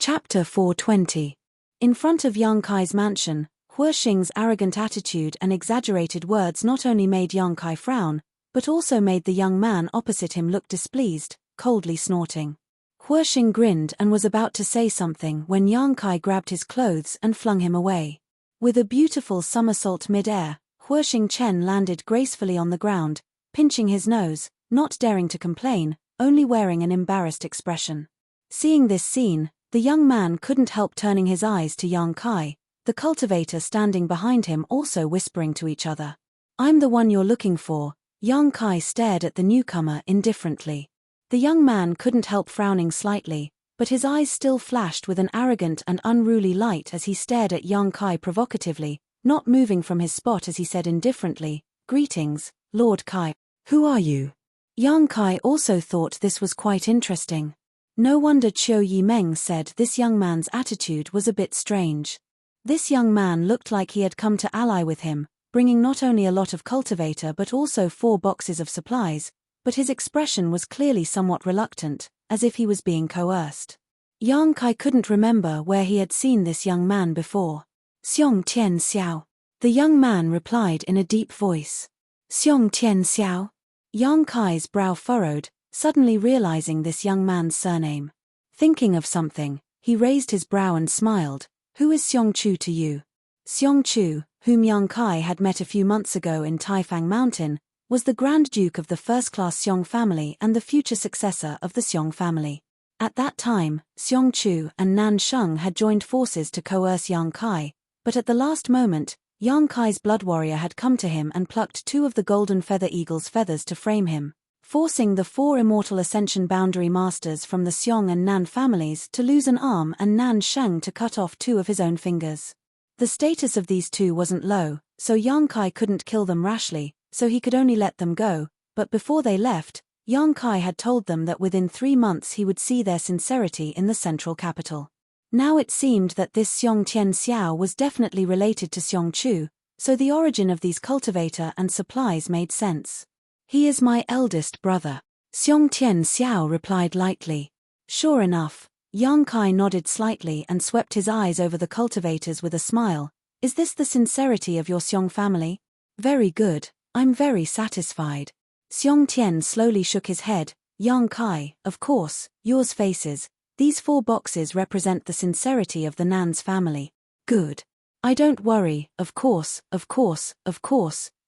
Chapter 420. In front of Yang Kai's mansion, Huixing's arrogant attitude and exaggerated words not only made Yang Kai frown, but also made the young man opposite him look displeased, coldly snorting. Huixing grinned and was about to say something when Yang Kai grabbed his clothes and flung him away. With a beautiful somersault mid-air, Huixing Chen landed gracefully on the ground, pinching his nose, not daring to complain, only wearing an embarrassed expression. Seeing this scene, the young man couldn't help turning his eyes to Yang Kai, the cultivator standing behind him also whispering to each other. "I'm the one you're looking for." Yang Kai stared at the newcomer indifferently. The young man couldn't help frowning slightly, but his eyes still flashed with an arrogant and unruly light as he stared at Yang Kai provocatively, not moving from his spot as he said indifferently, "Greetings, Lord Kai. Who are you?" Yang Kai also thought this was quite interesting. No wonder Qiu Yimeng said this young man's attitude was a bit strange. This young man looked like he had come to ally with him, bringing not only a lot of cultivator but also 4 boxes of supplies, but his expression was clearly somewhat reluctant, as if he was being coerced. Yang Kai couldn't remember where he had seen this young man before. "Xiong Tian Xiao." The young man replied in a deep voice. "Xiong Tian Xiao?" Yang Kai's brow furrowed, suddenly realizing this young man's surname. Thinking of something, he raised his brow and smiled. "Who is Xiong Chu to you?" Xiong Chu, whom Yang Kai had met a few months ago in Taifang Mountain, was the Grand Duke of the first-class Xiong family and the future successor of the Xiong family. At that time, Xiong Chu and Nan Sheng had joined forces to coerce Yang Kai, but at the last moment, Yang Kai's blood warrior had come to him and plucked 2 of the golden feather eagle's feathers to frame him, forcing the 4 immortal ascension boundary masters from the Xiong and Nan families to lose an arm and Nan Sheng to cut off 2 of his own fingers. The status of these 2 wasn't low, so Yang Kai couldn't kill them rashly, so he could only let them go, but before they left, Yang Kai had told them that within 3 months he would see their sincerity in the central capital. Now it seemed that this Xiong Tian Xiao was definitely related to Xiong Chu, so the origin of these cultivator and supplies made sense. "He is my eldest brother," Xiong Tian Xiao replied lightly. Sure enough, Yang Kai nodded slightly and swept his eyes over the cultivators with a smile. "Is this the sincerity of your Xiong family? Very good, I'm very satisfied." Xiong Tian slowly shook his head. "Yang Kai, of course, yours faces. These 4 boxes represent the sincerity of the Nan's family." "Good. I don't worry, of course.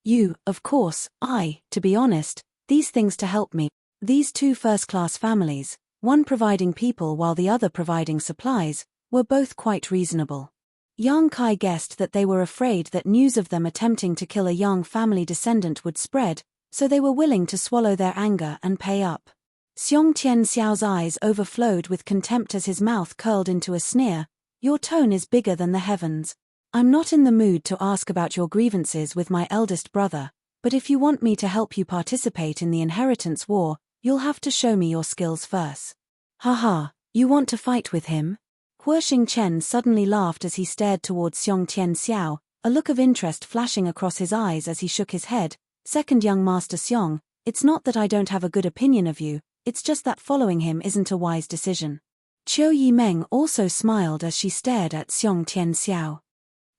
You, of course, to be honest, these things to help me. These 2 first-class families, one providing people while the other providing supplies, were both quite reasonable." Yang Kai guessed that they were afraid that news of them attempting to kill a Yang family descendant would spread, so they were willing to swallow their anger and pay up. Xiong Tian Xiao's eyes overflowed with contempt as his mouth curled into a sneer. "Your tone is bigger than the heavens. I'm not in the mood to ask about your grievances with my eldest brother, but if you want me to help you participate in the inheritance war, you'll have to show me your skills first." "Haha, you want to fight with him?" Huixing Chen suddenly laughed as he stared towards Xiong Tian Xiao, a look of interest flashing across his eyes as he shook his head. "Second young Master Xiong, it's not that I don't have a good opinion of you, it's just that following him isn't a wise decision." Qiu Yimeng also smiled as she stared at Xiong Tian Xiao.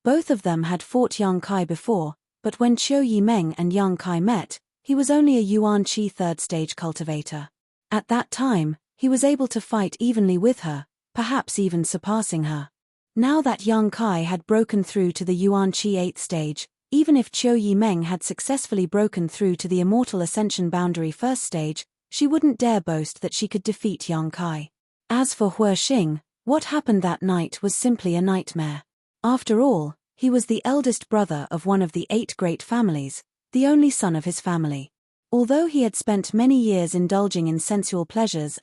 Both of them had fought Yang Kai before, but when Qiu Yimeng and Yang Kai met, he was only a Yuan Qi 3rd stage cultivator. At that time, he was able to fight evenly with her, perhaps even surpassing her. Now that Yang Kai had broken through to the Yuan Qi 8th stage, even if Qiu Yimeng had successfully broken through to the immortal ascension boundary 1st stage, she wouldn't dare boast that she could defeat Yang Kai. As for Huixing, what happened that night was simply a nightmare. After all, he was the eldest brother of one of the 8 great families, the only son of his family. Although he had spent many years indulging in sensual pleasures,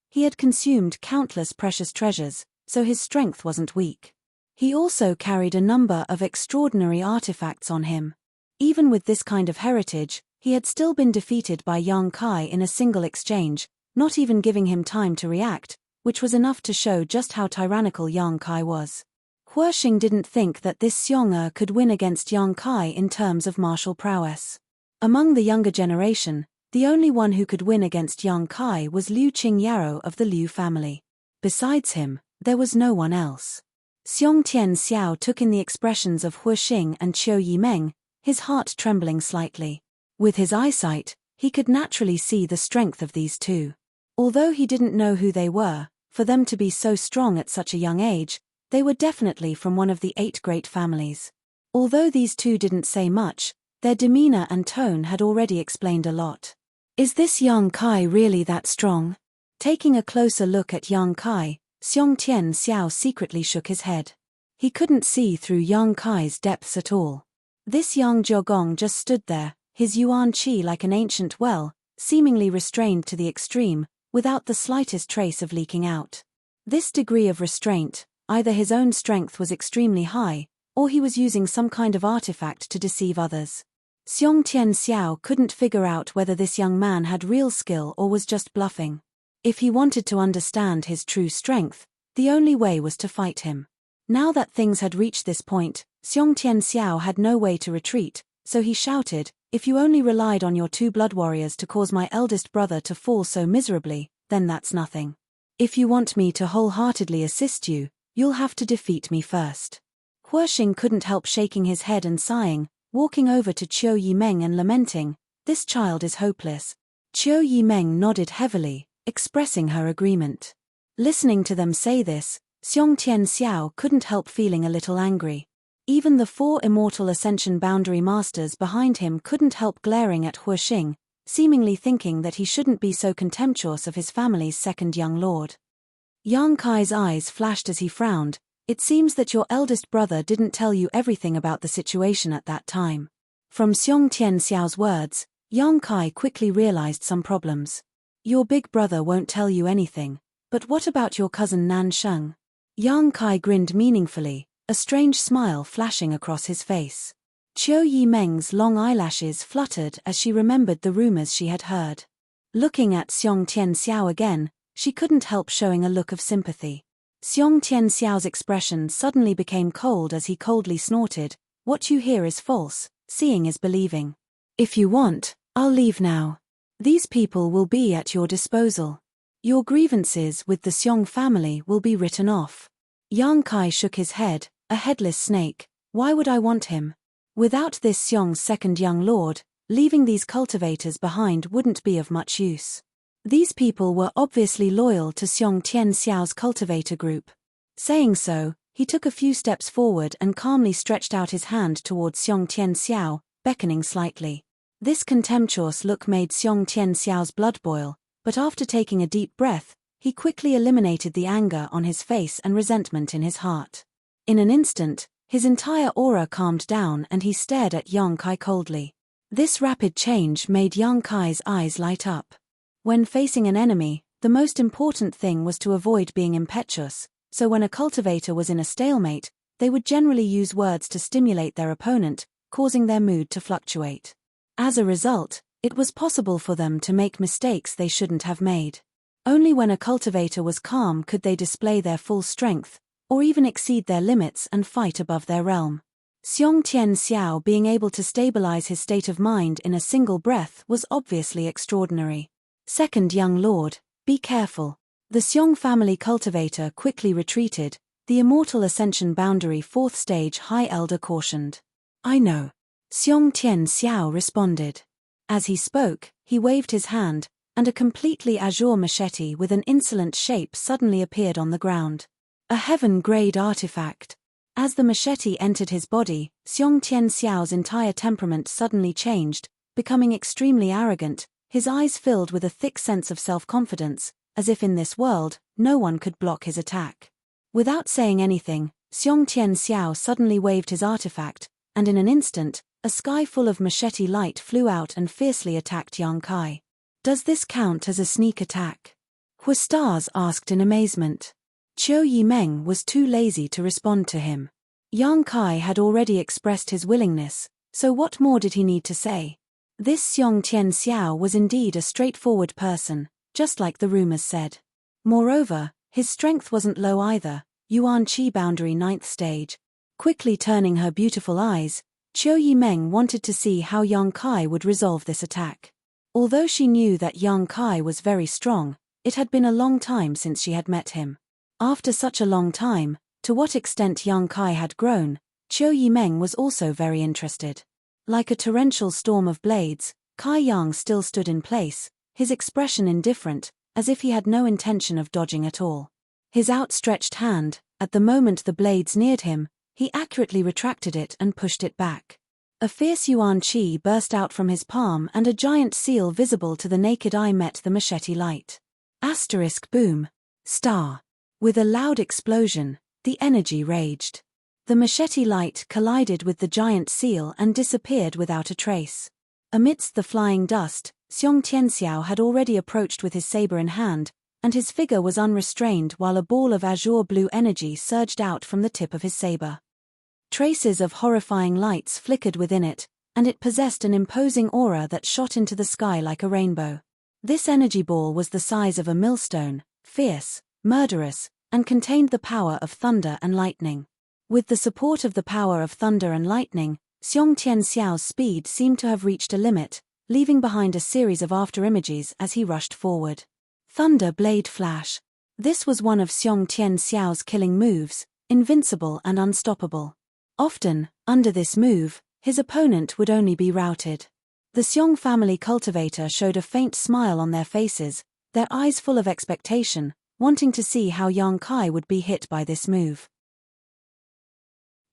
he had consumed countless precious treasures, so his strength wasn't weak. He also carried a number of extraordinary artifacts on him. Even with this kind of heritage, he had still been defeated by Yang Kai in a single exchange, not even giving him time to react, which was enough to show just how tyrannical Yang Kai was. Huixing didn't think that this Xiong could win against Yang Kai in terms of martial prowess. Among the younger generation, the only one who could win against Yang Kai was Liu Qingyaro of the Liu family. Besides him, there was no one else. Xiong Tian Xiao took in the expressions of Hu Xing and Qiu Yimeng, his heart trembling slightly. With his eyesight, he could naturally see the strength of these two. Although he didn't know who they were, for them to be so strong at such a young age, they were definitely from one of the 8 great families. Although these two didn't say much, their demeanor and tone had already explained a lot. Is this Yang Kai really that strong? Taking a closer look at Yang Kai, Xiong Tian Xiao secretly shook his head. He couldn't see through Yang Kai's depths at all. This young Jiogong just stood there, his yuan qi like an ancient well, seemingly restrained to the extreme, without the slightest trace of leaking out. This degree of restraint, either his own strength was extremely high, or he was using some kind of artifact to deceive others. Xiong Tian Xiao couldn't figure out whether this young man had real skill or was just bluffing. If he wanted to understand his true strength, the only way was to fight him. Now that things had reached this point, Xiong Tian Xiao had no way to retreat, so he shouted, "If you only relied on your 2 blood warriors to cause my eldest brother to fall so miserably, then that's nothing. If you want me to wholeheartedly assist you, you'll have to defeat me first." Huoxing couldn't help shaking his head and sighing, walking over to Qiu Yimeng and lamenting, "This child is hopeless." Qiu Yimeng nodded heavily, expressing her agreement. Listening to them say this, Xiong Tian Xiao couldn't help feeling a little angry. Even the 4 immortal ascension boundary masters behind him couldn't help glaring at Huoxing, seemingly thinking that he shouldn't be so contemptuous of his family's second young lord. Yang Kai's eyes flashed as he frowned. "It seems that your eldest brother didn't tell you everything about the situation at that time." From Xiong Tian Xiao's words, Yang Kai quickly realized some problems. "Your big brother won't tell you anything, but what about your cousin Nan Sheng?" Yang Kai grinned meaningfully, a strange smile flashing across his face. Qiu Yimeng's long eyelashes fluttered as she remembered the rumors she had heard. Looking at Xiong Tian Xiao again, she couldn't help showing a look of sympathy. Xiong Tian Xiao's expression suddenly became cold as he coldly snorted, "What you hear is false, seeing is believing. If you want, I'll leave now. These people will be at your disposal. Your grievances with the Xiong family will be written off." Yang Kai shook his head, a headless snake. "Why would I want him? Without this Xiong's second young lord, leaving these cultivators behind wouldn't be of much use." These people were obviously loyal to Xiong Tian Xiao's cultivator group. Saying so, he took a few steps forward and calmly stretched out his hand towards Xiong Tian Xiao, beckoning slightly. This contemptuous look made Xiong Tian Xiao's blood boil, but after taking a deep breath, he quickly eliminated the anger on his face and resentment in his heart. In an instant, his entire aura calmed down and he stared at Yang Kai coldly. This rapid change made Yang Kai's eyes light up. When facing an enemy, the most important thing was to avoid being impetuous, so when a cultivator was in a stalemate, they would generally use words to stimulate their opponent, causing their mood to fluctuate. As a result, it was possible for them to make mistakes they shouldn't have made. Only when a cultivator was calm could they display their full strength, or even exceed their limits and fight above their realm. Xiong Tian Xiao being able to stabilize his state of mind in a single breath was obviously extraordinary. "Second young lord, be careful." The Xiong family cultivator quickly retreated, the immortal ascension boundary 4th stage high elder cautioned. "I know." Xiong Tian Xiao responded. As he spoke, he waved his hand, and a completely azure machete with an insolent shape suddenly appeared on the ground. A heaven-grade artifact. As the machete entered his body, Xiong Tian Xiao's entire temperament suddenly changed, becoming extremely arrogant, his eyes filled with a thick sense of self-confidence, as if in this world, no one could block his attack. Without saying anything, Xiong Tian Xiao suddenly waved his artifact, and in an instant, a sky full of machete light flew out and fiercely attacked Yang Kai. "Does this count as a sneak attack?" Huastars asked in amazement. Qiu Yimeng was too lazy to respond to him. Yang Kai had already expressed his willingness, so what more did he need to say? This Xiong Tian Xiao was indeed a straightforward person, just like the rumors said. Moreover, his strength wasn't low either, Yuan Qi boundary 9th stage. Quickly turning her beautiful eyes, Qiu Yimeng wanted to see how Yang Kai would resolve this attack. Although she knew that Yang Kai was very strong, it had been a long time since she had met him. After such a long time, to what extent Yang Kai had grown, Qiu Yimeng was also very interested. Like a torrential storm of blades, Kai Yang still stood in place, his expression indifferent, as if he had no intention of dodging at all. His outstretched hand, at the moment the blades neared him, he accurately retracted it and pushed it back. A fierce yuan qi burst out from his palm and a giant seal visible to the naked eye met the machete light. Boom. Star. With a loud explosion, the energy raged. The machete light collided with the giant seal and disappeared without a trace. Amidst the flying dust, Xiong Tianxiao had already approached with his saber in hand, and his figure was unrestrained while a ball of azure blue energy surged out from the tip of his saber. Traces of horrifying lights flickered within it, and it possessed an imposing aura that shot into the sky like a rainbow. This energy ball was the size of a millstone, fierce, murderous, and contained the power of thunder and lightning. With the support of the power of thunder and lightning, Xiong Tianxiao's speed seemed to have reached a limit, leaving behind a series of afterimages as he rushed forward. Thunder Blade Flash. This was one of Xiong Tianxiao's killing moves, invincible and unstoppable. Often, under this move, his opponent would only be routed. The Xiong family cultivator showed a faint smile on their faces, their eyes full of expectation, wanting to see how Yang Kai would be hit by this move.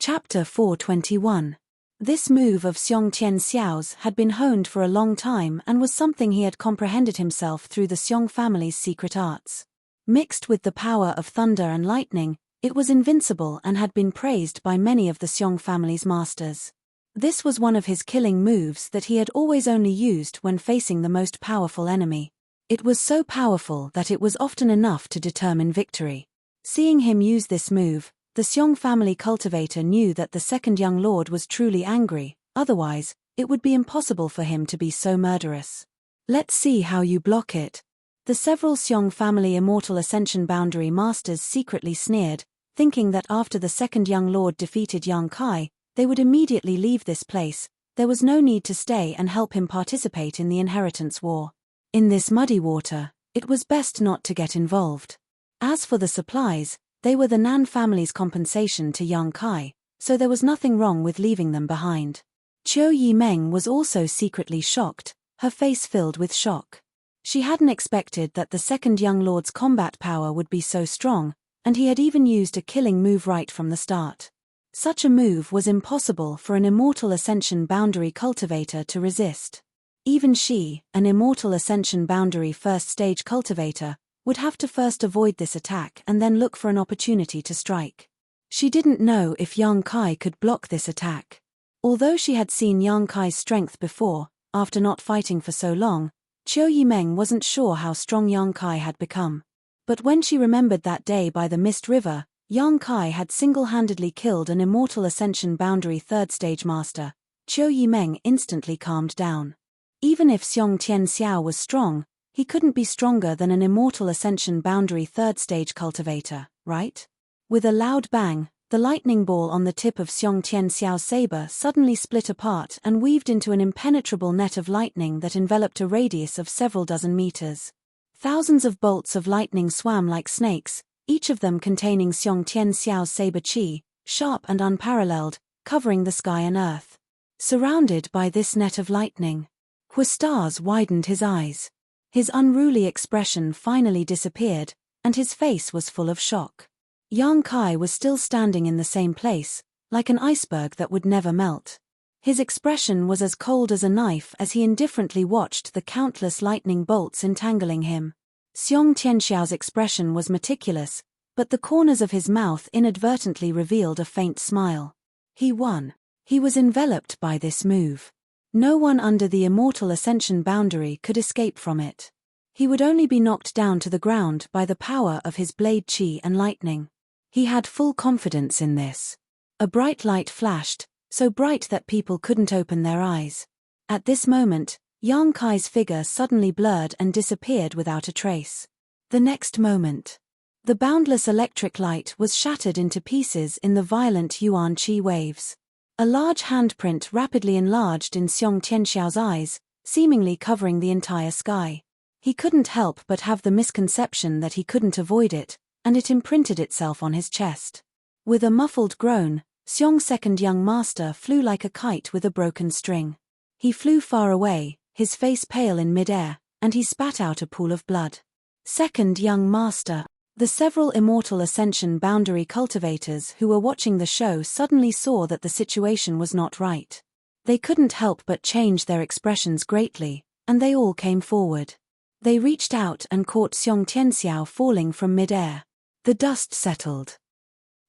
Chapter 421. This move of Xiong Tianxiao's had been honed for a long time and was something he had comprehended himself through the Xiong family's secret arts. Mixed with the power of thunder and lightning, it was invincible and had been praised by many of the Xiong family's masters. This was one of his killing moves that he had always only used when facing the most powerful enemy. It was so powerful that it was often enough to determine victory. Seeing him use this move, the Xiong family cultivator knew that the second young lord was truly angry, otherwise, it would be impossible for him to be so murderous. Let's see how you block it. The several Xiong family immortal ascension boundary masters secretly sneered, thinking that after the second young lord defeated Yang Kai, they would immediately leave this place. There was no need to stay and help him participate in the inheritance war. In this muddy water, it was best not to get involved. As for the supplies, they were the Nan family's compensation to Yang Kai, so there was nothing wrong with leaving them behind. Qiu Yimeng was also secretly shocked, her face filled with shock. She hadn't expected that the second young lord's combat power would be so strong, and he had even used a killing move right from the start. Such a move was impossible for an immortal ascension boundary cultivator to resist. Even she, an immortal ascension boundary first stage cultivator, would have to first avoid this attack and then look for an opportunity to strike. She didn't know if Yang Kai could block this attack. Although she had seen Yang Kai's strength before, after not fighting for so long, Qiu Yimeng wasn't sure how strong Yang Kai had become. But when she remembered that day by the Mist River, Yang Kai had single-handedly killed an immortal ascension boundary third stage master, Qiu Yimeng instantly calmed down. Even if Xiong Tianxiao was strong, he couldn't be stronger than an immortal ascension boundary third stage cultivator, right? With a loud bang, the lightning ball on the tip of Xiong Tianxiao's saber suddenly split apart and weaved into an impenetrable net of lightning that enveloped a radius of several dozen meters. Thousands of bolts of lightning swam like snakes, each of them containing Xiong Tianxiao's saber qi, sharp and unparalleled, covering the sky and earth. Surrounded by this net of lightning, Huastars widened his eyes. His unruly expression finally disappeared, and his face was full of shock. Yang Kai was still standing in the same place, like an iceberg that would never melt. His expression was as cold as a knife as he indifferently watched the countless lightning bolts entangling him. Xiong Tianxiao's expression was meticulous, but the corners of his mouth inadvertently revealed a faint smile. He won. He was enveloped by this move. No one under the immortal ascension boundary could escape from it. He would only be knocked down to the ground by the power of his blade qi and lightning. He had full confidence in this. A bright light flashed, so bright that people couldn't open their eyes. At this moment, Yang Kai's figure suddenly blurred and disappeared without a trace. The next moment, the boundless electric light was shattered into pieces in the violent yuan qi waves. A large handprint rapidly enlarged in Xiong Tianxiao's eyes, seemingly covering the entire sky. He couldn't help but have the misconception that he couldn't avoid it, and it imprinted itself on his chest. With a muffled groan, Xiong's second young master flew like a kite with a broken string. He flew far away, his face pale in midair, and he spat out a pool of blood. Second young master. The several immortal ascension boundary cultivators who were watching the show suddenly saw that the situation was not right. They couldn't help but change their expressions greatly, and they all came forward. They reached out and caught Xiong Tianxiao falling from midair. The dust settled.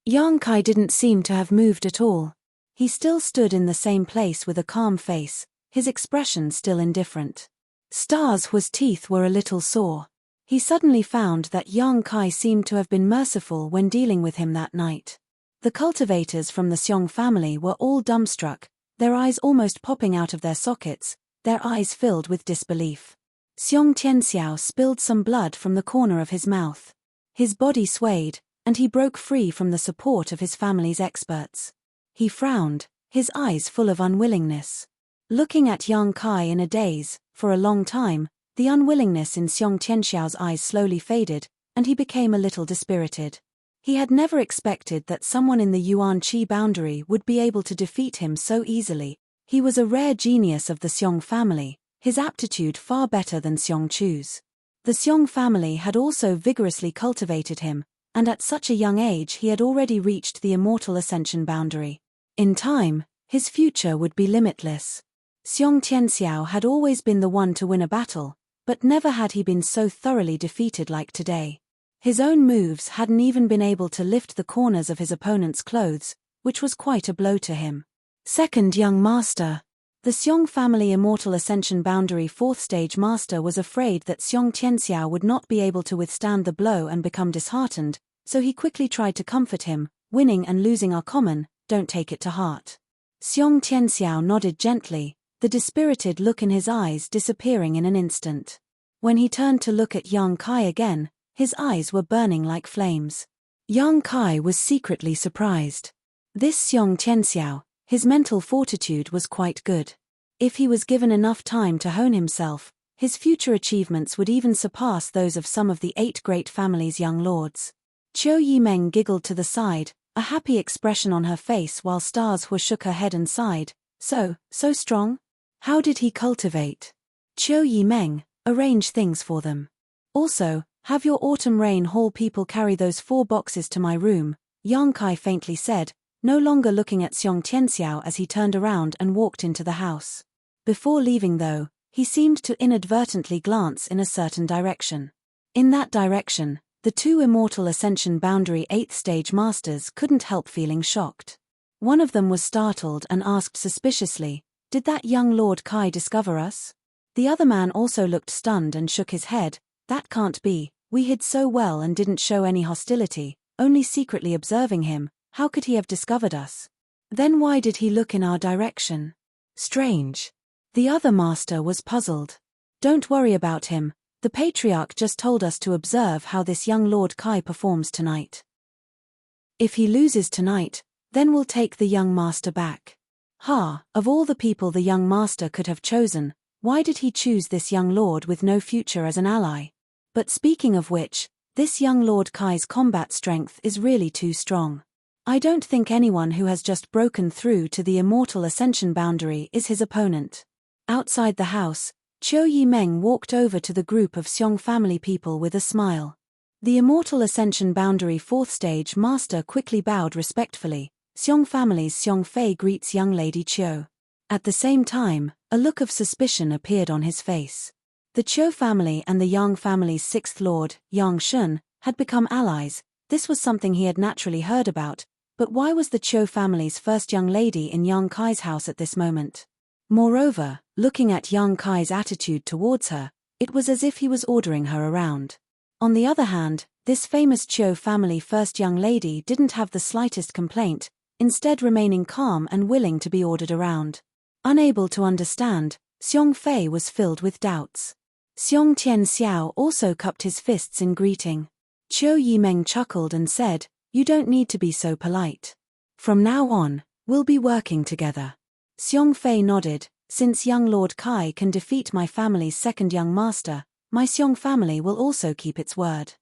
Yang Kai didn't seem to have moved at all. He still stood in the same place with a calm face, his expression still indifferent. Star's teeth were a little sore. He suddenly found that Yang Kai seemed to have been merciful when dealing with him that night. The cultivators from the Xiong family were all dumbstruck, their eyes almost popping out of their sockets, their eyes filled with disbelief. Xiong Tianxiao spilled some blood from the corner of his mouth. His body swayed, and he broke free from the support of his family's experts. He frowned, his eyes full of unwillingness. Looking at Yang Kai in a daze, for a long time, the unwillingness in Xiong Tianxiao's eyes slowly faded, and he became a little dispirited. He had never expected that someone in the Yuan Qi boundary would be able to defeat him so easily. He was a rare genius of the Xiong family, his aptitude far better than Xiong Chu's. The Xiong family had also vigorously cultivated him, and at such a young age he had already reached the immortal ascension boundary. In time, his future would be limitless. Xiong Tianxiao had always been the one to win a battle, but never had he been so thoroughly defeated like today. His own moves hadn't even been able to lift the corners of his opponent's clothes, which was quite a blow to him. Second young master. The Xiong family immortal ascension boundary 4th stage master was afraid that Xiong Tianxiao would not be able to withstand the blow and become disheartened, so he quickly tried to comfort him. Winning and losing are common, don't take it to heart. Xiong Tianxiao nodded gently, the dispirited look in his eyes disappearing in an instant. When he turned to look at Yang Kai again, his eyes were burning like flames. Yang Kai was secretly surprised. This Xiong Tianxiao, his mental fortitude was quite good. If he was given enough time to hone himself, his future achievements would even surpass those of some of the 8 great families' young lords. Qiu Yimeng giggled to the side, a happy expression on her face while Stars shook her head and sighed. So strong? How did he cultivate? Qiu Yimeng, arrange things for them. Also, have your autumn rain hall people carry those 4 boxes to my room, Yang Kai faintly said, no longer looking at Xiong Tianxiao as he turned around and walked into the house. Before leaving though, he seemed to inadvertently glance in a certain direction. In that direction, the 2 immortal ascension boundary 8th stage masters couldn't help feeling shocked. One of them was startled and asked suspiciously, did that young Lord Kai discover us? The other man also looked stunned and shook his head, that can't be, we hid so well and didn't show any hostility, only secretly observing him. How could he have discovered us? Then why did he look in our direction? Strange. The other master was puzzled. Don't worry about him, the patriarch just told us to observe how this young Lord Kai performs tonight. If he loses tonight, then we'll take the young master back. Of all the people the young master could have chosen, why did he choose this young lord with no future as an ally? But speaking of which, this young Lord Kai's combat strength is really too strong. I don't think anyone who has just broken through to the immortal ascension boundary is his opponent. Outside the house, Qiu Yimeng walked over to the group of Xiong family people with a smile. The immortal ascension boundary 4th stage master quickly bowed respectfully. Xiong family's Xiong Fei greets young lady Qiu. At the same time, a look of suspicion appeared on his face. The Qiu family and the Yang family's 6th lord, Yang Shun, had become allies. This was something he had naturally heard about. But why was the Qiu family's first young lady in Yang Kai's house at this moment? Moreover, looking at Yang Kai's attitude towards her, it was as if he was ordering her around. On the other hand, this famous Qiu family first young lady didn't have the slightest complaint, instead remaining calm and willing to be ordered around. Unable to understand, Xiong Fei was filled with doubts. Xiong Tianxiao also cupped his fists in greeting. Qiu Yimeng chuckled and said, you don't need to be so polite. From now on, we'll be working together. Xiong Fei nodded, since young Lord Kai can defeat my family's second young master, my Xiong family will also keep its word.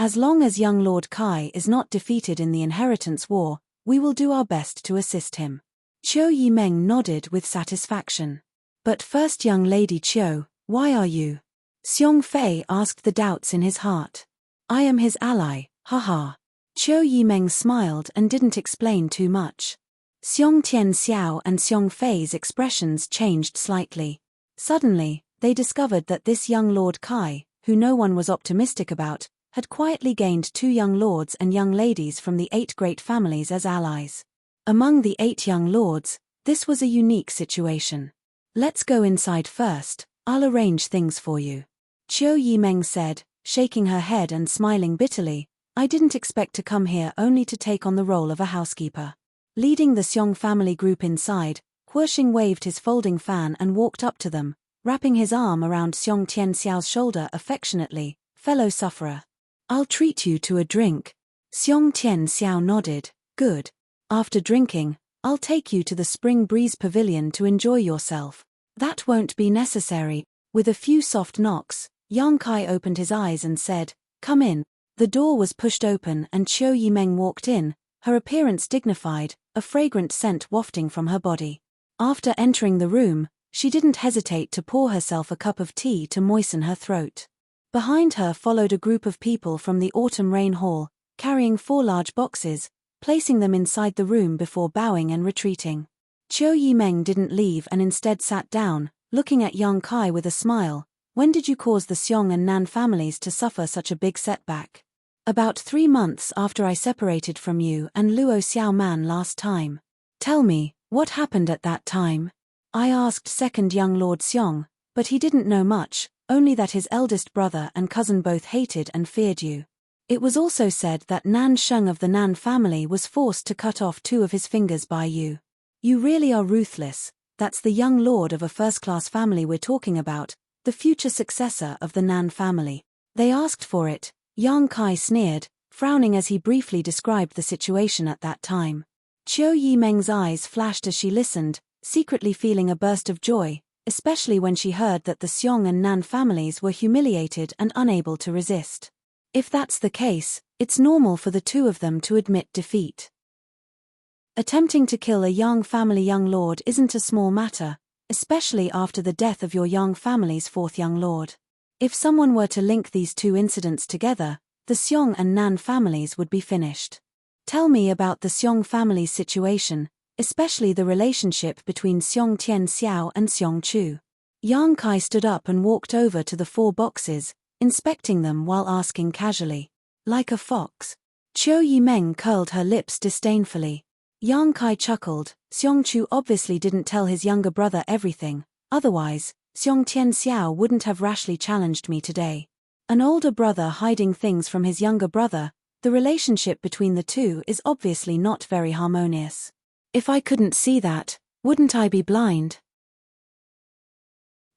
As long as young Lord Kai is not defeated in the inheritance war, we will do our best to assist him. Qiu Yimeng nodded with satisfaction. But first, young Lady Qiu, why are you? Xiong Fei asked, the doubts in his heart. I am his ally, haha. Qiu Yimeng smiled and didn't explain too much. Xiong Tian Xiao and Xiong Fei's expressions changed slightly. Suddenly, they discovered that this young Lord Kai, who no one was optimistic about, had quietly gained 2 young lords and young ladies from the 8 great families as allies. Among the 8 young lords, this was a unique situation. Let's go inside first, I'll arrange things for you. Qiu Yimeng said, shaking her head and smiling bitterly, I didn't expect to come here only to take on the role of a housekeeper. Leading the Xiong family group inside, Huoxing waved his folding fan and walked up to them, wrapping his arm around Xiong Tianxiao's shoulder affectionately. Fellow sufferer. I'll treat you to a drink. Xiong Tianxiao nodded, good. After drinking, I'll take you to the Spring Breeze Pavilion to enjoy yourself. That won't be necessary. With a few soft knocks, Yang Kai opened his eyes and said, come in. The door was pushed open and Qiu Yimeng walked in, her appearance dignified, a fragrant scent wafting from her body. After entering the room, she didn't hesitate to pour herself a cup of tea to moisten her throat. Behind her followed a group of people from the Autumn Rain Hall, carrying 4 large boxes, placing them inside the room before bowing and retreating. Qiu Yimeng didn't leave and instead sat down, looking at Yang Kai with a smile. When did you cause the Xiong and Nan families to suffer such a big setback? About 3 months after I separated from you and Luo Xiaoman last time. Tell me, what happened at that time? I asked second young Lord Xiong, but he didn't know much, only that his eldest brother and cousin both hated and feared you. It was also said that Nan Sheng of the Nan family was forced to cut off 2 of his fingers by you. You really are ruthless. That's the young lord of a first-class family we're talking about, the future successor of the Nan family. They asked for it, Yang Kai sneered, frowning as he briefly described the situation at that time. Qiu Yimeng's eyes flashed as she listened, secretly feeling a burst of joy, especially when she heard that the Xiong and Nan families were humiliated and unable to resist. If that's the case, it's normal for the 2 of them to admit defeat. Attempting to kill a Yang family young lord isn't a small matter, especially after the death of your Yang family's 4th young lord. If someone were to link these 2 incidents together, the Xiong and Nan families would be finished. Tell me about the Xiong family's situation, especially the relationship between Xiong Tianxiao and Xiong Chu. Yang Kai stood up and walked over to the 4 boxes, inspecting them while asking casually. Like a fox. Qiu Yimeng curled her lips disdainfully. Yang Kai chuckled. Xiong Chu obviously didn't tell his younger brother everything, otherwise, Xiong Tianxiao wouldn't have rashly challenged me today. An older brother hiding things from his younger brother, the relationship between the 2 is obviously not very harmonious. If I couldn't see that, wouldn't I be blind?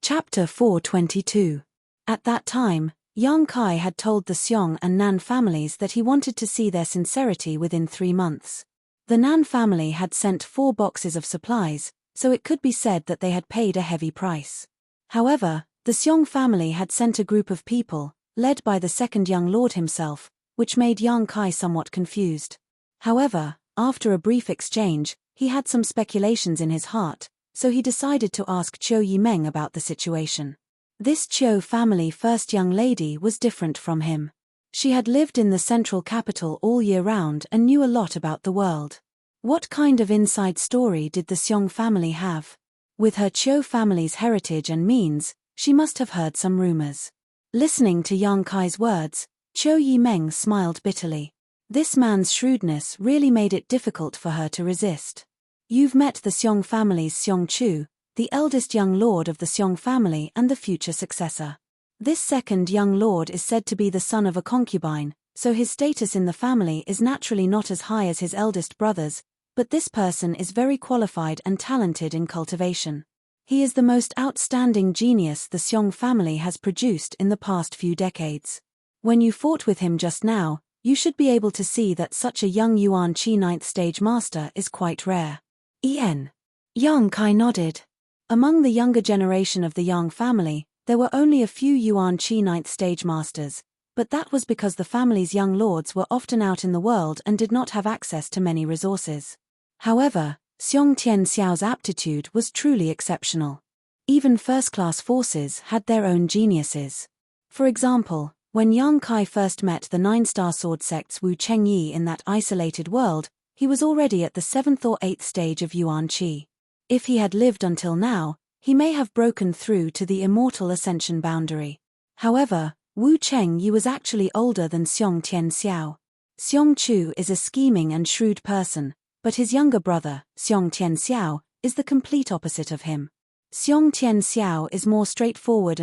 Chapter 422. At that time, Yang Kai had told the Xiong and Nan families that he wanted to see their sincerity within 3 months. The Nan family had sent 4 boxes of supplies, so it could be said that they had paid a heavy price. However, the Xiong family had sent a group of people, led by the 2nd young lord himself, which made Yang Kai somewhat confused. However, after a brief exchange, he had some speculations in his heart, so he decided to ask Qiu Yimeng about the situation. This Qiu family first young lady was different from him. She had lived in the central capital all year round and knew a lot about the world. What kind of inside story did the Xiong family have? With her Qiu family's heritage and means, she must have heard some rumors. Listening to Yang Kai's words, Qiu Yimeng smiled bitterly. This man's shrewdness really made it difficult for her to resist. You've met the Xiong family's Xiong Chu, the eldest young lord of the Xiong family and the future successor. This 2nd young lord is said to be the son of a concubine, so his status in the family is naturally not as high as his eldest brother's, but this person is very qualified and talented in cultivation. He is the most outstanding genius the Xiong family has produced in the past few decades. When you fought with him just now, you should be able to see that such a young Yuan Qi 9th stage master is quite rare. Yang Kai nodded. Among the younger generation of the Yang family, there were only a few Yuan Qi 9th stage masters, But that was because the family's young lords were often out in the world and did not have access to many resources. However, Xiong Tianxiao's aptitude was truly exceptional. Even first-class forces had their own geniuses. For example, when Yang Kai first met the nine-star sword sect's Wu Chengyi in that isolated world, he was already at the 7th or 8th stage of Yuan Qi. If he had lived until now, he may have broken through to the immortal ascension boundary. However, Wu Chengyi was actually older than Xiong Tianxiao. Xiong Chu is a scheming and shrewd person, but his younger brother, Xiong Tianxiao, is the complete opposite of him. Xiong Tianxiao is more straightforward,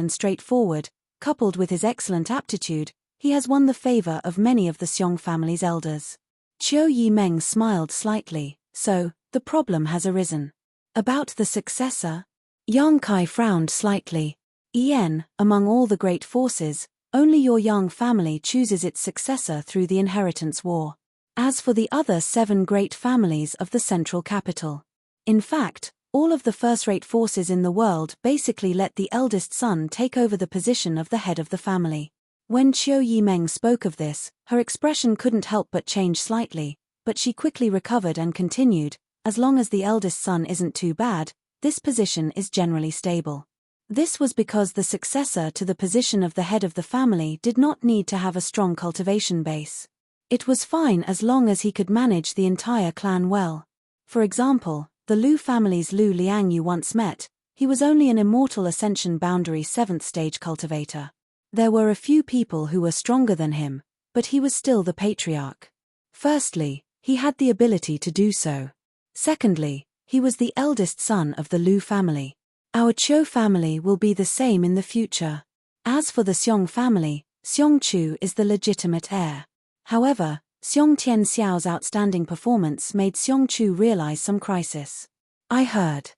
coupled with his excellent aptitude, he has won the favor of many of the Xiong family's elders. Qiu Yimeng smiled slightly. So, the problem has arisen. About the successor? Yang Kai frowned slightly. Among all the great forces, only your Yang family chooses its successor through the inheritance war. As for the other 7 great families of the central capital. In fact, all of the first-rate forces in the world basically let the eldest son take over the position of the head of the family. When Qiu Yimeng spoke of this, her expression couldn't help but change slightly, but she quickly recovered and continued, as long as the eldest son isn't too bad, this position is generally stable. This was because the successor to the position of the head of the family did not need to have a strong cultivation base. It was fine as long as he could manage the entire clan well. For example, the Liu family's Liu Liang you once met, he was only an immortal ascension boundary 7th stage cultivator. There were a few people who were stronger than him, but he was still the patriarch. Firstly, he had the ability to do so. Secondly, he was the eldest son of the Liu family. Our Qiu family will be the same in the future. As for the Xiong family, Xiong Chu is the legitimate heir. However, Xiong Tianxiao's outstanding performance made Xiong Chu realize some crisis. I heard.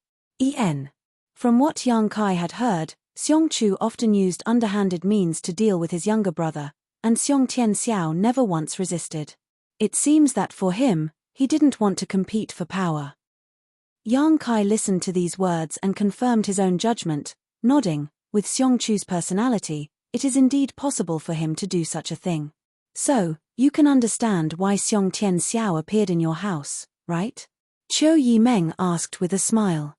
From what Yang Kai had heard, Xiong Chu often used underhanded means to deal with his younger brother, and Xiong Tianxiao never once resisted. It seems that for him, he didn't want to compete for power. Yang Kai listened to these words and confirmed his own judgment, nodding. With Xiong Chu's personality, it is indeed possible for him to do such a thing. So, you can understand why Xiong Tianxiao appeared in your house, right? Qiu Yimeng asked with a smile.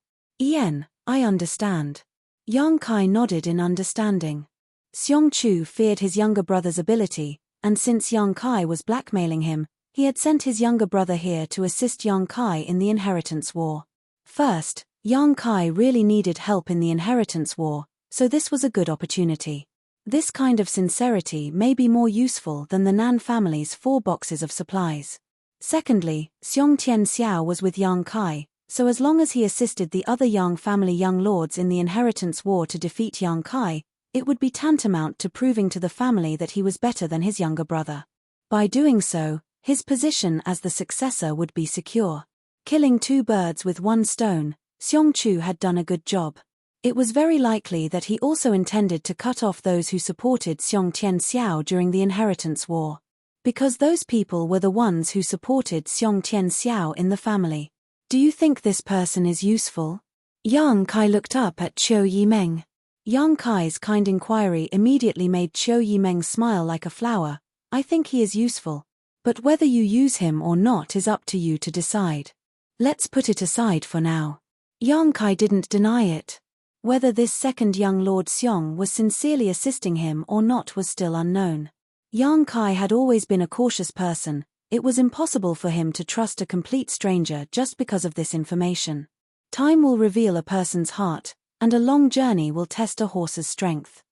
I understand. Yang Kai nodded in understanding. Xiong Chu feared his younger brother's ability, and since Yang Kai was blackmailing him, he had sent his younger brother here to assist Yang Kai in the inheritance war. First, Yang Kai really needed help in the inheritance war, so this was a good opportunity. This kind of sincerity may be more useful than the Nan family's 4 boxes of supplies. Secondly, Xiong Tianxiao was with Yang Kai, so as long as he assisted the other Yang family young lords in the inheritance war to defeat Yang Kai, it would be tantamount to proving to the family that he was better than his younger brother. By doing so, his position as the successor would be secure. Killing 2 birds with 1 stone, Xiong Chu had done a good job. It was very likely that he also intended to cut off those who supported Xiong Tianxiao during the inheritance war. Because those people were the ones who supported Xiong Tianxiao in the family. Do you think this person is useful? Yang Kai looked up at Qiu Yimeng. Yang Kai's kind inquiry immediately made Qiu Yimeng smile like a flower. I think he is useful. But whether you use him or not is up to you to decide. Let's put it aside for now. Yang Kai didn't deny it. Whether this second young Lord Xiong was sincerely assisting him or not was still unknown. Yang Kai had always been a cautious person. It was impossible for him to trust a complete stranger just because of this information. Time will reveal a person's heart, and a long journey will test a horse's strength.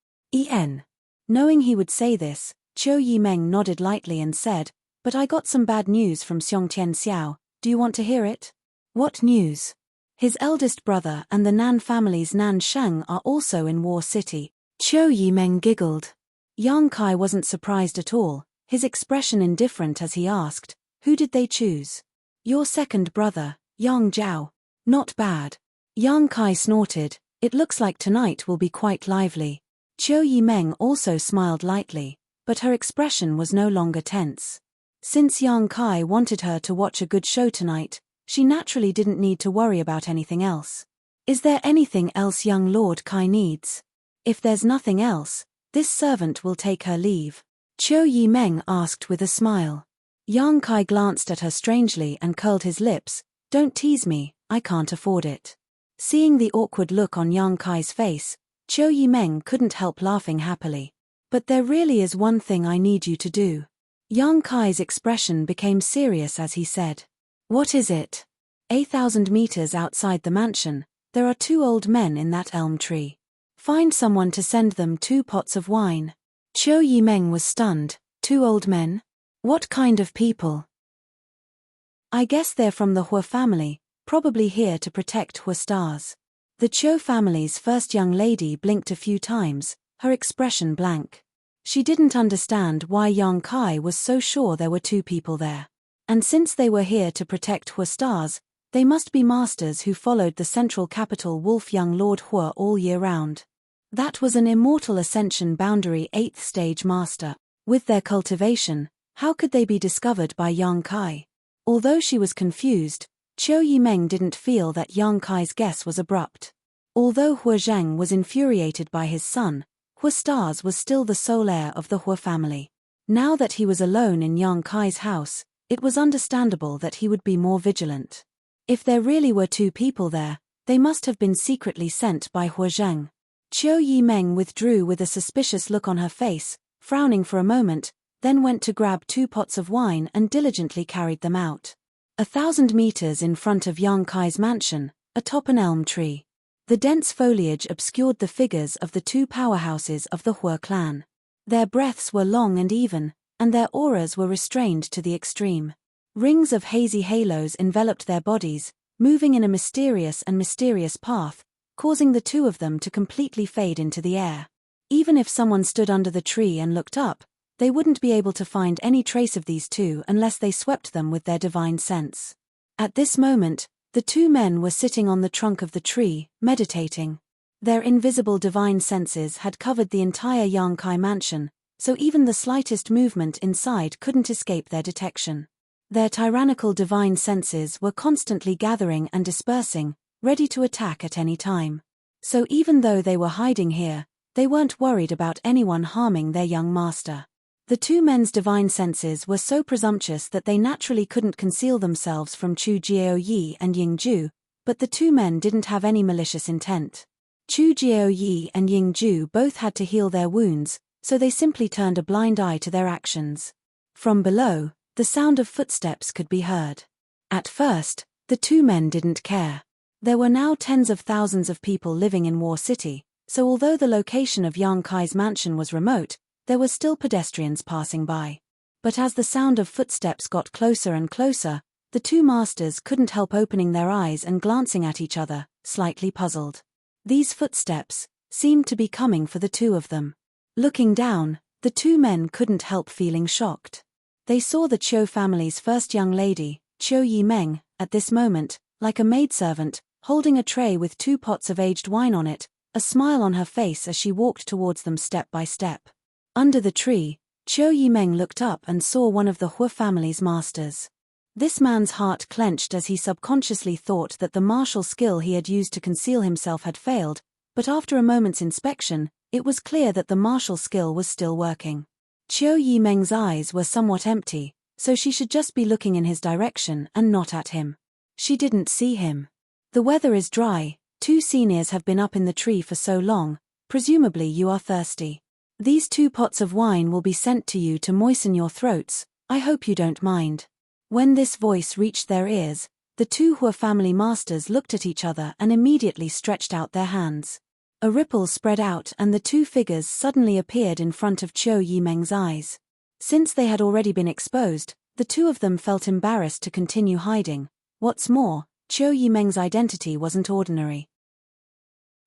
Knowing he would say this, Qiu Yimeng nodded lightly and said, but I got some bad news from Xiong Tianxiao. Do you want to hear it? What news? His eldest brother and the Nan family's Nan Sheng are also in War City. Qiu Yimeng giggled. Yang Kai wasn't surprised at all, his expression indifferent as he asked, who did they choose? Your second brother, Yang Zhao. Not bad. Yang Kai snorted, it looks like tonight will be quite lively. Qiu Yimeng also smiled lightly, but her expression was no longer tense. Since Yang Kai wanted her to watch a good show tonight, she naturally didn't need to worry about anything else. Is there anything else young Lord Kai needs? If there's nothing else, this servant will take her leave. Chiu Yimeng asked with a smile. Yang Kai glanced at her strangely and curled his lips. Don't tease me, I can't afford it. Seeing the awkward look on Yang Kai's face, Chiu Yimeng couldn't help laughing happily. But there really is one thing I need you to do. Yang Kai's expression became serious as he said. What is it? 8,000 meters outside the mansion, there are 2 old men in that elm tree. Find someone to send them 2 pots of wine. Chiu Yimeng was stunned. 2 old men? What kind of people? I guess they're from the Hua family, probably here to protect Hua stars. The Chiu family's first young lady blinked a few times, her expression blank. She didn't understand why Yang Kai was so sure there were 2 people there. And since they were here to protect Hua stars, they must be masters who followed the central capital Wolf Young Lord Hua all year round. That was an immortal ascension boundary 8th stage master. With their cultivation, how could they be discovered by Yang Kai? Although she was confused, Chiu Yimeng didn't feel that Yang Kai's guess was abrupt. Although Hua Zheng was infuriated by his son, Hua Stars was still the sole heir of the Hua family. Now that he was alone in Yang Kai's house, it was understandable that he would be more vigilant. If there really were 2 people there, they must have been secretly sent by Hua Zheng. Chiu Yimeng withdrew with a suspicious look on her face, frowning for a moment, then went to grab 2 pots of wine and diligently carried them out. 1,000 meters in front of Yang Kai's mansion, atop an elm tree. The dense foliage obscured the figures of the 2 powerhouses of the Hua clan. Their breaths were long and even, and their auras were restrained to the extreme. Rings of hazy halos enveloped their bodies, moving in a mysterious path, causing the 2 of them to completely fade into the air. Even if someone stood under the tree and looked up, they wouldn't be able to find any trace of these 2 unless they swept them with their divine sense. At this moment, the 2 men were sitting on the trunk of the tree, meditating. Their invisible divine senses had covered the entire Yang Kai mansion, so even the slightest movement inside couldn't escape their detection. Their tyrannical divine senses were constantly gathering and dispersing, ready to attack at any time. So even though they were hiding here, they weren't worried about anyone harming their young master. The 2 men's divine senses were so presumptuous that they naturally couldn't conceal themselves from Chu Jiaoyi and Ying Ju, but the 2 men didn't have any malicious intent. Chu Jiaoyi and Ying Ju both had to heal their wounds, so they simply turned a blind eye to their actions. From below, the sound of footsteps could be heard. At first, the 2 men didn't care. There were now tens of thousands of people living in War City, so although the location of Yang Kai's mansion was remote, there were still pedestrians passing by. But as the sound of footsteps got closer and closer, the 2 masters couldn't help opening their eyes and glancing at each other, slightly puzzled. These footsteps seemed to be coming for the 2 of them. Looking down, the 2 men couldn't help feeling shocked. They saw the Chiu family's first young lady, Chiu Yimeng, at this moment, like a maidservant, holding a tray with 2 pots of aged wine on it, a smile on her face as she walked towards them step by step. Under the tree, Chiu Yimeng looked up and saw one of the Hua family's masters. This man's heart clenched as he subconsciously thought that the martial skill he had used to conceal himself had failed, but after a moment's inspection, it was clear that the martial skill was still working. Chiu Yimeng's eyes were somewhat empty, so she should just be looking in his direction and not at him. She didn't see him. The weather is dry, 2 seniors have been up in the tree for so long, presumably you are thirsty. These 2 pots of wine will be sent to you to moisten your throats, I hope you don't mind. When this voice reached their ears, the 2 Hua family masters looked at each other and immediately stretched out their hands. A ripple spread out and the 2 figures suddenly appeared in front of Chiu Yimeng's eyes. Since they had already been exposed, the 2 of them felt embarrassed to continue hiding. What's more, Chiu Yimeng's identity wasn't ordinary.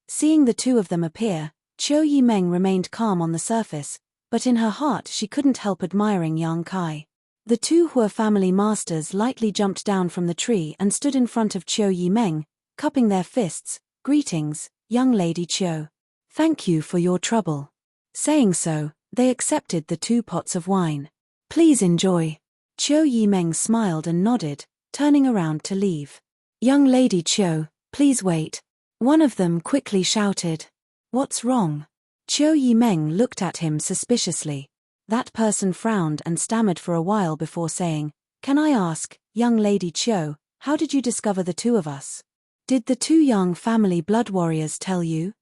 Seeing the 2 of them appear, Chiu Yimeng remained calm on the surface, but in her heart she couldn't help admiring Yang Kai. The 2 Hua family masters lightly jumped down from the tree and stood in front of Chiu Yimeng, cupping their fists. Greetings, young lady Chiu. Thank you for your trouble. Saying so, they accepted the 2 pots of wine. Please enjoy. Chiu Yimeng smiled and nodded, turning around to leave. Young lady Chiu, please wait. One of them quickly shouted. What's wrong? Chiu Yimeng looked at him suspiciously. That person frowned and stammered for a while before saying, "Can I ask, young lady Chiu, how did you discover the two of us? Did the two young family blood warriors tell you?"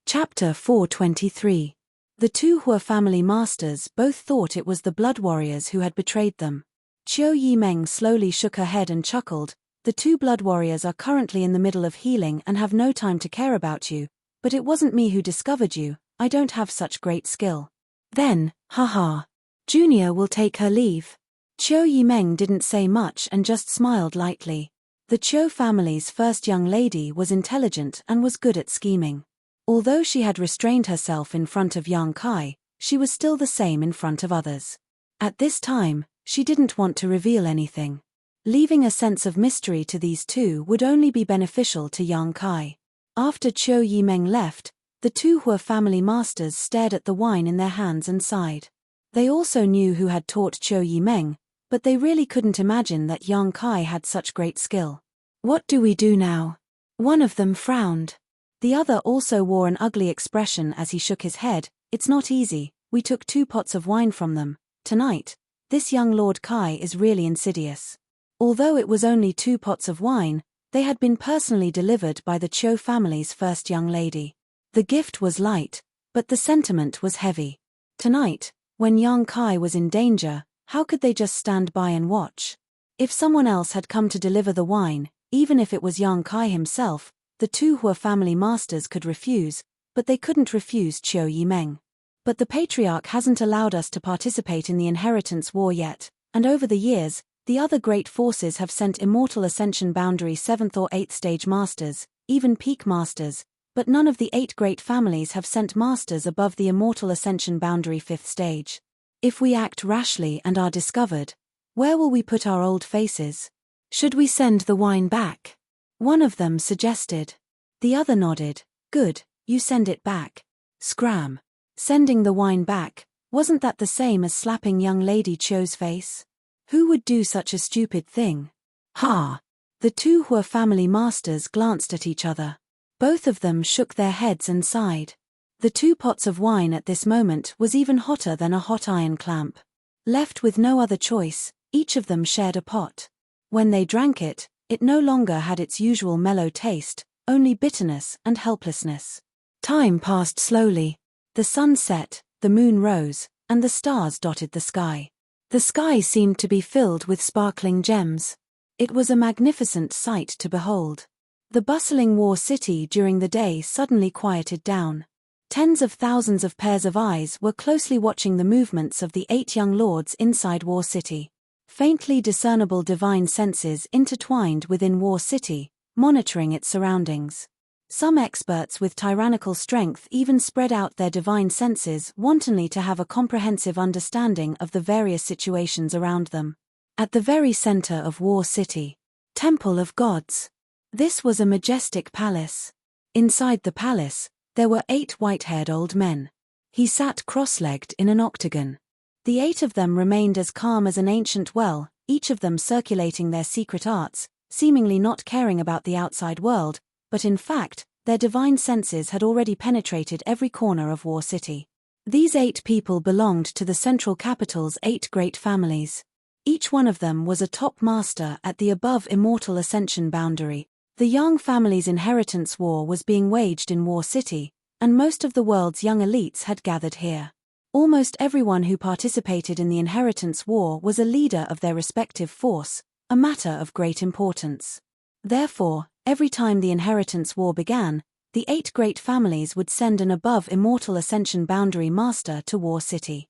Chapter 423. The two Hua family masters both thought it was the blood warriors who had betrayed them. Chiu Yimeng slowly shook her head and chuckled. "The two blood warriors are currently in the middle of healing and have no time to care about you, but it wasn't me who discovered you. I don't have such great skill." Then, haha. Junior will take her leave. Chiu Yimeng didn't say much and just smiled lightly. The Chiu family's first young lady was intelligent and was good at scheming. Although she had restrained herself in front of Yang Kai, she was still the same in front of others. At this time, she didn't want to reveal anything. Leaving a sense of mystery to these two would only be beneficial to Yang Kai. After Chiu Yimeng left, the two Hua family masters stared at the wine in their hands and sighed. They also knew who had taught Chiu Yimeng, but they really couldn't imagine that Yang Kai had such great skill. "What do we do now?" One of them frowned. The other also wore an ugly expression as he shook his head. "It's not easy. We took 2 pots of wine from them tonight. This young Lord Kai is really insidious." Although it was only 2 pots of wine, they had been personally delivered by the Chiu family's first young lady. The gift was light, but the sentiment was heavy. Tonight, when Yang Kai was in danger, how could they just stand by and watch? If someone else had come to deliver the wine, even if it was Yang Kai himself, the two Hua family masters could refuse, but they couldn't refuse Chiu Yimeng. "But the patriarch hasn't allowed us to participate in the inheritance war yet, and over the years, the other great forces have sent Immortal Ascension Boundary 7th or 8th stage masters, even peak masters, but none of the 8 great families have sent masters above the Immortal Ascension Boundary 5th stage. If we act rashly and are discovered, where will we put our old faces? Should we send the wine back?" One of them suggested. The other nodded. "Good, you send it back." Scram. Sending the wine back, wasn't that the same as slapping young lady Chiu's face? Who would do such a stupid thing? Ha! The two Hua family masters glanced at each other. Both of them shook their heads and sighed. The 2 pots of wine at this moment was even hotter than a hot iron clamp. Left with no other choice, each of them shared a pot. When they drank it, it no longer had its usual mellow taste, only bitterness and helplessness. Time passed slowly. The sun set, the moon rose, and the stars dotted the sky. The sky seemed to be filled with sparkling gems. It was a magnificent sight to behold. The bustling war city during the day suddenly quieted down. Tens of thousands of pairs of eyes were closely watching the movements of the 8 young lords inside War City. Faintly discernible divine senses intertwined within War City, monitoring its surroundings. Some experts with tyrannical strength even spread out their divine senses wantonly to have a comprehensive understanding of the various situations around them. At the very center of War City, Temple of Gods. This was a majestic palace. Inside the palace, there were 8 white-haired old men. He sat cross-legged in an octagon. The 8 of them remained as calm as an ancient well, each of them circulating their secret arts, seemingly not caring about the outside world, but in fact, their divine senses had already penetrated every corner of War City. These 8 people belonged to the central capital's 8 great families. Each one of them was a top master at the above Immortal Ascension Boundary. The Yang family's inheritance war was being waged in War City, and most of the world's young elites had gathered here. Almost everyone who participated in the inheritance war was a leader of their respective force, a matter of great importance. Therefore, every time the inheritance war began, the 8 great families would send an above Immortal Ascension Boundary master to War City.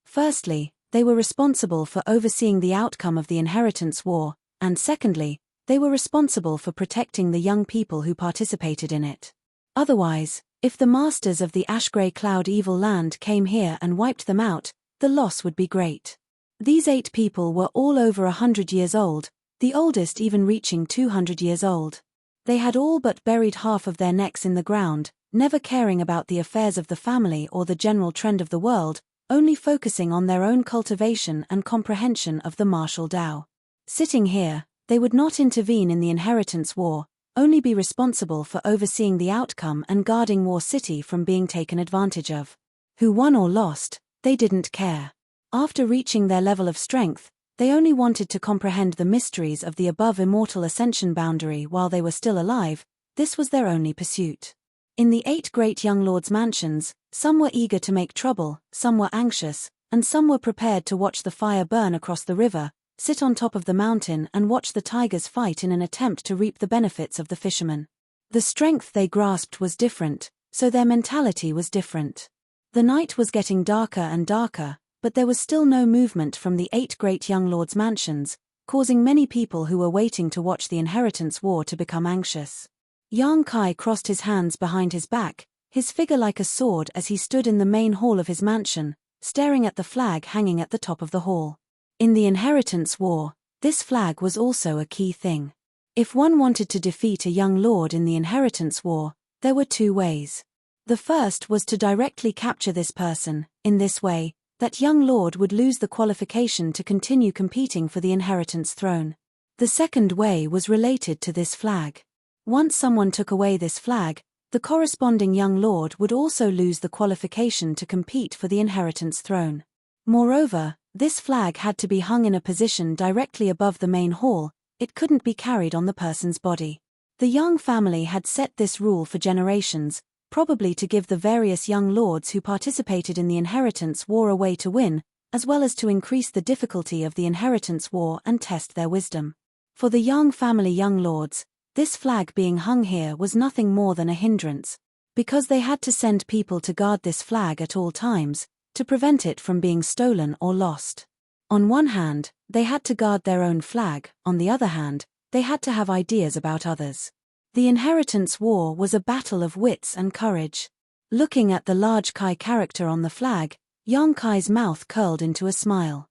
Firstly, they were responsible for overseeing the outcome of the inheritance war, and secondly, they were responsible for protecting the young people who participated in it. Otherwise, if the masters of the ash-grey cloud evil land came here and wiped them out, the loss would be great. These 8 people were all over 100 years old, the oldest even reaching 200 years old. They had all but buried half of their necks in the ground, never caring about the affairs of the family or the general trend of the world, only focusing on their own cultivation and comprehension of the martial Tao. Sitting here, they would not intervene in the inheritance war, only be responsible for overseeing the outcome and guarding War City from being taken advantage of. Who won or lost, they didn't care. After reaching their level of strength, they only wanted to comprehend the mysteries of the above immortal ascension boundary while they were still alive. This was their only pursuit. In the 8 great young lords' mansions, some were eager to make trouble, some were anxious, and some were prepared to watch the fire burn across the river, sit on top of the mountain and watch the tigers fight in an attempt to reap the benefits of the fishermen. The strength they grasped was different, so their mentality was different. The night was getting darker and darker, but there was still no movement from the 8 great young lords' mansions, causing many people who were waiting to watch the inheritance war to become anxious. Yang Kai crossed his hands behind his back, his figure like a sword as he stood in the main hall of his mansion, staring at the flag hanging at the top of the hall. In the inheritance war, this flag was also a key thing. If one wanted to defeat a young lord in the inheritance war, there were 2 ways. The first was to directly capture this person. In this way, that young lord would lose the qualification to continue competing for the inheritance throne. The second way was related to this flag. Once someone took away this flag, the corresponding young lord would also lose the qualification to compete for the inheritance throne. Moreover, this flag had to be hung in a position directly above the main hall. It couldn't be carried on the person's body. The Young family had set this rule for generations, probably to give the various young lords who participated in the inheritance war a way to win, as well as to increase the difficulty of the inheritance war and test their wisdom. For the Young family young lords, this flag being hung here was nothing more than a hindrance, because they had to send people to guard this flag at all times, to prevent it from being stolen or lost. On one hand, they had to guard their own flag, on the other hand, they had to have ideas about others. The inheritance war was a battle of wits and courage. Looking at the large Kai character on the flag, Yang Kai's mouth curled into a smile.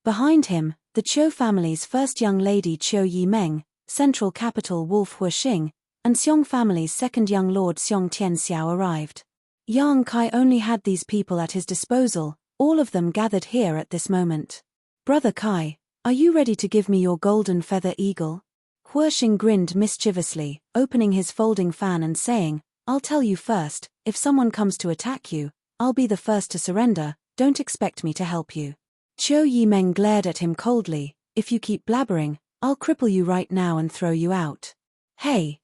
Behind him, the Qiu family's first young lady Qiu Yimeng, central capital Wolf Huixing, and Xiong family's second young lord Xiong Tianxiao arrived. Yang Kai only had these people at his disposal, all of them gathered here at this moment. Brother Kai, are you ready to give me your golden feather eagle? Huixing grinned mischievously, opening his folding fan and saying, I'll tell you first, if someone comes to attack you, I'll be the first to surrender, don't expect me to help you. Qiu Yimeng glared at him coldly, if you keep blabbering, I'll cripple you right now and throw you out. Hey,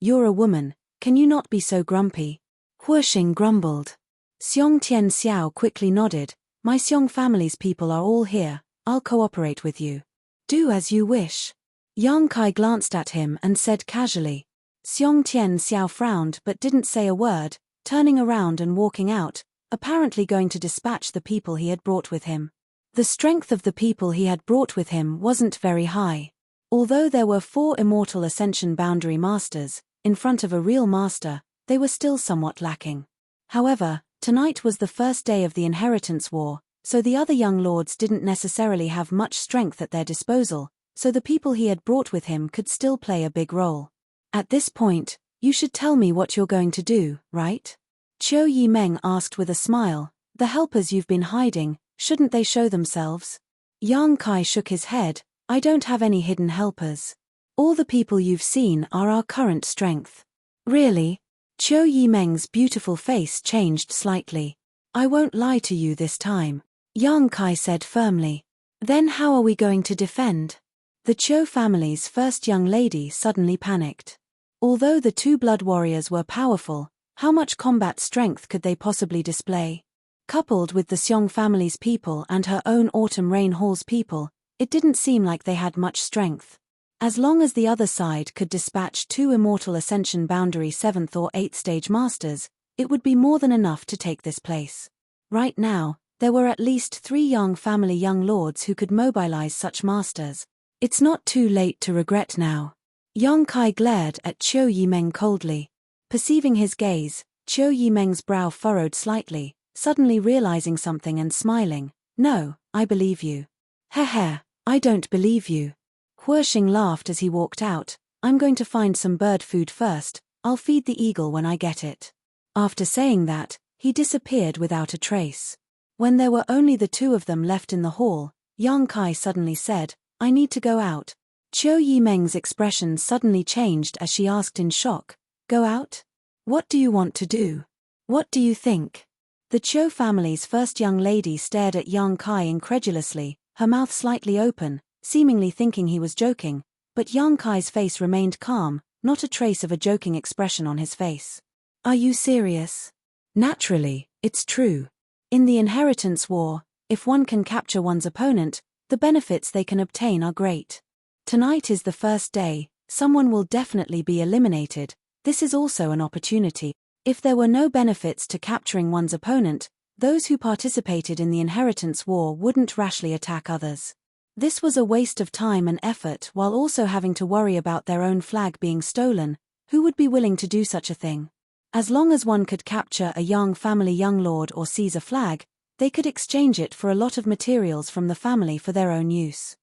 you're a woman, can you not be so grumpy? Huixing grumbled. Xiong Tianxiao quickly nodded, my Xiong family's people are all here, I'll cooperate with you. Do as you wish. Yang Kai glanced at him and said casually. Xiong Tianxiao frowned but didn't say a word, turning around and walking out, apparently going to dispatch the people he had brought with him. The strength of the people he had brought with him wasn't very high. Although there were 4 immortal ascension boundary masters, in front of a real master, they were still somewhat lacking. However, tonight was the first day of the inheritance war, so the other young lords didn't necessarily have much strength at their disposal, so the people he had brought with him could still play a big role. At this point, you should tell me what you're going to do, right? Qiu Yimeng asked with a smile, the helpers you've been hiding, shouldn't they show themselves? Yang Kai shook his head, I don't have any hidden helpers. All the people you've seen are our current strength. Really? Qiu Yimeng's beautiful face changed slightly. I won't lie to you this time. Yang Kai said firmly. Then how are we going to defend? The Qiu family's first young lady suddenly panicked. Although the 2 blood warriors were powerful, how much combat strength could they possibly display? Coupled with the Xiong family's people and her own Autumn Rain Hall's people, it didn't seem like they had much strength. As long as the other side could dispatch 2 immortal ascension boundary 7th or 8th stage masters, it would be more than enough to take this place. Right now, there were at least 3 Yang family young lords who could mobilize such masters. It's not too late to regret now. Yang Kai glared at Qiu Yimeng coldly. Perceiving his gaze, Qiu Yimeng's brow furrowed slightly, suddenly realizing something and smiling. No, I believe you. Heh, I don't believe you. Huixing laughed as he walked out. I'm going to find some bird food first, I'll feed the eagle when I get it. After saying that, he disappeared without a trace. When there were only the 2 of them left in the hall, Yang Kai suddenly said, I need to go out. Qiu Yimeng's expression suddenly changed as she asked in shock, "Go out? What do you want to do? What do you think?" The Qiu family's first young lady stared at Yang Kai incredulously, her mouth slightly open, seemingly thinking he was joking, but Yang Kai's face remained calm, not a trace of a joking expression on his face. "Are you serious?" "Naturally, it's true. In the inheritance war, if one can capture one's opponent, the benefits they can obtain are great. Tonight is the first day, someone will definitely be eliminated. This is also an opportunity. If there were no benefits to capturing one's opponent, those who participated in the inheritance war wouldn't rashly attack others. This was a waste of time and effort while also having to worry about their own flag being stolen. Who would be willing to do such a thing? As long as one could capture a Yang family young lord or seize a flag, they could exchange it for a lot of materials from the family for their own use."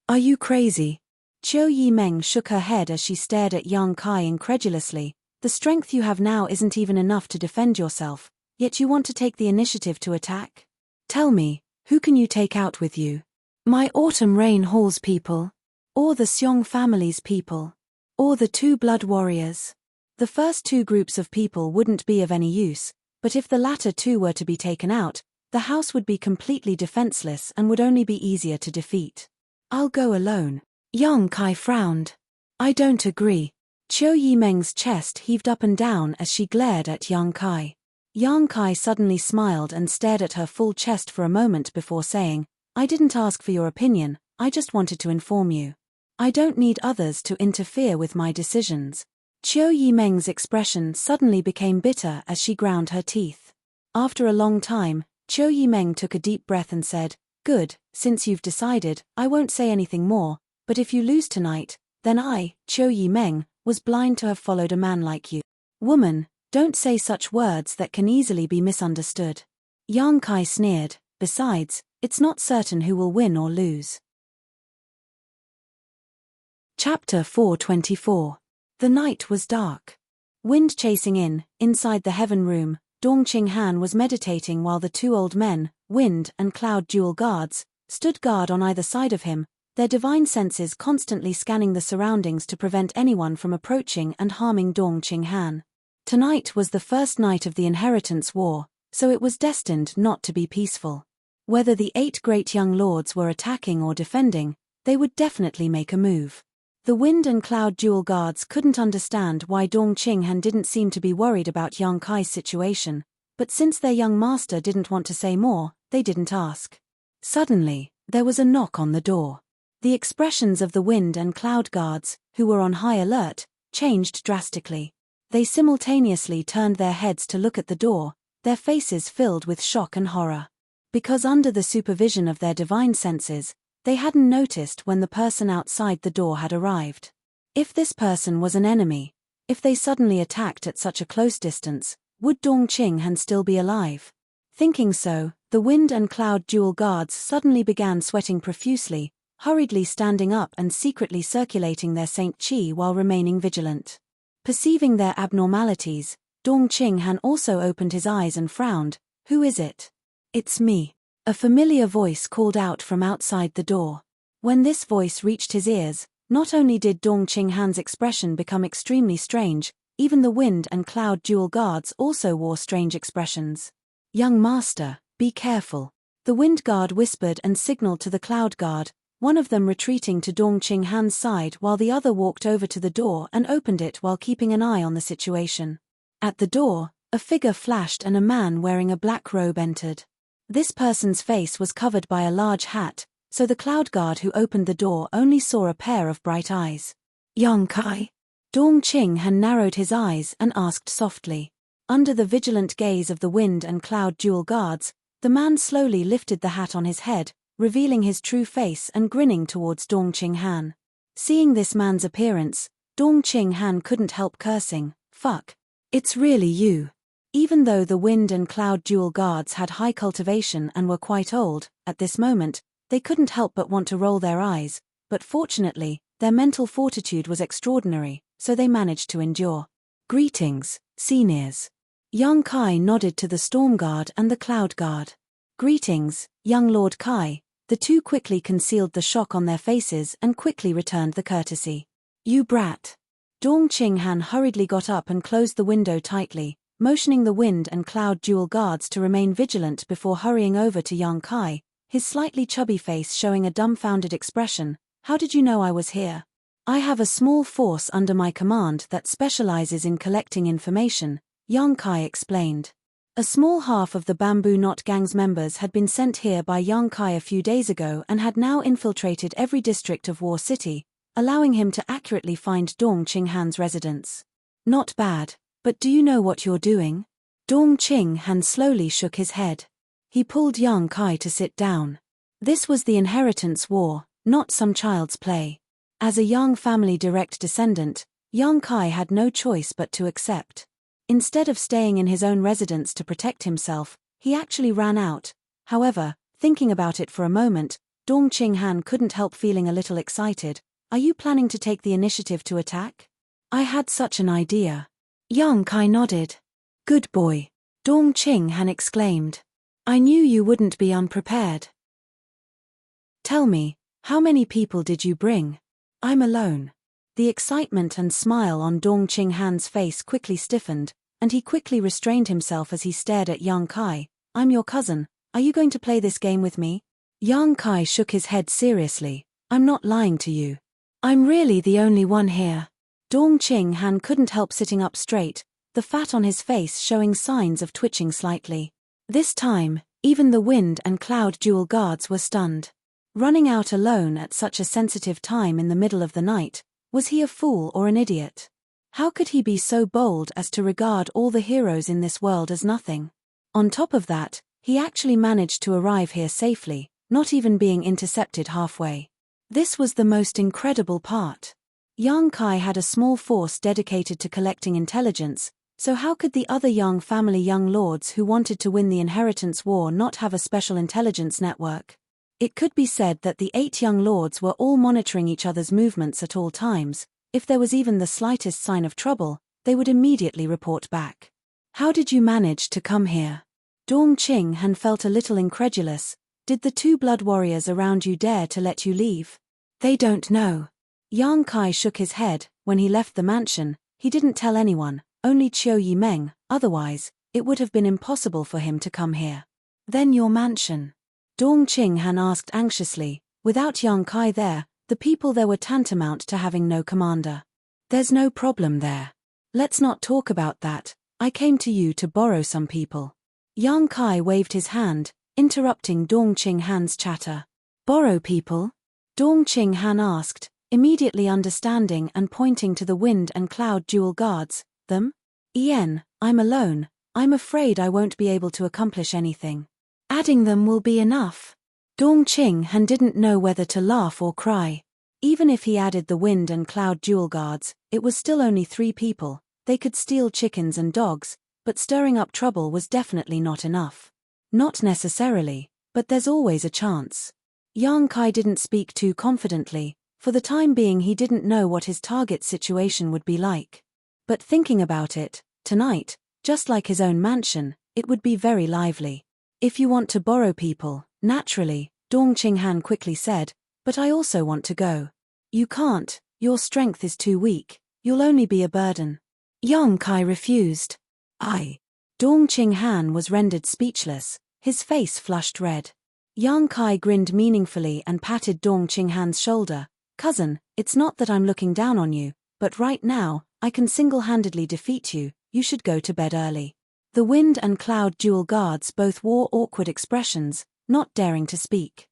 "Are you crazy?" Qiu Yimeng shook her head as she stared at Yang Kai incredulously. "The strength you have now isn't even enough to defend yourself, yet you want to take the initiative to attack? Tell me, who can you take out with you? My Autumn Rain Hall's people? Or the Xiong family's people? Or the two blood warriors?" The first two groups of people wouldn't be of any use, but if the latter two were to be taken out, the house would be completely defenseless and would only be easier to defeat. "I'll go alone." Yang Kai frowned. "I don't agree." Qiu Yimeng's chest heaved up and down as she glared at Yang Kai. Yang Kai suddenly smiled and stared at her full chest for a moment before saying, "I didn't ask for your opinion, I just wanted to inform you. I don't need others to interfere with my decisions." Qiu Yimeng's expression suddenly became bitter as she ground her teeth. After a long time, Qiu Yimeng took a deep breath and said, "Good, since you've decided, I won't say anything more, but if you lose tonight, then I, Qiu Yimeng, was blind to have followed a man like you." "Woman, don't say such words that can easily be misunderstood." Yang Kai sneered. "Besides, it's not certain who will win or lose." Chapter 424. The night was dark. Wind chasing inside the heaven room, Dongqing Han was meditating while the two old men, Wind and Cloud dual guards, stood guard on either side of him, their divine senses constantly scanning the surroundings to prevent anyone from approaching and harming Dongqing Han. Tonight was the first night of the inheritance war, so it was destined not to be peaceful. Whether the 8 great young lords were attacking or defending, they would definitely make a move. The Wind and Cloud dual guards couldn't understand why Dongqing Han didn't seem to be worried about Yang Kai's situation, but since their young master didn't want to say more, they didn't ask. Suddenly, there was a knock on the door. The expressions of the Wind and Cloud guards, who were on high alert, changed drastically. They simultaneously turned their heads to look at the door, their faces filled with shock and horror. Because under the supervision of their divine senses, they hadn't noticed when the person outside the door had arrived. If this person was an enemy, if they suddenly attacked at such a close distance, would Dongqing Han still be alive? Thinking so, the Wind and Cloud dual guards suddenly began sweating profusely, hurriedly standing up and secretly circulating their Saint Qi while remaining vigilant. Perceiving their abnormalities, Dongqing Han also opened his eyes and frowned. "Who is it?" "It's me." A familiar voice called out from outside the door. When this voice reached his ears, not only did Dongqing Han's expression become extremely strange, even the Wind and Cloud dual guards also wore strange expressions. "Young master, be careful." The Wind guard whispered and signaled to the Cloud guard, one of them retreating to Dongqing Han's side while the other walked over to the door and opened it while keeping an eye on the situation. At the door, a figure flashed and a man wearing a black robe entered. This person's face was covered by a large hat, so the Cloud guard who opened the door only saw a pair of bright eyes. "Yang Kai?" Dongqing Han narrowed his eyes and asked softly. Under the vigilant gaze of the Wind and Cloud dual guards, the man slowly lifted the hat on his head, revealing his true face and grinning towards Dongqing Han. Seeing this man's appearance, Dongqing Han couldn't help cursing, "Fuck. It's really you." Even though the Wind and Cloud dual guards had high cultivation and were quite old, at this moment, they couldn't help but want to roll their eyes, but fortunately, their mental fortitude was extraordinary, so they managed to endure. "Greetings, seniors." Young Kai nodded to the Storm Guard and the Cloud Guard. "Greetings, young Lord Kai." The two quickly concealed the shock on their faces and quickly returned the courtesy. "You brat." Dong Qinghan hurriedly got up and closed the window tightly, motioning the Wind and Cloud dual guards to remain vigilant before hurrying over to Yang Kai, his slightly chubby face showing a dumbfounded expression. "How did you know I was here?" "I have a small force under my command that specializes in collecting information," Yang Kai explained. A small half of the Bamboo Knot Gang's members had been sent here by Yang Kai a few days ago and had now infiltrated every district of War City, allowing him to accurately find Dong Qinghan's residence. "Not bad, but do you know what you're doing?" Dong Qinghan slowly shook his head. He pulled Yang Kai to sit down. This was the inheritance war, not some child's play. As a Yang family direct descendant, Yang Kai had no choice but to accept. Instead of staying in his own residence to protect himself, he actually ran out. However, thinking about it for a moment, Dong Qinghan couldn't help feeling a little excited. "Are you planning to take the initiative to attack?" "I had such an idea." Yang Kai nodded. "Good boy," Dong Qinghan exclaimed. "I knew you wouldn't be unprepared." "Tell me, how many people did you bring?" "I'm alone." The excitement and smile on Dong Qinghan's face quickly stiffened, and he quickly restrained himself as he stared at Yang Kai. "I'm your cousin, are you going to play this game with me?" Yang Kai shook his head seriously. "I'm not lying to you. I'm really the only one here." Dong Qinghan couldn't help sitting up straight, the fat on his face showing signs of twitching slightly. This time, even the Wind and Cloud dual guards were stunned. Running out alone at such a sensitive time in the middle of the night, was he a fool or an idiot? How could he be so bold as to regard all the heroes in this world as nothing? On top of that, he actually managed to arrive here safely, not even being intercepted halfway. This was the most incredible part. Yang Kai had a small force dedicated to collecting intelligence, so how could the other Yang family young lords who wanted to win the inheritance war not have a special intelligence network? It could be said that the 8 young lords were all monitoring each other's movements at all times. If there was even the slightest sign of trouble, they would immediately report back. "How did you manage to come here?" Dong Qinghan felt a little incredulous. "Did the 2 blood warriors around you dare to let you leave?" "They don't know." Yang Kai shook his head. When he left the mansion, he didn't tell anyone, only Qiu Yimeng, otherwise, it would have been impossible for him to come here. "Then your mansion?" Dong Qinghan asked anxiously. Without Yang Kai there, the people there were tantamount to having no commander. "There's no problem there. Let's not talk about that. I came to you to borrow some people." Yang Kai waved his hand, interrupting Dong Qinghan's chatter. "Borrow people?" Dong Qinghan asked, immediately understanding and pointing to the Wind and Cloud dual guards. "Them? Ian, I'm alone. I'm afraid I won't be able to accomplish anything. Adding them will be enough." Dong Qinghan didn't know whether to laugh or cry. Even if he added the Wind and Cloud dual guards, it was still only 3 people. They could steal chickens and dogs, but stirring up trouble was definitely not enough. Not necessarily, but there's always a chance. Yang Kai didn't speak too confidently. For the time being he didn't know what his target situation would be like. But thinking about it, tonight, just like his own mansion, it would be very lively. "If you want to borrow people, naturally," Dong Qinghan quickly said, "but I also want to go." "You can't, your strength is too weak, you'll only be a burden." Yang Kai refused. Dong Qinghan was rendered speechless, his face flushed red. Yang Kai grinned meaningfully and patted Dong Qinghan's shoulder. "Cousin, it's not that I'm looking down on you, but right now, I can single-handedly defeat you. You should go to bed early." The Wind and Cloud dual guards both wore awkward expressions, not daring to speak.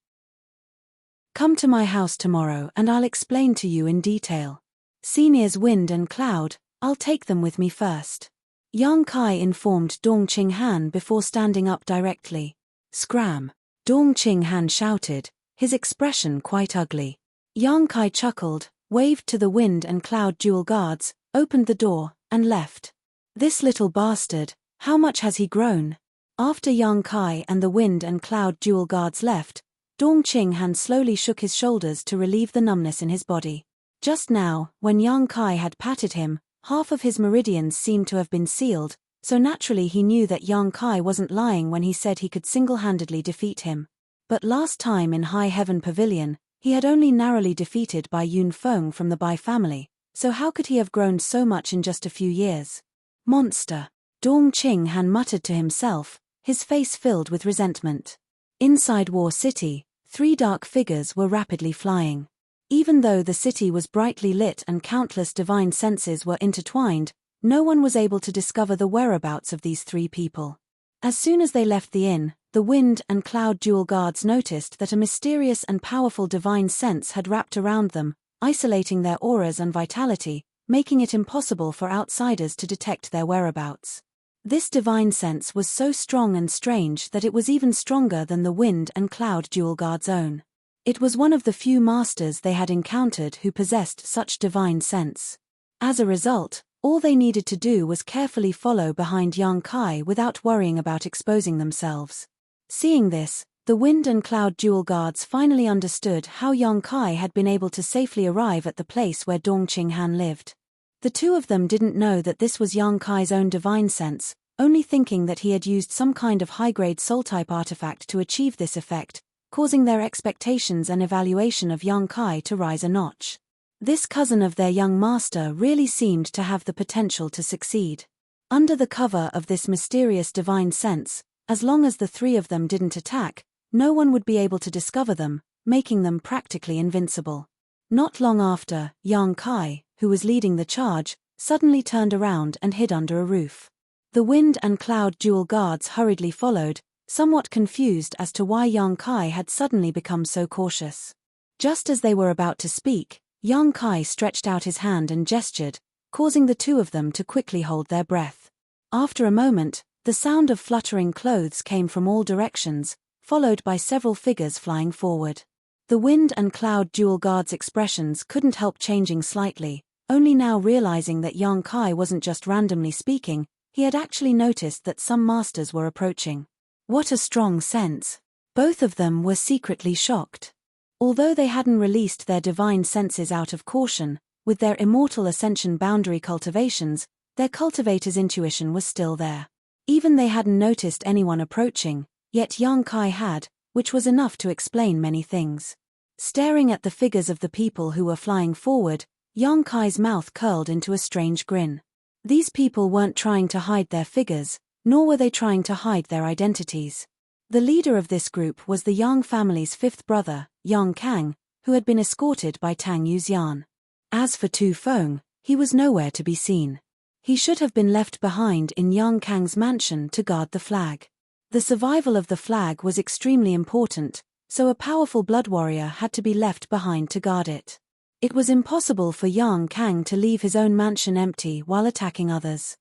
"Come to my house tomorrow and I'll explain to you in detail. Seniors Wind and Cloud, I'll take them with me first." Yang Kai informed Dong Qinghan before standing up directly. "Scram!" Dong Qinghan shouted, his expression quite ugly. Yang Kai chuckled, waved to the Wind and Cloud dual guards, opened the door, and left. "This little bastard, how much has he grown?" After Yang Kai and the Wind and Cloud dual guards left, Dong Qinghan slowly shook his shoulders to relieve the numbness in his body. Just now, when Yang Kai had patted him, half of his meridians seemed to have been sealed, so naturally he knew that Yang Kai wasn't lying when he said he could single-handedly defeat him. But last time in High Heaven Pavilion, he had only narrowly defeated Bai Yunfeng from the Bai family, so how could he have grown so much in just a few years? Monster! Dong Qinghan muttered to himself, his face filled with resentment. Inside War City, 3 dark figures were rapidly flying. Even though the city was brightly lit and countless divine senses were intertwined, no one was able to discover the whereabouts of these 3 people. As soon as they left the inn, the Wind and Cloud Dual Guards noticed that a mysterious and powerful divine sense had wrapped around them, isolating their auras and vitality, making it impossible for outsiders to detect their whereabouts. This divine sense was so strong and strange that it was even stronger than the Wind and Cloud Dual Guards' own. It was one of the few masters they had encountered who possessed such divine sense. As a result, all they needed to do was carefully follow behind Yang Kai without worrying about exposing themselves. Seeing this, the Wind and Cloud Dual Guards finally understood how Yang Kai had been able to safely arrive at the place where Dong Qinghan lived. The 2 of them didn't know that this was Yang Kai's own divine sense, only thinking that he had used some kind of high-grade soul-type artifact to achieve this effect, causing their expectations and evaluation of Yang Kai to rise a notch. This cousin of their young master really seemed to have the potential to succeed. Under the cover of this mysterious divine sense, as long as the 3 of them didn't attack, no one would be able to discover them, making them practically invincible. Not long after, Yang Kai, who was leading the charge, suddenly turned around and hid under a roof. The Wind and Cloud Dual Guards hurriedly followed, somewhat confused as to why Yang Kai had suddenly become so cautious. Just as they were about to speak, Yang Kai stretched out his hand and gestured, causing the 2 of them to quickly hold their breath. After a moment, the sound of fluttering clothes came from all directions, followed by several figures flying forward. The Wind and Cloud Dual Guards' expressions couldn't help changing slightly, only now realizing that Yang Kai wasn't just randomly speaking, he had actually noticed that some masters were approaching. What a strong sense! Both of them were secretly shocked. Although they hadn't released their divine senses out of caution, with their immortal ascension boundary cultivations, their cultivator's intuition was still there. Even they hadn't noticed anyone approaching, yet Yang Kai had, which was enough to explain many things. Staring at the figures of the people who were flying forward, Yang Kai's mouth curled into a strange grin. These people weren't trying to hide their figures, nor were they trying to hide their identities. The leader of this group was the Yang family's 5th brother, Yang Kang, who had been escorted by Tang Yuxian. As for Tu Feng, he was nowhere to be seen. He should have been left behind in Yang Kang's mansion to guard the flag. The survival of the flag was extremely important, so a powerful blood warrior had to be left behind to guard it. It was impossible for Yang Kang to leave his own mansion empty while attacking others.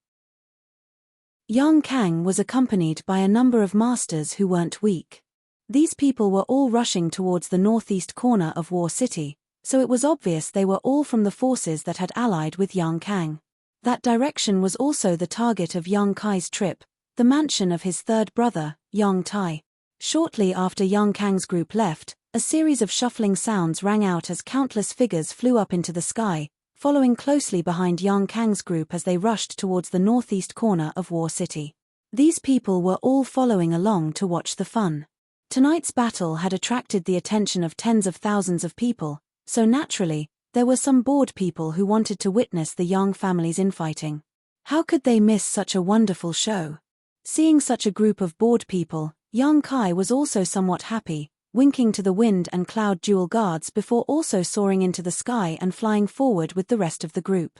Yang Kang was accompanied by a number of masters who weren't weak. These people were all rushing towards the northeast corner of War City, so it was obvious they were all from the forces that had allied with Yang Kang. That direction was also the target of Yang Kai's trip, the mansion of his 3rd brother, Yang Tai. Shortly after Yang Kang's group left, a series of shuffling sounds rang out as countless figures flew up into the sky, following closely behind Yang Kang's group as they rushed towards the northeast corner of War City. These people were all following along to watch the fun. Tonight's battle had attracted the attention of tens of thousands of people, so naturally, there were some bored people who wanted to witness the Yang family's infighting. How could they miss such a wonderful show? Seeing such a group of bored people, Yang Kai was also somewhat happy, winking to the Wind and Cloud Dual Guards before also soaring into the sky and flying forward with the rest of the group.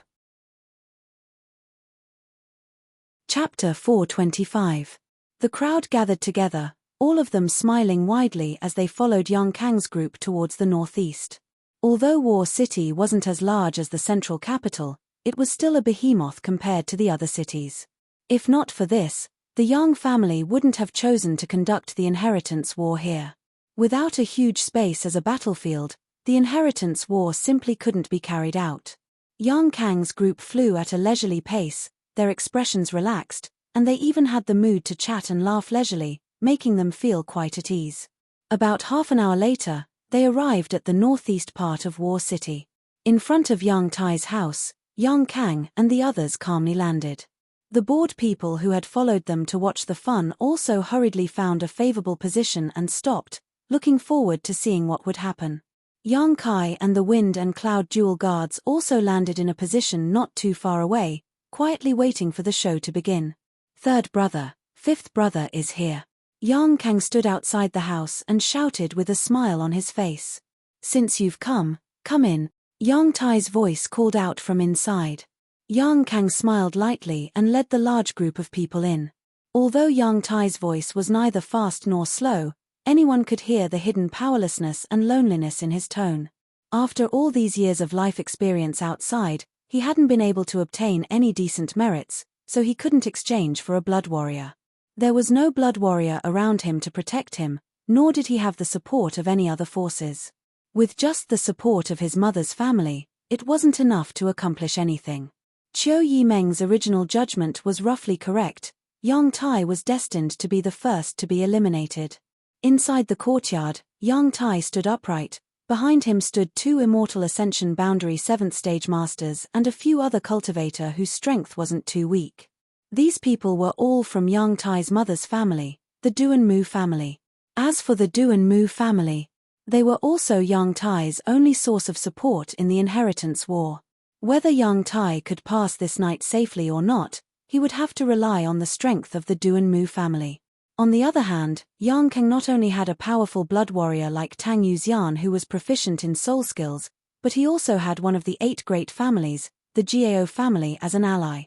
Chapter 425. The crowd gathered together, all of them smiling widely as they followed Yang Kang's group towards the northeast. Although War City wasn't as large as the central capital, it was still a behemoth compared to the other cities. If not for this, the Yang family wouldn't have chosen to conduct the inheritance war here. Without a huge space as a battlefield, the inheritance war simply couldn't be carried out. Yang Kang's group flew at a leisurely pace, their expressions relaxed, and they even had the mood to chat and laugh leisurely, making them feel quite at ease. About half an hour later, they arrived at the northeast part of War City. In front of Yang Tai's house, Yang Kang and the others calmly landed. The bored people who had followed them to watch the fun also hurriedly found a favorable position and stopped, looking forward to seeing what would happen. Yang Kai and the Wind and Cloud Dual Guards also landed in a position not too far away, quietly waiting for the show to begin. Third brother, fifth brother is here. Yang Kang stood outside the house and shouted with a smile on his face. Since you've come in. Yang Tai's voice called out from inside. Yang Kang smiled lightly and led the large group of people in. Although Yang Tai's voice was neither fast nor slow, anyone could hear the hidden powerlessness and loneliness in his tone. After all these years of life experience outside, he hadn't been able to obtain any decent merits, so he couldn't exchange for a blood warrior. There was no blood warrior around him to protect him, nor did he have the support of any other forces. With just the support of his mother's family, it wasn't enough to accomplish anything. Qiu Yimeng's original judgment was roughly correct. Yang Tai was destined to be the first to be eliminated. Inside the courtyard, Yang Tai stood upright. Behind him stood 2 Immortal Ascension Boundary 7th Stage Masters and a few other cultivator whose strength wasn't too weak. These people were all from Yang Tai's mother's family, the Duan Mu family. As for the Duan Mu family, they were also Yang Tai's only source of support in the inheritance war. Whether Yang Tai could pass this night safely or not, he would have to rely on the strength of the Duan Mu family. On the other hand, Yang Kang not only had a powerful blood warrior like Tang Yuxian who was proficient in soul skills, but he also had one of the 8 great families, the Gao family, as an ally.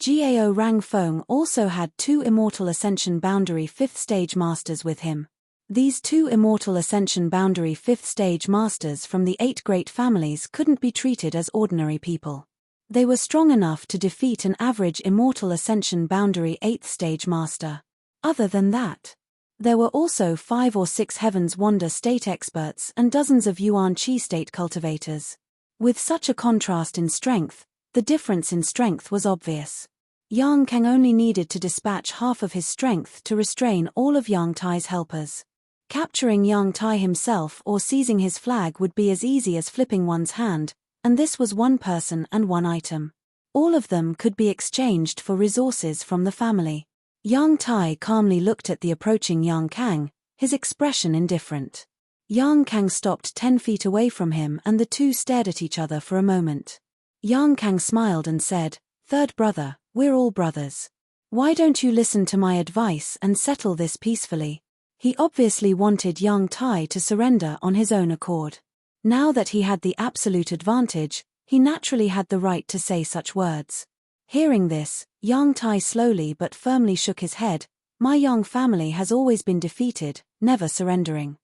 Gao Rang Feng also had 2 Immortal Ascension Boundary 5th Stage Masters with him. These 2 Immortal Ascension Boundary 5th Stage Masters from the 8 great families couldn't be treated as ordinary people. They were strong enough to defeat an average Immortal Ascension Boundary 8th Stage Master. Other than that, there were also 5 or 6 Heaven's Wonder state experts and dozens of Yuan Qi state cultivators. With such a contrast in strength, the difference in strength was obvious. Yang Kang only needed to dispatch half of his strength to restrain all of Yang Tai's helpers. Capturing Yang Tai himself or seizing his flag would be as easy as flipping one's hand, and this was one person and one item. All of them could be exchanged for resources from the family. Yang Tai calmly looked at the approaching Yang Kang, his expression indifferent. Yang Kang stopped 10 feet away from him and the two stared at each other for a moment. Yang Kang smiled and said, "Third brother, we're all brothers. Why don't you listen to my advice and settle this peacefully?" He obviously wanted Yang Tai to surrender on his own accord. Now that he had the absolute advantage, he naturally had the right to say such words. Hearing this, Yang Tai slowly but firmly shook his head. "My Yang family has always been defeated, never surrendering.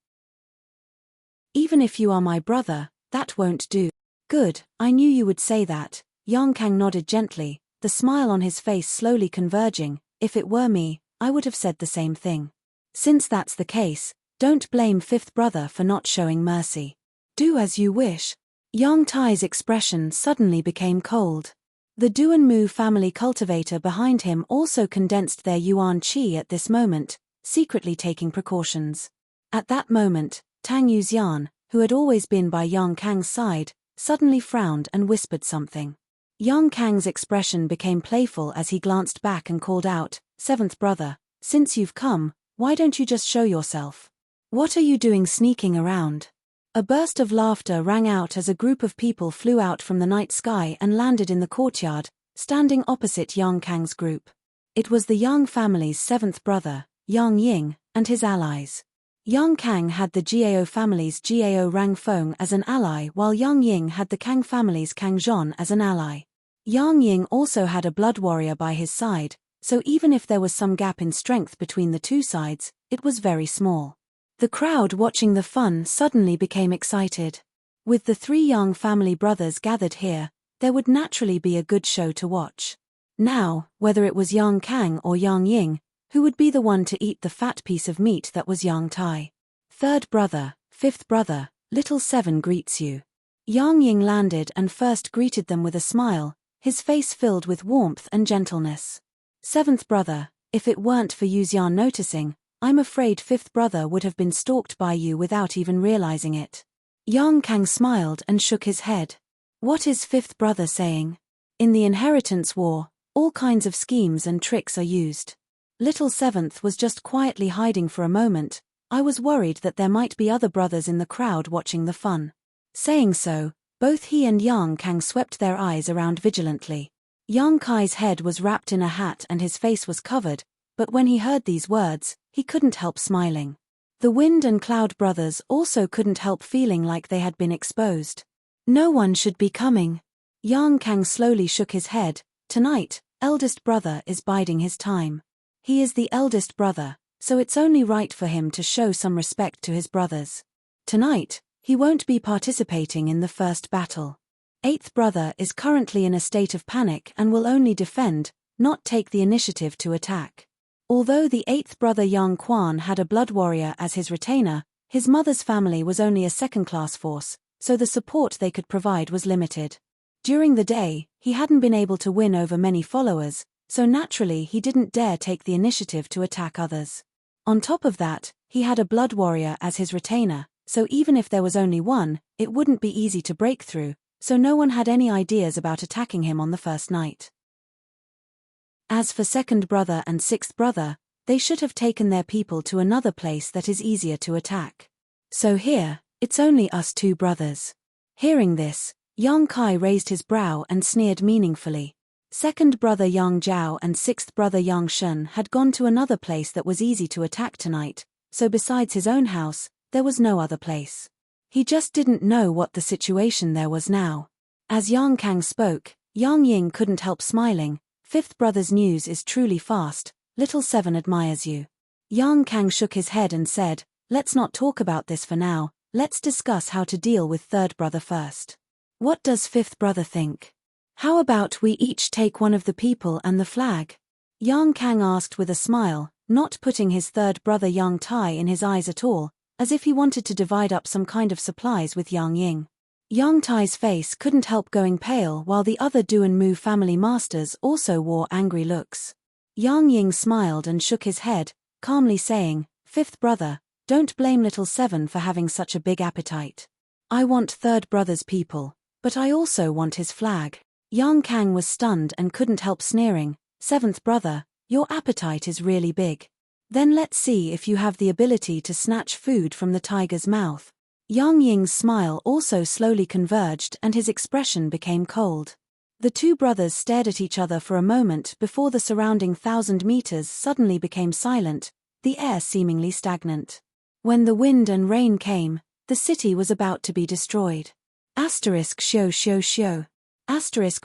Even if you are my brother, that won't do." "Good, I knew you would say that." Yang Kang nodded gently, the smile on his face slowly converging. "If it were me, I would have said the same thing. Since that's the case, don't blame fifth brother for not showing mercy. Do as you wish." Yang Tai's expression suddenly became cold. The Duan Mu family cultivator behind him also condensed their Yuan Qi at this moment, secretly taking precautions. At that moment, Tang Yuxian, who had always been by Yang Kang's side, suddenly frowned and whispered something. Yang Kang's expression became playful as he glanced back and called out, "Seventh brother, since you've come, why don't you just show yourself? What are you doing sneaking around?" A burst of laughter rang out as a group of people flew out from the night sky and landed in the courtyard, standing opposite Yang Kang's group. It was the Yang family's 7th brother, Yang Ying, and his allies. Yang Kang had the Gao family's Gao Rang Feng as an ally while Yang Ying had the Kang family's Kang Zhon as an ally. Yang Ying also had a blood warrior by his side, so even if there was some gap in strength between the two sides, it was very small. The crowd watching the fun suddenly became excited. With the 3 Yang family brothers gathered here, there would naturally be a good show to watch. Now, whether it was Yang Kang or Yang Ying, who would be the one to eat the fat piece of meat that was Yang Tai? "Third brother, fifth brother, little 7 greets you." Yang Ying landed and first greeted them with a smile, his face filled with warmth and gentleness. "Seventh brother, if it weren't for Yuxian noticing, I'm afraid fifth brother would have been stalked by you without even realizing it." Yang Kang smiled and shook his head. "What is fifth brother saying? In the inheritance war, all kinds of schemes and tricks are used." Little 7th was just quietly hiding for a moment, I was worried that there might be other brothers in the crowd watching the fun. Saying so, both he and Yang Kang swept their eyes around vigilantly. Yang Kai's head was wrapped in a hat and his face was covered, but when he heard these words, he couldn't help smiling. The Wind and Cloud brothers also couldn't help feeling like they had been exposed. No one should be coming. Yang Kang slowly shook his head. Tonight, eldest brother is biding his time. He is the eldest brother, so it's only right for him to show some respect to his brothers. Tonight, he won't be participating in the first battle. Eighth brother is currently in a state of panic and will only defend, not take the initiative to attack. Although the eighth brother Yang Quan had a blood warrior as his retainer, his mother's family was only a second-class force, so the support they could provide was limited. During the day, he hadn't been able to win over many followers, so naturally he didn't dare take the initiative to attack others. On top of that, he had a blood warrior as his retainer, so even if there was only one, it wouldn't be easy to break through, so no one had any ideas about attacking him on the first night. As for second brother and sixth brother, they should have taken their people to another place that is easier to attack. So here, it's only us two brothers. Hearing this, Yang Kai raised his brow and sneered meaningfully. Second brother Yang Zhao and sixth brother Yang Shun had gone to another place that was easy to attack tonight, so besides his own house, there was no other place. He just didn't know what the situation there was now. As Yang Kang spoke, Yang Ying couldn't help smiling. Fifth brother's news is truly fast, little seven admires you. Yang Kang shook his head and said, let's not talk about this for now, let's discuss how to deal with third brother first. What does fifth brother think? How about we each take one of the people and the flag? Yang Kang asked with a smile, not putting his third brother Yang Tai in his eyes at all, as if he wanted to divide up some kind of supplies with Yang Ying. Yang Tai's face couldn't help going pale while the other Du and Mu family masters also wore angry looks. Yang Ying smiled and shook his head, calmly saying, fifth brother, don't blame little seven for having such a big appetite. I want third brother's people, but I also want his flag. Yang Kang was stunned and couldn't help sneering, seventh brother, your appetite is really big. Then let's see if you have the ability to snatch food from the tiger's mouth. Yang Ying's smile also slowly converged and his expression became cold. The two brothers stared at each other for a moment before the surrounding 1,000 meters suddenly became silent, the air seemingly stagnant. When the wind and rain came, the city was about to be destroyed. Show.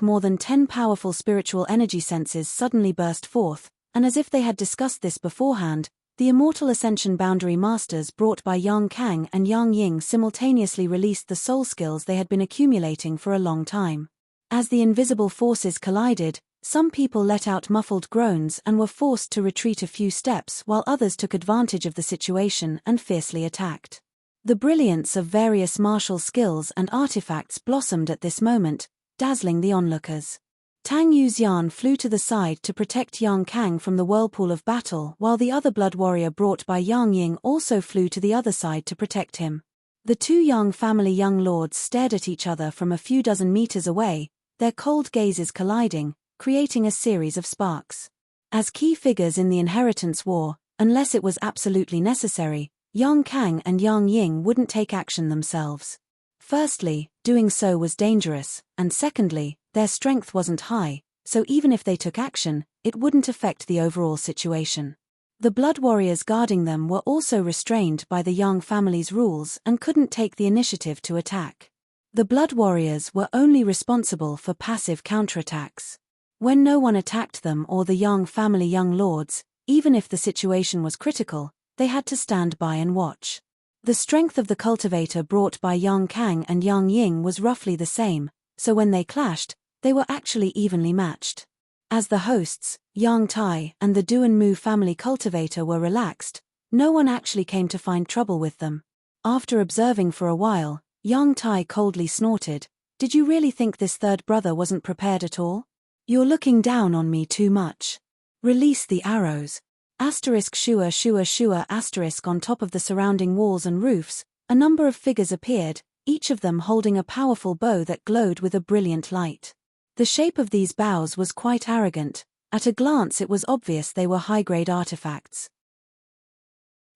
More than 10 powerful spiritual energy senses suddenly burst forth, and as if they had discussed this beforehand, the Immortal Ascension Boundary Masters brought by Yang Kang and Yang Ying simultaneously released the soul skills they had been accumulating for a long time. As the invisible forces collided, some people let out muffled groans and were forced to retreat a few steps while others took advantage of the situation and fiercely attacked. The brilliance of various martial skills and artifacts blossomed at this moment, dazzling the onlookers. Tang Yuxian flew to the side to protect Yang Kang from the whirlpool of battle while the other blood warrior brought by Yang Ying also flew to the other side to protect him. The two Yang family young lords stared at each other from a few dozen meters away, their cold gazes colliding, creating a series of sparks. As key figures in the inheritance war, unless it was absolutely necessary, Yang Kang and Yang Ying wouldn't take action themselves. Firstly, doing so was dangerous, and secondly, their strength wasn't high, so even if they took action, it wouldn't affect the overall situation. The blood warriors guarding them were also restrained by the Yang family's rules and couldn't take the initiative to attack. The blood warriors were only responsible for passive counterattacks. When no one attacked them or the Yang family young lords, even if the situation was critical, they had to stand by and watch. The strength of the cultivator brought by Yang Kang and Yang Ying was roughly the same, so when they clashed, they were actually evenly matched. As the hosts, Yang Tai and the Du and Mu family cultivator were relaxed, no one actually came to find trouble with them. After observing for a while, Yang Tai coldly snorted, "Did you really think this third brother wasn't prepared at all? You're looking down on me too much. Release the arrows." Shua. On top of the surrounding walls and roofs, a number of figures appeared, each of them holding a powerful bow that glowed with a brilliant light. The shape of these bows was quite arrogant. At a glance it was obvious they were high-grade artifacts.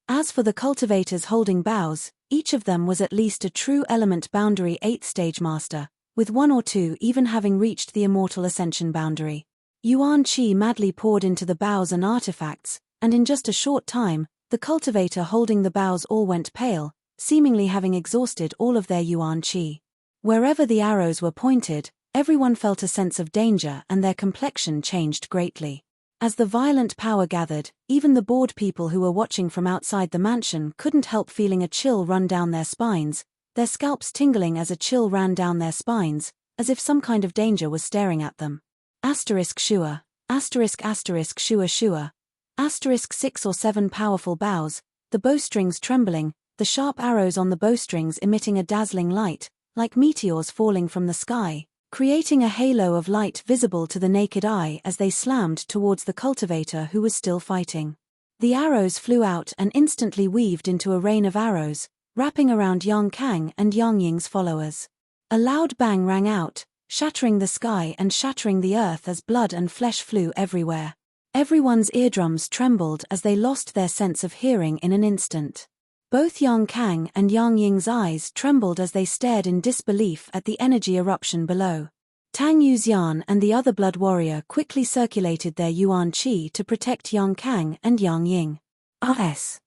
As for the cultivators holding bows, each of them was at least a true element boundary 8th stage master, with one or two even having reached the immortal ascension boundary. Yuan Qi madly poured into the bows and artifacts, and in just a short time, the cultivator holding the bows all went pale, seemingly having exhausted all of their Yuan Qi. Wherever the arrows were pointed, everyone felt a sense of danger and their complexion changed greatly. As the violent power gathered, even the bored people who were watching from outside the mansion couldn't help feeling a chill run down their spines, their scalps tingling as a chill ran down their spines, as if some kind of danger was staring at them. Shua, Shua Shua, 6 or 7 powerful bows, the bowstrings trembling, the sharp arrows on the bowstrings emitting a dazzling light, like meteors falling from the sky, creating a halo of light visible to the naked eye as they slammed towards the cultivator who was still fighting. The arrows flew out and instantly weaved into a rain of arrows, wrapping around Yang Kang and Yang Ying's followers. A loud bang rang out, shattering the sky and shattering the earth as blood and flesh flew everywhere. Everyone's eardrums trembled as they lost their sense of hearing in an instant. Both Yang Kang and Yang Ying's eyes trembled as they stared in disbelief at the energy eruption below. Tang Yuxian and the other blood warrior quickly circulated their Yuan Qi to protect Yang Kang and Yang Ying. R.S.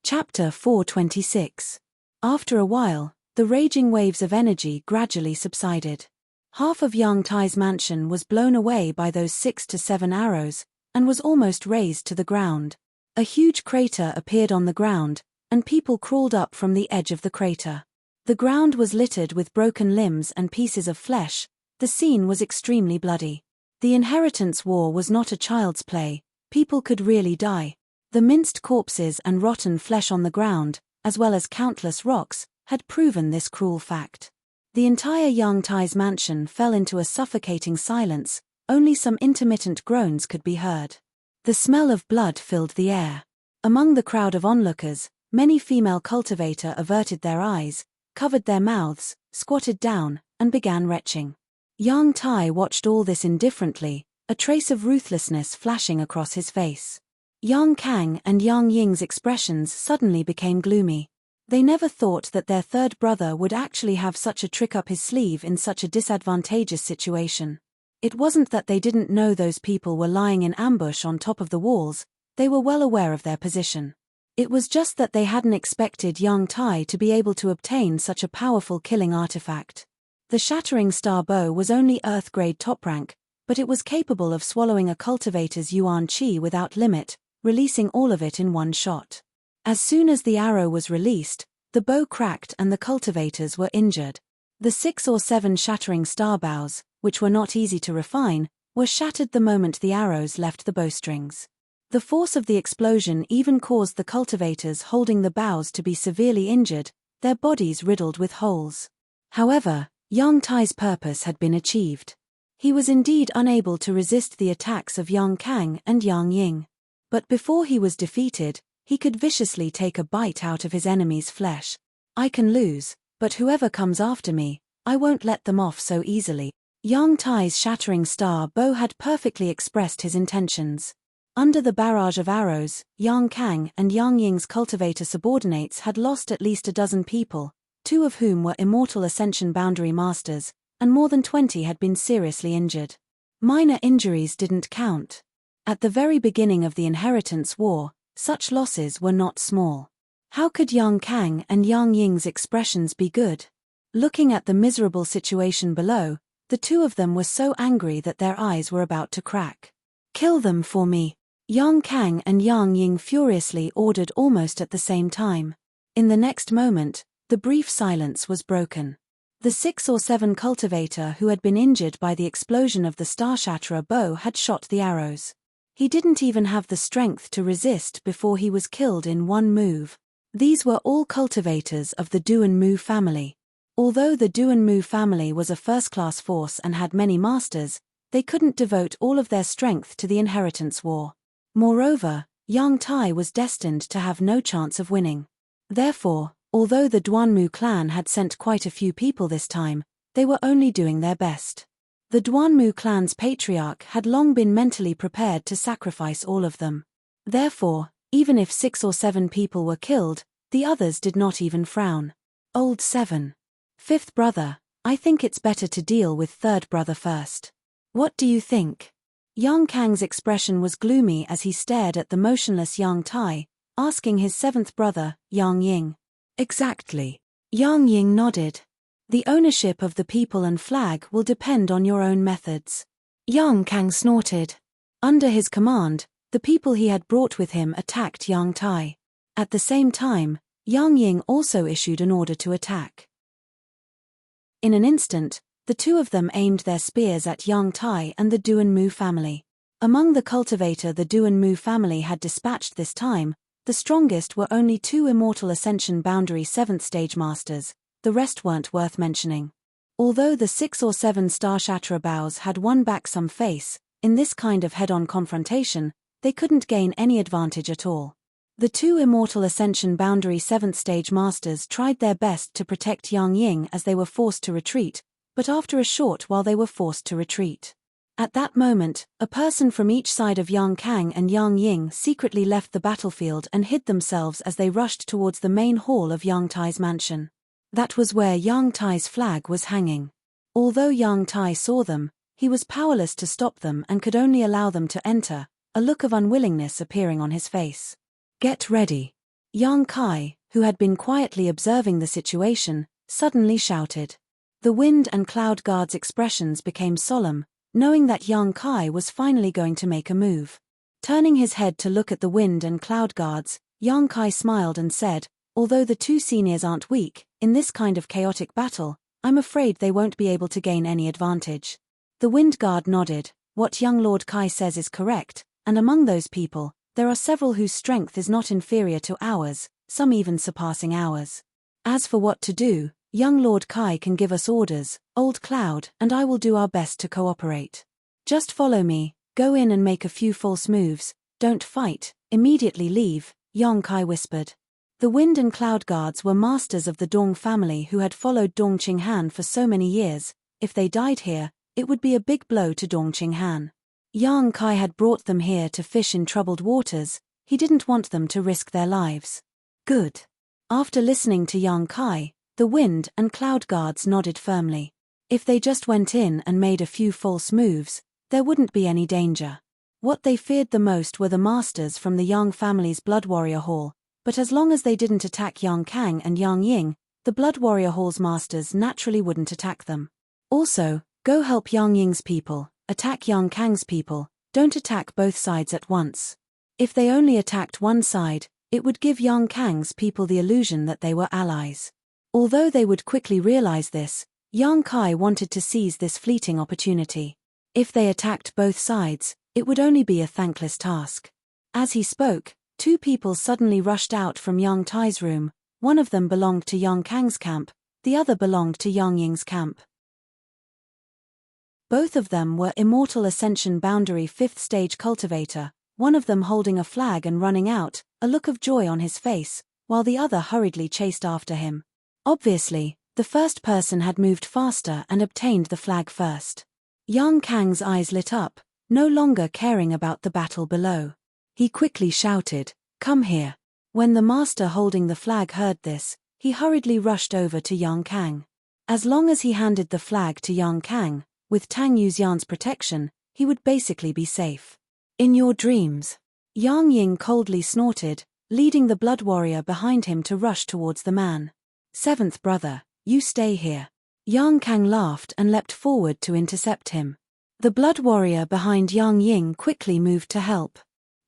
Chapter 426. After a while, the raging waves of energy gradually subsided. Half of Yang Tai's mansion was blown away by those 6 to 7 arrows, and was almost razed to the ground. A huge crater appeared on the ground, and people crawled up from the edge of the crater. The ground was littered with broken limbs and pieces of flesh. The scene was extremely bloody. The inheritance war was not a child's play. People could really die. The minced corpses and rotten flesh on the ground, as well as countless rocks, had proven this cruel fact. The entire Yang Tai's mansion fell into a suffocating silence. Only some intermittent groans could be heard. The smell of blood filled the air. Among the crowd of onlookers, many female cultivators averted their eyes, covered their mouths, squatted down, and began retching. Yang Tai watched all this indifferently, a trace of ruthlessness flashing across his face. Yang Kang and Yang Ying's expressions suddenly became gloomy. They never thought that their third brother would actually have such a trick up his sleeve in such a disadvantageous situation. It wasn't that they didn't know those people were lying in ambush on top of the walls, they were well aware of their position. It was just that they hadn't expected Yang Tai to be able to obtain such a powerful killing artifact. The shattering star bow was only Earth-grade top rank, but it was capable of swallowing a cultivator's Yuan Qi without limit, releasing all of it in one shot. As soon as the arrow was released, the bow cracked and the cultivators were injured. The 6 or 7 shattering star bows, which were not easy to refine, were shattered the moment the arrows left the bowstrings. The force of the explosion even caused the cultivators holding the bows to be severely injured, their bodies riddled with holes. However, Yang Tai's purpose had been achieved. He was indeed unable to resist the attacks of Yang Kang and Yang Ying. But before he was defeated, he could viciously take a bite out of his enemy's flesh. I can lose, but whoever comes after me, I won't let them off so easily. Yang Tai's shattering star bow had perfectly expressed his intentions. Under the barrage of arrows, Yang Kang and Yang Ying's cultivator subordinates had lost at least a dozen people, 2 of whom were immortal ascension boundary masters, and more than 20 had been seriously injured. Minor injuries didn't count. At the very beginning of the inheritance war, such losses were not small. How could Yang Kang and Yang Ying's expressions be good? Looking at the miserable situation below, the 2 of them were so angry that their eyes were about to crack. "Kill them for me," Yang Kang and Yang Ying furiously ordered almost at the same time. In the next moment, the brief silence was broken. The 6 or 7 cultivator who had been injured by the explosion of the Star Shatterer bow had shot the arrows. He didn't even have the strength to resist before he was killed in one move. These were all cultivators of the Duan Mu family. Although the Duan Mu family was a first-class force and had many masters, they couldn't devote all of their strength to the inheritance war. Moreover, Yang Tai was destined to have no chance of winning. Therefore, although the Duanmu clan had sent quite a few people this time, they were only doing their best. The Duanmu clan's patriarch had long been mentally prepared to sacrifice all of them. Therefore, even if 6 or 7 people were killed, the others did not even frown. Old 7. Fifth brother, I think it's better to deal with third brother first. What do you think? Yang Kang's expression was gloomy as he stared at the motionless Yang Tai, asking his 7th brother, Yang Ying. Exactly. Yang Ying nodded. The ownership of the people and flag will depend on your own methods. Yang Kang snorted. Under his command, the people he had brought with him attacked Yang Tai. At the same time, Yang Ying also issued an order to attack. In an instant, the two of them aimed their spears at Yang Tai and the Duanmu family. Among the cultivator the Duanmu family had dispatched this time, the strongest were only 2 Immortal Ascension Boundary 7th Stage Masters, the rest weren't worth mentioning. Although the 6 or 7 Star Shatra bows had won back some face, in this kind of head-on confrontation, they couldn't gain any advantage at all. The 2 Immortal Ascension Boundary 7th Stage Masters tried their best to protect Yang Ying as they were forced to retreat, but after a short while they were forced to retreat. At that moment, a person from each side of Yang Kang and Yang Ying secretly left the battlefield and hid themselves as they rushed towards the main hall of Yang Tai's mansion. That was where Yang Tai's flag was hanging. Although Yang Tai saw them, he was powerless to stop them and could only allow them to enter, a look of unwillingness appearing on his face. Get ready. Yang Kai, who had been quietly observing the situation, suddenly shouted. The wind and cloud guards' expressions became solemn, knowing that Yang Kai was finally going to make a move. Turning his head to look at the wind and cloud guards, Yang Kai smiled and said, although the 2 seniors aren't weak, in this kind of chaotic battle, I'm afraid they won't be able to gain any advantage. The wind guard nodded. What young Lord Kai says is correct, and among those people, there are several whose strength is not inferior to ours, some even surpassing ours. As for what to do, young Lord Kai can give us orders, Old Cloud, and I will do our best to cooperate. Just follow me, go in and make a few false moves, don't fight, immediately leave, Yang Kai whispered. The wind and cloud guards were masters of the Dong family who had followed Dong Qinghan for so many years. If they died here, it would be a big blow to Dong Qinghan. Yang Kai had brought them here to fish in troubled waters, he didn't want them to risk their lives. Good. After listening to Yang Kai, the wind and cloud guards nodded firmly. If they just went in and made a few false moves, there wouldn't be any danger. What they feared the most were the masters from the Yang family's Blood Warrior Hall, but as long as they didn't attack Yang Kang and Yang Ying, the Blood Warrior Hall's masters naturally wouldn't attack them. Also, go help Yang Ying's people, attack Yang Kang's people, don't attack both sides at once. If they only attacked one side, it would give Yang Kang's people the illusion that they were allies. Although they would quickly realize this, Yang Kai wanted to seize this fleeting opportunity. If they attacked both sides, it would only be a thankless task. As he spoke, 2 people suddenly rushed out from Yang Tai's room, one of them belonged to Yang Kang's camp, the other belonged to Yang Ying's camp. Both of them were Immortal Ascension Boundary 5th Stage Cultivator, one of them holding a flag and running out, a look of joy on his face, while the other hurriedly chased after him. Obviously, the first person had moved faster and obtained the flag first. Yang Kang's eyes lit up, no longer caring about the battle below. He quickly shouted, "Come here." When the master holding the flag heard this, he hurriedly rushed over to Yang Kang. As long as he handed the flag to Yang Kang, with Tang Yuxian's protection, he would basically be safe. In your dreams. Yang Ying coldly snorted, leading the blood warrior behind him to rush towards the man. 7th brother, you stay here. Yang Kang laughed and leapt forward to intercept him. The blood warrior behind Yang Ying quickly moved to help.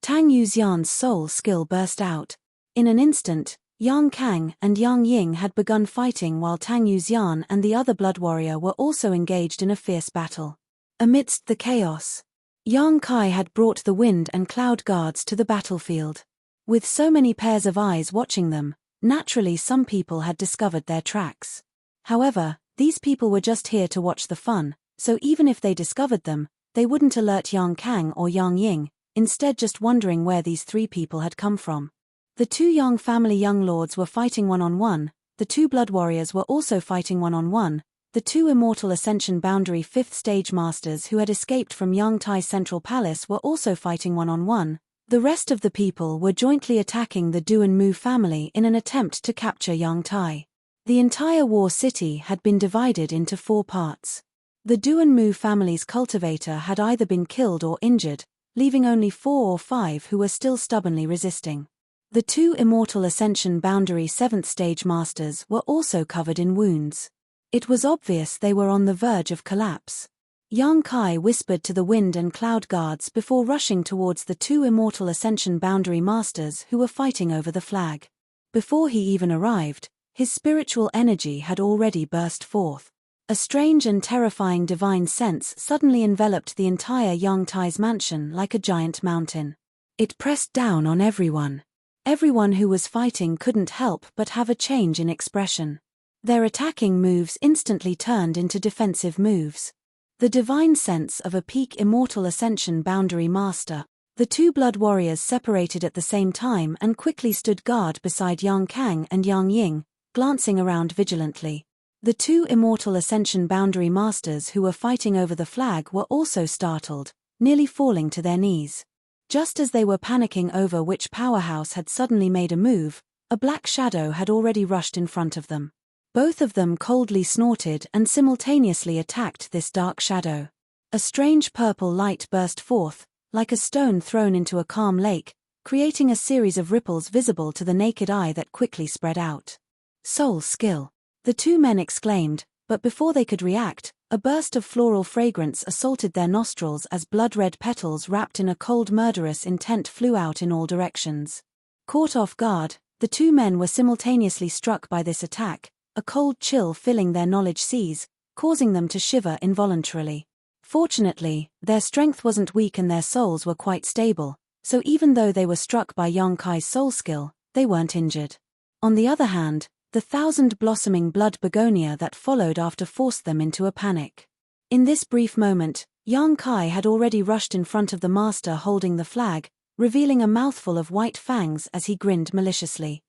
Tang Yuxian's soul skill burst out. In an instant, Yang Kang and Yang Ying had begun fighting while Tang Yuxian and the other blood warrior were also engaged in a fierce battle. Amidst the chaos, Yang Kai had brought the wind and cloud guards to the battlefield. With so many pairs of eyes watching them, naturally some people had discovered their tracks. However, these people were just here to watch the fun, so even if they discovered them, they wouldn't alert Yang Kang or Yang Ying, instead just wondering where these 3 people had come from. The 2 Yang family young lords were fighting one-on-one, the 2 blood warriors were also fighting one-on-one, The two Immortal Ascension Boundary 5th Stage Masters who had escaped from Yang Tai's central palace were also fighting one-on-one. The rest of the people were jointly attacking the Duan Mu family in an attempt to capture Yang Tai. The entire war city had been divided into 4 parts. The Duan Mu family's cultivator had either been killed or injured, leaving only 4 or 5 who were still stubbornly resisting. The two Immortal Ascension Boundary 7th Stage Masters were also covered in wounds. It was obvious they were on the verge of collapse. Yang Kai whispered to the wind and cloud guards before rushing towards the two Immortal Ascension Boundary Masters who were fighting over the flag. Before he even arrived, his spiritual energy had already burst forth. A strange and terrifying divine sense suddenly enveloped the entire Yang Tai's mansion like a giant mountain. It pressed down on everyone. Everyone who was fighting couldn't help but have a change in expression. Their attacking moves instantly turned into defensive moves. The divine sense of a peak Immortal Ascension Boundary Master. The two blood warriors separated at the same time and quickly stood guard beside Yang Kang and Yang Ying, glancing around vigilantly. The two Immortal Ascension Boundary Masters who were fighting over the flag were also startled, nearly falling to their knees. Just as they were panicking over which powerhouse had suddenly made a move, a black shadow had already rushed in front of them. Both of them coldly snorted and simultaneously attacked this dark shadow. A strange purple light burst forth, like a stone thrown into a calm lake, creating a series of ripples visible to the naked eye that quickly spread out. Soul skill. The two men exclaimed, but before they could react, a burst of floral fragrance assaulted their nostrils as blood-red petals wrapped in a cold murderous intent flew out in all directions. Caught off guard, the two men were simultaneously struck by this attack, a cold chill filling their knowledge seas, causing them to shiver involuntarily. Fortunately, their strength wasn't weak and their souls were quite stable, so even though they were struck by Yang Kai's soul skill, they weren't injured. On the other hand, the 1,000-blossoming blood begonia that followed after forced them into a panic. In this brief moment, Yang Kai had already rushed in front of the master holding the flag, revealing a mouthful of white fangs as he grinned maliciously.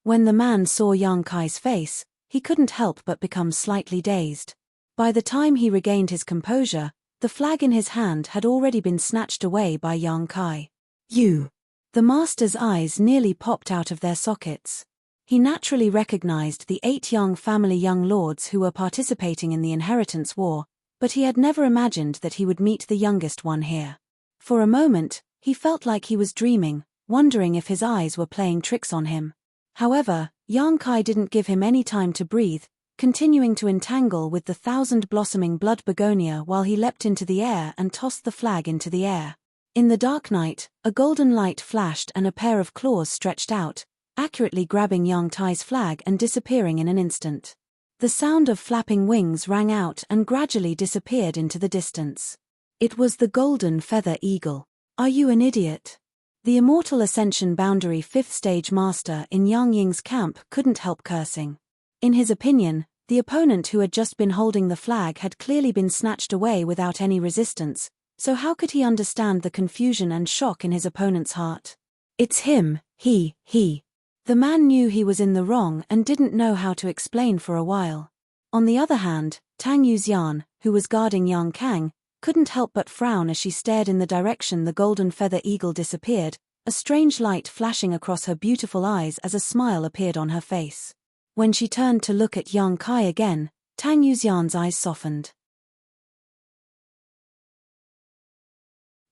When the man saw Yang Kai's face, he couldn't help but become slightly dazed. By the time he regained his composure, the flag in his hand had already been snatched away by Yang Kai. You! The master's eyes nearly popped out of their sockets. He naturally recognized the 8 Yang family young lords who were participating in the inheritance war, but he had never imagined that he would meet the youngest one here. For a moment, he felt like he was dreaming, wondering if his eyes were playing tricks on him. However, Yang Kai didn't give him any time to breathe, continuing to entangle with the 1,000-blossoming blood begonia while he leapt into the air and tossed the flag into the air. In the dark night, a golden light flashed and a pair of claws stretched out, accurately grabbing Yang Tai's flag and disappearing in an instant. The sound of flapping wings rang out and gradually disappeared into the distance. It was the golden feather eagle. Are you an idiot? The Immortal Ascension Boundary 5th Stage Master in Yang Ying's camp couldn't help cursing. In his opinion, the opponent who had just been holding the flag had clearly been snatched away without any resistance, so how could he understand the confusion and shock in his opponent's heart? It's him, he. The man knew he was in the wrong and didn't know how to explain for a while. On the other hand, Tang Yuxian, who was guarding Yang Kang, couldn't help but frown as she stared in the direction the golden feather eagle disappeared, a strange light flashing across her beautiful eyes as a smile appeared on her face. When she turned to look at Yang Kai again, Tang Yuxian's eyes softened.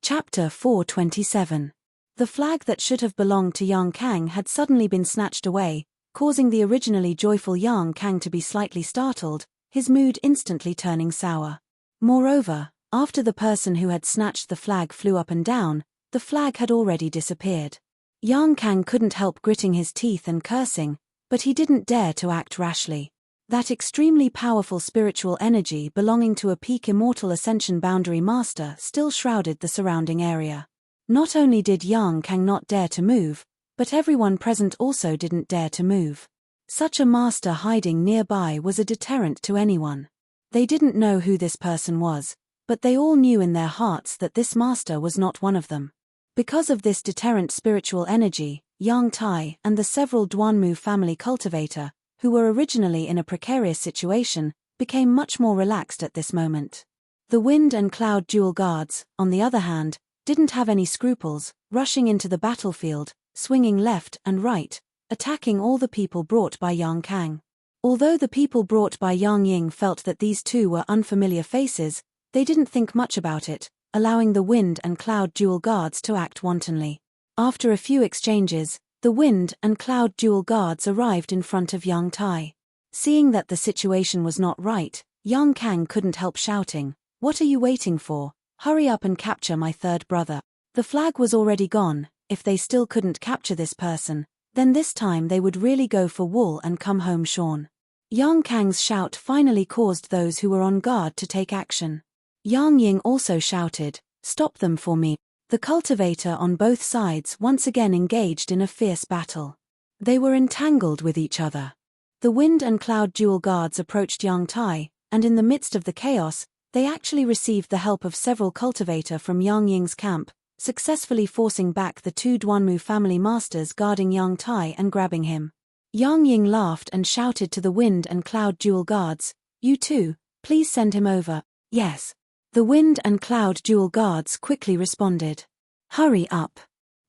Chapter 427. The flag that should have belonged to Yang Kang had suddenly been snatched away, causing the originally joyful Yang Kang to be slightly startled, his mood instantly turning sour. Moreover, after the person who had snatched the flag flew up and down, the flag had already disappeared. Yang Kang couldn't help gritting his teeth and cursing, but he didn't dare to act rashly. That extremely powerful spiritual energy belonging to a peak Immortal Ascension Boundary Master still shrouded the surrounding area. Not only did Yang Kang not dare to move, but everyone present also didn't dare to move. Such a master hiding nearby was a deterrent to anyone. They didn't know who this person was, but they all knew in their hearts that this master was not one of them. Because of this deterrent spiritual energy, Yang Tai and the several Duanmu family cultivator, who were originally in a precarious situation, became much more relaxed at this moment. The Wind and Cloud Dual Guards, on the other hand, didn't have any scruples, rushing into the battlefield, swinging left and right, attacking all the people brought by Yang Kang. Although the people brought by Yang Ying felt that these two were unfamiliar faces, they didn't think much about it, allowing the Wind and Cloud Dual Guards to act wantonly. After a few exchanges, the Wind and Cloud Dual Guards arrived in front of Yang Tai. Seeing that the situation was not right, Yang Kang couldn't help shouting, "What are you waiting for? Hurry up and capture my third brother." The flag was already gone. If they still couldn't capture this person, then this time they would really go for wool and come home shorn. Yang Kang's shout finally caused those who were on guard to take action. Yang Ying also shouted, "Stop them for me." The cultivator on both sides once again engaged in a fierce battle. They were entangled with each other. The Wind and Cloud Dual Guards approached Yang Tai, and in the midst of the chaos, they actually received the help of several cultivator from Yang Ying's camp, successfully forcing back the two Duanmu family masters guarding Yang Tai and grabbing him. Yang Ying laughed and shouted to the Wind and Cloud Dual Guards, "You two, please send him over." "Yes." The Wind and Cloud Dual Guards quickly responded. "Hurry up."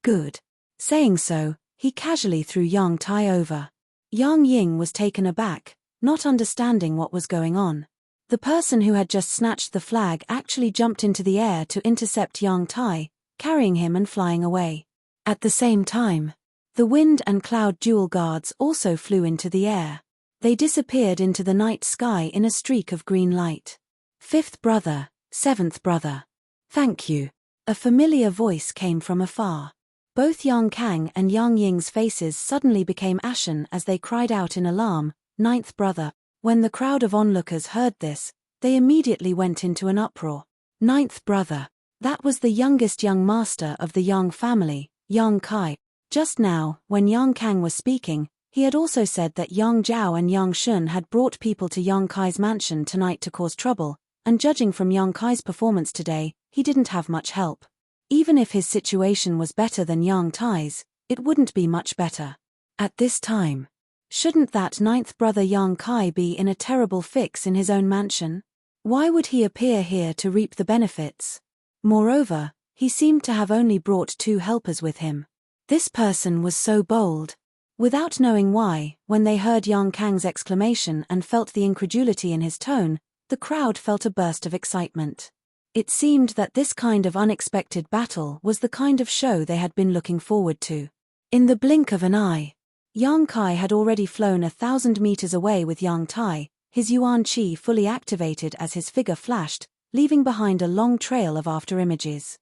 "Good." Saying so, he casually threw Yang Tai over. Yang Ying was taken aback, not understanding what was going on. The person who had just snatched the flag actually jumped into the air to intercept Yang Tai, carrying him and flying away. At the same time, the Wind and Cloud Dual Guards also flew into the air. They disappeared into the night sky in a streak of green light. "Fifth brother, seventh brother. Thank you." A familiar voice came from afar. Both Yang Kang and Yang Ying's faces suddenly became ashen as they cried out in alarm, "Ninth brother." When the crowd of onlookers heard this, they immediately went into an uproar. Ninth brother. That was the youngest young master of the Yang family, Yang Kai. Just now, when Yang Kang was speaking, he had also said that Yang Zhao and Yang Shun had brought people to Yang Kai's mansion tonight to cause trouble, and judging from Yang Kai's performance today, he didn't have much help. Even if his situation was better than Yang Tai's, it wouldn't be much better. At this time, shouldn't that ninth brother Yang Kai be in a terrible fix in his own mansion? Why would he appear here to reap the benefits? Moreover, he seemed to have only brought two helpers with him. This person was so bold. Without knowing why, when they heard Yang Kang's exclamation and felt the incredulity in his tone, the crowd felt a burst of excitement. It seemed that this kind of unexpected battle was the kind of show they had been looking forward to. In the blink of an eye, Yang Kai had already flown 1,000 meters away with Yang Tai, his Yuan Qi fully activated as his figure flashed, leaving behind a long trail of afterimages.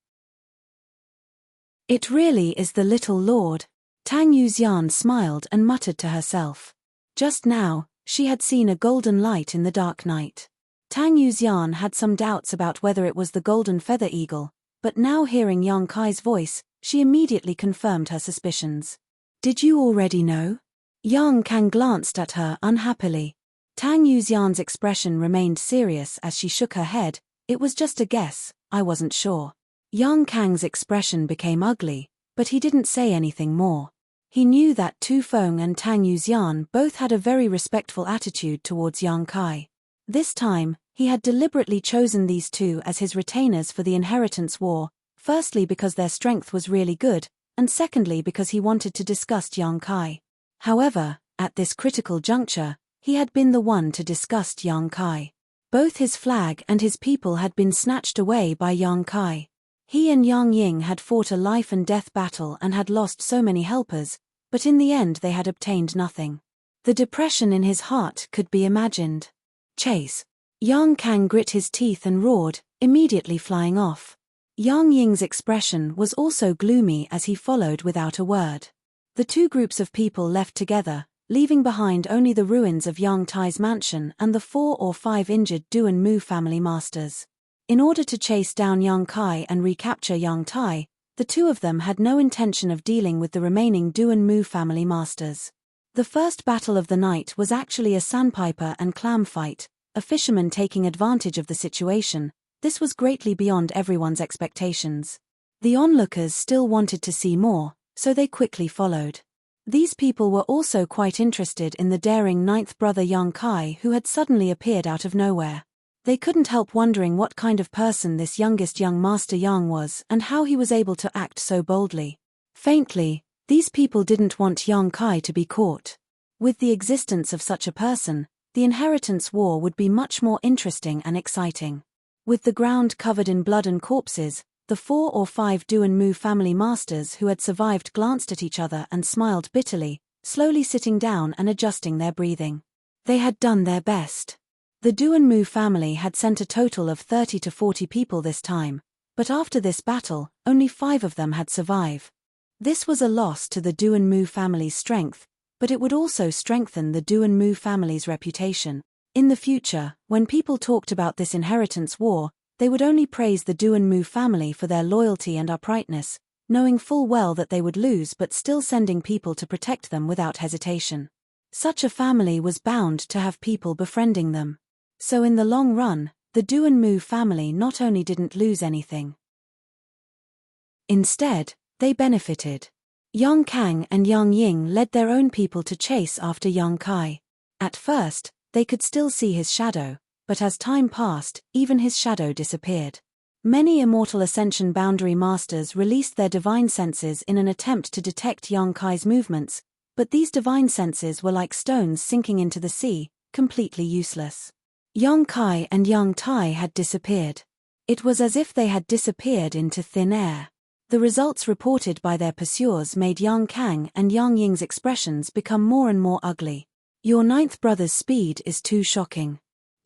"It really is the little lord." Tang Yuxian smiled and muttered to herself. Just now, she had seen a golden light in the dark night. Tang Yuxian had some doubts about whether it was the golden feather eagle, but now hearing Yang Kai's voice, she immediately confirmed her suspicions. "Did you already know?" Yang Kang glanced at her unhappily. Tang Yuxian's expression remained serious as she shook her head. "It was just a guess, I wasn't sure." Yang Kang's expression became ugly, but he didn't say anything more. He knew that Tu Feng and Tang Yuxian both had a very respectful attitude towards Yang Kai. This time, he had deliberately chosen these two as his retainers for the inheritance war, firstly because their strength was really good, and secondly because he wanted to disgust Yang Kai. However, at this critical juncture, he had been the one to disgust Yang Kai. Both his flag and his people had been snatched away by Yang Kai. He and Yang Ying had fought a life-and-death battle and had lost so many helpers, but in the end they had obtained nothing. The depression in his heart could be imagined. "Chase." Yang Kang grit his teeth and roared, immediately flying off. Yang Ying's expression was also gloomy as he followed without a word. The two groups of people left together, leaving behind only the ruins of Yang Tai's mansion and the 4 or 5 injured Duanmu family masters. In order to chase down Yang Kai and recapture Yang Tai, the two of them had no intention of dealing with the remaining Duanmu family masters. The first battle of the night was actually a sandpiper and clam fight, a fisherman taking advantage of the situation. This was greatly beyond everyone's expectations. The onlookers still wanted to see more, so they quickly followed. These people were also quite interested in the daring ninth brother Young Kai, who had suddenly appeared out of nowhere. They couldn't help wondering what kind of person this youngest young Master Yang was and how he was able to act so boldly. Faintly, these people didn't want Young Kai to be caught. With the existence of such a person, the inheritance war would be much more interesting and exciting. With the ground covered in blood and corpses, the 4 or 5 Duan Mu family masters who had survived glanced at each other and smiled bitterly, slowly sitting down and adjusting their breathing. They had done their best. The Duan Mu family had sent a total of 30 to 40 people this time, but after this battle, only 5 of them had survived. This was a loss to the Duan Mu family's strength, but it would also strengthen the Duan Mu family's reputation. In the future, when people talked about this inheritance war, they would only praise the Duan Mu family for their loyalty and uprightness, knowing full well that they would lose but still sending people to protect them without hesitation. Such a family was bound to have people befriending them. So in the long run, the Duan Mu family not only didn't lose anything. Instead, they benefited. Yang Kang and Yang Ying led their own people to chase after Young Kai. At first, they could still see his shadow, but as time passed, even his shadow disappeared. Many Immortal Ascension Boundary Masters released their divine senses in an attempt to detect Young Kai's movements, but these divine senses were like stones sinking into the sea, completely useless. Young Kai and Young Tai had disappeared. It was as if they had disappeared into thin air. The results reported by their pursuers made Young Kang and Yang Ying's expressions become more and more ugly. Your ninth brother's speed is too shocking.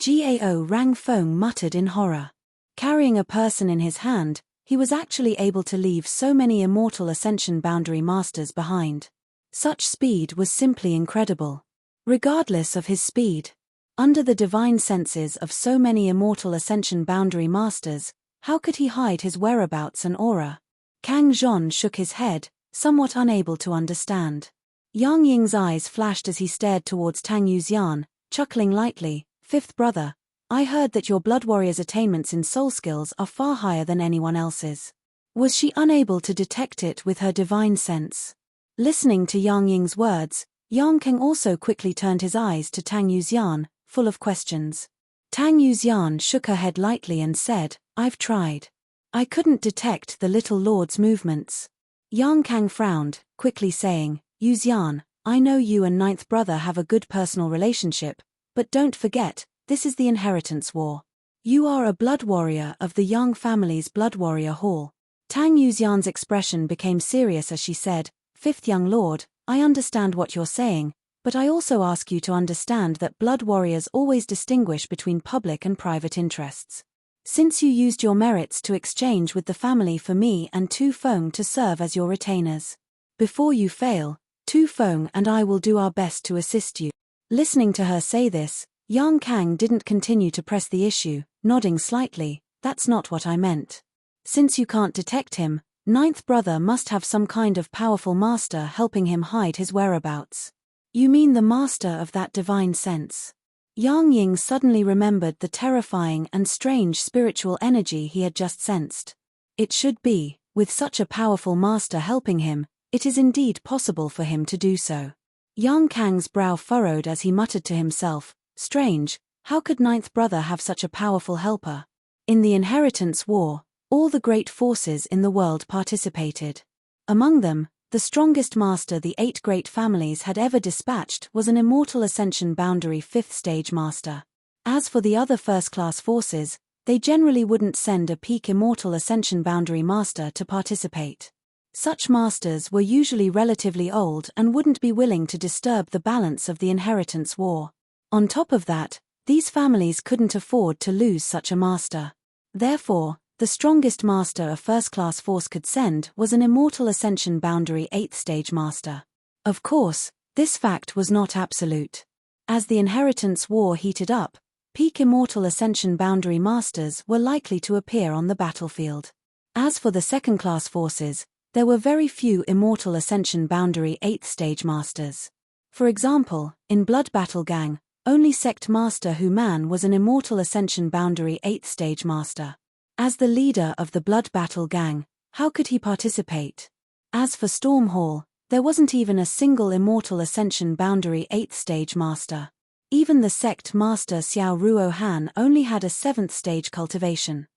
Gao Rang Feng muttered in horror. Carrying a person in his hand, he was actually able to leave so many Immortal Ascension Boundary Masters behind. Such speed was simply incredible. Regardless of his speed, under the divine senses of so many Immortal Ascension Boundary Masters, how could he hide his whereabouts and aura? Kang Zhon shook his head, somewhat unable to understand. Yang Ying's eyes flashed as he stared towards Tang Yuxian, chuckling lightly. Fifth brother, I heard that your blood warrior's attainments in soul skills are far higher than anyone else's. Was she unable to detect it with her divine sense? Listening to Yang Ying's words, Yang Kang also quickly turned his eyes to Tang Yuxian, full of questions. Tang Yuxian shook her head lightly and said, I've tried. I couldn't detect the little lord's movements. Yang Kang frowned, quickly saying, Yuxian, I know you and ninth brother have a good personal relationship, but don't forget, this is the inheritance war. You are a blood warrior of the Yang family's blood warrior hall. Tang Yuxian's expression became serious as she said, Fifth young lord, I understand what you're saying, but I also ask you to understand that blood warriors always distinguish between public and private interests. Since you used your merits to exchange with the family for me and Tu Feng to serve as your retainers. Before you fail, Tu Feng and I will do our best to assist you. Listening to her say this, Yang Kang didn't continue to press the issue, nodding slightly, that's not what I meant. Since you can't detect him, ninth brother must have some kind of powerful master helping him hide his whereabouts. You mean the master of that divine sense? Yang Ying suddenly remembered the terrifying and strange spiritual energy he had just sensed. It should be, with such a powerful master helping him, it is indeed possible for him to do so. Yang Kang's brow furrowed as he muttered to himself, strange, how could ninth brother have such a powerful helper? In the inheritance war, all the great forces in the world participated. Among them, the strongest master the 8 great families had ever dispatched was an Immortal Ascension Boundary 5th stage master. As for the other first-class forces, they generally wouldn't send a peak Immortal Ascension Boundary master to participate. Such masters were usually relatively old and wouldn't be willing to disturb the balance of the inheritance war. On top of that, these families couldn't afford to lose such a master. Therefore, the strongest master a first-class force could send was an Immortal Ascension Boundary 8th stage master. Of course, this fact was not absolute. As the inheritance war heated up, peak Immortal Ascension Boundary masters were likely to appear on the battlefield. As for the second-class forces, there were very few Immortal Ascension Boundary 8th stage masters. For example, in Blood Battle Gang, only Sect Master Hu Man was an Immortal Ascension Boundary 8th stage master. As the leader of the Blood Battle Gang, how could he participate? As for Storm Hall, There wasn't even a single Immortal Ascension Boundary 8th stage master. Even the sect master Xiao Ruo Han only had a 7th stage cultivation.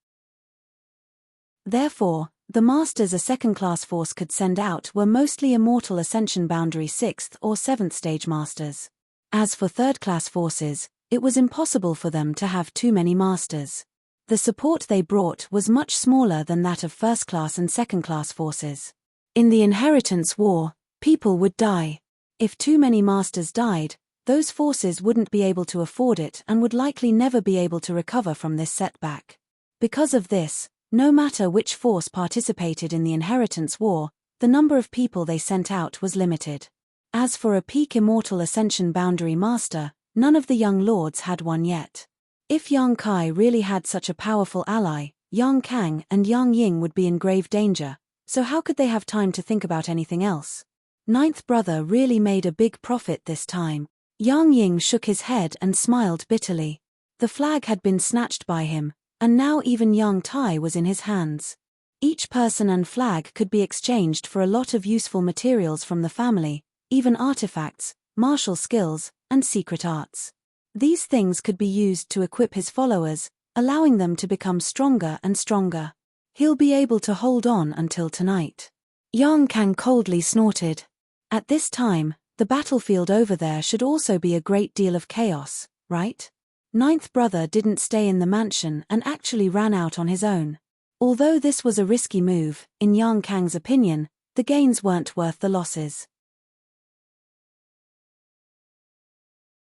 Therefore, the masters a second-class force could send out were mostly Immortal Ascension Boundary 6th or 7th stage masters. As for third-class forces, it was impossible for them to have too many masters. The support they brought was much smaller than that of first-class and second-class forces. In the Inheritance War, people would die. If too many masters died, those forces wouldn't be able to afford it and would likely never be able to recover from this setback. Because of this, no matter which force participated in the Inheritance War, the number of people they sent out was limited. As for a peak Immortal Ascension Boundary Master, none of the young lords had one yet. If Yang Kai really had such a powerful ally, Yang Kang and Yang Ying would be in grave danger, so how could they have time to think about anything else? Ninth brother really made a big profit this time. Yang Ying shook his head and smiled bitterly. The flag had been snatched by him, and now even Yang Tai was in his hands. Each person and flag could be exchanged for a lot of useful materials from the family, even artifacts, martial skills, and secret arts. These things could be used to equip his followers, allowing them to become stronger and stronger. He'll be able to hold on until tonight. Yang Kang coldly snorted. At this time, the battlefield over there should also be a great deal of chaos, right? Ninth brother didn't stay in the mansion and actually ran out on his own. Although this was a risky move, in Yang Kang's opinion, the gains weren't worth the losses.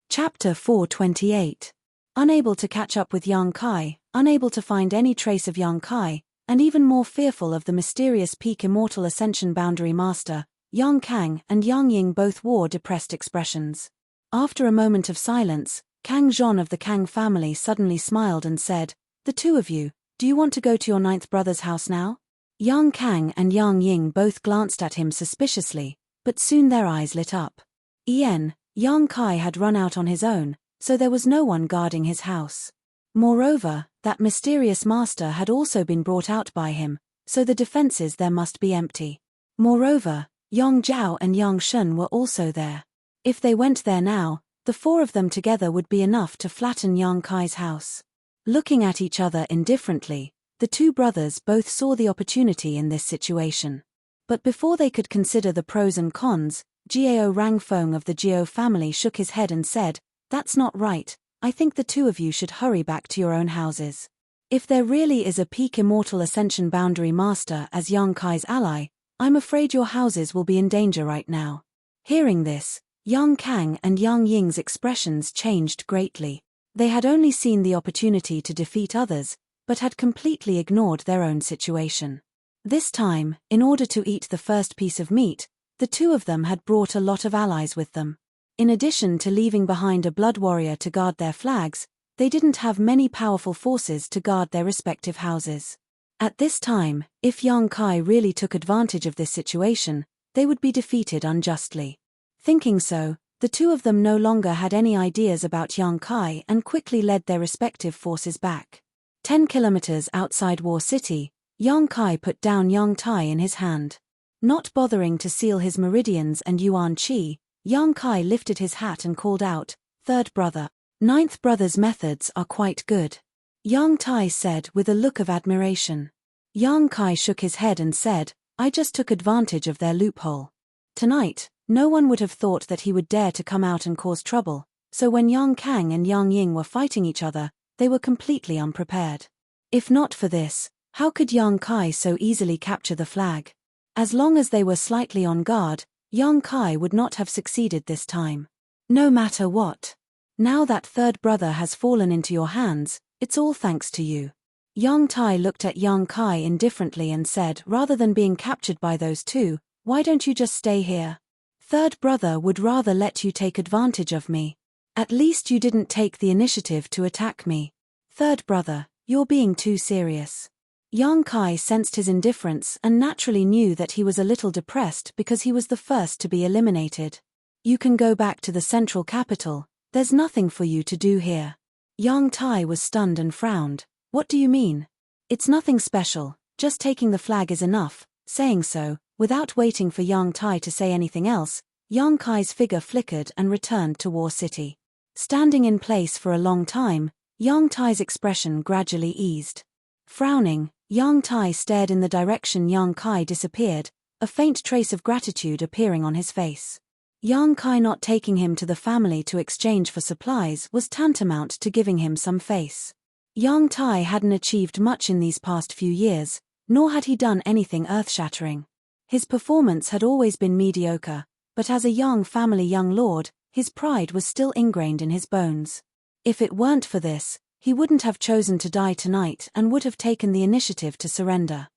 Chapter 428. Unable to catch up with Yang Kai, unable to find any trace of Yang Kai, and even more fearful of the mysterious peak Immortal Ascension Boundary Master, Yang Kang and Yang Ying both wore depressed expressions. After a moment of silence, Kang Zhon of the Kang family suddenly smiled and said, "The two of you, do you want to go to your ninth brother's house now?" Yang Kang and Yang Ying both glanced at him suspiciously, but soon their eyes lit up. Yang Kai had run out on his own, so there was no one guarding his house. Moreover, that mysterious master had also been brought out by him, so the defenses there must be empty. Moreover, Yang Zhao and Yang Shun were also there. If they went there now, the four of them together would be enough to flatten Yang Kai's house. Looking at each other indifferently, the two brothers both saw the opportunity in this situation. But before they could consider the pros and cons, Jiao Rangfeng of the Jiao family shook his head and said, "That's not right. I think the two of you should hurry back to your own houses. If there really is a peak Immortal Ascension Boundary Master as Yang Kai's ally, I'm afraid your houses will be in danger right now." Hearing this, Yang Kang and Yang Ying's expressions changed greatly. They had only seen the opportunity to defeat others, but had completely ignored their own situation. This time, in order to eat the first piece of meat, the two of them had brought a lot of allies with them. In addition to leaving behind a blood warrior to guard their flags, they didn't have many powerful forces to guard their respective houses. At this time, if Yang Kai really took advantage of this situation, they would be defeated unjustly. Thinking so, the two of them no longer had any ideas about Yang Kai and quickly led their respective forces back. 10 kilometers outside War City, Yang Kai put down Yang Tai in his hand. Not bothering to seal his meridians and Yuan Qi, Yang Kai lifted his hat and called out, "Third brother." Ninth brother's methods are quite good, Yang Tai said with a look of admiration. Yang Kai shook his head and said, "I just took advantage of their loophole. Tonight, no one would have thought that he would dare to come out and cause trouble, so when Yang Kang and Yang Ying were fighting each other, they were completely unprepared. If not for this, how could Yang Kai so easily capture the flag? As long as they were slightly on guard, Yang Kai would not have succeeded this time. No matter what. Now that third brother has fallen into your hands, it's all thanks to you." Yang Tai looked at Yang Kai indifferently and said, "Rather than being captured by those two, why don't you just stay here? Third brother would rather let you take advantage of me. At least you didn't take the initiative to attack me. Third brother, you're being too serious." Yang Kai sensed his indifference and naturally knew that he was a little depressed because he was the first to be eliminated. "You can go back to the central capital, there's nothing for you to do here." Yang Tai was stunned and frowned. "What do you mean?" "It's nothing special, just taking the flag is enough." Saying so, Without waiting for Yang Tai to say anything else, Yang Kai's figure flickered and returned to War City. Standing in place for a long time, Yang Tai's expression gradually eased. Frowning, Yang Tai stared in the direction Yang Kai disappeared, a faint trace of gratitude appearing on his face. Yang Kai not taking him to the family to exchange for supplies was tantamount to giving him some face. Yang Tai hadn't achieved much in these past few years, nor had he done anything earth-shattering. His performance had always been mediocre, but as a young family young lord, his pride was still ingrained in his bones. If it weren't for this, he wouldn't have chosen to die tonight and would have taken the initiative to surrender.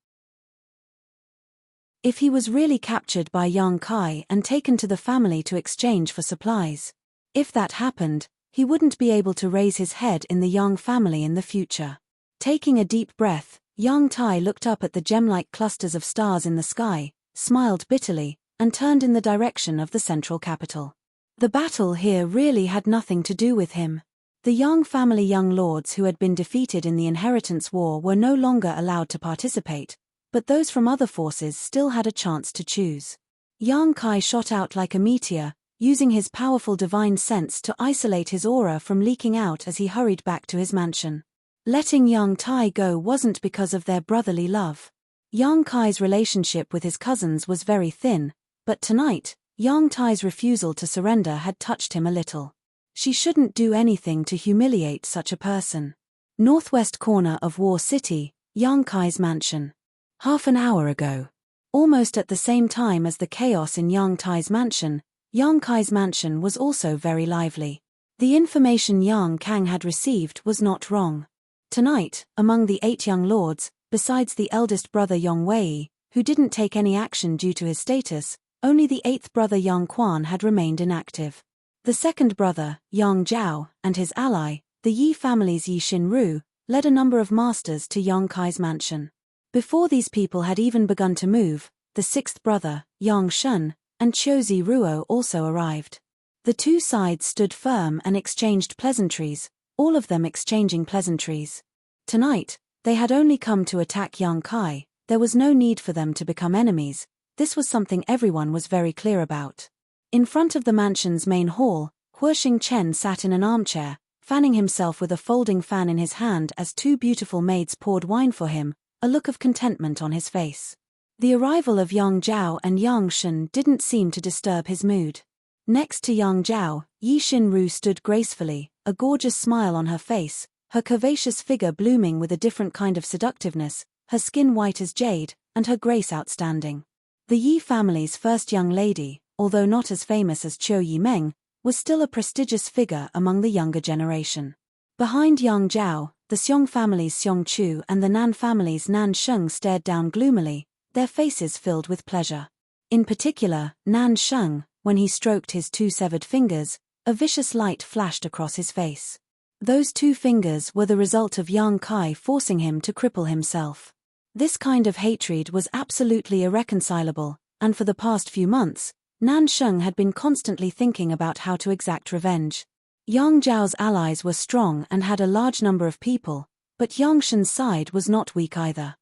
If he was really captured by Yang Kai and taken to the family to exchange for supplies. If that happened, he wouldn't be able to raise his head in the Yang family in the future. Taking a deep breath, Yang Tai looked up at the gem-like clusters of stars in the sky, smiled bitterly, and turned in the direction of the central capital. The battle here really had nothing to do with him. The Yang family young lords who had been defeated in the inheritance war were no longer allowed to participate, but those from other forces still had a chance to choose. Yang Kai shot out like a meteor, using his powerful divine sense to isolate his aura from leaking out as he hurried back to his mansion. Letting Yang Tai go wasn't because of their brotherly love. Yang Kai's relationship with his cousins was very thin, but tonight, Yang Tai's refusal to surrender had touched him a little. She shouldn't do anything to humiliate such a person. Northwest corner of War City, Yang Kai's mansion. Half an hour ago. Almost at the same time as the chaos in Yang Tai's mansion, Yang Kai's mansion was also very lively. The information Yang Kang had received was not wrong. Tonight, among the 8 young lords, besides the eldest brother Yong Wei, who didn't take any action due to his status, only the 8th brother Yang Quan had remained inactive. The second brother, Yang Zhao, and his ally, the Yi family's Yi Xinru, led a number of masters to Yang Kai's mansion. Before these people had even begun to move, the 6th brother, Yang Shun, and Qiu Ziruo also arrived. The two sides stood firm and exchanged pleasantries, all of them exchanging pleasantries. Tonight, they had only come to attack Yang Kai, there was no need for them to become enemies, this was something everyone was very clear about. In front of the mansion's main hall, Huoxing Chen sat in an armchair, fanning himself with a folding fan in his hand as 2 beautiful maids poured wine for him, a look of contentment on his face. The arrival of Yang Zhao and Yang Shun didn't seem to disturb his mood. Next to Yang Zhao, Yi Xinru stood gracefully, a gorgeous smile on her face, her curvaceous figure blooming with a different kind of seductiveness, her skin white as jade, and her grace outstanding. The Yi family's first young lady, although not as famous as Qiu Yimeng, was still a prestigious figure among the younger generation. Behind Yang Zhao, the Xiong family's Xiong Chu and the Nan family's Nan Sheng stared down gloomily, their faces filled with pleasure. In particular, Nan Sheng, when he stroked his 2 severed fingers, a vicious light flashed across his face. Those 2 fingers were the result of Yang Kai forcing him to cripple himself. This kind of hatred was absolutely irreconcilable, and for the past few months, Nan Sheng had been constantly thinking about how to exact revenge. Yang Zhao's allies were strong and had a large number of people, but Yang Shen's side was not weak either.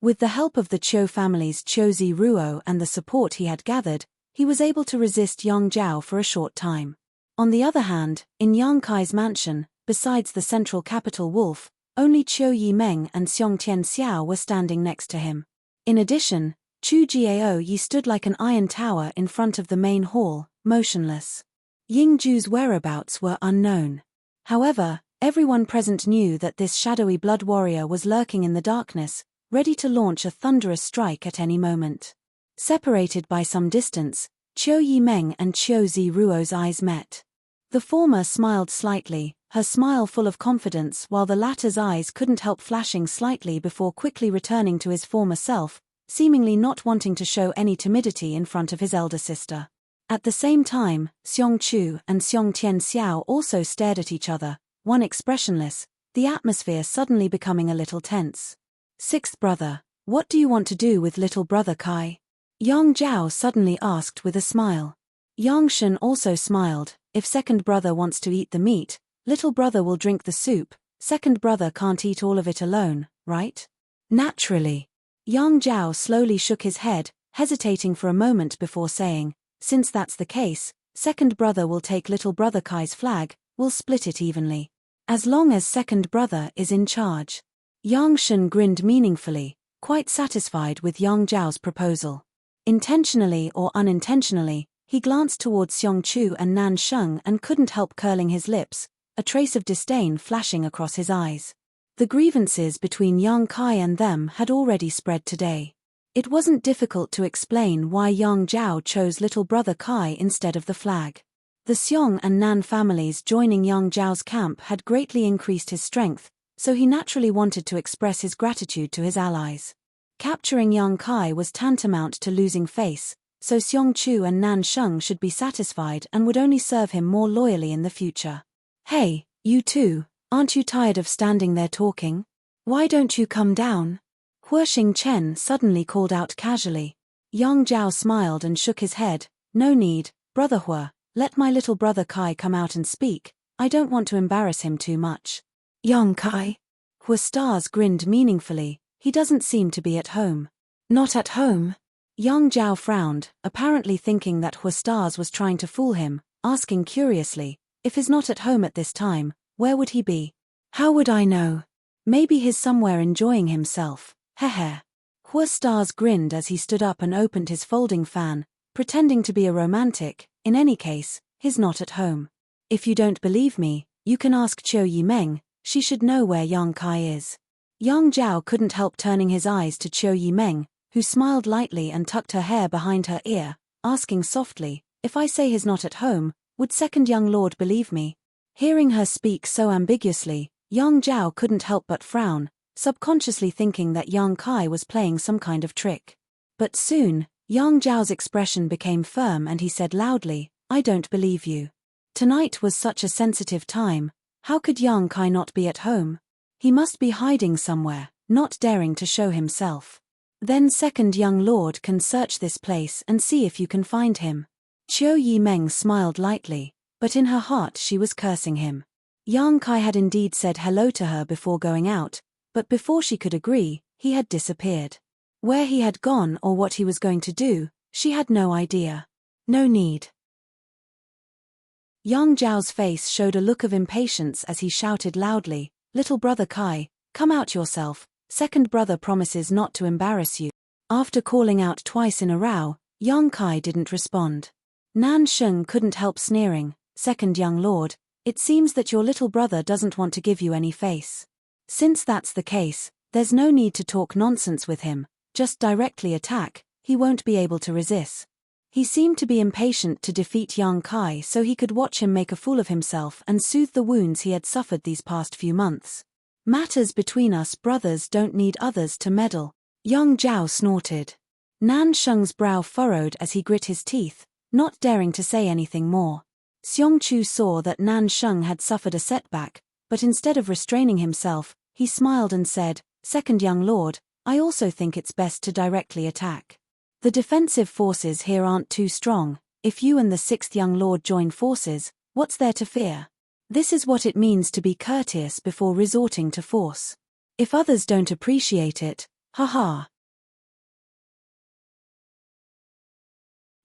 With the help of the Qiu family's Qiu Ziruo and the support he had gathered, he was able to resist Yang Zhao for a short time. On the other hand, in Yang Kai's mansion, besides the central capital Wolf, only Qiu Yimeng and Xiong Tian Xiao were standing next to him. In addition, Chu Jiao Yi stood like an iron tower in front of the main hall, motionless. Ying Ju's whereabouts were unknown. However, everyone present knew that this shadowy blood warrior was lurking in the darkness, ready to launch a thunderous strike at any moment. Separated by some distance, Qiu Yimeng and Qiu Ziruo's eyes met. The former smiled slightly, her smile full of confidence, while the latter's eyes couldn't help flashing slightly before quickly returning to his former self, seemingly not wanting to show any timidity in front of his elder sister. At the same time, Xiong Chu and Xiong Tian Xiao also stared at each other, one expressionless, the atmosphere suddenly becoming a little tense. 6th brother, what do you want to do with little brother Kai? Yang Zhao suddenly asked with a smile. Yang Shen also smiled, if second brother wants to eat the meat, little brother will drink the soup, second brother can't eat all of it alone, right? Naturally. Yang Zhao slowly shook his head, hesitating for a moment before saying, "Since that's the case, second brother will take little brother Kai's flag, we'll split it evenly. As long as second brother is in charge." Yang Shen grinned meaningfully, quite satisfied with Yang Zhao's proposal. Intentionally or unintentionally, he glanced towards Xiong Chu and Nan Sheng and couldn't help curling his lips, a trace of disdain flashing across his eyes. The grievances between Yang Kai and them had already spread today. It wasn't difficult to explain why Yang Zhao chose little brother Kai instead of the flag. The Xiong and Nan families joining Yang Zhao's camp had greatly increased his strength, so he naturally wanted to express his gratitude to his allies. Capturing Yang Kai was tantamount to losing face, so Xiong Chu and Nan Sheng should be satisfied and would only serve him more loyally in the future. "Hey, you two, aren't you tired of standing there talking? Why don't you come down?" Huoxing Chen suddenly called out casually. Yang Zhao smiled and shook his head. "No need, brother Hua, let my little brother Kai come out and speak, I don't want to embarrass him too much." "Yang Kai?" Hua Stars grinned meaningfully, "He doesn't seem to be at home." "Not at home?" Yang Zhao frowned, apparently thinking that Hua Stars was trying to fool him, asking curiously, "If he's not at home at this time, where would he be?" "How would I know? Maybe he's somewhere enjoying himself, heh." Hua Stars grinned as he stood up and opened his folding fan, pretending to be a romantic. "In any case, he's not at home. If you don't believe me, you can ask Qiu Yimeng, she should know where Yang Kai is." Yang Zhao couldn't help turning his eyes to Qiu Yimeng, who smiled lightly and tucked her hair behind her ear, asking softly, "If I say he's not at home, would second young lord believe me?" Hearing her speak so ambiguously, Yang Zhao couldn't help but frown, subconsciously thinking that Yang Kai was playing some kind of trick. But soon, Yang Zhao's expression became firm and he said loudly, "I don't believe you. Tonight was such a sensitive time, how could Yang Kai not be at home? He must be hiding somewhere, not daring to show himself. Then second young lord can search this place and see if you can find him." Qiu Yimeng smiled lightly, but in her heart she was cursing him. Yang Kai had indeed said hello to her before going out, but before she could agree, he had disappeared. Where he had gone or what he was going to do, she had no idea. "No need." Yang Zhao's face showed a look of impatience as he shouted loudly, "Little brother Kai, come out yourself, second brother promises not to embarrass you." After calling out twice in a row, Yang Kai didn't respond. Nan Sheng couldn't help sneering, "Second young lord, it seems that your little brother doesn't want to give you any face. Since that's the case, there's no need to talk nonsense with him, just directly attack, he won't be able to resist." He seemed to be impatient to defeat Yang Kai so he could watch him make a fool of himself and soothe the wounds he had suffered these past few months. "Matters between us brothers don't need others to meddle," Yang Zhao snorted. Nan Sheng's brow furrowed as he grit his teeth, not daring to say anything more. Xiong Chu saw that Nan Sheng had suffered a setback, but instead of restraining himself, he smiled and said, "Second young lord, I also think it's best to directly attack. The defensive forces here aren't too strong, if you and the sixth young lord join forces, what's there to fear? This is what it means to be courteous before resorting to force. If others don't appreciate it, haha."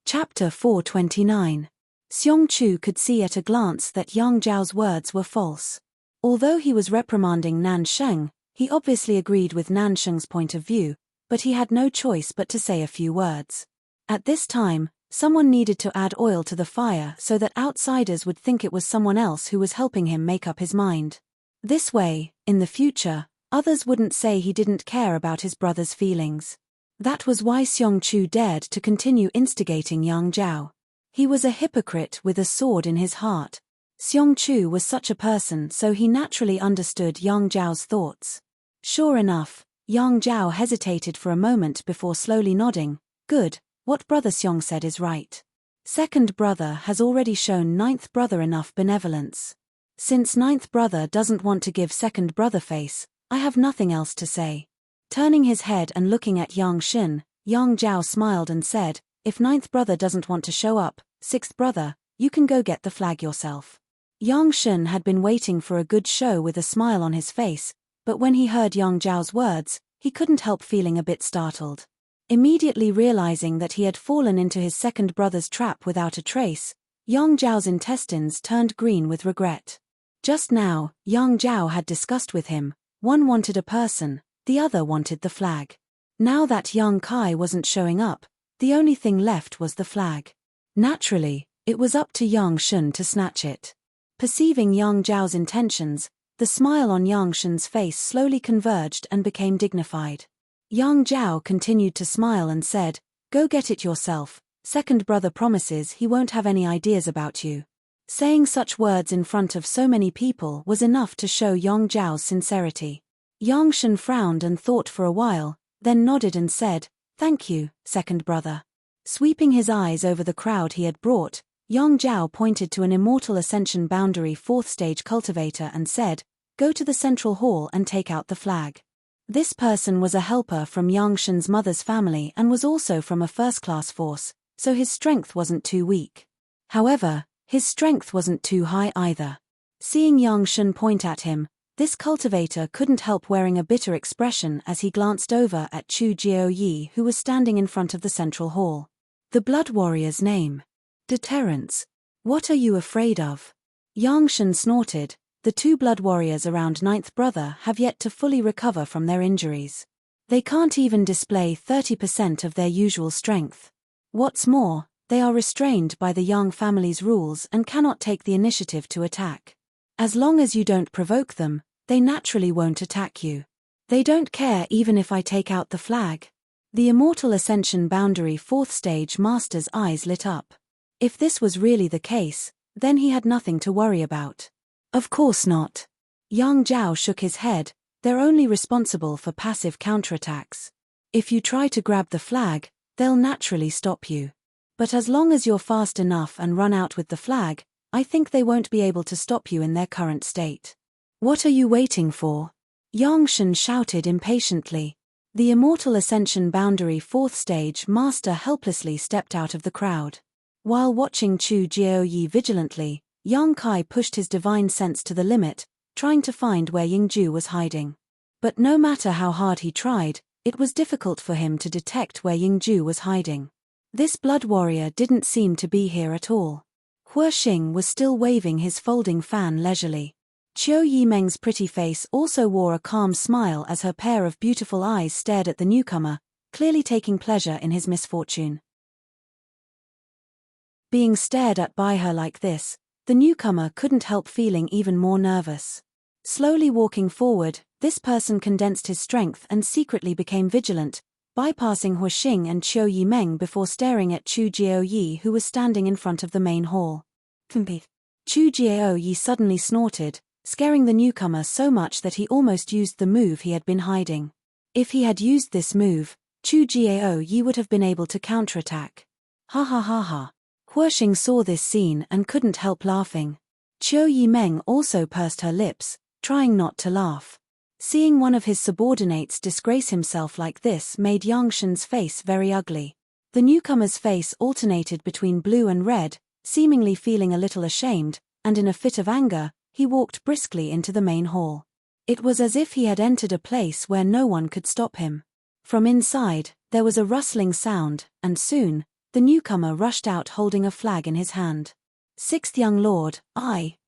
Chapter 429. Xiong Chu could see at a glance that Yang Zhao's words were false. Although he was reprimanding Nan Sheng, he obviously agreed with Nan Sheng's point of view, but he had no choice but to say a few words. At this time, someone needed to add oil to the fire so that outsiders would think it was someone else who was helping him make up his mind. This way, in the future, others wouldn't say he didn't care about his brother's feelings. That was why Xiong Chu dared to continue instigating Yang Zhao. He was a hypocrite with a sword in his heart. Xiong Chu was such a person, so he naturally understood Yang Zhao's thoughts. Sure enough, Yang Zhao hesitated for a moment before slowly nodding. "Good, what brother Xiong said is right. Second brother has already shown ninth brother enough benevolence. Since ninth brother doesn't want to give second brother face, I have nothing else to say." Turning his head and looking at Yang Shen, Yang Zhao smiled and said, "If ninth brother doesn't want to show up, sixth brother, you can go get the flag yourself." Yang Shen had been waiting for a good show with a smile on his face, but when he heard Yang Zhao's words, he couldn't help feeling a bit startled. Immediately realizing that he had fallen into his second brother's trap without a trace, Yang Zhao's intestines turned green with regret. Just now, Yang Zhao had discussed with him, one wanted a person, the other wanted the flag. Now that Yang Kai wasn't showing up, the only thing left was the flag. Naturally, it was up to Yang Shun to snatch it. Perceiving Yang Zhao's intentions, the smile on Yang Shun's face slowly converged and became dignified. Yang Zhao continued to smile and said, "Go get it yourself, second brother promises he won't have any ideas about you." Saying such words in front of so many people was enough to show Yang Zhao's sincerity. Yang Shun frowned and thought for a while, then nodded and said, "Thank you, second brother." Sweeping his eyes over the crowd he had brought, Yang Zhao pointed to an Immortal Ascension Boundary 4th Stage cultivator and said, "Go to the central hall and take out the flag." This person was a helper from Yang Shun's mother's family and was also from a first-class force, so his strength wasn't too weak. However, his strength wasn't too high either. Seeing Yang Shun point at him, this cultivator couldn't help wearing a bitter expression as he glanced over at Chu Jiaoyi, who was standing in front of the central hall. The Blood Warrior's name. Deterrence. What are you afraid of? Yang Shun snorted. The two Blood Warriors around Ninth Brother have yet to fully recover from their injuries. They can't even display 30% of their usual strength. What's more, they are restrained by the Yang family's rules and cannot take the initiative to attack. As long as you don't provoke them, they naturally won't attack you. They don't care even if I take out the flag. The Immortal Ascension Boundary 4th Stage Master's eyes lit up. If this was really the case, then he had nothing to worry about. Of course not. Yang Zhao shook his head, they're only responsible for passive counterattacks. If you try to grab the flag, they'll naturally stop you. But as long as you're fast enough and run out with the flag, I think they won't be able to stop you in their current state. What are you waiting for? Yang Shun shouted impatiently. The Immortal Ascension Boundary 4th Stage Master helplessly stepped out of the crowd. While watching Chu Jiaoyi vigilantly, Yang Kai pushed his divine sense to the limit, trying to find where Yingju was hiding. But no matter how hard he tried, it was difficult for him to detect where Yingju was hiding. This blood warrior didn't seem to be here at all. Huoxing was still waving his folding fan leisurely. Qiu Yimeng's pretty face also wore a calm smile as her pair of beautiful eyes stared at the newcomer, clearly taking pleasure in his misfortune. Being stared at by her like this, the newcomer couldn't help feeling even more nervous. Slowly walking forward, this person condensed his strength and secretly became vigilant, bypassing Huoxing and Qiu Yimeng before staring at Chu Jiaoyi, who was standing in front of the main hall. Chu Jiaoyi suddenly snorted, scaring the newcomer so much that he almost used the move he had been hiding. If he had used this move, Chu Jiaoyi would have been able to counterattack. Ha ha ha ha. Huoxing saw this scene and couldn't help laughing. Qiu Yimeng also pursed her lips, trying not to laugh. Seeing one of his subordinates disgrace himself like this made Yang Shun's face very ugly. The newcomer's face alternated between blue and red, seemingly feeling a little ashamed, and in a fit of anger, he walked briskly into the main hall. It was as if he had entered a place where no one could stop him. From inside, there was a rustling sound, and soon, the newcomer rushed out holding a flag in his hand. Sixth young lord,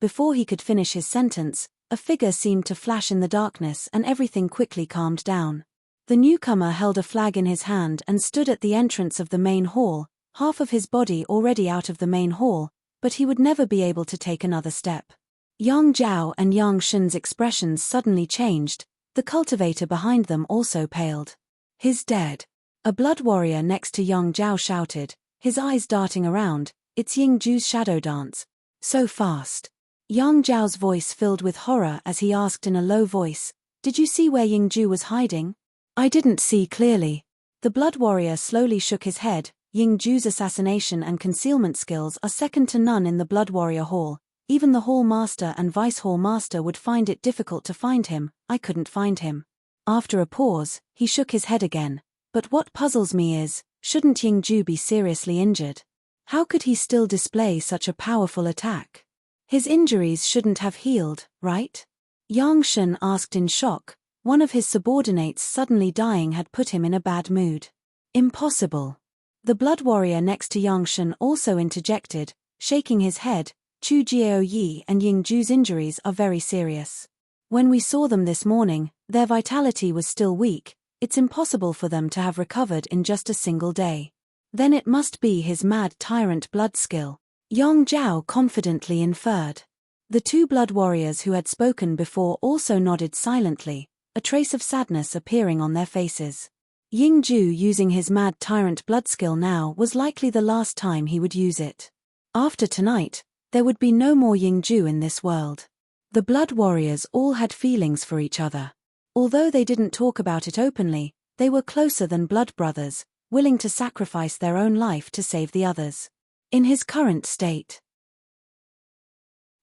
before he could finish his sentence, a figure seemed to flash in the darkness and everything quickly calmed down. The newcomer held a flag in his hand and stood at the entrance of the main hall, half of his body already out of the main hall, but he would never be able to take another step. Yang Zhao and Yang Shun's expressions suddenly changed, the cultivator behind them also paled. He's dead. A blood warrior next to Yang Zhao shouted, his eyes darting around, it's Yingju's shadow dance. So fast. Yang Zhao's voice filled with horror as he asked in a low voice, did you see where Yingju was hiding? I didn't see clearly. The blood warrior slowly shook his head. Yingju's assassination and concealment skills are second to none in the blood warrior hall. Even the hall master and vice hall master would find it difficult to find him. I couldn't find him. After a pause, he shook his head again. But what puzzles me is, shouldn't Yingju be seriously injured? How could he still display such a powerful attack? His injuries shouldn't have healed, right? Yang Shun asked in shock, One of his subordinates suddenly dying had put him in a bad mood. Impossible. The blood warrior next to Yang Shen also interjected, shaking his head. Chu Jiaoyi and Ying Ju's injuries are very serious. When we saw them this morning, their vitality was still weak. It's impossible for them to have recovered in just a single day. Then it must be his mad tyrant blood skill, Yang Zhao confidently inferred. The two blood warriors who had spoken before also nodded silently, a trace of sadness appearing on their faces. Ying Ju using his mad tyrant blood skill now was likely the last time he would use it. After tonight, there would be no more Ying Ju in this world. The blood warriors all had feelings for each other. Although they didn't talk about it openly, they were closer than blood brothers, willing to sacrifice their own life to save the others. In his current state,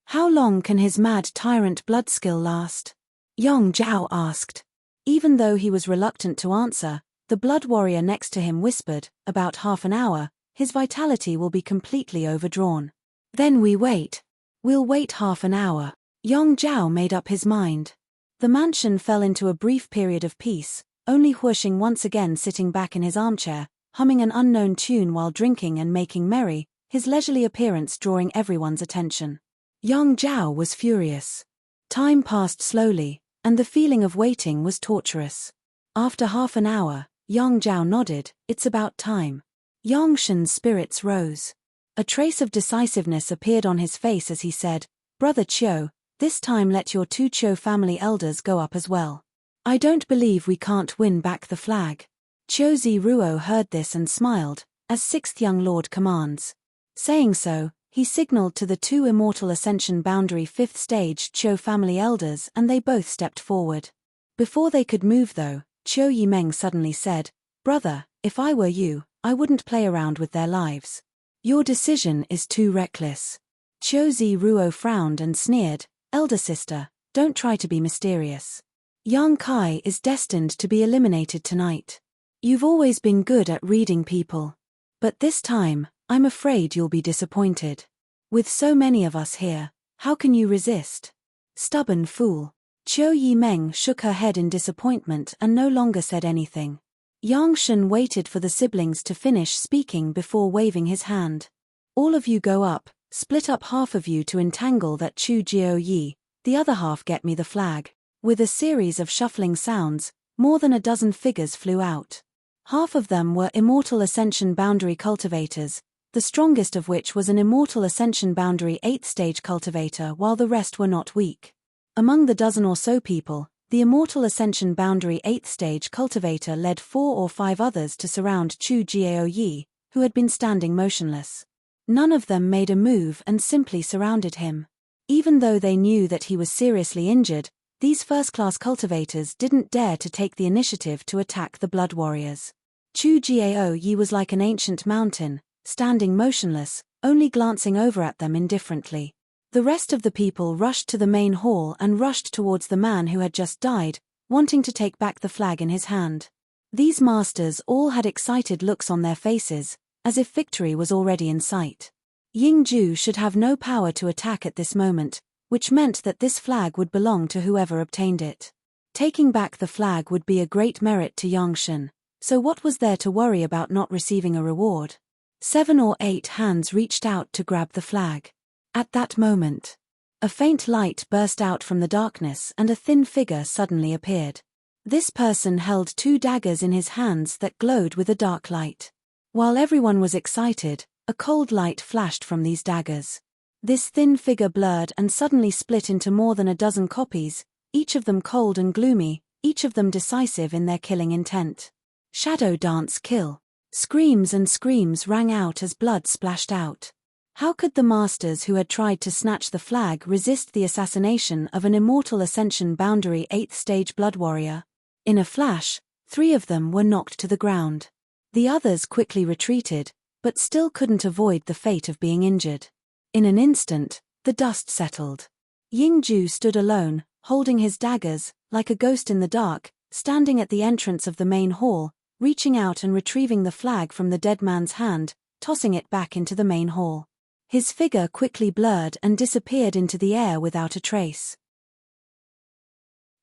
how long can his mad tyrant blood skill last? Yang Zhao asked. Even though he was reluctant to answer, the blood warrior next to him whispered, about half an hour, his vitality will be completely overdrawn. Then we wait. We'll wait half an hour. Yang Zhao made up his mind. The mansion fell into a brief period of peace, only Huosheng once again sitting back in his armchair, humming an unknown tune while drinking and making merry, his leisurely appearance drawing everyone's attention. Yang Zhao was furious. Time passed slowly, and the feeling of waiting was torturous. After half an hour, Yang Zhao nodded, it's about time. Yang Shen's spirits rose. A trace of decisiveness appeared on his face as he said, Brother Qiu, this time let your two Qiu family elders go up as well. I don't believe we can't win back the flag. Qiu Ziruo heard this and smiled, as sixth young lord commands. Saying so, he signaled to the two Immortal Ascension Boundary 5th Stage Qiu family elders and they both stepped forward. Before they could move though, Qiu Yimeng suddenly said, Brother, if I were you, I wouldn't play around with their lives. Your decision is too reckless. Qiu Ziruo frowned and sneered, Elder sister, don't try to be mysterious. Yang Kai is destined to be eliminated tonight. You've always been good at reading people. But this time, I'm afraid you'll be disappointed. With so many of us here, how can you resist? Stubborn fool. Qiu Yimeng shook her head in disappointment and no longer said anything. Yang Shen waited for the siblings to finish speaking before waving his hand. All of you go up, split up half of you to entangle that Chu Jiaoyi, the other half get me the flag. With a series of shuffling sounds, more than a dozen figures flew out. Half of them were Immortal Ascension Boundary cultivators, the strongest of which was an Immortal Ascension Boundary 8th Stage cultivator while the rest were not weak. Among the dozen or so people, the Immortal Ascension Boundary 8th Stage cultivator led 4 or 5 others to surround Chu Jiaoyi, who had been standing motionless. None of them made a move and simply surrounded him. Even though they knew that he was seriously injured, these first-class cultivators didn't dare to take the initiative to attack the blood warriors. Chu Jiaoyi was like an ancient mountain, standing motionless, only glancing over at them indifferently. The rest of the people rushed to the main hall and rushed towards the man who had just died, wanting to take back the flag in his hand. These masters all had excited looks on their faces, as if victory was already in sight. Ying Ju should have no power to attack at this moment, which meant that this flag would belong to whoever obtained it. Taking back the flag would be a great merit to Yang Shen, so what was there to worry about not receiving a reward? 7 or 8 hands reached out to grab the flag. At that moment, a faint light burst out from the darkness and a thin figure suddenly appeared. This person held 2 daggers in his hands that glowed with a dark light. While everyone was excited, a cold light flashed from these daggers. This thin figure blurred and suddenly split into more than a dozen copies, each of them cold and gloomy, each of them decisive in their killing intent. Shadow dance kill. Screams and screams rang out as blood splashed out. How could the masters who had tried to snatch the flag resist the assassination of an Immortal Ascension Boundary 8th Stage blood warrior? In a flash, 3 of them were knocked to the ground. The others quickly retreated, but still couldn't avoid the fate of being injured. In an instant, the dust settled. Ying Ju stood alone, holding his daggers, like a ghost in the dark, standing at the entrance of the main hall, reaching out and retrieving the flag from the dead man's hand, tossing it back into the main hall. His figure quickly blurred and disappeared into the air without a trace.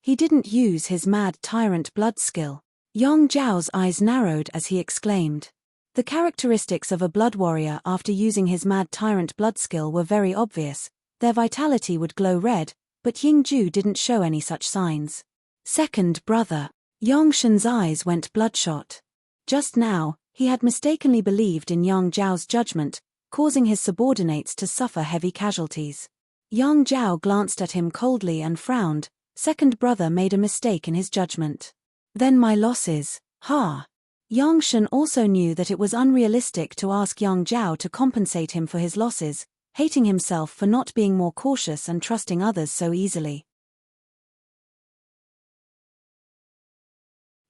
He didn't use his mad tyrant blood skill. Yang Zhao's eyes narrowed as he exclaimed. The characteristics of a blood warrior after using his mad tyrant blood skill were very obvious. Their vitality would glow red, but Ying Ju didn't show any such signs. Second brother. Yang Shen's eyes went bloodshot. Just now, he had mistakenly believed in Yang Zhao's judgment, causing his subordinates to suffer heavy casualties. Yang Zhao glanced at him coldly and frowned. Second brother made a mistake in his judgment. Then my losses, ha. Yang Shen also knew that it was unrealistic to ask Yang Zhao to compensate him for his losses, hating himself for not being more cautious and trusting others so easily.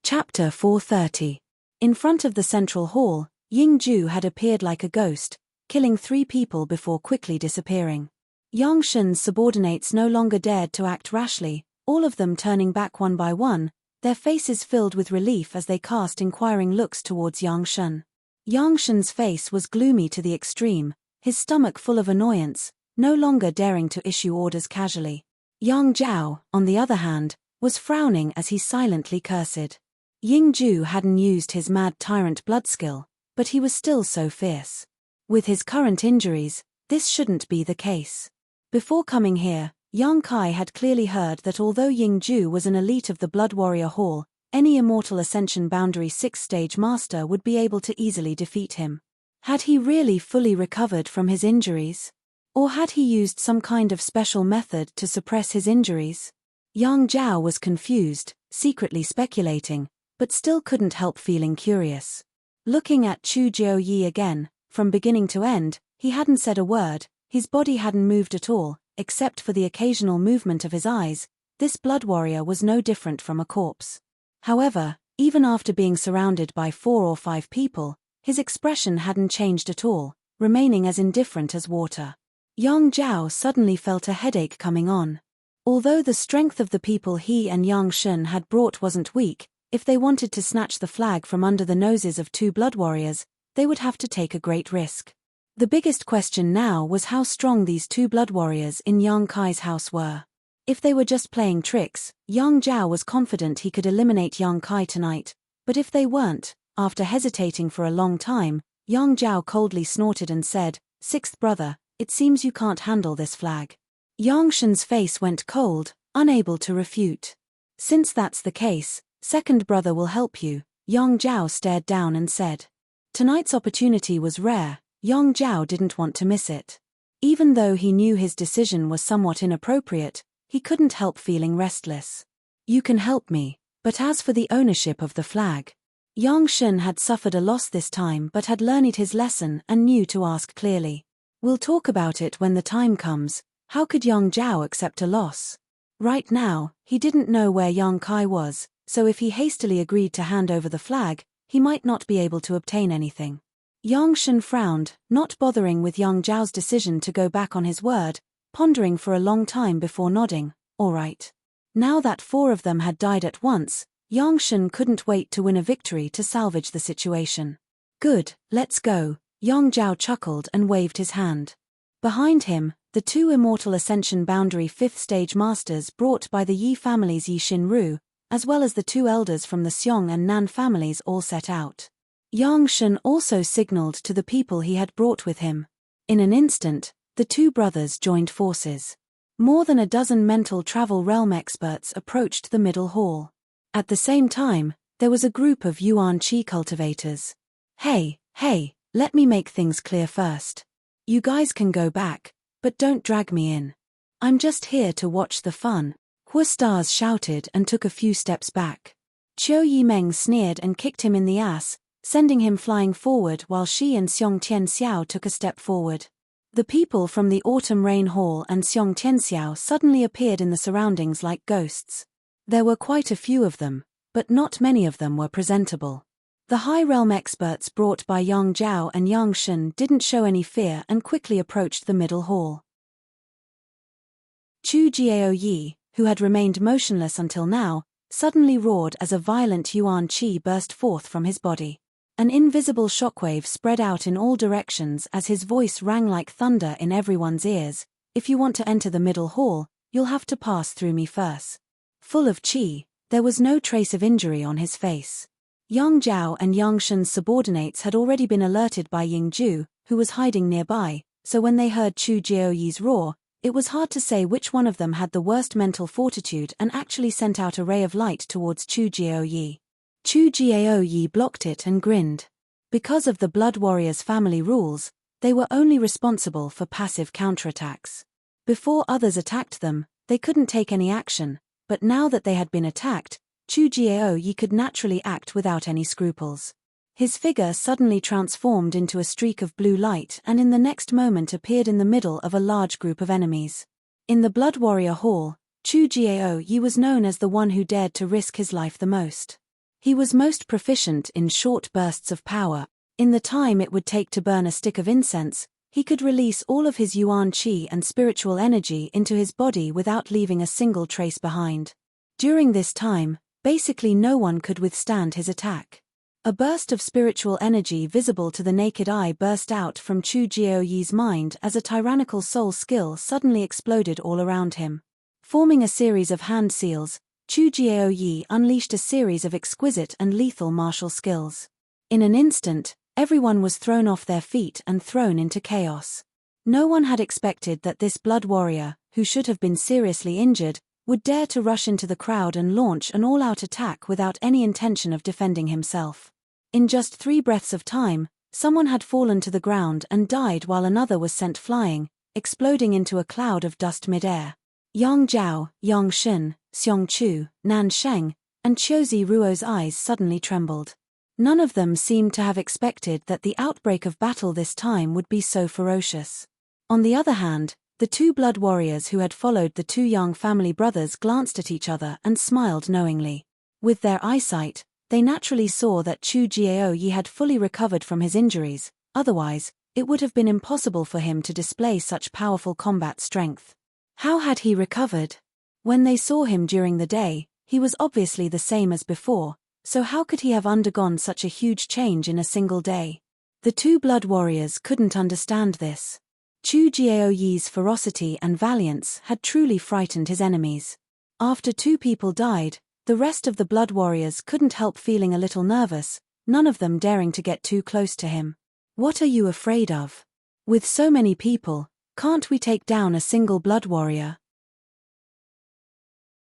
Chapter 430. In front of the central hall, Ying Ju had appeared like a ghost, killing 3 people before quickly disappearing. Yang Shen's subordinates no longer dared to act rashly, all of them turning back one by one, their faces filled with relief as they cast inquiring looks towards Yang Shen. Yang Shen's face was gloomy to the extreme, his stomach full of annoyance, no longer daring to issue orders casually. Yang Zhao, on the other hand, was frowning as he silently cursed. Ying Ju hadn't used his mad tyrant blood skill, but he was still so fierce. With his current injuries, this shouldn't be the case. Before coming here, Yang Kai had clearly heard that although Ying Ju was an elite of the Blood Warrior Hall, any Immortal Ascension Boundary 6-stage master would be able to easily defeat him. Had he really fully recovered from his injuries? Or had he used some kind of special method to suppress his injuries? Yang Zhao was confused, secretly speculating, but still couldn't help feeling curious. Looking at Chu Jiuyi again, from beginning to end, he hadn't said a word, his body hadn't moved at all, except for the occasional movement of his eyes. This blood warrior was no different from a corpse. However, even after being surrounded by 4 or 5 people, his expression hadn't changed at all, remaining as indifferent as water. Yang Zhao suddenly felt a headache coming on. Although the strength of the people he and Yang Shen had brought wasn't weak, if they wanted to snatch the flag from under the noses of 2 blood warriors, they would have to take a great risk. The biggest question now was how strong these 2 blood warriors in Yang Kai's house were. If they were just playing tricks, Yang Zhao was confident he could eliminate Yang Kai tonight, but if they weren't, after hesitating for a long time, Yang Zhao coldly snorted and said, "Sixth brother, it seems you can't handle this flag." Yang Shen's face went cold, unable to refute. "Since that's the case, second brother will help you," Yang Zhao stared down and said. Tonight's opportunity was rare, Yang Zhao didn't want to miss it. Even though he knew his decision was somewhat inappropriate, he couldn't help feeling restless. "You can help me, but as for the ownership of the flag..." Yang Shen had suffered a loss this time but had learned his lesson and knew to ask clearly. "We'll talk about it when the time comes." How could Yang Zhao accept a loss? Right now, he didn't know where Yang Kai was, so if he hastily agreed to hand over the flag, he might not be able to obtain anything. Yang Shen frowned, not bothering with Yang Zhao's decision to go back on his word, pondering for a long time before nodding. All right. Now that 4 of them had died at once, Yang Shen couldn't wait to win a victory to salvage the situation. "Good, let's go," Yang Zhao chuckled and waved his hand. Behind him, the 2 Immortal Ascension Boundary 5th Stage Masters brought by the Yi families Yi Shin-ru, as well as the 2 elders from the Xiong and Nan families all set out. Yang Shen also signaled to the people he had brought with him. In an instant, the 2 brothers joined forces. More than a dozen mental travel realm experts approached the middle hall. At the same time, there was a group of Yuan Qi cultivators. Hey, let me make things clear first. You guys can go back, but don't drag me in. I'm just here to watch the fun." Hua Stars shouted and took a few steps back. Qiu Yimeng sneered and kicked him in the ass, sending him flying forward while she and Xiong Tianxiao took a step forward. The people from the Autumn Rain Hall and Xiong Tianxiao suddenly appeared in the surroundings like ghosts. There were quite a few of them, but not many of them were presentable. The High Realm experts brought by Yang Zhao and Yang Shen didn't show any fear and quickly approached the middle hall. Chu Jiaoyi, who had remained motionless until now, suddenly roared as a violent Yuan Qi burst forth from his body. An invisible shockwave spread out in all directions as his voice rang like thunder in everyone's ears. "If you want to enter the middle hall, you'll have to pass through me first." Full of qi, there was no trace of injury on his face. Yang Zhao and Yang Shen's subordinates had already been alerted by Ying Ju, who was hiding nearby, so when they heard Chu Jiaoyi's roar, it was hard to say which one of them had the worst mental fortitude and actually sent out a ray of light towards Chu Jiaoyi. Chu Jiaoyi blocked it and grinned. Because of the Blood Warriors' family rules, they were only responsible for passive counterattacks. Before others attacked them, they couldn't take any action, but now that they had been attacked, Chu Jiaoyi could naturally act without any scruples. His figure suddenly transformed into a streak of blue light and in the next moment appeared in the middle of a large group of enemies. In the Blood Warrior Hall, Chu Jiaoyi was known as the one who dared to risk his life the most. He was most proficient in short bursts of power. In the time it would take to burn a stick of incense, he could release all of his yuan qi and spiritual energy into his body without leaving a single trace behind. During this time, basically no one could withstand his attack. A burst of spiritual energy visible to the naked eye burst out from Chu Jiaoyi's mind as a tyrannical soul skill suddenly exploded all around him. Forming a series of hand seals, Chu Jiaoyi unleashed a series of exquisite and lethal martial skills. In an instant, everyone was thrown off their feet and thrown into chaos. No one had expected that this blood warrior, who should have been seriously injured, would dare to rush into the crowd and launch an all-out attack without any intention of defending himself. In just 3 breaths of time, someone had fallen to the ground and died while another was sent flying, exploding into a cloud of dust mid-air. Yang Zhao, Yang Shen, Xiong Chu, Nan Sheng, and Qiuzi Ruo's eyes suddenly trembled. None of them seemed to have expected that the outbreak of battle this time would be so ferocious. On the other hand, the 2 blood warriors who had followed the 2 young family brothers glanced at each other and smiled knowingly. With their eyesight, they naturally saw that Chu Jiaoyi had fully recovered from his injuries, otherwise, it would have been impossible for him to display such powerful combat strength. How had he recovered? When they saw him during the day, he was obviously the same as before, so how could he have undergone such a huge change in a single day? The 2 blood warriors couldn't understand this. Chu Jiaoyi's ferocity and valiance had truly frightened his enemies. After 2 people died, the rest of the blood warriors couldn't help feeling a little nervous, none of them daring to get too close to him. What are you afraid of? With so many people, can't we take down a single blood warrior?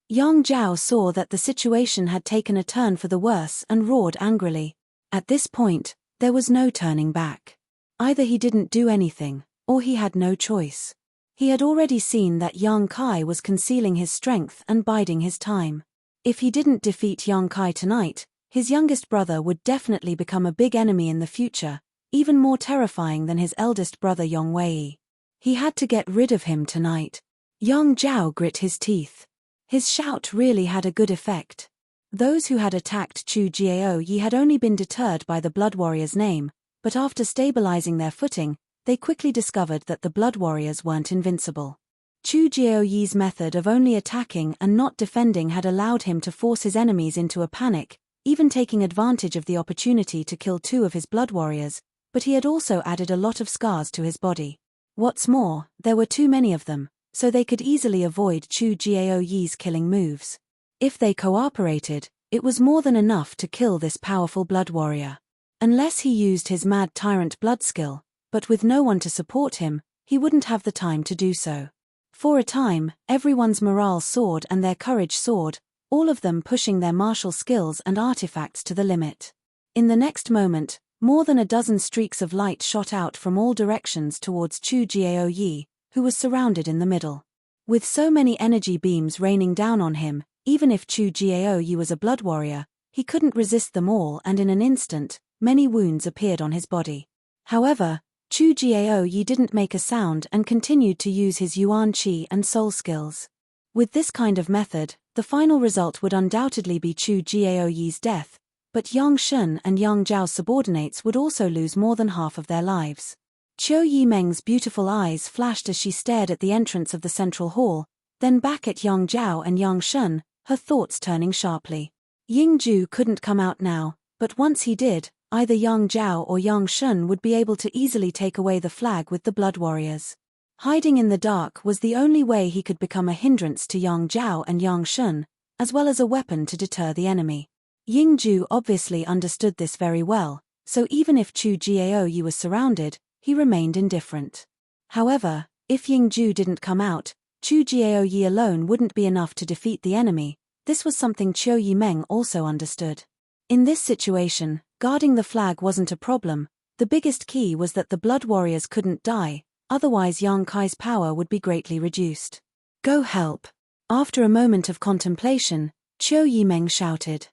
Yang Zhao saw that the situation had taken a turn for the worse and roared angrily. At this point, there was no turning back. Either he didn't do anything, or he had no choice. He had already seen that Yang Kai was concealing his strength and biding his time. If he didn't defeat Yang Kai tonight, his youngest brother would definitely become a big enemy in the future, even more terrifying than his eldest brother Yang Wei. He had to get rid of him tonight. Yang Zhao grit his teeth. His shout really had a good effect. Those who had attacked Chu Jiaoyi had only been deterred by the blood warrior's name, but after stabilizing their footing, they quickly discovered that the blood warriors weren't invincible. Chu Jiaoyi's method of only attacking and not defending had allowed him to force his enemies into a panic, even taking advantage of the opportunity to kill 2 of his blood warriors, but he had also added a lot of scars to his body. What's more, there were too many of them, so they could easily avoid Chu Jiaoyi's killing moves. If they cooperated, it was more than enough to kill this powerful blood warrior. Unless he used his mad tyrant blood skill, but with no one to support him, he wouldn't have the time to do so. For a time, everyone's morale soared and their courage soared, all of them pushing their martial skills and artifacts to the limit. In the next moment, more than a dozen streaks of light shot out from all directions towards Chu Jiaoyi, who was surrounded in the middle. With so many energy beams raining down on him, even if Chu Jiaoyi was a blood warrior, he couldn't resist them all, and in an instant, many wounds appeared on his body. However, Chu Jiaoyi didn't make a sound and continued to use his yuan qi and soul skills. With this kind of method, the final result would undoubtedly be Chu Jiaoyi's death, but Yang Shen and Yang Zhao's subordinates would also lose more than half of their lives. Qiu Yimeng's beautiful eyes flashed as she stared at the entrance of the central hall, then back at Yang Zhao and Yang Shen, her thoughts turning sharply. Ying Ju couldn't come out now, but once he did, either Yang Zhao or Yang Shen would be able to easily take away the flag with the blood warriors. Hiding in the dark was the only way he could become a hindrance to Yang Zhao and Yang Shen, as well as a weapon to deter the enemy. Yingju obviously understood this very well, so even if Chu Jiaoyi was surrounded, he remained indifferent. However, if Yingju didn't come out, Chu Jiaoyi alone wouldn't be enough to defeat the enemy. This was something Qiu Yimeng also understood. In this situation, guarding the flag wasn't a problem. The biggest key was that the blood warriors couldn't die, otherwise Yang Kai's power would be greatly reduced. Go help. After a moment of contemplation, Qiu Yimeng shouted.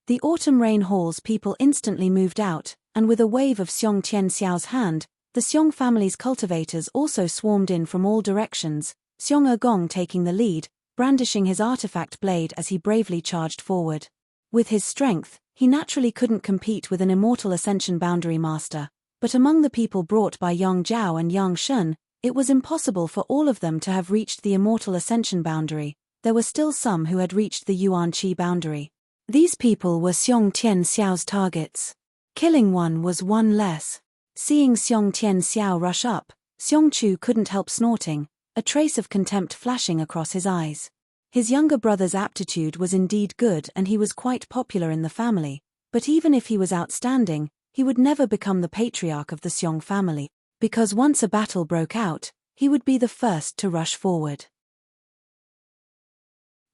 The autumn rain hall's people instantly moved out, and with a wave of Xiong Tianxiao's hand, the Xiong family's cultivators also swarmed in from all directions, Xiong Ergong taking the lead, brandishing his artifact blade as he bravely charged forward. With his strength, he naturally couldn't compete with an immortal ascension boundary master, but among the people brought by Yang Zhao and Yang Shun, it was impossible for all of them to have reached the immortal ascension boundary. There were still some who had reached the Yuan Qi boundary. These people were Xiong Tianxiao's targets. Killing one was one less. Seeing Xiong Tianxiao rush up, Xiong Chu couldn't help snorting, a trace of contempt flashing across his eyes. His younger brother's aptitude was indeed good and he was quite popular in the family, but even if he was outstanding, he would never become the patriarch of the Xiong family, because once a battle broke out, he would be the first to rush forward.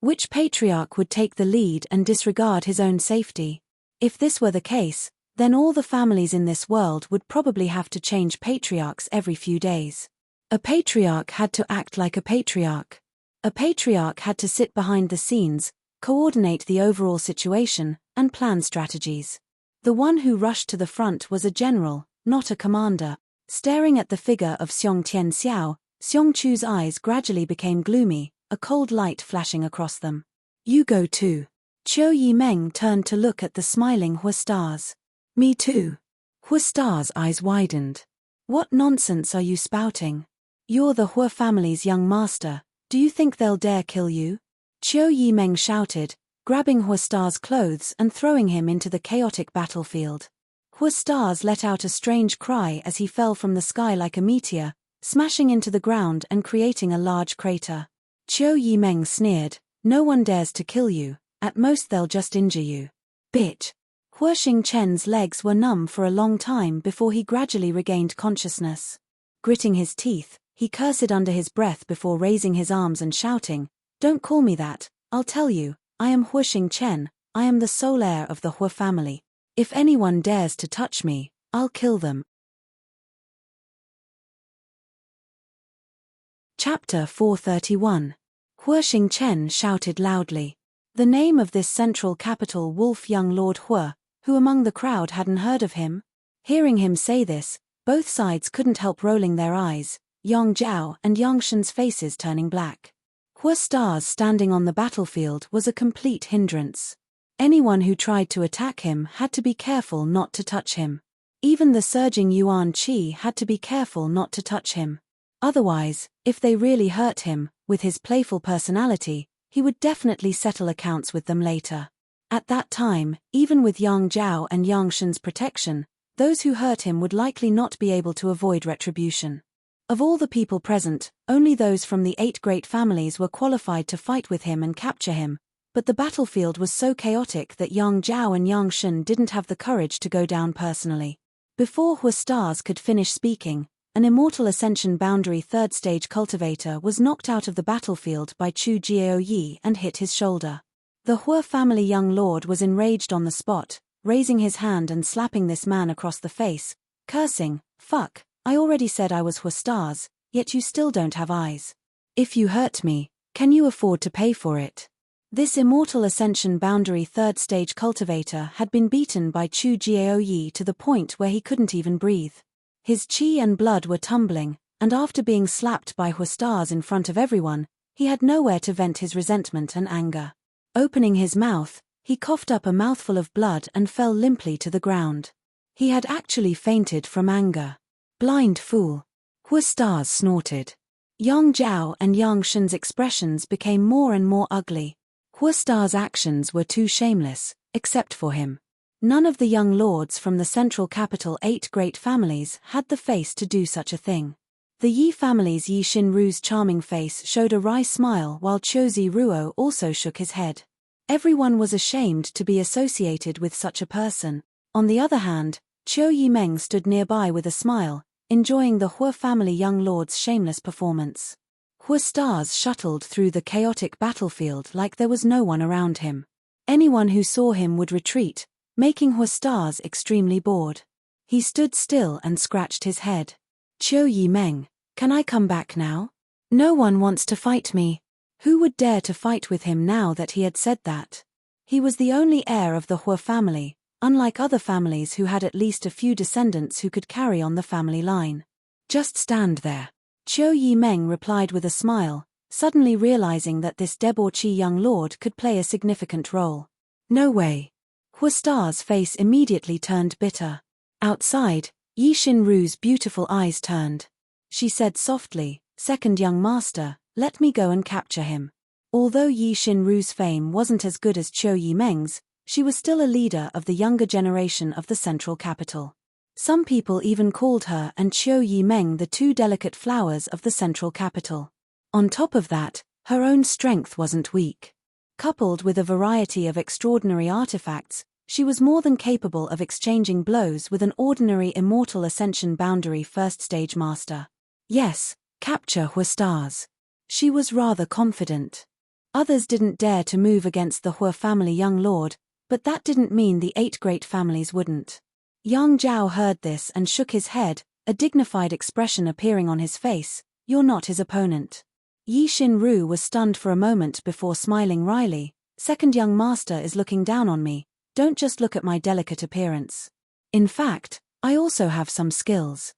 Which patriarch would take the lead and disregard his own safety? If this were the case, then all the families in this world would probably have to change patriarchs every few days. A patriarch had to act like a patriarch. A patriarch had to sit behind the scenes, coordinate the overall situation, and plan strategies. The one who rushed to the front was a general, not a commander. Staring at the figure of Xiong Tianxiao, Xiong Chu's eyes gradually became gloomy, a cold light flashing across them. You go too. Qiu Yimeng turned to look at the smiling Huastars. Me too. Huastars' eyes widened. What nonsense are you spouting? You're the Hua family's young master, do you think they'll dare kill you? Qiu Yimeng shouted, grabbing Huastar's clothes and throwing him into the chaotic battlefield. Huastars let out a strange cry as he fell from the sky like a meteor, smashing into the ground and creating a large crater. Qiu Yimeng sneered, no one dares to kill you, at most they'll just injure you. Bitch. Hua Xingchen's legs were numb for a long time before he gradually regained consciousness. Gritting his teeth, he cursed under his breath before raising his arms and shouting, don't call me that, I'll tell you, I am Hua Xingchen, I am the sole heir of the Hua family. If anyone dares to touch me, I'll kill them. Chapter 431. Hua Xingchen shouted loudly. The name of this central capital wolf young Lord Hua, who among the crowd hadn't heard of him? Hearing him say this, both sides couldn't help rolling their eyes, Yang Zhao and Yang Shen's faces turning black. Huastars standing on the battlefield was a complete hindrance. Anyone who tried to attack him had to be careful not to touch him. Even the surging Yuan Qi had to be careful not to touch him. Otherwise, if they really hurt him, with his playful personality, he would definitely settle accounts with them later. At that time, even with Yang Zhao and Yang Shen's protection, those who hurt him would likely not be able to avoid retribution. Of all the people present, only those from the 8 great families were qualified to fight with him and capture him, but the battlefield was so chaotic that Yang Zhao and Yang Shen didn't have the courage to go down personally. Before Huastars could finish speaking, an immortal ascension boundary 3rd stage cultivator was knocked out of the battlefild by Chu Jiaoyi and hit his shoulder. The Hua family young lord was enraged on the spot, raising his hand and slapping this man across the face, cursing, fuck, I already said I was Huastars, yet you still don't have eyes. If you hurt me, can you afford to pay for it? This immortal ascension boundary 3rd stage cultivator had been beaten by Chu Jiaoyi to the point where he couldn't even breathe. His qi and blood were tumbling, and after being slapped by Huastars in front of everyone, he had nowhere to vent his resentment and anger. Opening his mouth, he coughed up a mouthful of blood and fell limply to the ground. He had actually fainted from anger. Blind fool. Huastars snorted. Yang Zhao and Yang Shen's expressions became more and more ugly. Huastars' actions were too shameless, except for him. None of the young lords from the central capital 8 great families had the face to do such a thing. The Yi family's Yi Xinru's charming face showed a wry smile while Qiu Ziruo also shook his head. Everyone was ashamed to be associated with such a person. On the other hand, Qiu Yimeng stood nearby with a smile, enjoying the Hua family young lord's shameless performance. Hua stars shuttled through the chaotic battlefield like there was no one around him. Anyone who saw him would retreat, making Hua stars extremely bored. He stood still and scratched his head. Qiu Yimeng, can I come back now? No one wants to fight me. Who would dare to fight with him now that he had said that? He was the only heir of the Hua family, unlike other families who had at least a few descendants who could carry on the family line. Just stand there. Qiu Yimeng replied with a smile, suddenly realizing that this debauchee young lord could play a significant role. No way. Hua Star's face immediately turned bitter. Outside, Yi Xinru's beautiful eyes turned. She said softly, "Second young master, let me go and capture him." Although Yi Xinru's fame wasn't as good as Qiu Yimeng's, she was still a leader of the younger generation of the central capital. Some people even called her and Qiu Yimeng the two delicate flowers of the central capital. On top of that, her own strength wasn't weak. Coupled with a variety of extraordinary artifacts, she was more than capable of exchanging blows with an ordinary immortal ascension boundary first stage master. Yes, capture Hua stars. She was rather confident. Others didn't dare to move against the Hua family young lord, but that didn't mean the 8 great families wouldn't. Yang Zhao heard this and shook his head, a dignified expression appearing on his face. "You're not his opponent." Yi Xinru was stunned for a moment before smiling wryly. "Second young master is looking down on me. Don't just look at my delicate appearance. In fact, I also have some skills."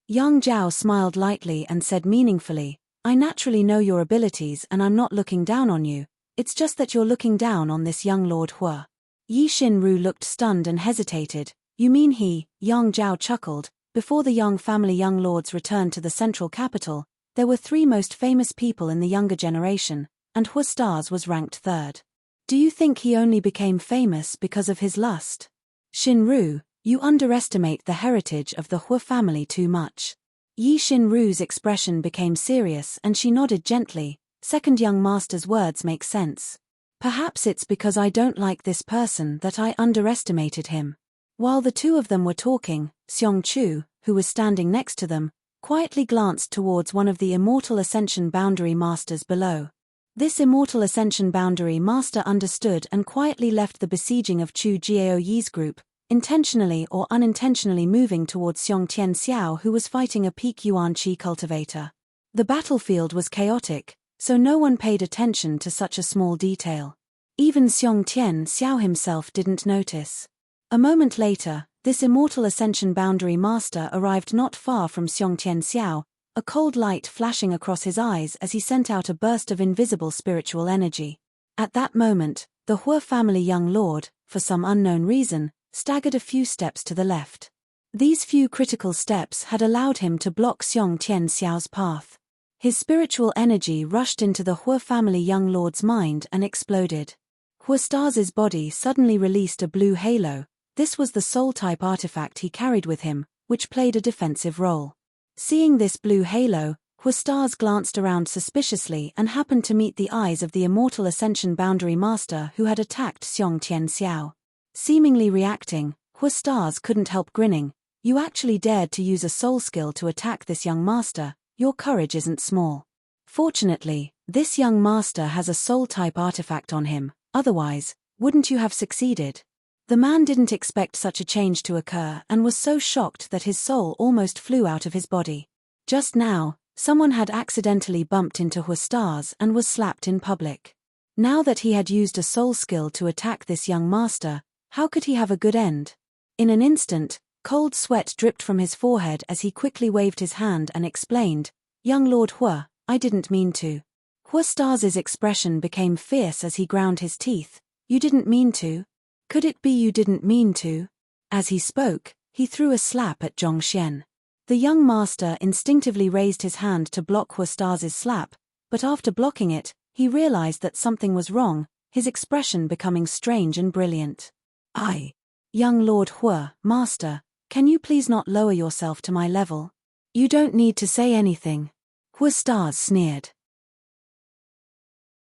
Yang Zhao smiled lightly and said meaningfully, "I naturally know your abilities and I'm not looking down on you, it's just that you're looking down on this young Lord Hua." Yi Xinru looked stunned and hesitated. "You mean he?" Yang Zhao chuckled. Before the Yang family young lords returned to the central capital, there were 3 most famous people in the younger generation, and Hua Stars was ranked 3rd. Do you think he only became famous because of his lust? Xinru, you underestimate the heritage of the Hua family too much. Yi Xinru's expression became serious and she nodded gently. "Second young master's words make sense. Perhaps it's because I don't like this person that I underestimated him." While the 2 of them were talking, Xiong Chu, who was standing next to them, quietly glanced towards one of the Immortal Ascension Boundary Masters below. This Immortal Ascension Boundary Master understood and quietly left the besieging of Chu Jiaoyi's group, intentionally or unintentionally moving towards Xiong Tian Xiao, who was fighting a peak Yuan Qi cultivator. The battlefield was chaotic, so no one paid attention to such a small detail. Even Xiong Tian Xiao himself didn't notice. A moment later, this Immortal Ascension Boundary Master arrived not far from Xiong Tian Xiao, a cold light flashing across his eyes as he sent out a burst of invisible spiritual energy. At that moment, the Hua family young lord, for some unknown reason, staggered a few steps to the left. These few critical steps had allowed him to block Xiong Tian Xiao's path. His spiritual energy rushed into the Hua family young lord's mind and exploded. Hua Stars' body suddenly released a blue halo. This was the soul-type artifact he carried with him, which played a defensive role. Seeing this blue halo, Hua Stars glanced around suspiciously and happened to meet the eyes of the Immortal Ascension Boundary Master who had attacked Xiong Tian Xiao. Seemingly reacting, Hua Stars couldn't help grinning. "You actually dared to use a soul skill to attack this young master. Your courage isn't small. Fortunately, this young master has a soul-type artifact on him, otherwise, wouldn't you have succeeded?" The man didn't expect such a change to occur and was so shocked that his soul almost flew out of his body. Just now, someone had accidentally bumped into Hua Stars and was slapped in public. Now that he had used a soul skill to attack this young master, how could he have a good end? In an instant, cold sweat dripped from his forehead as he quickly waved his hand and explained, "Young Lord Hua, I didn't mean to." Hua Stars' expression became fierce as he ground his teeth. "You didn't mean to? Could it be you didn't mean to?" As he spoke, he threw a slap at Zhongxian. The young master instinctively raised his hand to block Hua Stars' slap, but after blocking it, he realized that something was wrong, his expression becoming strange and brilliant. Young Lord Hua, Master, can you please not lower yourself to my level? You don't need to say anything." Hua Stars sneered.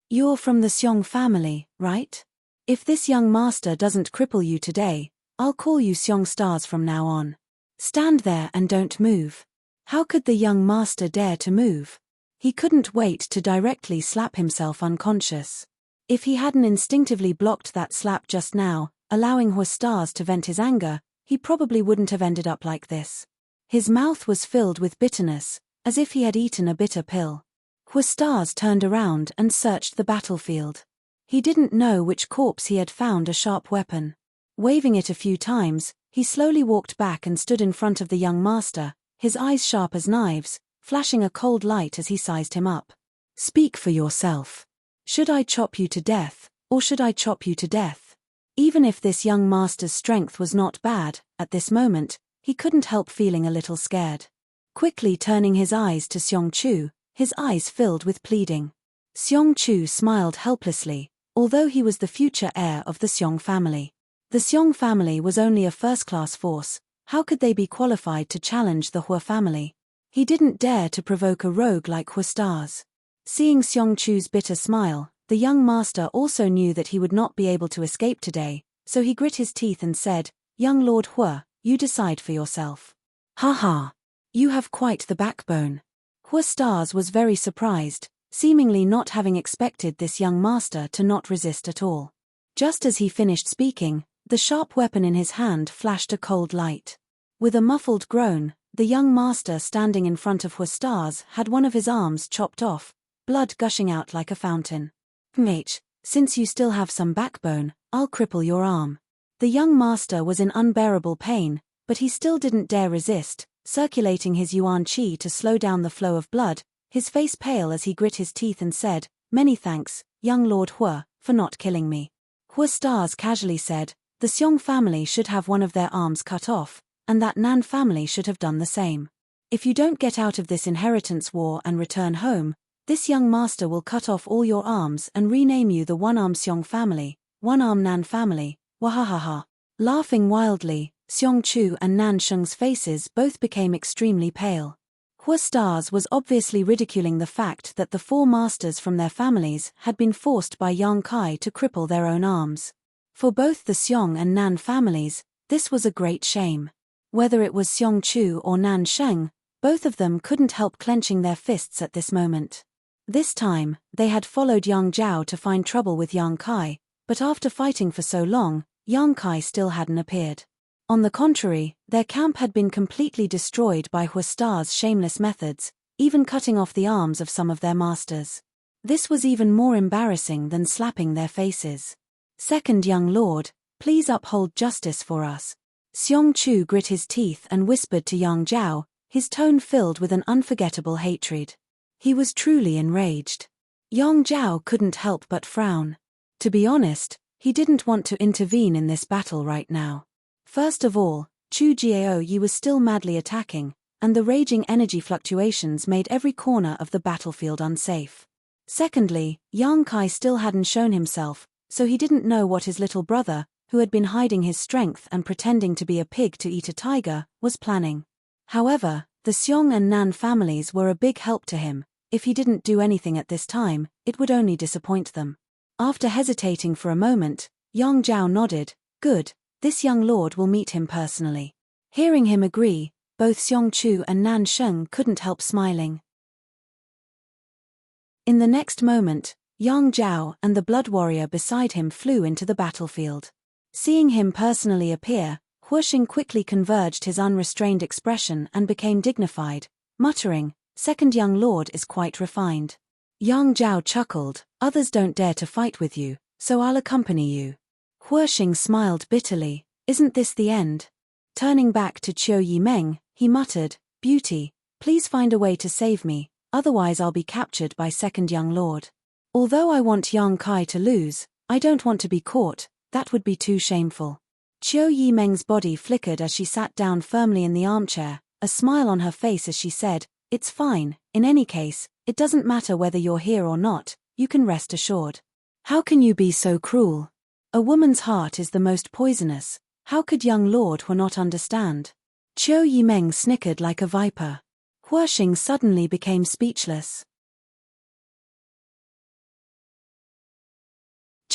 You're from the Xiong family, right? If this young master doesn't cripple you today, I'll call you Xiong Stars from now on. Stand there and don't move. How could the young master dare to move? He couldn't wait to directly slap himself unconscious. If he hadn't instinctively blocked that slap just now, allowing Hua Stars to vent his anger, he probably wouldn't have ended up like this. His mouth was filled with bitterness, as if he had eaten a bitter pill. Hua Stars turned around and searched the battlefield. He didn't know which corpse he had found a sharp weapon. Waving it a few times, he slowly walked back and stood in front of the young master, his eyes sharp as knives, flashing a cold light as he sized him up. Speak for yourself. Should I chop you to death, or should I chop you to death? Even if this young master's strength was not bad, at this moment, he couldn't help feeling a little scared. Quickly turning his eyes to Xiong Chu, his eyes filled with pleading. Xiong Chu smiled helplessly, although he was the future heir of the Xiong family. The Xiong family was only a first-class force. How could they be qualified to challenge the Hua family? He didn't dare to provoke a rogue like Hua Stars. Seeing Xiong Chu's bitter smile, the young master also knew that he would not be able to escape today, so he grit his teeth and said, "Young Lord Hua, you decide for yourself." "Ha ha! You have quite the backbone." Hua Stars was very surprised, seemingly not having expected this young master to not resist at all. Just as he finished speaking, the sharp weapon in his hand flashed a cold light. With a muffled groan, the young master standing in front of Hua Stars had one of his arms chopped off, blood gushing out like a fountain. "Mate, since you still have some backbone, I'll cripple your arm." The young master was in unbearable pain, but he still didn't dare resist, circulating his yuan qi to slow down the flow of blood, his face pale as he grit his teeth and said, "Many thanks, young Lord Hua, for not killing me." Hua Stars casually said, "The Xiong family should have one of their arms cut off, and that Nan family should have done the same. If you don't get out of this inheritance war and return home, this young master will cut off all your arms and rename you the One-Arm Xiong family, One-Arm Nan family, wahahaha." Laughing wildly, Xiong Chu and Nan Sheng's faces both became extremely pale. Hua Stars was obviously ridiculing the fact that the four masters from their families had been forced by Yang Kai to cripple their own arms. For both the Xiong and Nan families, this was a great shame. Whether it was Xiong Chu or Nan Sheng, both of them couldn't help clenching their fists at this moment. This time, they had followed Yang Zhao to find trouble with Yang Kai, but after fighting for so long, Yang Kai still hadn't appeared. On the contrary, their camp had been completely destroyed by Hua Stars' shameless methods, even cutting off the arms of some of their masters. This was even more embarrassing than slapping their faces. "Second young lord, please uphold justice for us." Xiong Chu grit his teeth and whispered to Yang Zhao, his tone filled with an unforgettable hatred. He was truly enraged. Yang Zhao couldn't help but frown. To be honest, he didn't want to intervene in this battle right now. First of all, Chu Jiaoyi was still madly attacking, and the raging energy fluctuations made every corner of the battlefield unsafe. Secondly, Yang Kai still hadn't shown himself, so he didn't know what his little brother, who had been hiding his strength and pretending to be a pig to eat a tiger, was planning. However, the Xiong and Nan families were a big help to him. If he didn't do anything at this time, it would only disappoint them. After hesitating for a moment, Yang Zhao nodded, "Good. This young lord will meet him personally." Hearing him agree, both Xiong Chu and Nan Sheng couldn't help smiling. In the next moment, Yang Zhao and the blood warrior beside him flew into the battlefield. Seeing him personally appear, Huashing quickly converged his unrestrained expression and became dignified, muttering, "Second young lord is quite refined." Yang Zhao chuckled, "Others don't dare to fight with you, so I'll accompany you." Huashing smiled bitterly, "Isn't this the end?" Turning back to Qiu Yimeng, he muttered, "Beauty, please find a way to save me, otherwise I'll be captured by second young lord. Although I want Yang Kai to lose, I don't want to be caught, that would be too shameful." Qiu Yimeng's body flickered as she sat down firmly in the armchair, a smile on her face as she said, "It's fine, in any case, it doesn't matter whether you're here or not, you can rest assured." "How can you be so cruel? A woman's heart is the most poisonous, how could young lord Hua not understand?" Qiu Yimeng snickered like a viper. Huashing suddenly became speechless.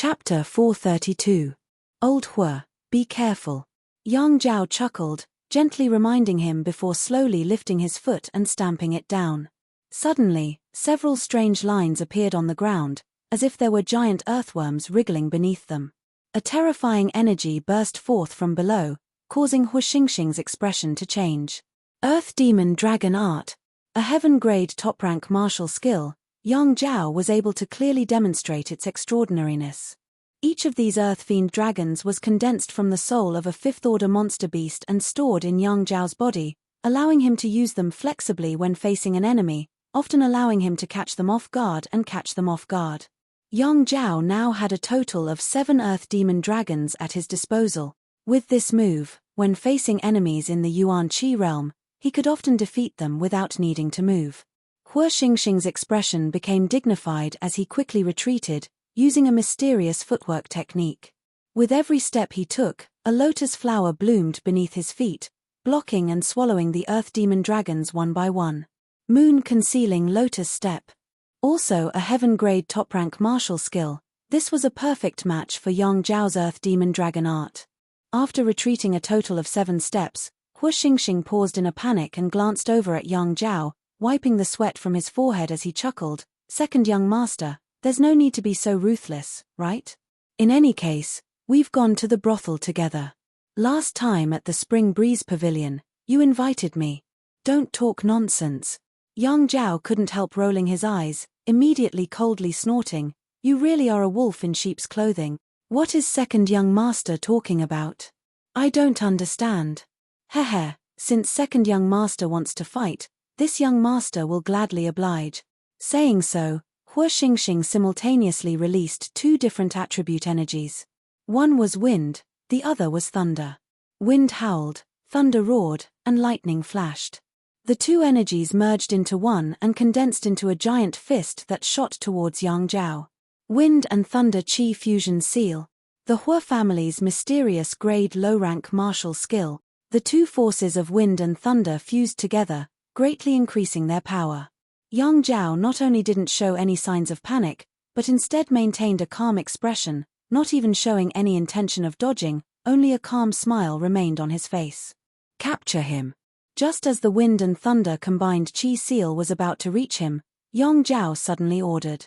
Chapter 432. Old Hua, be careful. Yang Zhao chuckled, gently reminding him before slowly lifting his foot and stamping it down. Suddenly, several strange lines appeared on the ground, as if there were giant earthworms wriggling beneath them. A terrifying energy burst forth from below, causing Hua Xingxing's expression to change. Earth Demon Dragon Art. A heaven-grade top-rank martial skill, Yang Zhao was able to clearly demonstrate its extraordinariness. Each of these Earth Fiend dragons was condensed from the soul of a fifth-order monster beast and stored in Yang Zhao's body, allowing him to use them flexibly when facing an enemy, often allowing him to catch them off guard and catch them off guard. Yang Zhao now had a total of 7 Earth Demon dragons at his disposal. With this move, when facing enemies in the Yuan Qi realm, he could often defeat them without needing to move. Hua Xingxing's expression became dignified as he quickly retreated, using a mysterious footwork technique. With every step he took, a lotus flower bloomed beneath his feet, blocking and swallowing the Earth Demon dragons one by one. Moon Concealing Lotus Step. Also a heaven-grade top-rank martial skill, this was a perfect match for Yang Zhao's Earth Demon Dragon Art. After retreating a total of 7 steps, Hua Xingxing paused in a panic and glanced over at Yang Zhao, wiping the sweat from his forehead as he chuckled. "Second young master, there's no need to be so ruthless, right? In any case, we've gone to the brothel together. Last time at the Spring Breeze Pavilion, you invited me. Don't talk nonsense." Yang Zhao couldn't help rolling his eyes, immediately coldly snorting, "You really are a wolf in sheep's clothing. What is second young master talking about? I don't understand." "Heh, since second young master wants to fight, this young master will gladly oblige." Saying so, Hua Xingxing simultaneously released 2 different attribute energies. One was wind, the other was thunder. Wind howled, thunder roared, and lightning flashed. The 2 energies merged into one and condensed into a giant fist that shot towards Yang Zhao. Wind and Thunder Qi Fusion Seal. The Hua family's mysterious grade low-rank martial skill, the 2 forces of wind and thunder fused together, greatly increasing their power. Yang Zhao not only didn't show any signs of panic, but instead maintained a calm expression, not even showing any intention of dodging, only a calm smile remained on his face. "Capture him." Just as the wind and thunder combined Qi Seal was about to reach him, Yang Zhao suddenly ordered.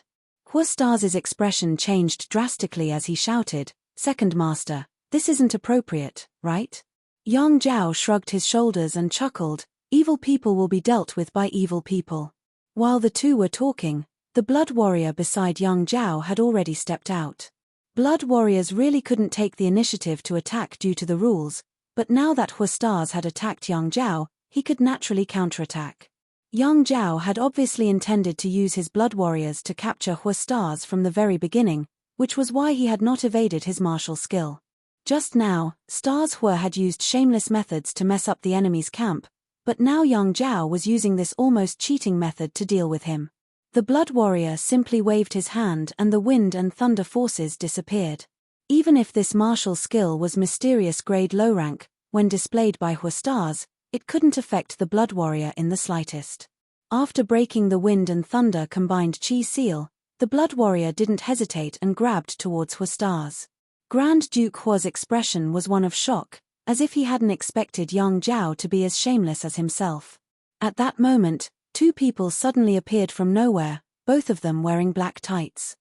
Hua Stars's expression changed drastically as he shouted, "Second master, this isn't appropriate, right?" Yang Zhao shrugged his shoulders and chuckled, "Evil people will be dealt with by evil people." While the 2 were talking, the blood warrior beside Yang Zhao had already stepped out. Blood warriors really couldn't take the initiative to attack due to the rules, but now that Hua Stars had attacked Yang Zhao, he could naturally counterattack. Yang Zhao had obviously intended to use his blood warriors to capture Hua Stars from the very beginning, which was why he had not evaded his martial skill. Just now, Stars Hua had used shameless methods to mess up the enemy's camp, but now Yang Zhao was using this almost cheating method to deal with him. The blood warrior simply waved his hand and the wind and thunder forces disappeared. Even if this martial skill was mysterious grade low rank, when displayed by Hua Stars, it couldn't affect the blood warrior in the slightest. After breaking the wind and thunder combined Qi Seal, the blood warrior didn't hesitate and grabbed towards Hua Stars. Grand Duke Hua's expression was one of shock, as if he hadn't expected Yang Zhao to be as shameless as himself. At that moment, 2 people suddenly appeared from nowhere, both of them wearing black tights.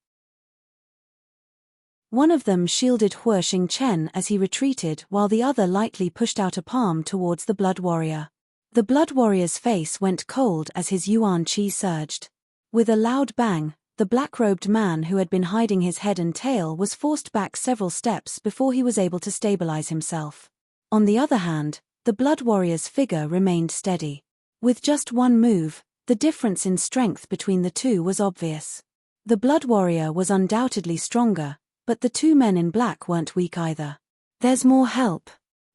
One of them shielded Hua Xingchen as he retreated while the other lightly pushed out a palm towards the blood warrior. The blood warrior's face went cold as his Yuan Qi surged. With a loud bang, the black-robed man who had been hiding his head and tail was forced back several steps before he was able to stabilize himself. On the other hand, the blood warrior's figure remained steady. With just one move, the difference in strength between the 2 was obvious. The blood warrior was undoubtedly stronger, but the 2 men in black weren't weak either. "There's more help."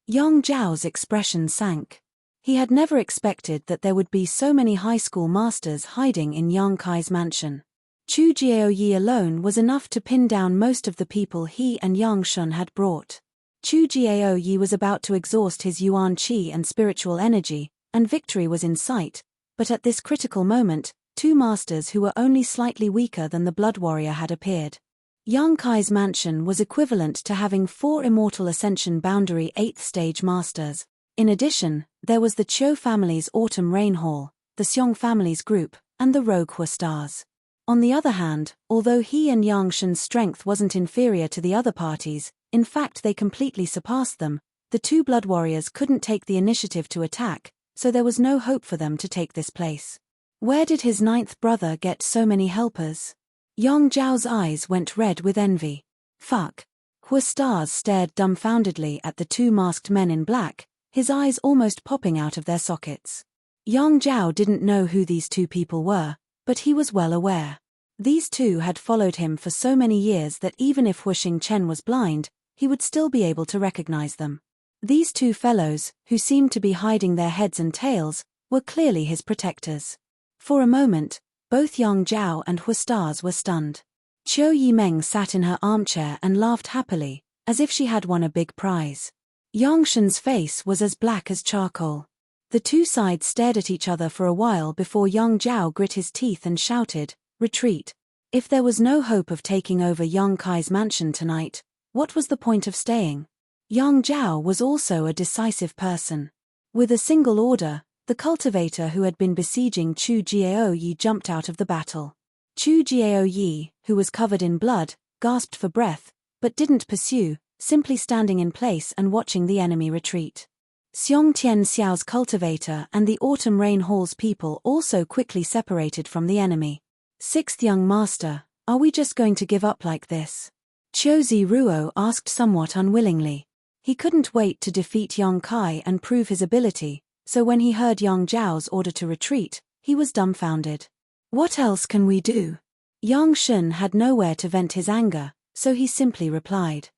Yang Zhao's expression sank. He had never expected that there would be so many high school masters hiding in Yang Kai's mansion. Chu Jiaoyi alone was enough to pin down most of the people he and Yang Shun had brought. Chu Jiaoyi was about to exhaust his Yuan Qi and spiritual energy, and victory was in sight, but at this critical moment, 2 masters who were only slightly weaker than the blood warrior had appeared. Yang Kai's mansion was equivalent to having 4 Immortal Ascension Boundary 8th Stage Masters. In addition, there was the Chiu family's Autumn Rain Hall, the Seong family's group, and the Rogue Hua stars. On the other hand, although he and Yang Shen's strength wasn't inferior to the other parties, in fact they completely surpassed them, the 2 blood warriors couldn't take the initiative to attack, so there was no hope for them to take this place. Where did his 9th brother get so many helpers? Yang Zhao's eyes went red with envy. Fuck. Hua stars stared dumbfoundedly at the 2 masked men in black, his eyes almost popping out of their sockets. Yang Zhao didn't know who these 2 people were, but he was well aware. These 2 had followed him for so many years that even if Hu Xingchen was blind, he would still be able to recognize them. These 2 fellows, who seemed to be hiding their heads and tails, were clearly his protectors. For a moment, both Yang Zhao and Hua stars were stunned. Qiu Yimeng sat in her armchair and laughed happily, as if she had won a big prize. Yang Shen's face was as black as charcoal. The 2 sides stared at each other for a while before Yang Zhao grit his teeth and shouted, "Retreat." If there was no hope of taking over Yang Kai's mansion tonight, what was the point of staying? Yang Zhao was also a decisive person. With a single order, the cultivator who had been besieging Chu Jiao Yi jumped out of the battle. Chu Jiao Yi, who was covered in blood, gasped for breath, but didn't pursue, simply standing in place and watching the enemy retreat. Xiong Tian Xiao's cultivator and the Autumn Rain Hall's people also quickly separated from the enemy. 6th young master, are we just going to give up like this? Qiu Ziruo asked somewhat unwillingly. He couldn't wait to defeat Yang Kai and prove his ability, so when he heard Yang Zhao's order to retreat, he was dumbfounded. What else can we do? Yang Shen had nowhere to vent his anger, so he simply replied.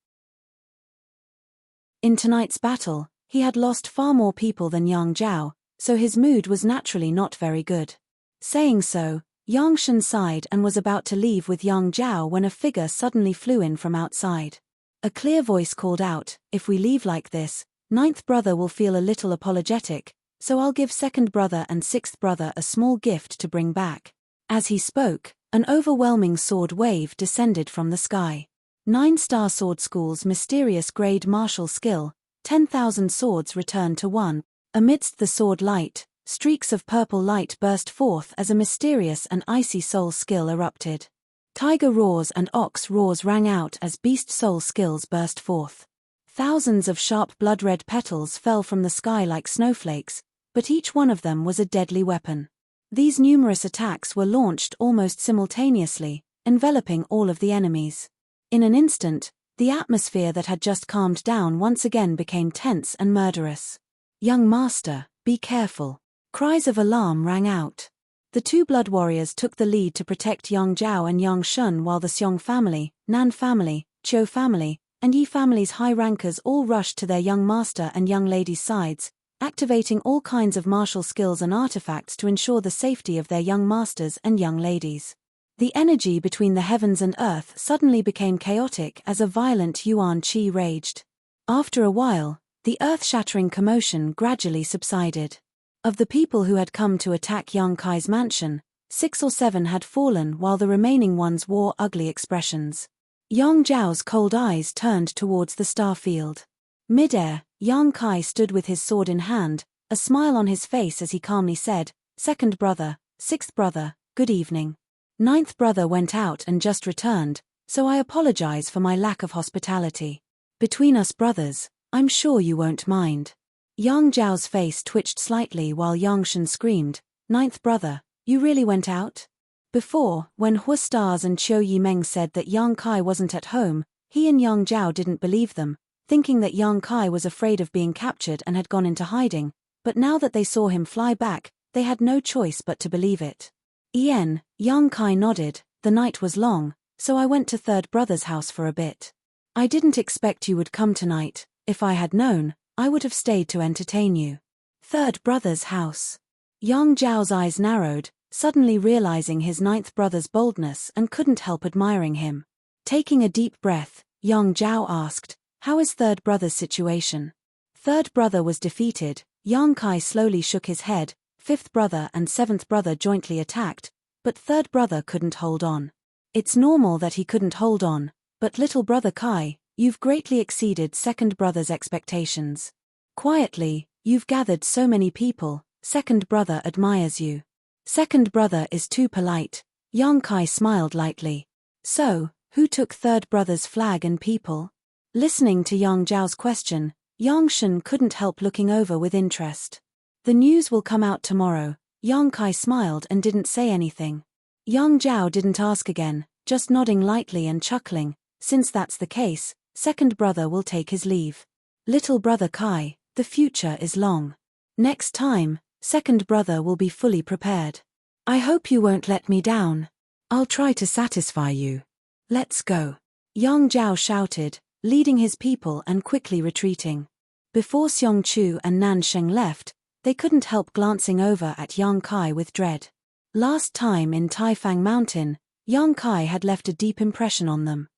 In tonight's battle, he had lost far more people than Yang Zhao, so his mood was naturally not very good. Saying so, Yang Shen sighed and was about to leave with Yang Zhao when a figure suddenly flew in from outside. A clear voice called out, "If we leave like this, 9th brother will feel a little apologetic, so I'll give 2nd brother and 6th brother a small gift to bring back." As he spoke, an overwhelming sword wave descended from the sky. 9-star sword school's mysterious grade martial skill, 10,000 swords returned to 1. Amidst the sword light, streaks of purple light burst forth as a mysterious and icy soul skill erupted. Tiger roars and ox roars rang out as beast soul skills burst forth. Thousands of sharp blood-red petals fell from the sky like snowflakes, but each one of them was a deadly weapon. These numerous attacks were launched almost simultaneously, enveloping all of the enemies. In an instant, the atmosphere that had just calmed down once again became tense and murderous. "Young master, be careful." Cries of alarm rang out. The 2 blood warriors took the lead to protect Yang Zhao and Yang Shen while the Seong family, Nan family, Chiu family, and Yi family's high rankers all rushed to their young master and young lady's sides, activating all kinds of martial skills and artifacts to ensure the safety of their young masters and young ladies. The energy between the heavens and earth suddenly became chaotic as a violent Yuan Qi raged. After a while, the earth-shattering commotion gradually subsided. Of the people who had come to attack Yang Kai's mansion, 6 or 7 had fallen while the remaining ones wore ugly expressions. Yang Zhao's cold eyes turned towards the star field. Mid-air, Yang Kai stood with his sword in hand, a smile on his face as he calmly said, "2nd brother, 6th brother, good evening. 9th brother went out and just returned, so I apologize for my lack of hospitality. Between us brothers, I'm sure you won't mind." Yang Zhao's face twitched slightly while Yang Shen screamed, "9th brother, you really went out?" Before, when Hua stars and Qiu Yimeng said that Yang Kai wasn't at home, he and Yang Zhao didn't believe them, thinking that Yang Kai was afraid of being captured and had gone into hiding, but now that they saw him fly back, they had no choice but to believe it. Yang Kai nodded, "The night was long, so I went to 3rd brother's house for a bit. I didn't expect you would come tonight. If I had known, I would have stayed to entertain you." 3rd brother's house. Yang Zhao's eyes narrowed, suddenly realizing his 9th brother's boldness and couldn't help admiring him. Taking a deep breath, Yang Zhao asked, "How is 3rd brother's situation?" 3rd brother was defeated. Yang Kai slowly shook his head. 5th brother and 7th brother jointly attacked, but 3rd brother couldn't hold on. It's normal that he couldn't hold on, but little brother Kai, you've greatly exceeded second brother's expectations. Quietly, you've gathered so many people, second brother admires you. Second brother is too polite. Young Kai smiled lightly. So, who took third brother's flag and people? Listening to Yang Zhao's question, Yang Shen couldn't help looking over with interest. The news will come out tomorrow. Yang Kai smiled and didn't say anything. Yang Zhao didn't ask again, just nodding lightly and chuckling. Since that's the case, second brother will take his leave. Little brother Kai, the future is long. Next time, second brother will be fully prepared. I hope you won't let me down. I'll try to satisfy you. Let's go. Yang Zhao shouted, leading his people and quickly retreating. Before Xiong Chu and Nan Sheng left, they couldn't help glancing over at Yang Kai with dread. Last time in Taifang Mountain, Yang Kai had left a deep impression on them.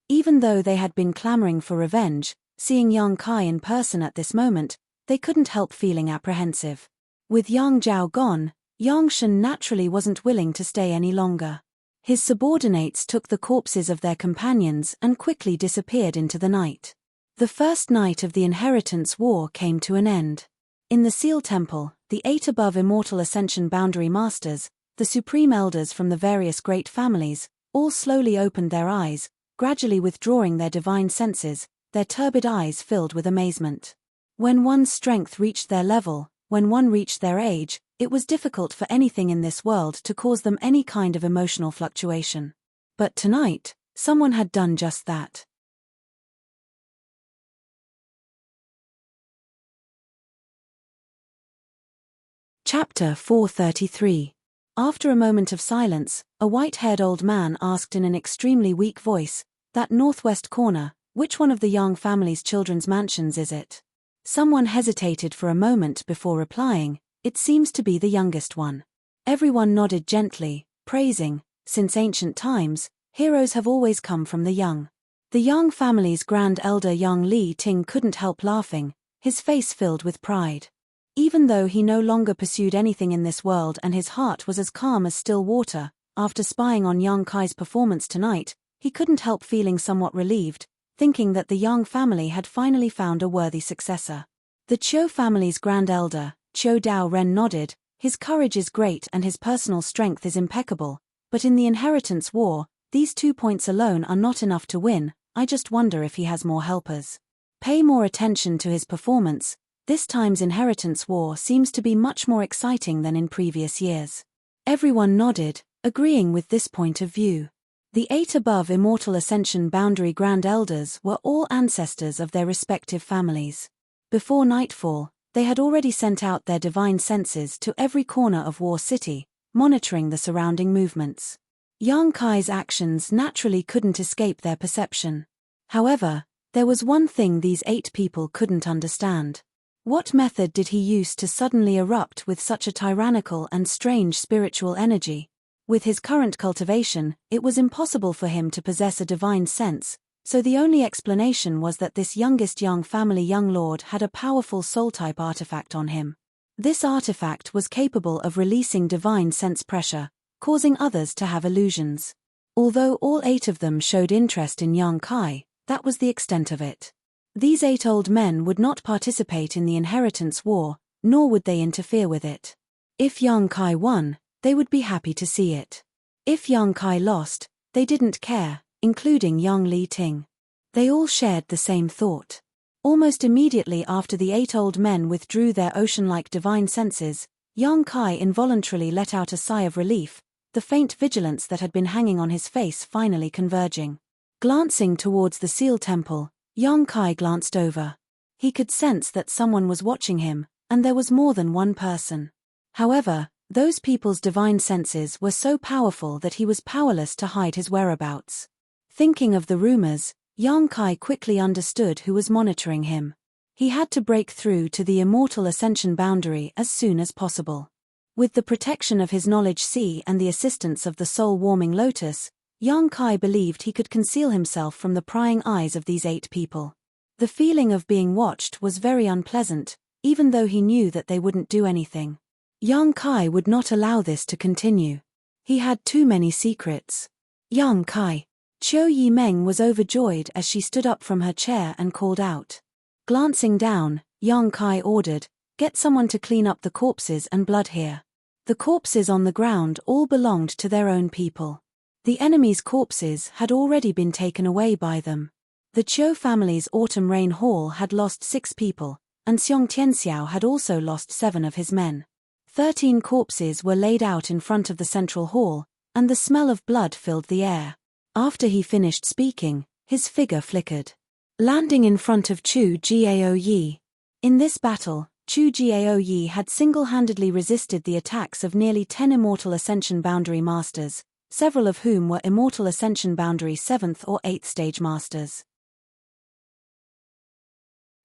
Even though they had been clamoring for revenge, seeing Yang Kai in person at this moment, they couldn't help feeling apprehensive. With Yang Zhao gone, Yang Shen naturally wasn't willing to stay any longer. His subordinates took the corpses of their companions and quickly disappeared into the night. The first night of the Inheritance War came to an end. In the Seal Temple, the 8 above Immortal Ascension Boundary Masters, the Supreme Elders from the various great families, all slowly opened their eyes, gradually withdrawing their divine senses, their turbid eyes filled with amazement. When one's strength reached their level, when one reached their age, it was difficult for anything in this world to cause them any kind of emotional fluctuation. But tonight, someone had done just that. Chapter 433. After a moment of silence, a white-haired old man asked in an extremely weak voice, "That northwest corner, which one of the Yang family's children's mansions is it?" Someone hesitated for a moment before replying, "It seems to be the youngest one." Everyone nodded gently, praising, since ancient times, heroes have always come from the young. The Yang family's grand elder Yang Li Ting couldn't help laughing, his face filled with pride. Even though he no longer pursued anything in this world and his heart was as calm as still water, after spying on Yang Kai's performance tonight, he couldn't help feeling somewhat relieved, thinking that the Yang family had finally found a worthy successor. The Chiu family's grand elder, Chiu Dao Ren nodded, his courage is great and his personal strength is impeccable, but in the Inheritance War, these 2 points alone are not enough to win. I just wonder if he has more helpers. Pay more attention to his performance. This time's Inheritance War seems to be much more exciting than in previous years. Everyone nodded, agreeing with this point of view. The 8 above Immortal Ascension Boundary Grand Elders were all ancestors of their respective families. Before nightfall, they had already sent out their divine senses to every corner of War City, monitoring the surrounding movements. Yang Kai's actions naturally couldn't escape their perception. However, there was one thing these 8 people couldn't understand. What method did he use to suddenly erupt with such a tyrannical and strange spiritual energy? With his current cultivation, it was impossible for him to possess a divine sense, so the only explanation was that this youngest Yang family young lord had a powerful soul-type artifact on him. This artifact was capable of releasing divine sense pressure, causing others to have illusions. Although all 8 of them showed interest in Yang Kai, that was the extent of it. These 8 old men would not participate in the Inheritance War, nor would they interfere with it. If Yang Kai won, they would be happy to see it. If Yang Kai lost, they didn't care, including Yang Li Ting. They all shared the same thought. Almost immediately after the 8 old men withdrew their ocean-like divine senses, Yang Kai involuntarily let out a sigh of relief, the faint vigilance that had been hanging on his face finally converging. Glancing towards the Seal Temple, Yang Kai glanced over. He could sense that someone was watching him, and there was more than one person. However, those people's divine senses were so powerful that he was powerless to hide his whereabouts. Thinking of the rumors, Yang Kai quickly understood who was monitoring him. He had to break through to the Immortal Ascension boundary as soon as possible. With the protection of his knowledge sea and the assistance of the soul-warming lotus, Yang Kai believed he could conceal himself from the prying eyes of these 8 people. The feeling of being watched was very unpleasant, even though he knew that they wouldn't do anything. Yang Kai would not allow this to continue. He had too many secrets. Young Kai. Qiu Yimeng was overjoyed as she stood up from her chair and called out. Glancing down, Yang Kai ordered, "Get someone to clean up the corpses and blood here." The corpses on the ground all belonged to their own people. The enemy's corpses had already been taken away by them. The Qiu family's autumn rain hall had lost 6 people, and Xiong Tianxiao had also lost 7 of his men. 13 corpses were laid out in front of the central hall, and the smell of blood filled the air. After he finished speaking, his figure flickered, landing in front of Chu Gaoyi. In this battle, Chu Gaoyi had single-handedly resisted the attacks of nearly 10 Immortal Ascension Boundary Masters, several of whom were Immortal Ascension Boundary 7th or 8th Stage Masters.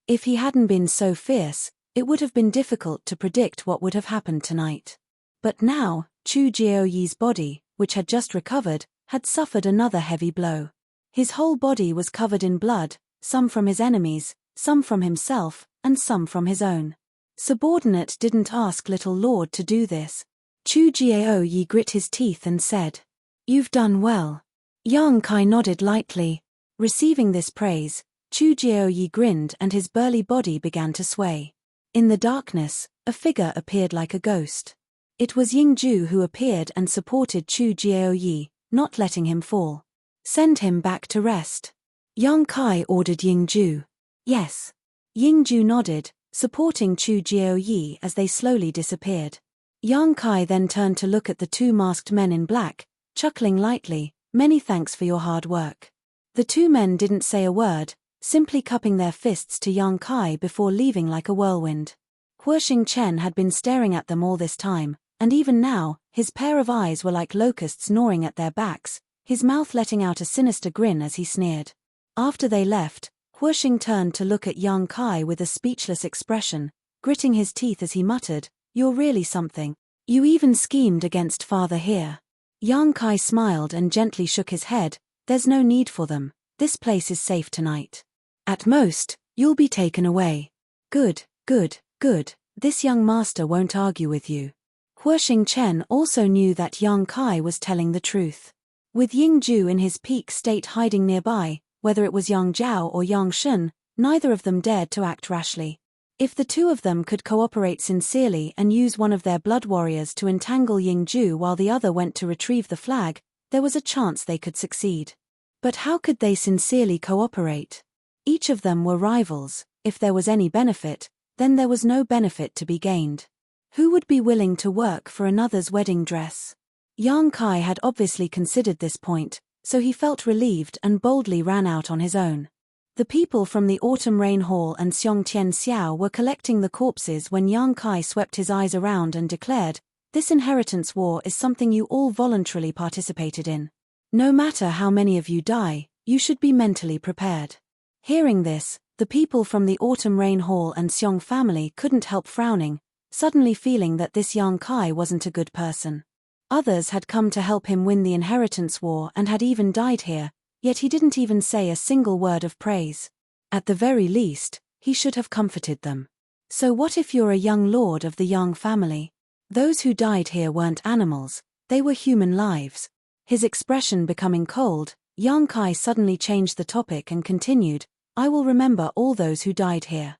If he hadn't been so fierce, it would have been difficult to predict what would have happened tonight. But now, Chu Gaoyi's body, which had just recovered, had suffered another heavy blow. His whole body was covered in blood, some from his enemies, some from himself, and some from his own. Subordinate didn't ask Little Lord to do this. Chu Gaoyi grit his teeth and said, "You've done well." Yang Kai nodded lightly. Receiving this praise, Chu Gaoyi grinned and his burly body began to sway. In the darkness, a figure appeared like a ghost. It was Yingju who appeared and supported Chu Gaoyi, not letting him fall. "Send him back to rest." Yang Kai ordered Yingju. "Yes." Yingju nodded, supporting Chu Gaoyi as they slowly disappeared. Yang Kai then turned to look at the 2 masked men in black, chuckling lightly, "Many thanks for your hard work." The 2 men didn't say a word, simply cupping their fists to Yang Kai before leaving like a whirlwind. Huoxing Chen had been staring at them all this time, and even now, his pair of eyes were like locusts gnawing at their backs, his mouth letting out a sinister grin as he sneered. After they left, Huoxing turned to look at Yang Kai with a speechless expression, gritting his teeth as he muttered, "You're really something. You even schemed against father here." Yang Kai smiled and gently shook his head, "There's no need for them. This place is safe tonight. At most, you'll be taken away." "Good, good, good. This young master won't argue with you." Huoxing Chen also knew that Yang Kai was telling the truth. With Yingju in his peak state hiding nearby, whether it was Yang Zhao or Yang Shun, neither of them dared to act rashly. If the 2 of them could cooperate sincerely and use one of their blood warriors to entangle Yingju while the other went to retrieve the flag, there was a chance they could succeed. But how could they sincerely cooperate? Each of them were rivals. If there was any benefit, then there was no benefit to be gained. Who would be willing to work for another's wedding dress? Yang Kai had obviously considered this point, so he felt relieved and boldly ran out on his own. The people from the Autumn Rain Hall and Xiong Tianxiao were collecting the corpses when Yang Kai swept his eyes around and declared, "This inheritance war is something you all voluntarily participated in. No matter how many of you die, you should be mentally prepared." Hearing this, the people from the Autumn Rain Hall and Xiong family couldn't help frowning, suddenly feeling that this Yang Kai wasn't a good person. Others had come to help him win the inheritance war and had even died here, yet he didn't even say a single word of praise. At the very least, he should have comforted them. So what if you're a young lord of the Yang family? Those who died here weren't animals, they were human lives. His expression becoming cold, Yang Kai suddenly changed the topic and continued, "I will remember all those who died here.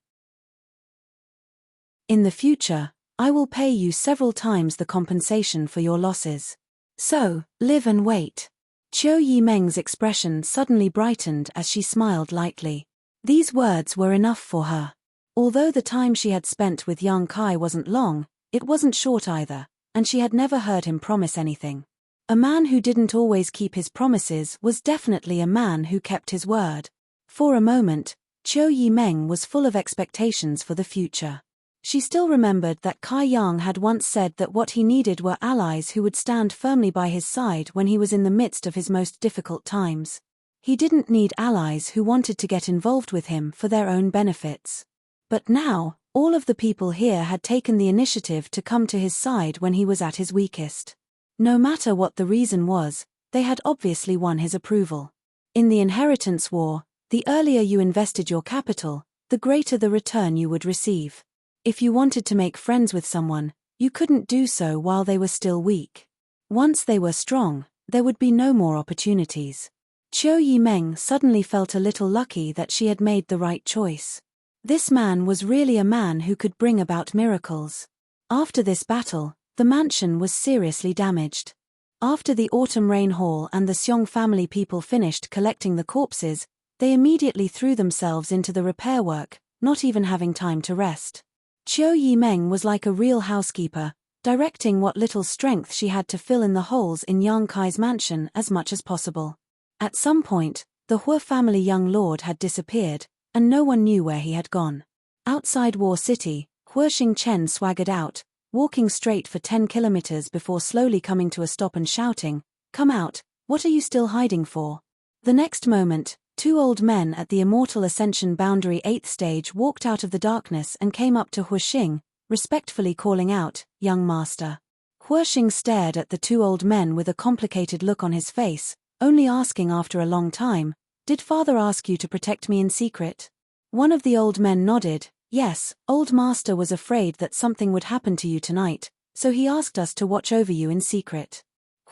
In the future, I will pay you several times the compensation for your losses. So, live and wait." Qiu Yimeng's expression suddenly brightened as she smiled lightly. These words were enough for her. Although the time she had spent with Yang Kai wasn't long, it wasn't short either, and she had never heard him promise anything. A man who didn't always keep his promises was definitely a man who kept his word. For a moment, Qiu Yimeng was full of expectations for the future. She still remembered that Kai Yang had once said that what he needed were allies who would stand firmly by his side when he was in the midst of his most difficult times. He didn't need allies who wanted to get involved with him for their own benefits. But now, all of the people here had taken the initiative to come to his side when he was at his weakest. No matter what the reason was, they had obviously won his approval. In the inheritance war, the earlier you invested your capital, the greater the return you would receive. If you wanted to make friends with someone, you couldn't do so while they were still weak. Once they were strong, there would be no more opportunities. Qiu Yimeng suddenly felt a little lucky that she had made the right choice. This man was really a man who could bring about miracles. After this battle, the mansion was seriously damaged. After the autumn rain hall and the Xiong family people finished collecting the corpses, they immediately threw themselves into the repair work, not even having time to rest. Qiu Yimeng was like a real housekeeper, directing what little strength she had to fill in the holes in Yang Kai's mansion as much as possible. At some point, the Hua family young lord had disappeared, and no one knew where he had gone. Outside War City, Huoxing Chen swaggered out, walking straight for 10 kilometers before slowly coming to a stop and shouting, "Come out, what are you still hiding for?" The next moment, two old men at the Immortal Ascension Boundary 8th stage walked out of the darkness and came up to Huoxing, respectfully calling out, "Young master." Huoxing stared at the two old men with a complicated look on his face, only asking after a long time, "Did father ask you to protect me in secret?" One of the old men nodded, "Yes, old master was afraid that something would happen to you tonight, so he asked us to watch over you in secret."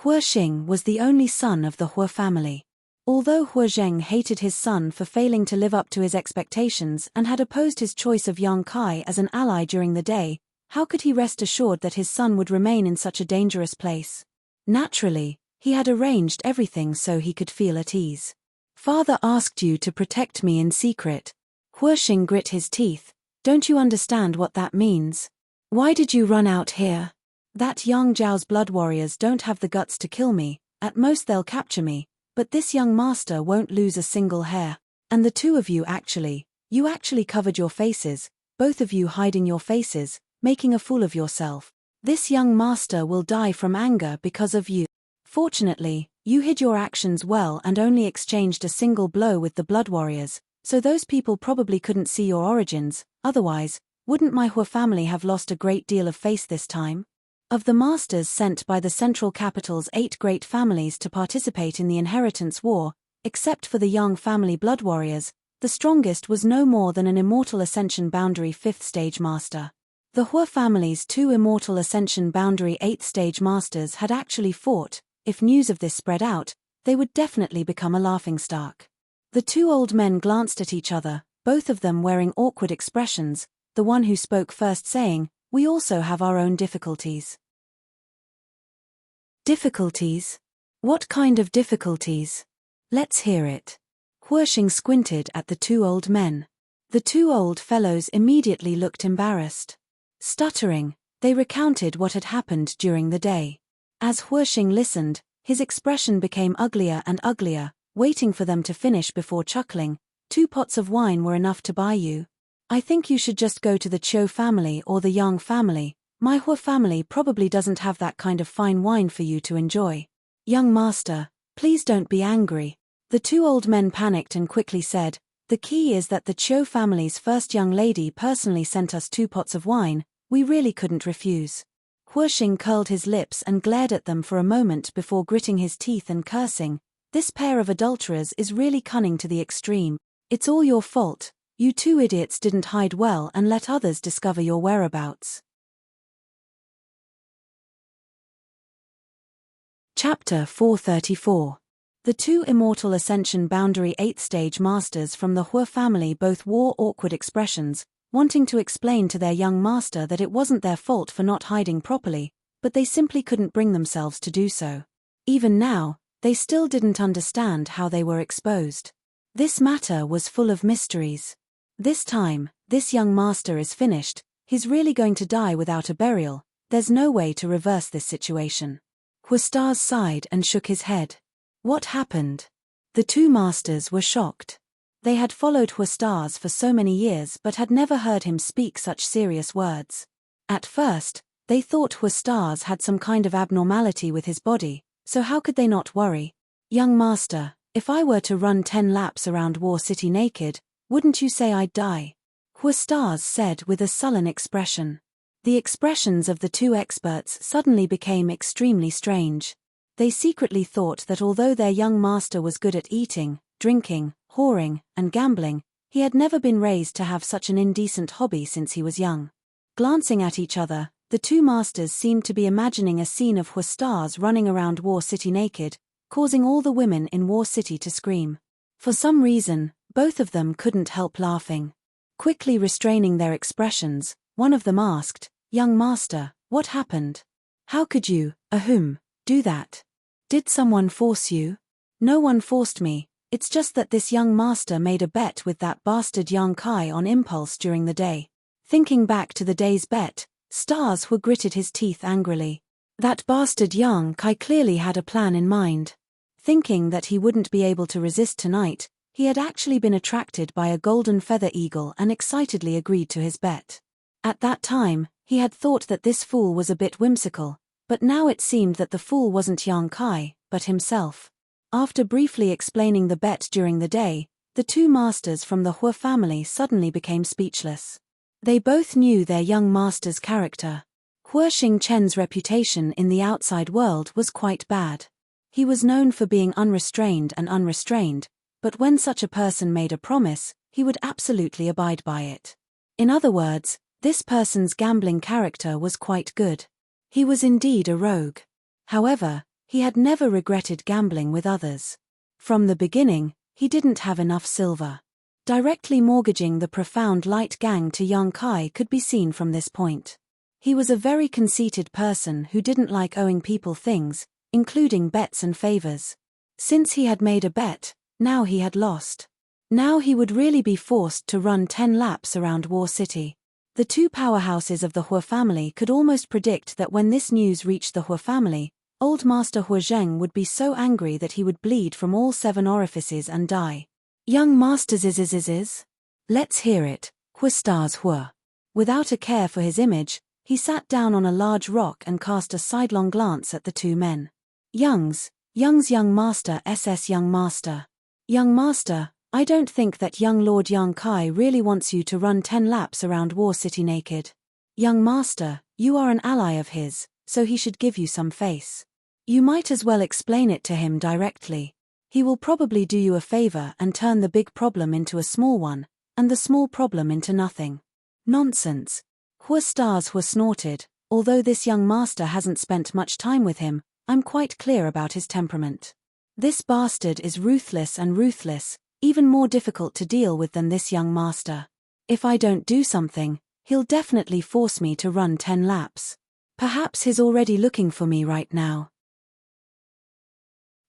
Huoxing was the only son of the Hua family. Although Huozheng hated his son for failing to live up to his expectations and had opposed his choice of Yang Kai as an ally during the day, how could he rest assured that his son would remain in such a dangerous place? Naturally, he had arranged everything so he could feel at ease. "Father asked you to protect me in secret." Huoxing grit his teeth. "Don't you understand what that means? Why did you run out here? That Yang Zhao's blood warriors don't have the guts to kill me, at most they'll capture me. But this young master won't lose a single hair. And the two of you you actually covered your faces, both of you hiding your faces, making a fool of yourself. This young master will die from anger because of you. Fortunately, you hid your actions well and only exchanged a single blow with the blood warriors, so those people probably couldn't see your origins, otherwise, wouldn't my Hua family have lost a great deal of face this time?" Of the masters sent by the central capital's 8 great families to participate in the inheritance war, except for the Yang family blood warriors, the strongest was no more than an Immortal Ascension Boundary 5th stage master. The Hua family's 2 Immortal Ascension Boundary 8th stage masters had actually fought. If news of this spread out, they would definitely become a laughingstock. The two old men glanced at each other, both of them wearing awkward expressions, the one who spoke first saying, "We also have our own difficulties." Difficulties? What kind of difficulties? Let's hear it. Huoxing squinted at the two old men. The two old fellows immediately looked embarrassed. Stuttering, they recounted what had happened during the day. As Huoxing listened, his expression became uglier and uglier, waiting for them to finish before chuckling, "2 pots of wine were enough to buy you. I think you should just go to the Qiu family or the Yang family. My Hua family probably doesn't have that kind of fine wine for you to enjoy. Young master, please don't be angry." The two old men panicked and quickly said, "The key is that the Qiu family's first young lady personally sent us 2 pots of wine, we really couldn't refuse." Huoxing curled his lips and glared at them for a moment before gritting his teeth and cursing, "This pair of adulterers is really cunning to the extreme. It's all your fault. You two idiots didn't hide well and let others discover your whereabouts." Chapter 434. The 2 Immortal Ascension Boundary 8th stage masters from the Hua family both wore awkward expressions, wanting to explain to their young master that it wasn't their fault for not hiding properly, but they simply couldn't bring themselves to do so. Even now, they still didn't understand how they were exposed. This matter was full of mysteries. This time, this young master is finished, he's really going to die without a burial, there's no way to reverse this situation. Huastars sighed and shook his head. What happened? The two masters were shocked. They had followed Huastars for so many years but had never heard him speak such serious words. At first, they thought Huastars had some kind of abnormality with his body, so how could they not worry? "Young master, if I were to run 10 laps around War City naked, wouldn't you say I'd die?" Huastars said with a sullen expression. The expressions of the two experts suddenly became extremely strange. They secretly thought that although their young master was good at eating, drinking, whoring, and gambling, he had never been raised to have such an indecent hobby since he was young. Glancing at each other, The two masters seemed to be imagining a scene of stars running around War City naked, causing all the women in War City to scream. For some reason, both of them couldn't help laughing. Quickly restraining their expressions, one of them asked, "Young master, what happened? How could you, do that? Did someone force you?" "No one forced me, it's just that this young master made a bet with that bastard Yang Kai on impulse during the day." Thinking back to the day's bet, Stars gritted his teeth angrily. That bastard Yang Kai clearly had a plan in mind. Thinking that he wouldn't be able to resist tonight, he had actually been attracted by a golden feather eagle and excitedly agreed to his bet. At that time, he had thought that this fool was a bit whimsical, but now it seemed that the fool wasn't Yang Kai, but himself. After briefly explaining the bet during the day, the two masters from the Hua family suddenly became speechless. They both knew their young master's character. Hua Xingchen's reputation in the outside world was quite bad. He was known for being unrestrained, but when such a person made a promise, he would absolutely abide by it. In other words, this person's gambling character was quite good. He was indeed a rogue. However, he had never regretted gambling with others. From the beginning, he didn't have enough silver. Directly mortgaging the profound light gang to Yang Kai could be seen from this point. He was a very conceited person who didn't like owing people things, including bets and favors. Since he had made a bet, now he had lost. Now he would really be forced to run 10 laps around War City. The two powerhouses of the Hua family could almost predict that when this news reached the Hua family, Old Master Hua Zheng would be so angry that he would bleed from all 7 orifices and die. "Young masters is. Let's hear it, Hua stars Hua." Without a care for his image, he sat down on a large rock and cast a sidelong glance at the two men. Young's young master SS young master. Young master, I don't think that young Lord Yang Kai really wants you to run 10 laps around War City naked. Young master, you are an ally of his, so he should give you some face. You might as well explain it to him directly. He will probably do you a favor and turn the big problem into a small one, and the small problem into nothing. Nonsense. Hua stars Hua snorted, although this young master hasn't spent much time with him, I'm quite clear about his temperament. This bastard is ruthless, even more difficult to deal with than this young master. If I don't do something, he'll definitely force me to run 10 laps. Perhaps he's already looking for me right now.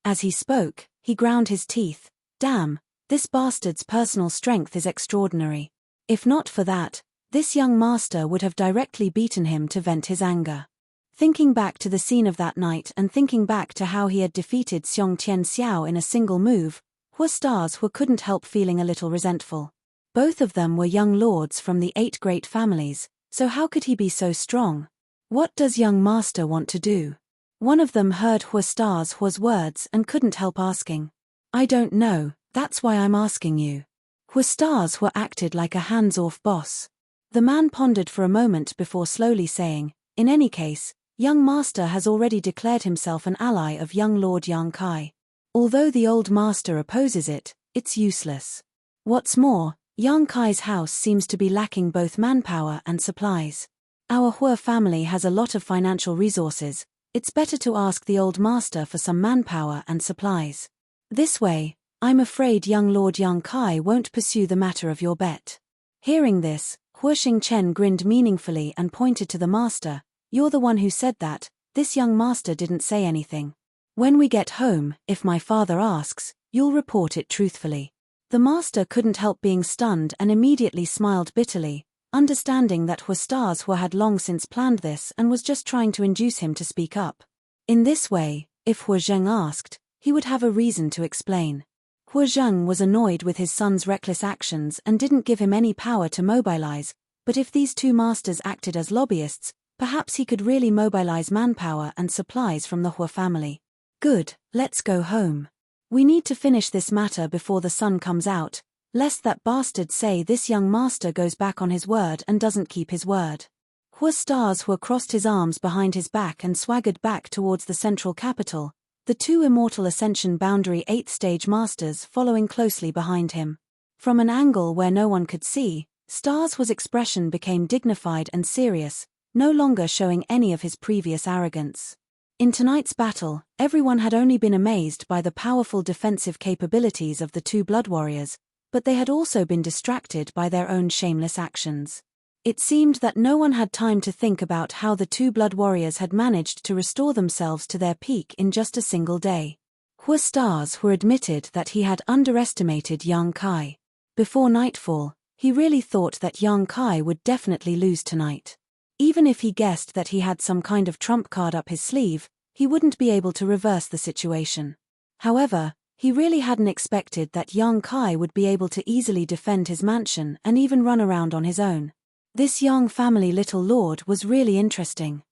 As he spoke, he ground his teeth. Damn, this bastard's personal strength is extraordinary. If not for that, this young master would have directly beaten him to vent his anger. Thinking back to the scene of that night and thinking back to how he had defeated Xiong Tian Xiao in a single move, Hua stars Hua couldn't help feeling a little resentful. Both of them were young lords from the 8 great families, so how could he be so strong? What does young master want to do? One of them heard Hua stars Hua's words and couldn't help asking. I don't know, that's why I'm asking you. Hua stars Hua acted like a hands-off boss. The man pondered for a moment before slowly saying, in any case, young master has already declared himself an ally of young Lord Yang Kai. Although the old master opposes it, it's useless. What's more, Yang Kai's house seems to be lacking both manpower and supplies. Our Hua family has a lot of financial resources. It's better to ask the old master for some manpower and supplies. This way, I'm afraid young Lord Yang Kai won't pursue the matter of your bet. Hearing this, Hua Xingchen grinned meaningfully and pointed to the master. You're the one who said that. This young master didn't say anything. When we get home, if my father asks, you'll report it truthfully. The master couldn't help being stunned and immediately smiled bitterly, understanding that Hua stars Hua had long since planned this and was just trying to induce him to speak up. In this way, if Hua Zheng asked, he would have a reason to explain. Hua Zheng was annoyed with his son's reckless actions and didn't give him any power to mobilize, but if these two masters acted as lobbyists, perhaps he could really mobilize manpower and supplies from the Hua family. Good, let's go home. We need to finish this matter before the sun comes out, lest that bastard say this young master goes back on his word and doesn't keep his word. Hua stars Hua crossed his arms behind his back and swaggered back towards the central capital, the two immortal Ascension Boundary 8th stage masters following closely behind him. From an angle where no one could see, Stars Hua's expression became dignified and serious, no longer showing any of his previous arrogance. In tonight's battle, everyone had only been amazed by the powerful defensive capabilities of the two blood warriors, but they had also been distracted by their own shameless actions. It seemed that no one had time to think about how the two blood warriors had managed to restore themselves to their peak in just a single day. Stars admitted that he had underestimated Yang Kai. Before nightfall, he really thought that Yang Kai would definitely lose tonight. Even if he guessed that he had some kind of trump card up his sleeve, he wouldn't be able to reverse the situation. However, he really hadn't expected that Yang Kai would be able to easily defend his mansion and even run around on his own. This Yang family little lord was really interesting.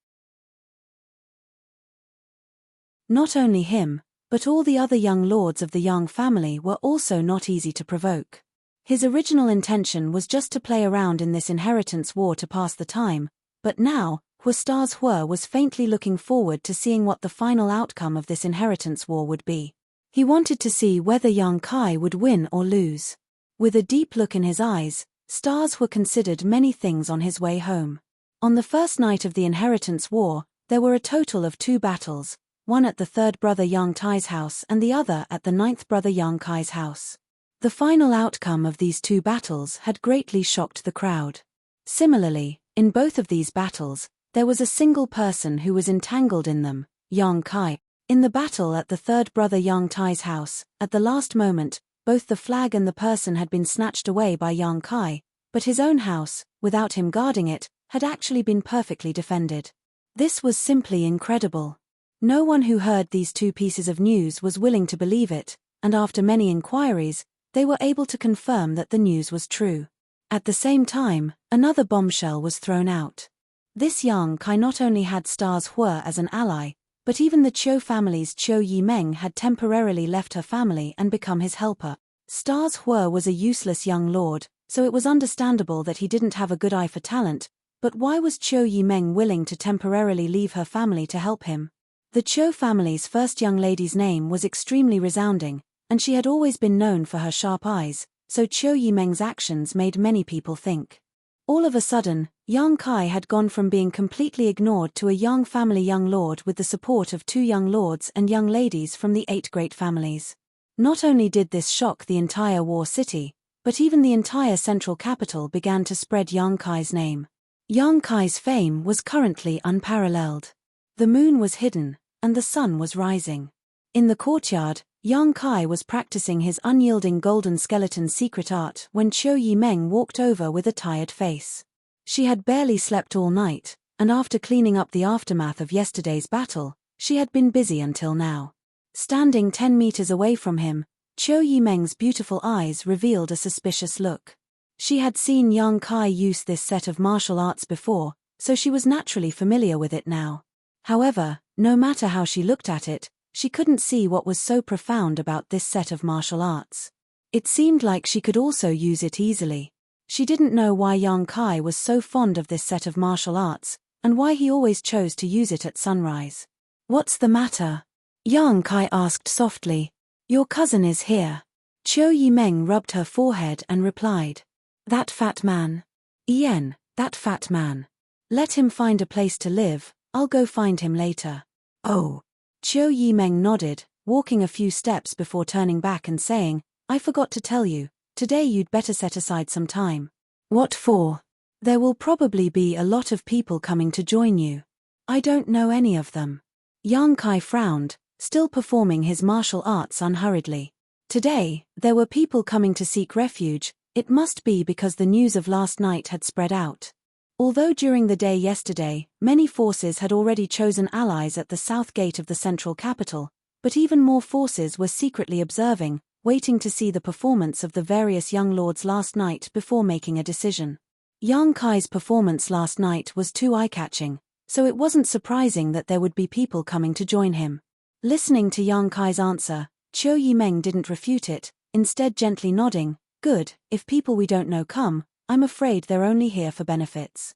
Not only him, but all the other young lords of the Yang family were also not easy to provoke. His original intention was just to play around in this inheritance war to pass the time, but now, Stars was faintly looking forward to seeing what the final outcome of this inheritance war would be. He wanted to see whether Yang Kai would win or lose. With a deep look in his eyes, Stars considered many things on his way home. On the first night of the inheritance war, there were a total of 2 battles, one at the third brother Yang Tai's house and the other at the 9th brother Yang Kai's house. The final outcome of these 2 battles had greatly shocked the crowd. Similarly, in both of these battles, there was a single person who was entangled in them, Yang Kai. In the battle at the third brother Yang Tai's house, at the last moment, both the flag and the person had been snatched away by Yang Kai, but his own house, without him guarding it, had actually been perfectly defended. This was simply incredible. No one who heard these 2 pieces of news was willing to believe it, and after many inquiries, they were able to confirm that the news was true. At the same time, another bombshell was thrown out. This Yang Kai not only had Stars as an ally, but even the Chiu family's Chiu Yimeng had temporarily left her family and become his helper. Stars was a useless young lord, so it was understandable that he didn't have a good eye for talent, but why was Chiu Yimeng willing to temporarily leave her family to help him? The Chiu family's first young lady's name was extremely resounding, and she had always been known for her sharp eyes, so Chiu Yimeng's actions made many people think. All of a sudden, Yang Kai had gone from being completely ignored to a Yang family young lord with the support of 2 young lords and young ladies from the 8 great families. Not only did this shock the entire war city, but even the entire central capital began to spread Yang Kai's name. Yang Kai's fame was currently unparalleled. The moon was hidden, and the sun was rising. In the courtyard, Yang Kai was practicing his unyielding golden skeleton secret art when Chiu Yimeng walked over with a tired face. She had barely slept all night, and after cleaning up the aftermath of yesterday's battle, she had been busy until now. Standing 10 meters away from him, Chiu Yimeng's beautiful eyes revealed a suspicious look. She had seen Yang Kai use this set of martial arts before, so she was naturally familiar with it now. However, no matter how she looked at it, she couldn't see what was so profound about this set of martial arts. It seemed like she could also use it easily. She didn't know why Yang Kai was so fond of this set of martial arts, and why he always chose to use it at sunrise. "What's the matter?" Yang Kai asked softly. "Your cousin is here." Chiu Yimeng rubbed her forehead and replied. "That fat man. Yen, that fat man. Let him find a place to live, I'll go find him later." "Oh." Chiu Yimeng nodded, walking a few steps before turning back and saying, "I forgot to tell you, today you'd better set aside some time." "What for?" "There will probably be a lot of people coming to join you." "I don't know any of them." Yang Kai frowned, still performing his martial arts unhurriedly. Today, there were people coming to seek refuge. It must be because the news of last night had spread out. Although during the day yesterday, many forces had already chosen allies at the south gate of the central capital, but even more forces were secretly observing, waiting to see the performance of the various young lords last night before making a decision. Yang Kai's performance last night was too eye-catching, so it wasn't surprising that there would be people coming to join him. Listening to Yang Kai's answer, Chiu Yimeng didn't refute it, instead gently nodding, "Good, if people we don't know come, I'm afraid they're only here for benefits."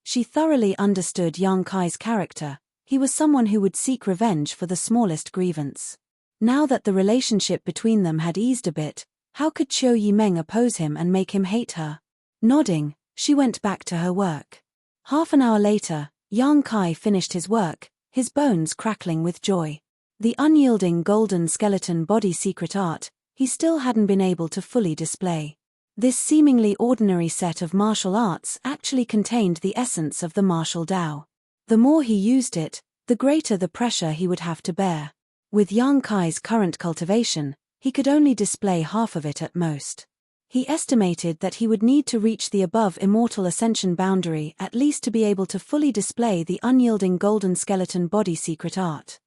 She thoroughly understood Yang Kai's character. He was someone who would seek revenge for the smallest grievance. Now that the relationship between them had eased a bit, how could Chiu Yimeng oppose him and make him hate her? Nodding, She went back to her work. Half an hour later, Yang Kai finished his work, his bones crackling with joy. The unyielding golden skeleton body secret art, he still hadn't been able to fully display. This seemingly ordinary set of martial arts actually contained the essence of the martial Tao. The more he used it, the greater the pressure he would have to bear. With Yang Kai's current cultivation, he could only display half of it at most. He estimated that he would need to reach the above immortal ascension boundary at least to be able to fully display the unyielding golden skeleton body secret art.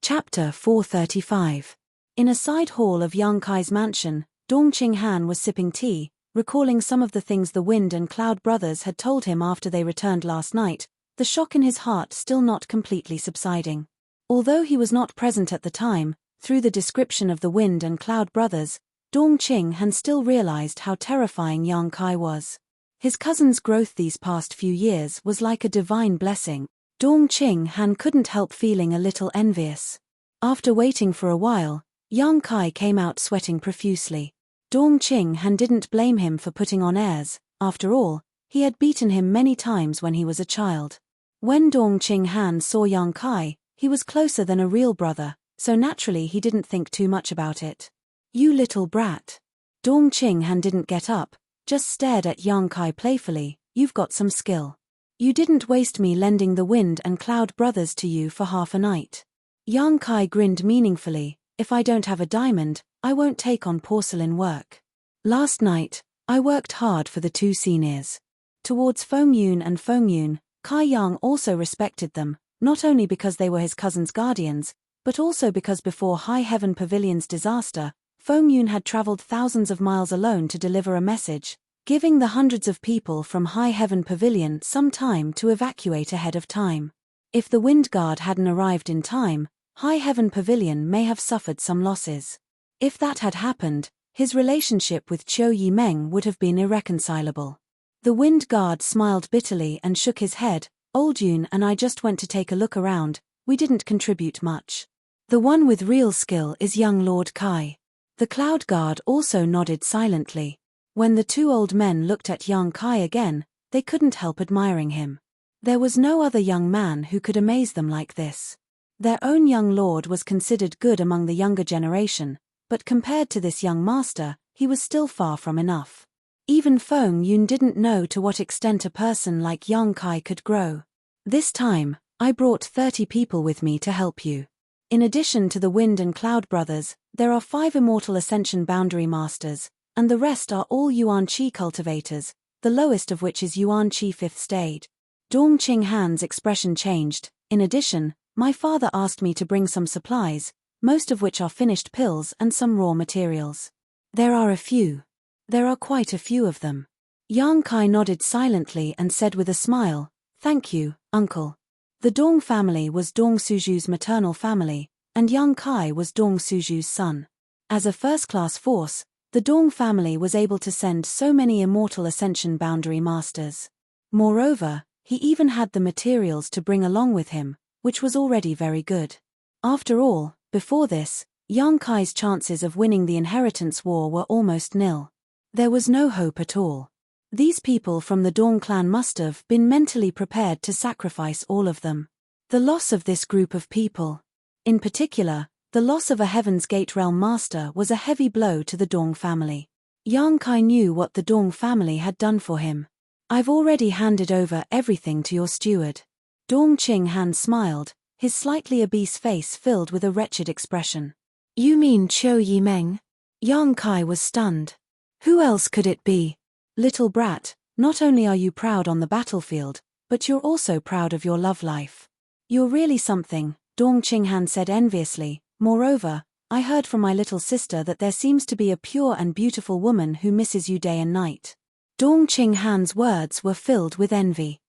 Chapter 435. In a side hall of Yang Kai's mansion, Dongqing Han was sipping tea, recalling some of the things the Wind and Cloud brothers had told him after they returned last night, the shock in his heart still not completely subsiding. Although he was not present at the time, through the description of the Wind and Cloud brothers, Dongqing Han still realized how terrifying Yang Kai was. His cousin's growth these past few years was like a divine blessing. Dongqing Han couldn't help feeling a little envious. After waiting for a while, Yang Kai came out sweating profusely. Dongqing Han didn't blame him for putting on airs. After all, he had beaten him many times when he was a child. When Dongqing Han saw Yang Kai, he was closer than a real brother, so naturally he didn't think too much about it. "You little brat." Dongqing Han didn't get up, just stared at Yang Kai playfully. "You've got some skill. You didn't waste me lending the Wind and Cloud brothers to you for half a night." Yang Kai grinned meaningfully. "If I don't have a diamond, I won't take on porcelain work. Last night, I worked hard for the two seniors." Towards Feng Yun and Feng Yun, Kai Yang also respected them, not only because they were his cousin's guardians, but also because before High Heaven Pavilion's disaster, Feng Yun had traveled thousands of miles alone to deliver a message, giving the hundreds of people from High Heaven Pavilion some time to evacuate ahead of time. If the Wind Guard hadn't arrived in time, High Heaven Pavilion may have suffered some losses. If that had happened, his relationship with Qiu Yimeng would have been irreconcilable. The Wind Guard smiled bitterly and shook his head. "Old Yun and I just went to take a look around, we didn't contribute much. The one with real skill is young Lord Kai." The Cloud Guard also nodded silently. When the two old men looked at Yang Kai again, they couldn't help admiring him. There was no other young man who could amaze them like this. Their own young lord was considered good among the younger generation, but compared to this young master, he was still far from enough. Even Feng Yun didn't know to what extent a person like Yang Kai could grow. "This time, I brought 30 people with me to help you. In addition to the Wind and Cloud brothers, there are 5 immortal ascension boundary masters, and the rest are all Yuan Qi cultivators, the lowest of which is Yuan Qi 5th stage." Dongqing Han's expression changed. "In addition, my father asked me to bring some supplies, most of which are finished pills and some raw materials. There are quite a few of them." Yang Kai nodded silently and said with a smile, "Thank you, uncle." The Dong family was Dong Suju's maternal family, and Yang Kai was Dong Suju's son. As a first-class force, the Dong family was able to send so many immortal ascension boundary masters. Moreover, he even had the materials to bring along with him, which was already very good. After all, before this, Yang Kai's chances of winning the inheritance war were almost nil. There was no hope at all. These people from the Dong clan must have been mentally prepared to sacrifice all of them. The loss of this group of people, in particular, the loss of a Heaven's Gate realm master, was a heavy blow to the Dong family. Yang Kai knew what the Dong family had done for him. "I've already handed over everything to your steward." Dongqing Han smiled, his slightly obese face filled with a wretched expression. "You mean Qiu Yimeng?" Yang Kai was stunned. "Who else could it be? Little brat, not only are you proud on the battlefield, but you're also proud of your love life. You're really something," Dongqing Han said enviously. "Moreover, I heard from my little sister that there seems to be a pure and beautiful woman who misses you day and night." Dongqing Han's words were filled with envy.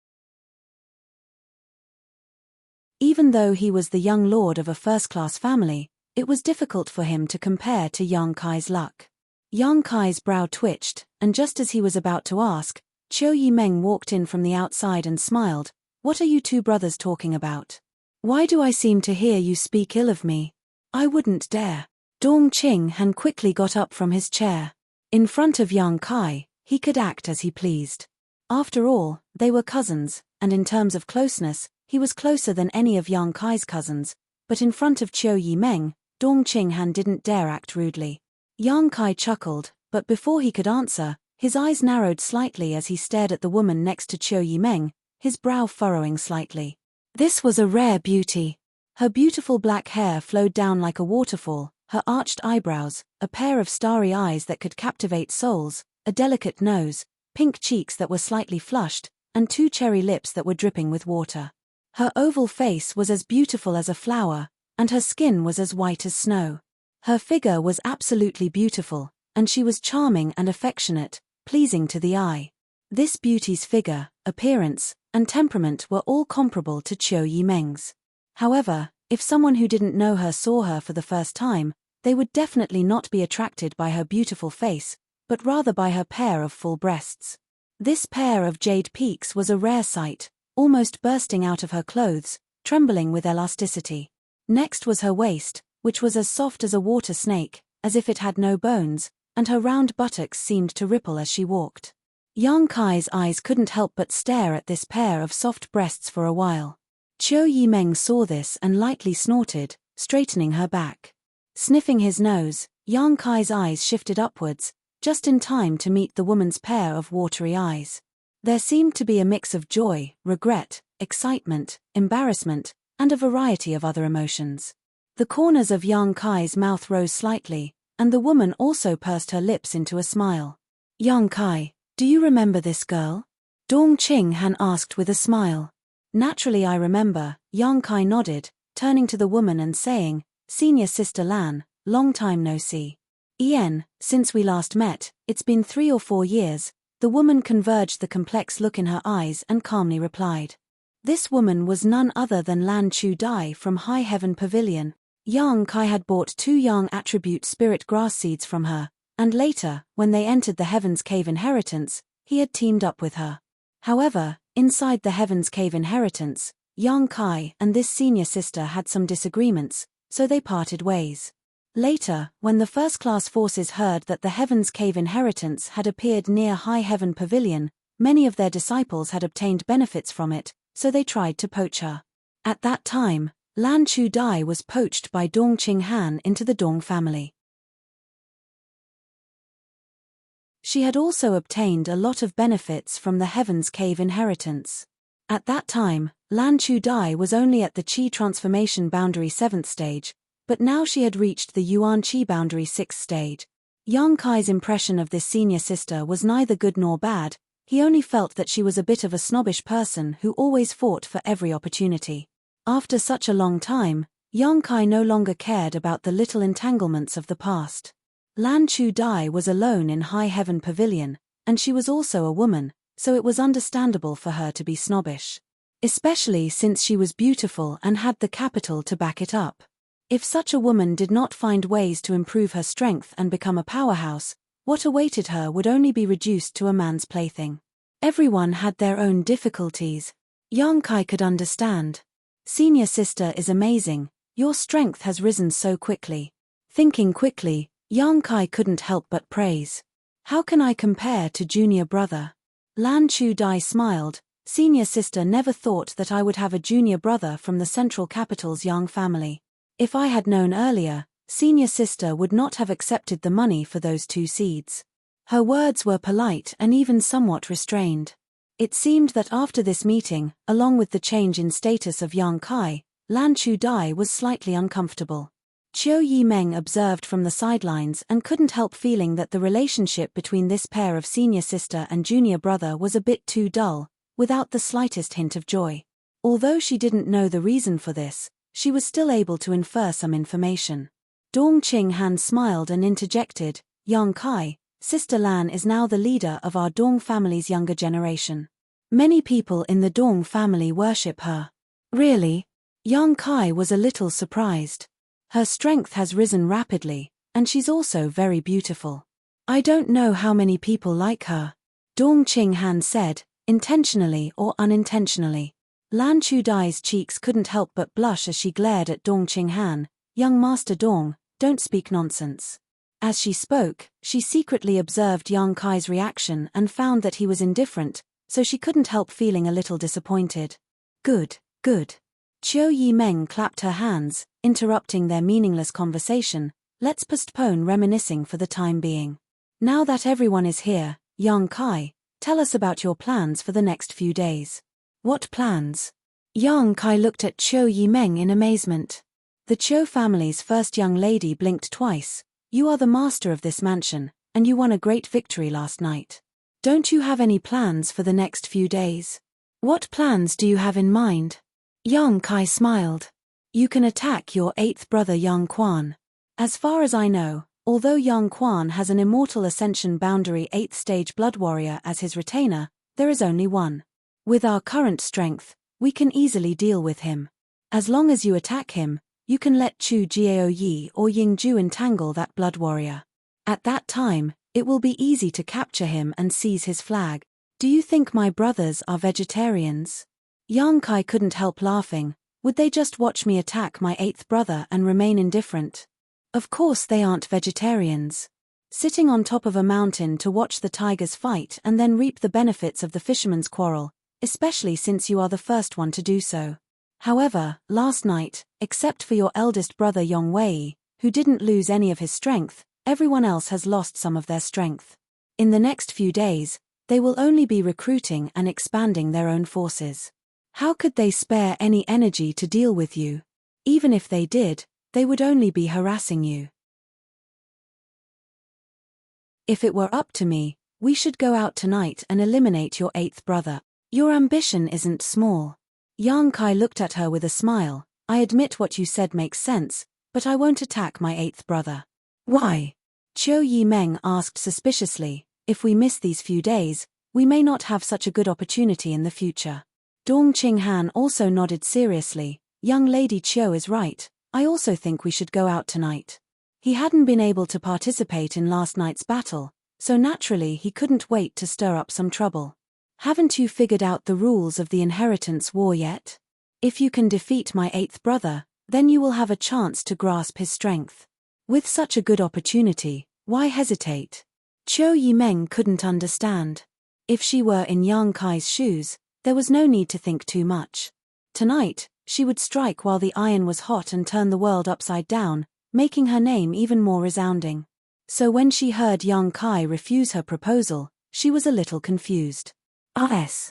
Even though he was the young lord of a first-class family, it was difficult for him to compare to Yang Kai's luck. Yang Kai's brow twitched, and just as he was about to ask, Qiu Yimeng walked in from the outside and smiled. "What are you two brothers talking about? Why do I seem to hear you speak ill of me?" "I wouldn't dare." Dong Qing Han quickly got up from his chair. In front of Yang Kai, he could act as he pleased. After all, they were cousins, and in terms of closeness, he was closer than any of Yang Kai's cousins, but in front of Qiu Yimeng, Dong Qing Han didn't dare act rudely. Yang Kai chuckled, but before he could answer, his eyes narrowed slightly as he stared at the woman next to Qiu Yimeng, his brow furrowing slightly. This was a rare beauty. Her beautiful black hair flowed down like a waterfall, her arched eyebrows, a pair of starry eyes that could captivate souls, a delicate nose, pink cheeks that were slightly flushed, and 2 cherry lips that were dripping with water. Her oval face was as beautiful as a flower, and her skin was as white as snow. Her figure was absolutely beautiful, and she was charming and affectionate, pleasing to the eye. This beauty's figure, appearance, and temperament were all comparable to Qiu Yimeng's. However, if someone who didn't know her saw her for the first time, they would definitely not be attracted by her beautiful face, but rather by her pair of full breasts. This pair of jade peaks was a rare sight, almost bursting out of her clothes, trembling with elasticity. Next was her waist, which was as soft as a water snake, as if it had no bones, and her round buttocks seemed to ripple as she walked. Yang Kai's eyes couldn't help but stare at this pair of soft breasts for a while. Qiu Yimeng saw this and lightly snorted, straightening her back. Sniffing his nose, Yang Kai's eyes shifted upwards, just in time to meet the woman's pair of watery eyes. There seemed to be a mix of joy, regret, excitement, embarrassment, and a variety of other emotions. The corners of Yang Kai's mouth rose slightly, and the woman also pursed her lips into a smile. Yang Kai, do you remember this girl? Dong Qing Han asked with a smile. Naturally I remember, Yang Kai nodded, turning to the woman and saying, Senior Sister Lan, long time no see. Since we last met, it's been 3 or 4 years, the woman converged the complex look in her eyes and calmly replied. This woman was none other than Lan Chu Dai from High Heaven Pavilion. Yang Kai had bought 2 Yang attribute spirit grass seeds from her, and later, when they entered the Heaven's Cave Inheritance, he had teamed up with her. However, inside the Heaven's Cave Inheritance, Yang Kai and this senior sister had some disagreements, so they parted ways. Later, when the first-class forces heard that the Heaven's Cave Inheritance had appeared near High Heaven Pavilion, many of their disciples had obtained benefits from it, so they tried to poach her. At that time, Lan Chu Dai was poached by Dong Qing Han into the Dong family. She had also obtained a lot of benefits from the Heaven's Cave Inheritance. At that time, Lan Chu Dai was only at the Qi transformation boundary 7th stage, but now she had reached the Yuan Qi boundary 6th stage. Yang Kai's impression of this senior sister was neither good nor bad, he only felt that she was a bit of a snobbish person who always fought for every opportunity. After such a long time, Yang Kai no longer cared about the little entanglements of the past. Lan Chu Dai was alone in High Heaven Pavilion, and she was also a woman, so it was understandable for her to be snobbish. Especially since she was beautiful and had the capital to back it up. If such a woman did not find ways to improve her strength and become a powerhouse, what awaited her would only be reduced to a man's plaything. Everyone had their own difficulties. Yang Kai could understand. Senior sister is amazing, your strength has risen so quickly. Thinking quickly, Yang Kai couldn't help but praise. How can I compare to junior brother? Lan Chu Dai smiled. Senior sister never thought that I would have a junior brother from the central capital's Yang family. If I had known earlier, senior sister would not have accepted the money for those 2 seeds. Her words were polite and even somewhat restrained. It seemed that after this meeting, along with the change in status of Yang Kai, Lan Chu Dai was slightly uncomfortable. Qiu Yimeng observed from the sidelines and couldn't help feeling that the relationship between this pair of senior sister and junior brother was a bit too dull, without the slightest hint of joy. Although she didn't know the reason for this, she was still able to infer some information. Dong Qing Han smiled and interjected, Yang Kai, Sister Lan is now the leader of our Dong family's younger generation. Many people in the Dong family worship her. Really? Yang Kai was a little surprised. Her strength has risen rapidly, and she's also very beautiful. I don't know how many people like her. Dong Qing Han said, intentionally or unintentionally. Lan Chu Dai's cheeks couldn't help but blush as she glared at Dong Qing Han. Young Master Dong, don't speak nonsense. As she spoke, she secretly observed Yang Kai's reaction and found that he was indifferent, so she couldn't help feeling a little disappointed. Good, good. Qiu Yimeng clapped her hands, interrupting their meaningless conversation. Let's postpone reminiscing for the time being. Now that everyone is here, Yang Kai, tell us about your plans for the next few days. What plans? Yang Kai looked at Qiu Yimeng in amazement. The Qiu family's first young lady blinked twice. You are the master of this mansion, and you won a great victory last night. Don't you have any plans for the next few days? What plans do you have in mind? Yang Kai smiled. You can attack your 8th brother Yang Quan. As far as I know, although Yang Quan has an immortal ascension boundary 8th stage blood warrior as his retainer, there is only one. With our current strength, we can easily deal with him. As long as you attack him, you can let Chu Jiao Yi or Ying Ju entangle that blood warrior. At that time, it will be easy to capture him and seize his flag. Do you think my brothers are vegetarians? Yang Kai couldn't help laughing. Would they just watch me attack my 8th brother and remain indifferent? Of course they aren't vegetarians. Sitting on top of a mountain to watch the tigers fight and then reap the benefits of the fisherman's quarrel, especially since you are the first one to do so. However, last night, except for your eldest brother Yong Wei, who didn't lose any of his strength, everyone else has lost some of their strength. In the next few days, they will only be recruiting and expanding their own forces. How could they spare any energy to deal with you? Even if they did, they would only be harassing you. If it were up to me, we should go out tonight and eliminate your 8th brother. Your ambition isn't small. Yang Kai looked at her with a smile. I admit what you said makes sense, but I won't attack my 8th brother. Why? Qiu Yimeng asked suspiciously. If we miss these few days, we may not have such a good opportunity in the future. Dong Qinghan also nodded seriously. Young Lady Qiu is right. I also think we should go out tonight. He hadn't been able to participate in last night's battle, so naturally he couldn't wait to stir up some trouble. Haven't you figured out the rules of the inheritance war yet? If you can defeat my 8th brother, then you will have a chance to grasp his strength. With such a good opportunity, why hesitate? Qiu Yimeng couldn't understand. If she were in Yang Kai's shoes, there was no need to think too much. Tonight, she would strike while the iron was hot and turn the world upside down, making her name even more resounding. So when she heard Yang Kai refuse her proposal, she was a little confused. R.S.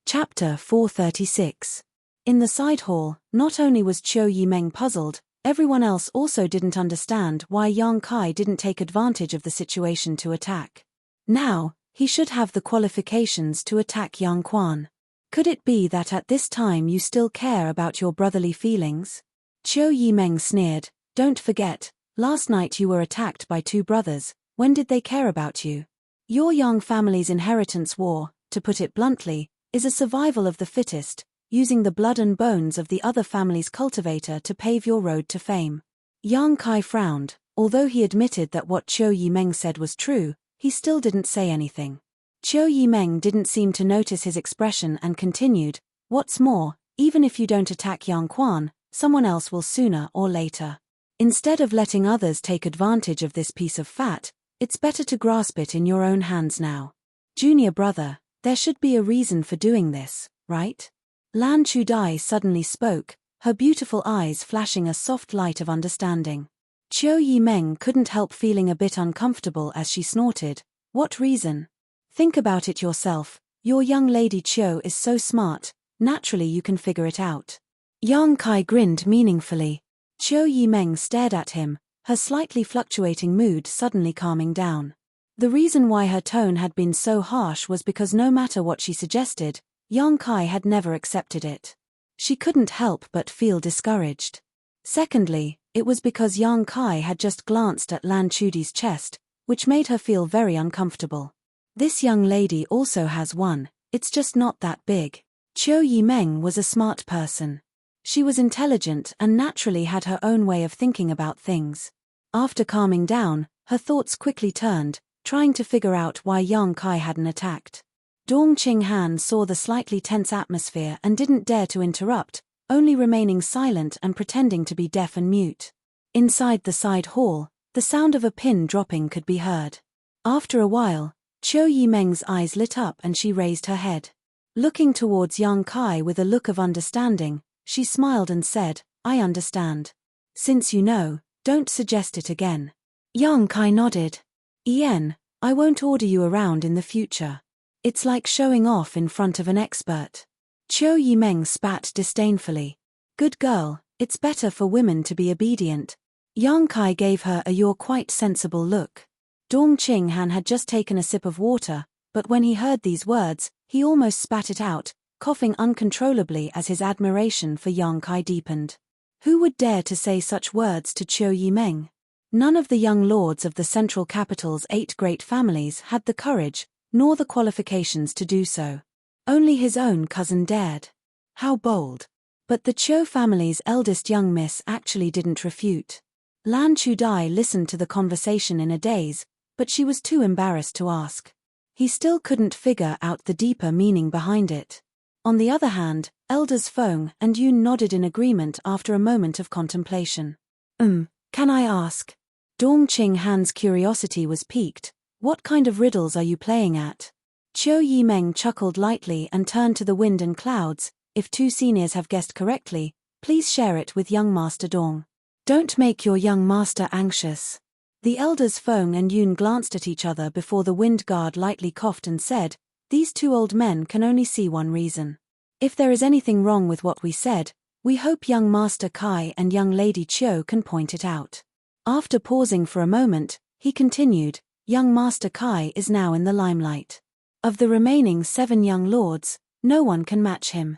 Chapter 436. In the side hall, not only was Qiu Yimeng puzzled, everyone else also didn't understand why Yang Kai didn't take advantage of the situation to attack. Now, he should have the qualifications to attack Yang Quan. Could it be that at this time you still care about your brotherly feelings? Qiu Yimeng sneered. Don't forget, last night you were attacked by 2 brothers. When did they care about you? Your Yang family's inheritance war, to put it bluntly, is a survival of the fittest, using the blood and bones of the other family's cultivator to pave your road to fame. Yang Kai frowned. Although he admitted that what Qiu Yimeng said was true, he still didn't say anything. Qiu Yimeng didn't seem to notice his expression and continued, what's more, even if you don't attack Yang Quan, someone else will sooner or later. Instead of letting others take advantage of this piece of fat, it's better to grasp it in your own hands now. Junior brother, there should be a reason for doing this, right? Lan Chudai suddenly spoke, her beautiful eyes flashing a soft light of understanding. Qiu Yimeng couldn't help feeling a bit uncomfortable as she snorted. What reason? Think about it yourself. Your young lady Qiu is so smart, naturally you can figure it out. Yang Kai grinned meaningfully. Qiu Yimeng stared at him, her slightly fluctuating mood suddenly calming down. The reason why her tone had been so harsh was because no matter what she suggested, Yang Kai had never accepted it. She couldn't help but feel discouraged. Secondly, it was because Yang Kai had just glanced at Lan Chudi's chest, which made her feel very uncomfortable. This young lady also has one, it's just not that big. Qiu Yimeng was a smart person. She was intelligent and naturally had her own way of thinking about things. After calming down, her thoughts quickly turned, trying to figure out why Yang Kai hadn't attacked. Dong Qinghan saw the slightly tense atmosphere and didn't dare to interrupt, only remaining silent and pretending to be deaf and mute. Inside the side hall, the sound of a pin dropping could be heard. After a while, Qiu Yimeng's eyes lit up and she raised her head. Looking towards Yang Kai with a look of understanding, she smiled and said, "I understand. Since you know, don't suggest it again." Yang Kai nodded. "Yen, I won't order you around in the future. It's like showing off in front of an expert." Qiu Yimeng spat disdainfully. "Good girl, it's better for women to be obedient." Yang Kai gave her a "you're quite sensible" look. Dong Qinghan had just taken a sip of water, but when he heard these words, he almost spat it out, coughing uncontrollably as his admiration for Yang Kai deepened. Who would dare to say such words to Qiu Yimeng? None of the young lords of the central capital's 8 great families had the courage, nor the qualifications to do so. Only his own cousin dared. How bold. But the Qiu family's eldest young miss actually didn't refute. Lan Chudai listened to the conversation in a daze, but she was too embarrassed to ask. He still couldn't figure out the deeper meaning behind it. On the other hand, elders Feng and Yun nodded in agreement after a moment of contemplation. Can I ask?" Dong Qinghan's curiosity was piqued. "What kind of riddles are you playing at?" Qiu Yimeng chuckled lightly and turned to the wind and clouds. "If 2 seniors have guessed correctly, please share it with young Master Dong. Don't make your young master anxious." The elders Feng and Yun glanced at each other before the wind guard lightly coughed and said, "These 2 old men can only see one reason. If there is anything wrong with what we said, we hope young Master Kai and young Lady Qiu can point it out." After pausing for a moment, he continued, "Young Master Kai is now in the limelight. Of the remaining 7 young lords, no one can match him."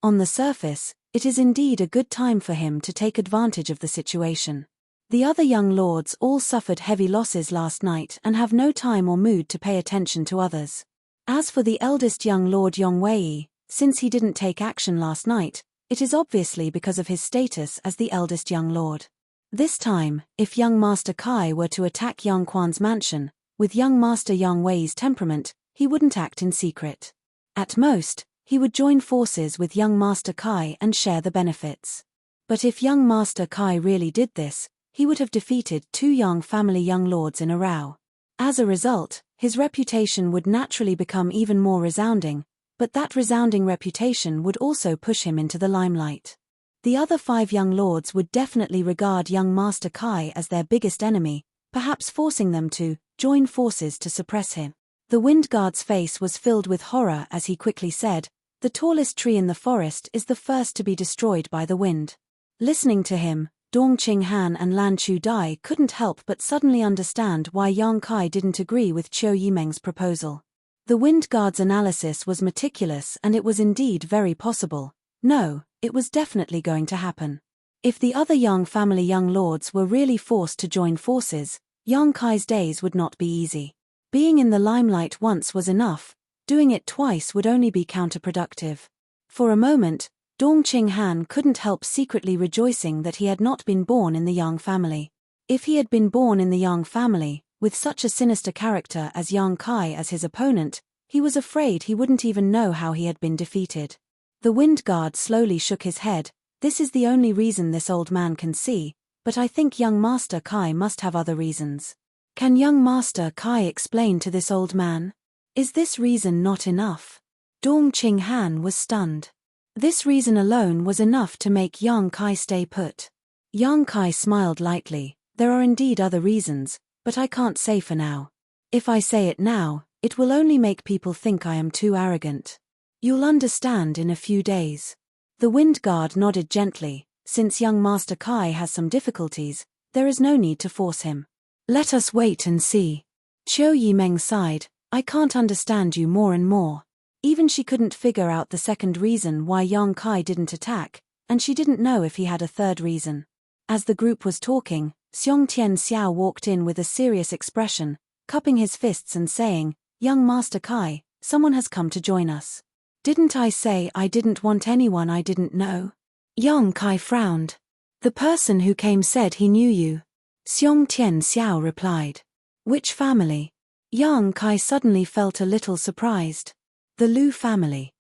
On the surface, it is indeed a good time for him to take advantage of the situation. The other young lords all suffered heavy losses last night and have no time or mood to pay attention to others. As for the eldest young lord Yongwei, since he didn't take action last night, it is obviously because of his status as the eldest young lord. This time, if young Master Kai were to attack Yang Quan's mansion, with young Master Yang Wei's temperament, he wouldn't act in secret. At most, he would join forces with young Master Kai and share the benefits. But if young Master Kai really did this, he would have defeated 2 Yang family young lords in a row. As a result, his reputation would naturally become even more resounding, but that resounding reputation would also push him into the limelight. The other 5 young lords would definitely regard young Master Kai as their biggest enemy, perhaps forcing them to join forces to suppress him. The wind guard's face was filled with horror as he quickly said, "The tallest tree in the forest is the first to be destroyed by the wind." Listening to him, Dong Qinghan and Lan Chudai couldn't help but suddenly understand why Yang Kai didn't agree with Qiu Yimeng's proposal. The wind guard's analysis was meticulous and it was indeed very possible. No, it was definitely going to happen. If the other Yang family young lords were really forced to join forces, Yang Kai's days would not be easy. Being in the limelight once was enough, doing it twice would only be counterproductive. For a moment, Dong Qinghan couldn't help secretly rejoicing that he had not been born in the Yang family. If he had been born in the Yang family, with such a sinister character as Yang Kai as his opponent, he was afraid he wouldn't even know how he had been defeated. The wind guard slowly shook his head. "This is the only reason this old man can see, but I think young Master Kai must have other reasons. Can young Master Kai explain to this old man? Is this reason not enough?" Dong Qinghan was stunned. This reason alone was enough to make Yang Kai stay put. Yang Kai smiled lightly. "There are indeed other reasons, but I can't say for now. If I say it now, it will only make people think I am too arrogant. You'll understand in a few days." The wind guard nodded gently. "Since young Master Kai has some difficulties, there is no need to force him. Let us wait and see." Qiu Yimeng sighed. "I can't understand you more and more." Even she couldn't figure out the second reason why Yang Kai didn't attack, and she didn't know if he had a third reason. As the group was talking, Xiong Tian Xiao walked in with a serious expression, cupping his fists and saying, "Young Master Kai, someone has come to join us." "Didn't I say I didn't want anyone I didn't know?" Yang Kai frowned. "The person who came said he knew you." Xiong Tian Xiao replied. "Which family?" Yang Kai suddenly felt a little surprised. The Lu family.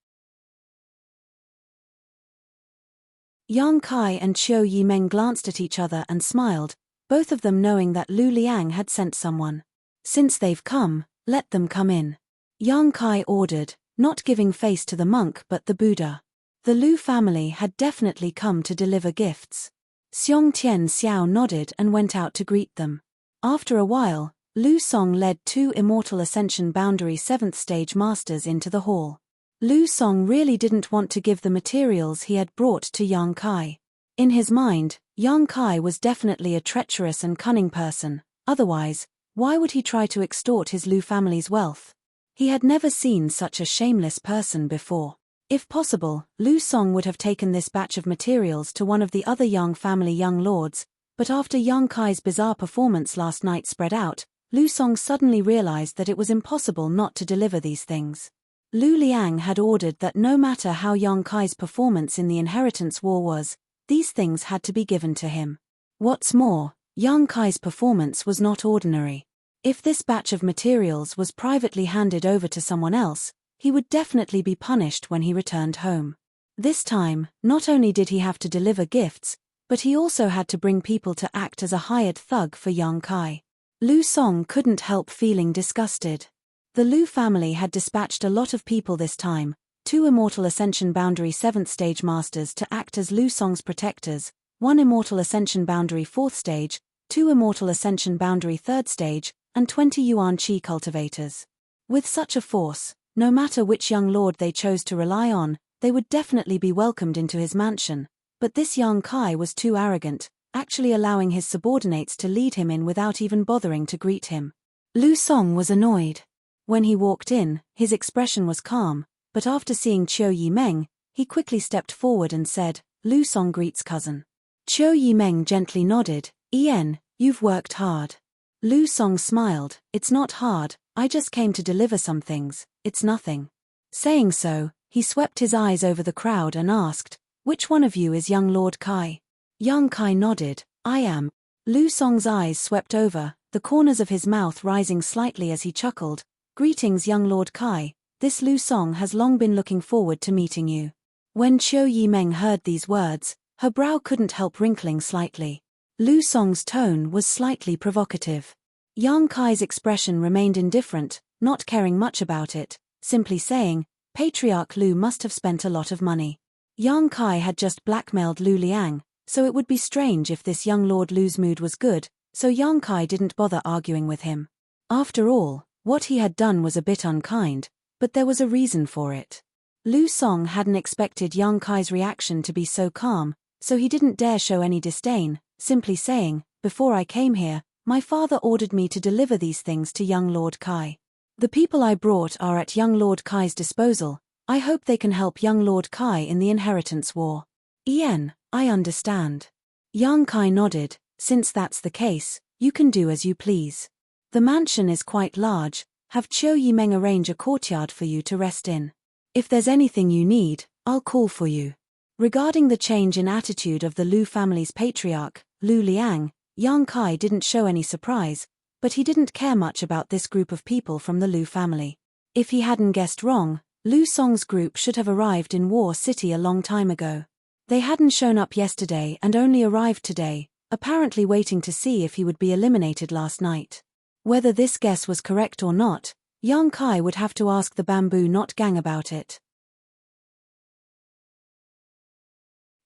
Yang Kai and Qiu Yimeng glanced at each other and smiled, both of them knowing that Lu Liang had sent someone. Since they've come, let them come in. Yang Kai ordered, not giving face to the monk but the Buddha. The Lu family had definitely come to deliver gifts. Xiong Tian Xiao nodded and went out to greet them. After a while, Lu Song led 2 Immortal Ascension Boundary 7th Stage Masters into the hall. Lu Song really didn't want to give the materials he had brought to Yang Kai. In his mind, Yang Kai was definitely a treacherous and cunning person, otherwise, why would he try to extort his Lu family's wealth? He had never seen such a shameless person before. If possible, Lu Song would have taken this batch of materials to one of the other Yang family young lords, but after Yang Kai's bizarre performance last night spread out, Lu Song suddenly realized that it was impossible not to deliver these things. Lu Liang had ordered that no matter how Yang Kai's performance in the inheritance war was, these things had to be given to him. What's more, Yang Kai's performance was not ordinary. If this batch of materials was privately handed over to someone else, he would definitely be punished when he returned home. This time, not only did he have to deliver gifts, but he also had to bring people to act as a hired thug for Yang Kai. Lu Song couldn't help feeling disgusted. The Lu family had dispatched a lot of people this time, 2 Immortal Ascension Boundary 7th Stage Masters to act as Lu Song's protectors, 1 Immortal Ascension Boundary 4th Stage, 2 Immortal Ascension Boundary 3rd Stage, and 20 Yuan Qi cultivators. With such a force, no matter which young lord they chose to rely on, they would definitely be welcomed into his mansion, but this Yang Kai was too arrogant, actually allowing his subordinates to lead him in without even bothering to greet him. Lu Song was annoyed. When he walked in, his expression was calm, but after seeing Qiu Yimeng, he quickly stepped forward and said, "Lu Song greets cousin." Qiu Yimeng gently nodded, "Ian, you've worked hard." Lu Song smiled, "It's not hard, I just came to deliver some things, it's nothing." Saying so, he swept his eyes over the crowd and asked, "Which one of you is young Lord Kai?" Yang Kai nodded, "I am." Lu Song's eyes swept over, the corners of his mouth rising slightly as he chuckled, "Greetings young Lord Kai, this Lu Song has long been looking forward to meeting you." When Qiu Yimeng heard these words, her brow couldn't help wrinkling slightly. Lu Song's tone was slightly provocative. Yang Kai's expression remained indifferent, not caring much about it, simply saying, "Patriarch Lu must have spent a lot of money." Yang Kai had just blackmailed Lu Liang, so it would be strange if this young Lord Lu's mood was good, so Yang Kai didn't bother arguing with him. After all, what he had done was a bit unkind, but there was a reason for it. Lu Song hadn't expected Yang Kai's reaction to be so calm, so he didn't dare show any disdain, simply saying, "Before I came here, my father ordered me to deliver these things to young Lord Kai. The people I brought are at young Lord Kai's disposal. I hope they can help young Lord Kai in the inheritance war." "Ian, I understand." Yang Kai nodded, "Since that's the case, you can do as you please. The mansion is quite large, have Qiu Yimeng arrange a courtyard for you to rest in. If there's anything you need, I'll call for you." Regarding the change in attitude of the Lu family's patriarch, Lu Liang, Yang Kai didn't show any surprise, but he didn't care much about this group of people from the Lu family. If he hadn't guessed wrong, Lu Song's group should have arrived in War City a long time ago. They hadn't shown up yesterday and only arrived today, apparently waiting to see if he would be eliminated last night. Whether this guess was correct or not, Yang Kai would have to ask the Bamboo Knot gang about it.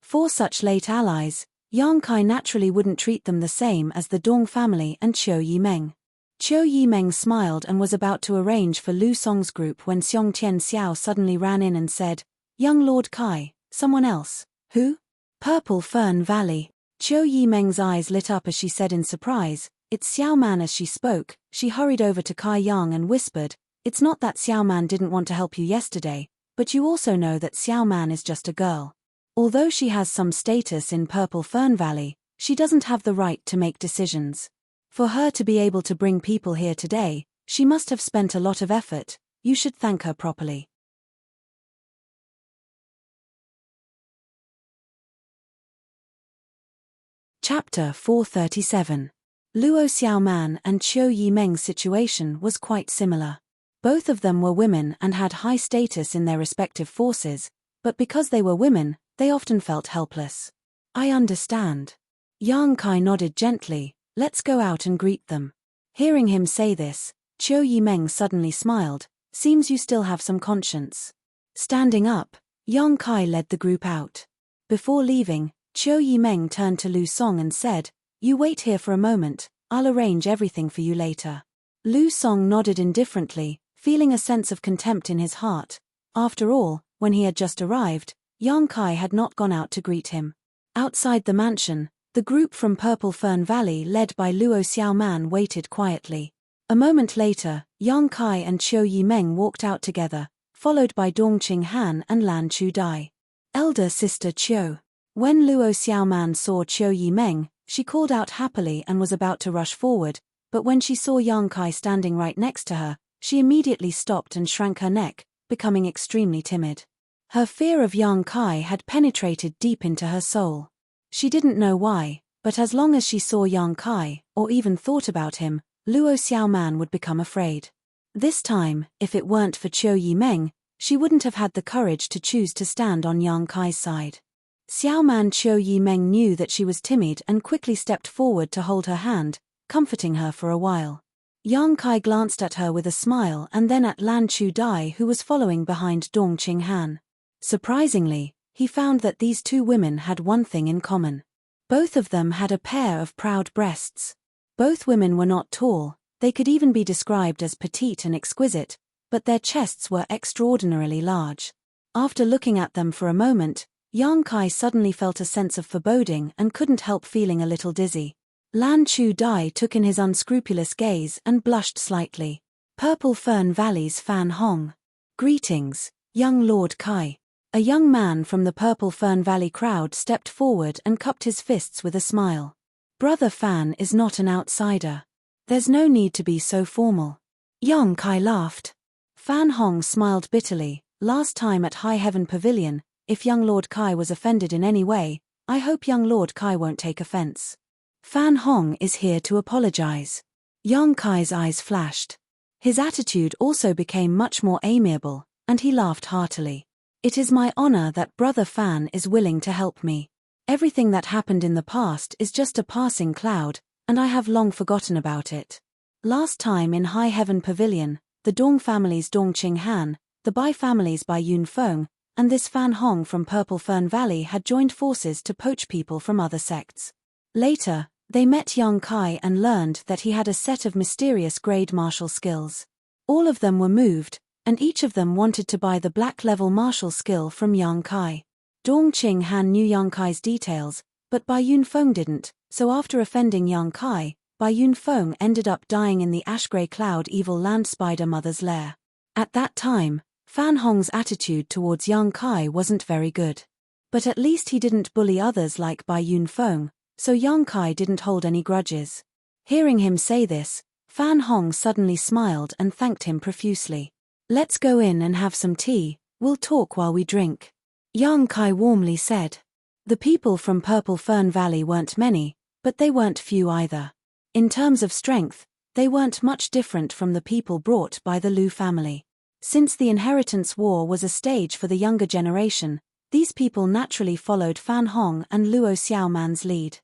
For such late allies, Yang Kai naturally wouldn't treat them the same as the Dong family and Qiu Yimeng. Qiu Yimeng smiled and was about to arrange for Lu Song's group when Xiong Tian Xiao suddenly ran in and said, "Young Lord Kai, someone else." "Who?" "Purple Fern Valley." Qiu Yimeng's eyes lit up as she said in surprise, "It's Xiao Man." As she spoke, she hurried over to Kai Yang and whispered, "It's not that Xiao Man didn't want to help you yesterday, but you also know that Xiao Man is just a girl. Although she has some status in Purple Fern Valley, she doesn't have the right to make decisions. For her to be able to bring people here today, she must have spent a lot of effort. You should thank her properly." Chapter 437. Luo Xiaoman and Qiu Yimeng's situation was quite similar. Both of them were women and had high status in their respective forces, but because they were women, they often felt helpless. I understand. Yang Kai nodded gently. Let's go out and greet them. Hearing him say this, Qiu Yimeng suddenly smiled. Seems you still have some conscience. Standing up, Yang Kai led the group out. Before leaving, Qiu Yimeng turned to Lu Song and said, "You wait here for a moment, I'll arrange everything for you later." Lu Song nodded indifferently, feeling a sense of contempt in his heart. After all, when he had just arrived, Yang Kai had not gone out to greet him. Outside the mansion, the group from Purple Fern Valley led by Luo Xiaoman waited quietly. A moment later, Yang Kai and Qiu Yimeng walked out together, followed by Dongqing Han and Lan Chu Dai. Elder sister Qiu. When Luo Xiaoman saw Qiu Yimeng, she called out happily and was about to rush forward, but when she saw Yang Kai standing right next to her, she immediately stopped and shrank her neck, becoming extremely timid. Her fear of Yang Kai had penetrated deep into her soul. She didn't know why, but as long as she saw Yang Kai, or even thought about him, Luo Xiaoman would become afraid. This time, if it weren't for Qiu Yimeng, she wouldn't have had the courage to choose to stand on Yang Kai's side. Xiaoman Qiu Yimeng knew that she was timid and quickly stepped forward to hold her hand, comforting her for a while. Yang Kai glanced at her with a smile and then at Lan Chu Dai, who was following behind Dongqing Han. Surprisingly, he found that these two women had one thing in common. Both of them had a pair of proud breasts. Both women were not tall, they could even be described as petite and exquisite, but their chests were extraordinarily large. After looking at them for a moment, Yang Kai suddenly felt a sense of foreboding and couldn't help feeling a little dizzy. Lan Chu Dai took in his unscrupulous gaze and blushed slightly. Purple Fern Valley's Fan Hong. Greetings, young Lord Kai. A young man from the Purple Fern Valley crowd stepped forward and cupped his fists with a smile. Brother Fan is not an outsider. There's no need to be so formal. Yang Kai laughed. Fan Hong smiled bitterly. Last time at High Heaven Pavilion, if young Lord Kai was offended in any way, I hope young Lord Kai won't take offense. Fan Hong is here to apologize. Yang Kai's eyes flashed. His attitude also became much more amiable, and he laughed heartily. It is my honor that Brother Fan is willing to help me. Everything that happened in the past is just a passing cloud, and I have long forgotten about it. Last time in High Heaven Pavilion, the Dong family's Dongqing Han, the Bai family's Bai Yunfeng, and this Fan Hong from Purple Fern Valley had joined forces to poach people from other sects. Later, they met Yang Kai and learned that he had a set of mysterious grade martial skills. All of them were moved, and each of them wanted to buy the black-level martial skill from Yang Kai. Dongqing Han knew Yang Kai's details, but Bai Yunfeng didn't, so after offending Yang Kai, Bai Yunfeng ended up dying in the ash-grey cloud evil land spider mother's lair. At that time, Fan Hong's attitude towards Yang Kai wasn't very good. But at least he didn't bully others like Bai Yunfeng, so Yang Kai didn't hold any grudges. Hearing him say this, Fan Hong suddenly smiled and thanked him profusely. Let's go in and have some tea, we'll talk while we drink. Yang Kai warmly said. The people from Purple Fern Valley weren't many, but they weren't few either. In terms of strength, they weren't much different from the people brought by the Lu family. Since the inheritance war was a stage for the younger generation, these people naturally followed Fan Hong and Luo Xiaoman's lead.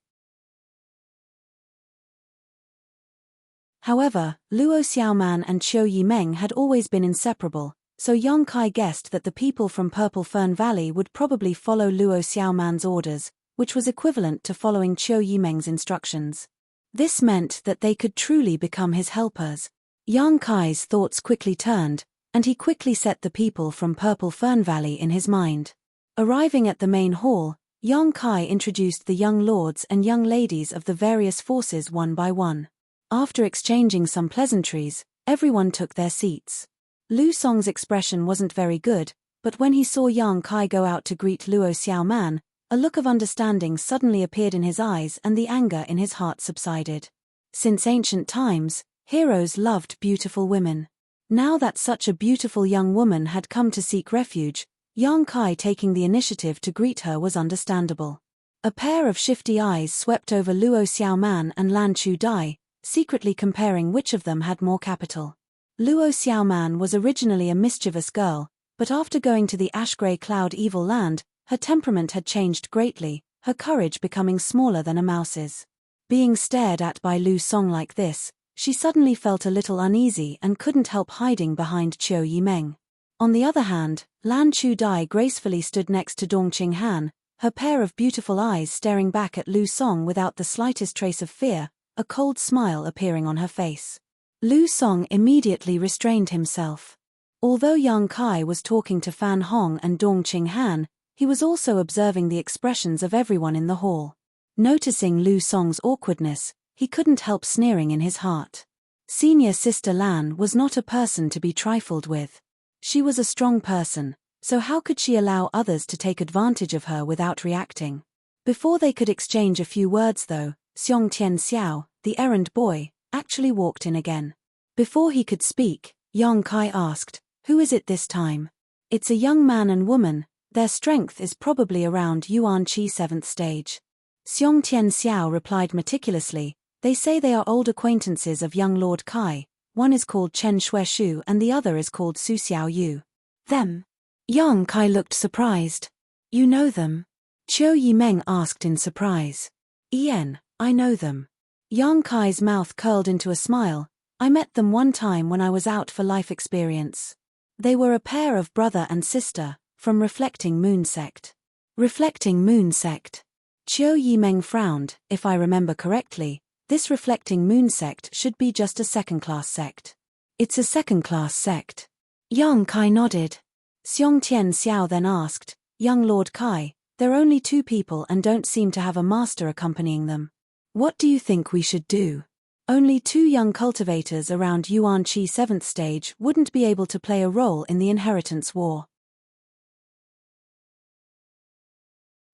However, Luo Xiaoman and Qiu Yimeng had always been inseparable, so Yang Kai guessed that the people from Purple Fern Valley would probably follow Luo Xiaoman's orders, which was equivalent to following Qiu Yimeng's instructions. This meant that they could truly become his helpers. Yang Kai's thoughts quickly turned, and he quickly set the people from Purple Fern Valley in his mind. Arriving at the main hall, Yang Kai introduced the young lords and young ladies of the various forces one by one. After exchanging some pleasantries, everyone took their seats. Lu Song's expression wasn't very good, but when he saw Yang Kai go out to greet Luo Xiaoman, a look of understanding suddenly appeared in his eyes and the anger in his heart subsided. Since ancient times, heroes loved beautiful women. Now that such a beautiful young woman had come to seek refuge, Yang Kai taking the initiative to greet her was understandable. A pair of shifty eyes swept over Luo Xiaoman and Lan Chu Dai, secretly comparing which of them had more capital. Luo Xiaoman was originally a mischievous girl, but after going to the ash-grey cloud evil land, her temperament had changed greatly, her courage becoming smaller than a mouse's. Being stared at by Lu Song like this, she suddenly felt a little uneasy and couldn't help hiding behind Qiu Yimeng. On the other hand, Lan Chu Dai gracefully stood next to Dongqing Han, her pair of beautiful eyes staring back at Lu Song without the slightest trace of fear, a cold smile appearing on her face. Lu Song immediately restrained himself. Although Yang Kai was talking to Fan Hong and Dongqing Han, he was also observing the expressions of everyone in the hall. Noticing Lu Song's awkwardness, he couldn't help sneering in his heart. Senior Sister Lan was not a person to be trifled with. She was a strong person, so how could she allow others to take advantage of her without reacting? Before they could exchange a few words though, Xiong Tian Xiao, the errand boy, actually walked in again. Before he could speak, Yang Kai asked, "Who is it this time?" "It's a young man and woman, their strength is probably around Yuan Qi 7th stage." Xiong Tian Xiao replied meticulously, "They say they are old acquaintances of young Lord Kai, one is called Chen Xueshu and the other is called Su Xiao Yu." "Them?" Yang Kai looked surprised. "You know them?" Qiu Yimeng asked in surprise. "Yen, I know them." Yang Kai's mouth curled into a smile. "I met them one time when I was out for life experience. They were a pair of brother and sister, from Reflecting Moon Sect." Reflecting Moon Sect. Qiu Yimeng frowned. "If I remember correctly, this Reflecting Moon Sect should be just a second-class sect." "It's a second-class sect." Yang Kai nodded. Xiong Tian Xiao then asked, "Young Lord Kai, they're only two people and don't seem to have a master accompanying them. What do you think we should do? Only two young cultivators around Yuan Qi 7th stage wouldn't be able to play a role in the inheritance war.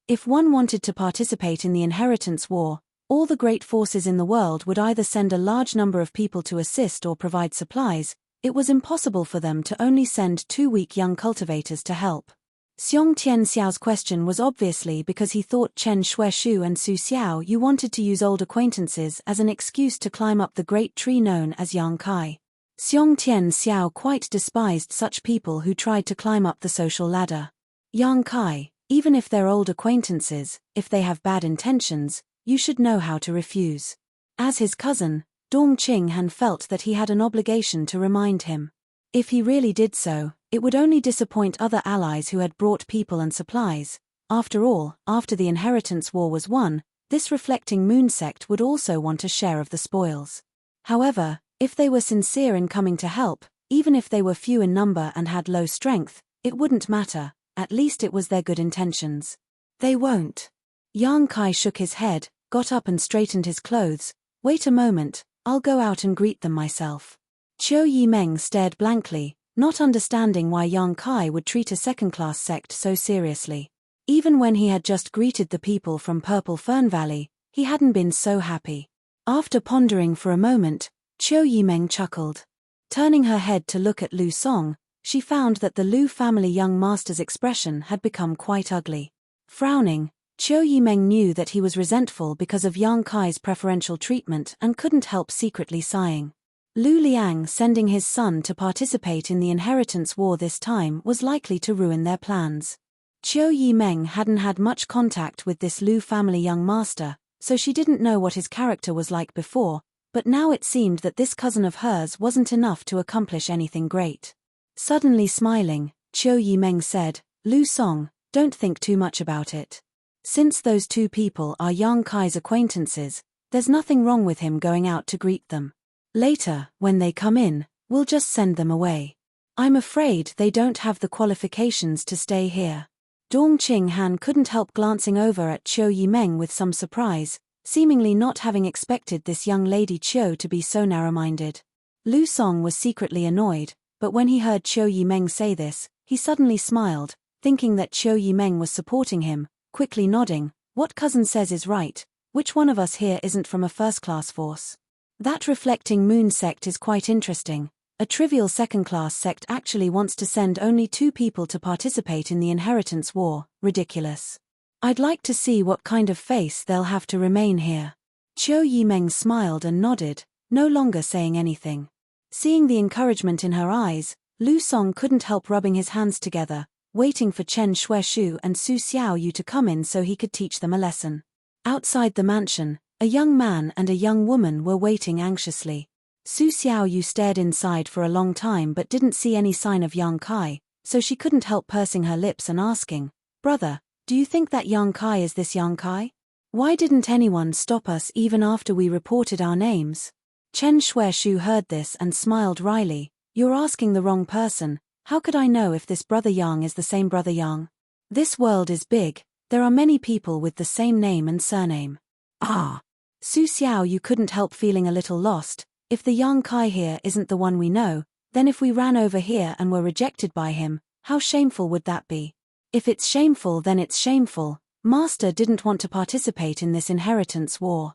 If one wanted to participate in the inheritance war, all the great forces in the world would either send a large number of people to assist or provide supplies. It was impossible for them to only send two weak young cultivators to help." Xiong Tian Xiao's question was obviously because he thought Chen Xueshu and Su Xiao Yu wanted to use old acquaintances as an excuse to climb up the great tree known as Yang Kai. Xiong Tian Xiao quite despised such people who tried to climb up the social ladder. "Yang Kai, even if they're old acquaintances, if they have bad intentions, you should know how to refuse." As his cousin, Dongqing Han felt that he had an obligation to remind him. If he really did so, it would only disappoint other allies who had brought people and supplies. After all, after the inheritance war was won, this Reflecting Moon Sect would also want a share of the spoils. However, if they were sincere in coming to help, even if they were few in number and had low strength, it wouldn't matter, at least it was their good intentions. "They won't." Yang Kai shook his head, got up and straightened his clothes. "Wait a moment, I'll go out and greet them myself." Qiu Yimeng stared blankly, not understanding why Yang Kai would treat a second-class sect so seriously. Even when he had just greeted the people from Purple Fern Valley, he hadn't been so happy. After pondering for a moment, Qiu Yimeng chuckled. Turning her head to look at Lu Song, she found that the Lu family young master's expression had become quite ugly. Frowning, Qiu Yimeng knew that he was resentful because of Yang Kai's preferential treatment and couldn't help secretly sighing. Lu Liang sending his son to participate in the inheritance war this time was likely to ruin their plans. Qiu Yimeng hadn't had much contact with this Lu family young master, so she didn't know what his character was like before, but now it seemed that this cousin of hers wasn't enough to accomplish anything great. Suddenly smiling, Qiu Yimeng said, "Lu Song, don't think too much about it. Since those two people are Yang Kai's acquaintances, there's nothing wrong with him going out to greet them. Later, when they come in, we'll just send them away. I'm afraid they don't have the qualifications to stay here." Dongqing Han couldn't help glancing over at Qiu Yimeng with some surprise, seemingly not having expected this young lady Qiu to be so narrow-minded. Lu Song was secretly annoyed, but when he heard Qiu Yimeng say this, he suddenly smiled, thinking that Qiu Yimeng was supporting him, quickly nodding, "What cousin says is right, which one of us here isn't from a first-class force? That Reflecting Moon Sect is quite interesting. A trivial second-class sect actually wants to send only two people to participate in the inheritance war. Ridiculous. I'd like to see what kind of face they'll have to remain here. Qiu Yimeng smiled and nodded, no longer saying anything. Seeing the encouragement in her eyes, Lu Song couldn't help rubbing his hands together, waiting for Chen Shueshu and Su Xiaoyu to come in so he could teach them a lesson. Outside the mansion, a young man and a young woman were waiting anxiously. Su Xiaoyu stared inside for a long time but didn't see any sign of Yang Kai, so she couldn't help pursing her lips and asking, "Brother, do you think that Yang Kai is this Yang Kai? Why didn't anyone stop us even after we reported our names?" Chen Shueshu heard this and smiled wryly. "You're asking the wrong person. How could I know if this brother Yang is the same brother Yang? This world is big, there are many people with the same name and surname." Ah! Su Xiaoyu couldn't help feeling a little lost. If the Yang Kai here isn't the one we know, then if we ran over here and were rejected by him, how shameful would that be? If it's shameful, then it's shameful. Master didn't want to participate in this inheritance war.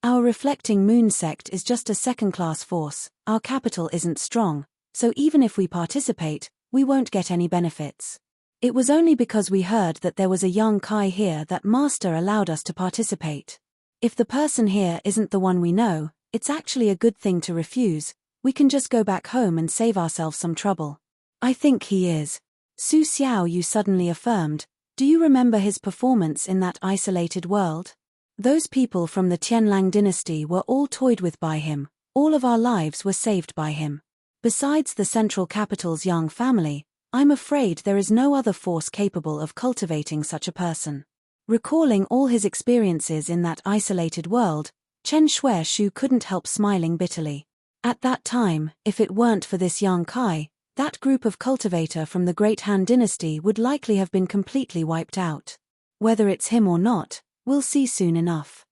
Our reflecting moon sect is just a second-class force, our capital isn't strong, so even if we participate, we won't get any benefits. It was only because we heard that there was a Yang Kai here that Master allowed us to participate. If the person here isn't the one we know, it's actually a good thing to refuse. We can just go back home and save ourselves some trouble. I think he is. Su Xiaoyu suddenly affirmed. Do you remember his performance in that isolated world? Those people from the Tianlang dynasty were all toyed with by him, all of our lives were saved by him. Besides the central capital's Yang family, I'm afraid there is no other force capable of cultivating such a person. Recalling all his experiences in that isolated world, Chen Shueshu couldn't help smiling bitterly. At that time, if it weren't for this Yang Kai, that group of cultivator from the Great Han dynasty would likely have been completely wiped out. Whether it's him or not, we'll see soon enough.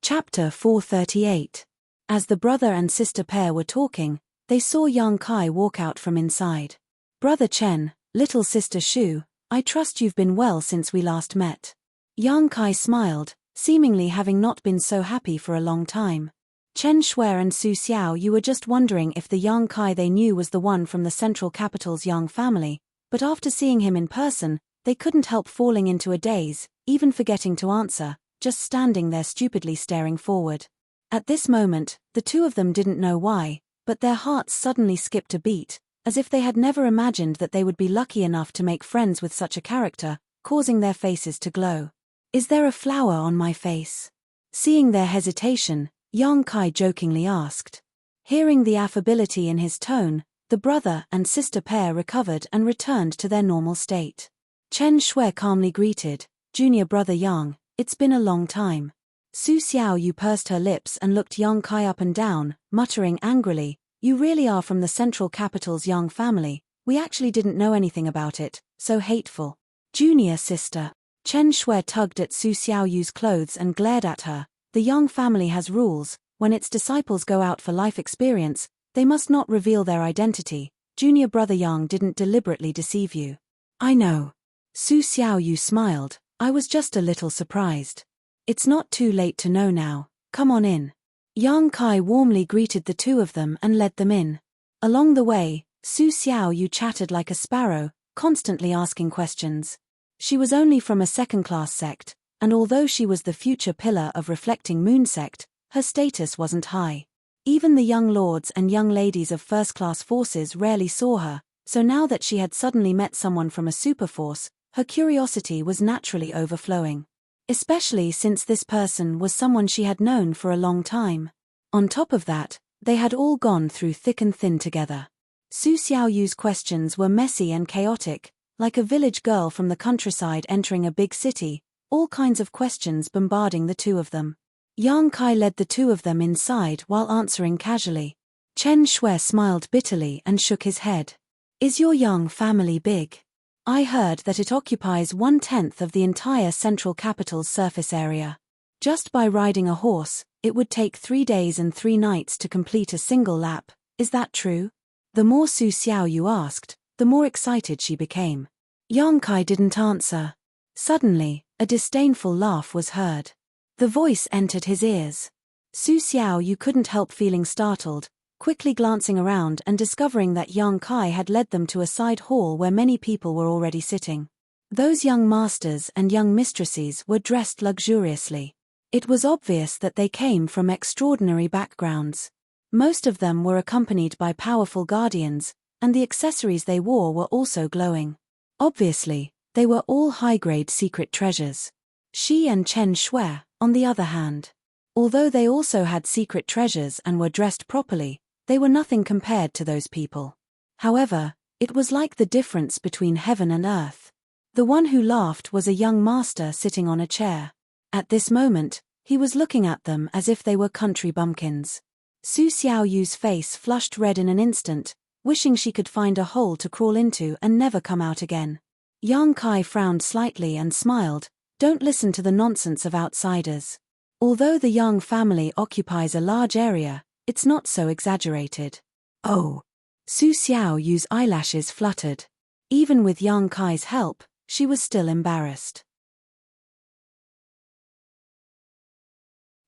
Chapter 438. As the brother and sister pair were talking, they saw Yang Kai walk out from inside. Brother Chen, little sister Shu, I trust you've been well since we last met. Yang Kai smiled, seemingly having not been so happy for a long time. Chen Shui and Su Xiao, you were just wondering if the Yang Kai they knew was the one from the central capital's Yang family, but after seeing him in person, they couldn't help falling into a daze, even forgetting to answer, just standing there stupidly staring forward. At this moment, the two of them didn't know why, but their hearts suddenly skipped a beat, as if they had never imagined that they would be lucky enough to make friends with such a character, causing their faces to glow. Is there a flower on my face? Seeing their hesitation, Yang Kai jokingly asked. Hearing the affability in his tone, the brother and sister pair recovered and returned to their normal state. Chen Shui calmly greeted, Junior brother Yang, it's been a long time. Su Xiaoyu pursed her lips and looked Yang Kai up and down, muttering angrily, you really are from the central capital's Yang family, we actually didn't know anything about it, so hateful. Junior sister. Chen Shui tugged at Su Xiaoyu's clothes and glared at her. The Yang family has rules, when its disciples go out for life experience, they must not reveal their identity. Junior brother Yang didn't deliberately deceive you. I know. Su Xiaoyu smiled, I was just a little surprised. It's not too late to know now, come on in. Yang Kai warmly greeted the two of them and led them in. Along the way, Su Xiaoyu chattered like a sparrow, constantly asking questions. She was only from a second-class sect, and although she was the future pillar of Reflecting Moon sect, her status wasn't high. Even the young lords and young ladies of first-class forces rarely saw her, so now that she had suddenly met someone from a superforce, her curiosity was naturally overflowing. Especially since this person was someone she had known for a long time. On top of that, they had all gone through thick and thin together. Su Xiaoyu's questions were messy and chaotic, like a village girl from the countryside entering a big city, all kinds of questions bombarding the two of them. Yang Kai led the two of them inside while answering casually. Chen Shui smiled bitterly and shook his head. Is your Yang family big? I heard that it occupies 1/10 of the entire central capital's surface area. Just by riding a horse, it would take 3 days and 3 nights to complete a single lap. Is that true? The more Su Xiaoyu asked, the more excited she became. Yang Kai didn't answer. Suddenly, a disdainful laugh was heard. The voice entered his ears. Su Xiaoyu couldn't help feeling startled, quickly glancing around and discovering that Yang Kai had led them to a side hall where many people were already sitting. Those young masters and young mistresses were dressed luxuriously. It was obvious that they came from extraordinary backgrounds. Most of them were accompanied by powerful guardians, and the accessories they wore were also glowing. Obviously, they were all high-grade secret treasures. Shi and Chen Shui, on the other hand, although they also had secret treasures and were dressed properly, they were nothing compared to those people. However, it was like the difference between heaven and earth. The one who laughed was a young master sitting on a chair. At this moment, he was looking at them as if they were country bumpkins. Su Xiaoyu's face flushed red in an instant, wishing she could find a hole to crawl into and never come out again. Yang Kai frowned slightly and smiled. Don't listen to the nonsense of outsiders. Although the Yang family occupies a large area, it's not so exaggerated. Oh. Su Xiaoyu's eyelashes fluttered. Even with Yang Kai's help, she was still embarrassed.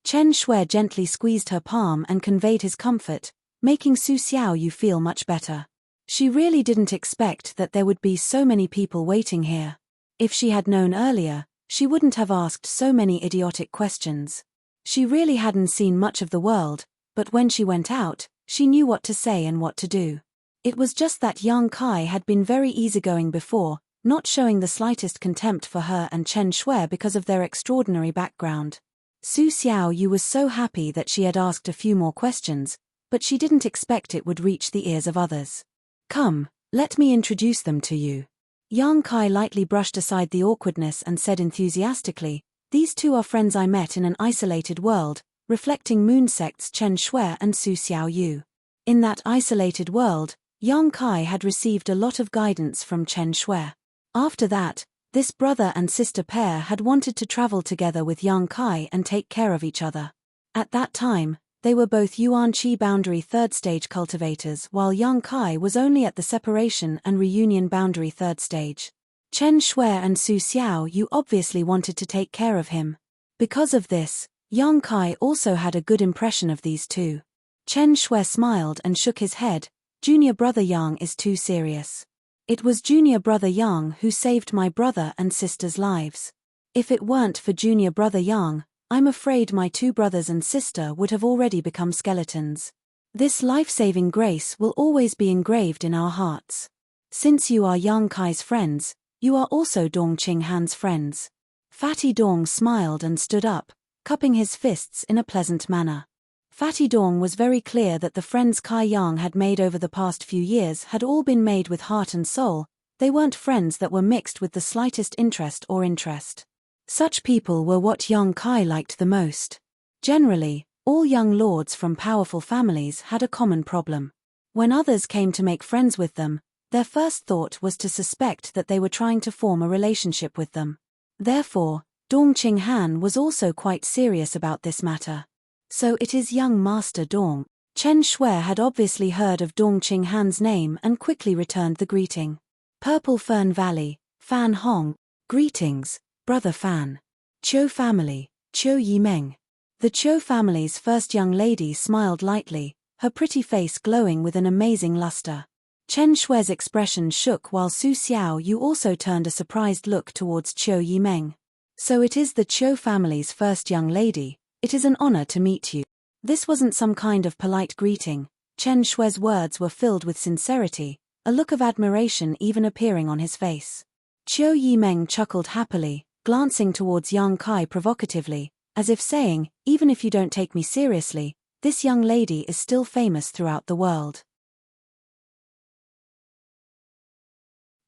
Chen Shui gently squeezed her palm and conveyed his comfort, making Su Xiaoyu feel much better. She really didn't expect that there would be so many people waiting here. If she had known earlier, she wouldn't have asked so many idiotic questions. She really hadn't seen much of the world, but when she went out, she knew what to say and what to do. It was just that Yang Kai had been very easygoing before, not showing the slightest contempt for her and Chen Shui because of their extraordinary background. Su Xiaoyu was so happy that she had asked a few more questions, but she didn't expect it would reach the ears of others. Come, let me introduce them to you. Yang Kai lightly brushed aside the awkwardness and said enthusiastically, these two are friends I met in an isolated world, reflecting moon sects Chen Shui and Su Xiaoyu. In that isolated world, Yang Kai had received a lot of guidance from Chen Shui. After that, this brother and sister pair had wanted to travel together with Yang Kai and take care of each other. At that time, they were both Yuan-Qi boundary third stage cultivators while Yang Kai was only at the separation and reunion boundary third stage. Chen Shui and Su Xiaoyu obviously wanted to take care of him. Because of this, Yang Kai also had a good impression of these two. Chen Shui smiled and shook his head. Junior brother Yang is too serious. It was junior brother Yang who saved my brother and sister's lives. If it weren't for junior brother Yang, I'm afraid my two brothers and sister would have already become skeletons. This life-saving grace will always be engraved in our hearts. Since you are Yang Kai's friends, you are also Dongqing Han's friends. Fatty Dong smiled and stood up, cupping his fists in a pleasant manner. Fatty Dong was very clear that the friends Kai Yang had made over the past few years had all been made with heart and soul. They weren't friends that were mixed with the slightest interest. Such people were what Yang Kai liked the most. Generally, all young lords from powerful families had a common problem. When others came to make friends with them, their first thought was to suspect that they were trying to form a relationship with them. Therefore, Dongqing Han was also quite serious about this matter. So it is young Master Dong. Chen Shui had obviously heard of Dongqing Han's name and quickly returned the greeting. Purple Fern Valley, Fan Hong, greetings, Brother Fan. Qiu family, Qiu Yimeng. The Qiu family's first young lady smiled lightly, her pretty face glowing with an amazing luster. Chen Shui's expression shook while Su Xiaoyu also turned a surprised look towards Qiu Yimeng. So it is the Qiu family's first young lady. It is an honor to meet you. This wasn't some kind of polite greeting. Chen Shui's words were filled with sincerity, a look of admiration even appearing on his face. Qiu Yimeng chuckled happily, glancing towards Yang Kai provocatively, as if saying, even if you don't take me seriously, this young lady is still famous throughout the world.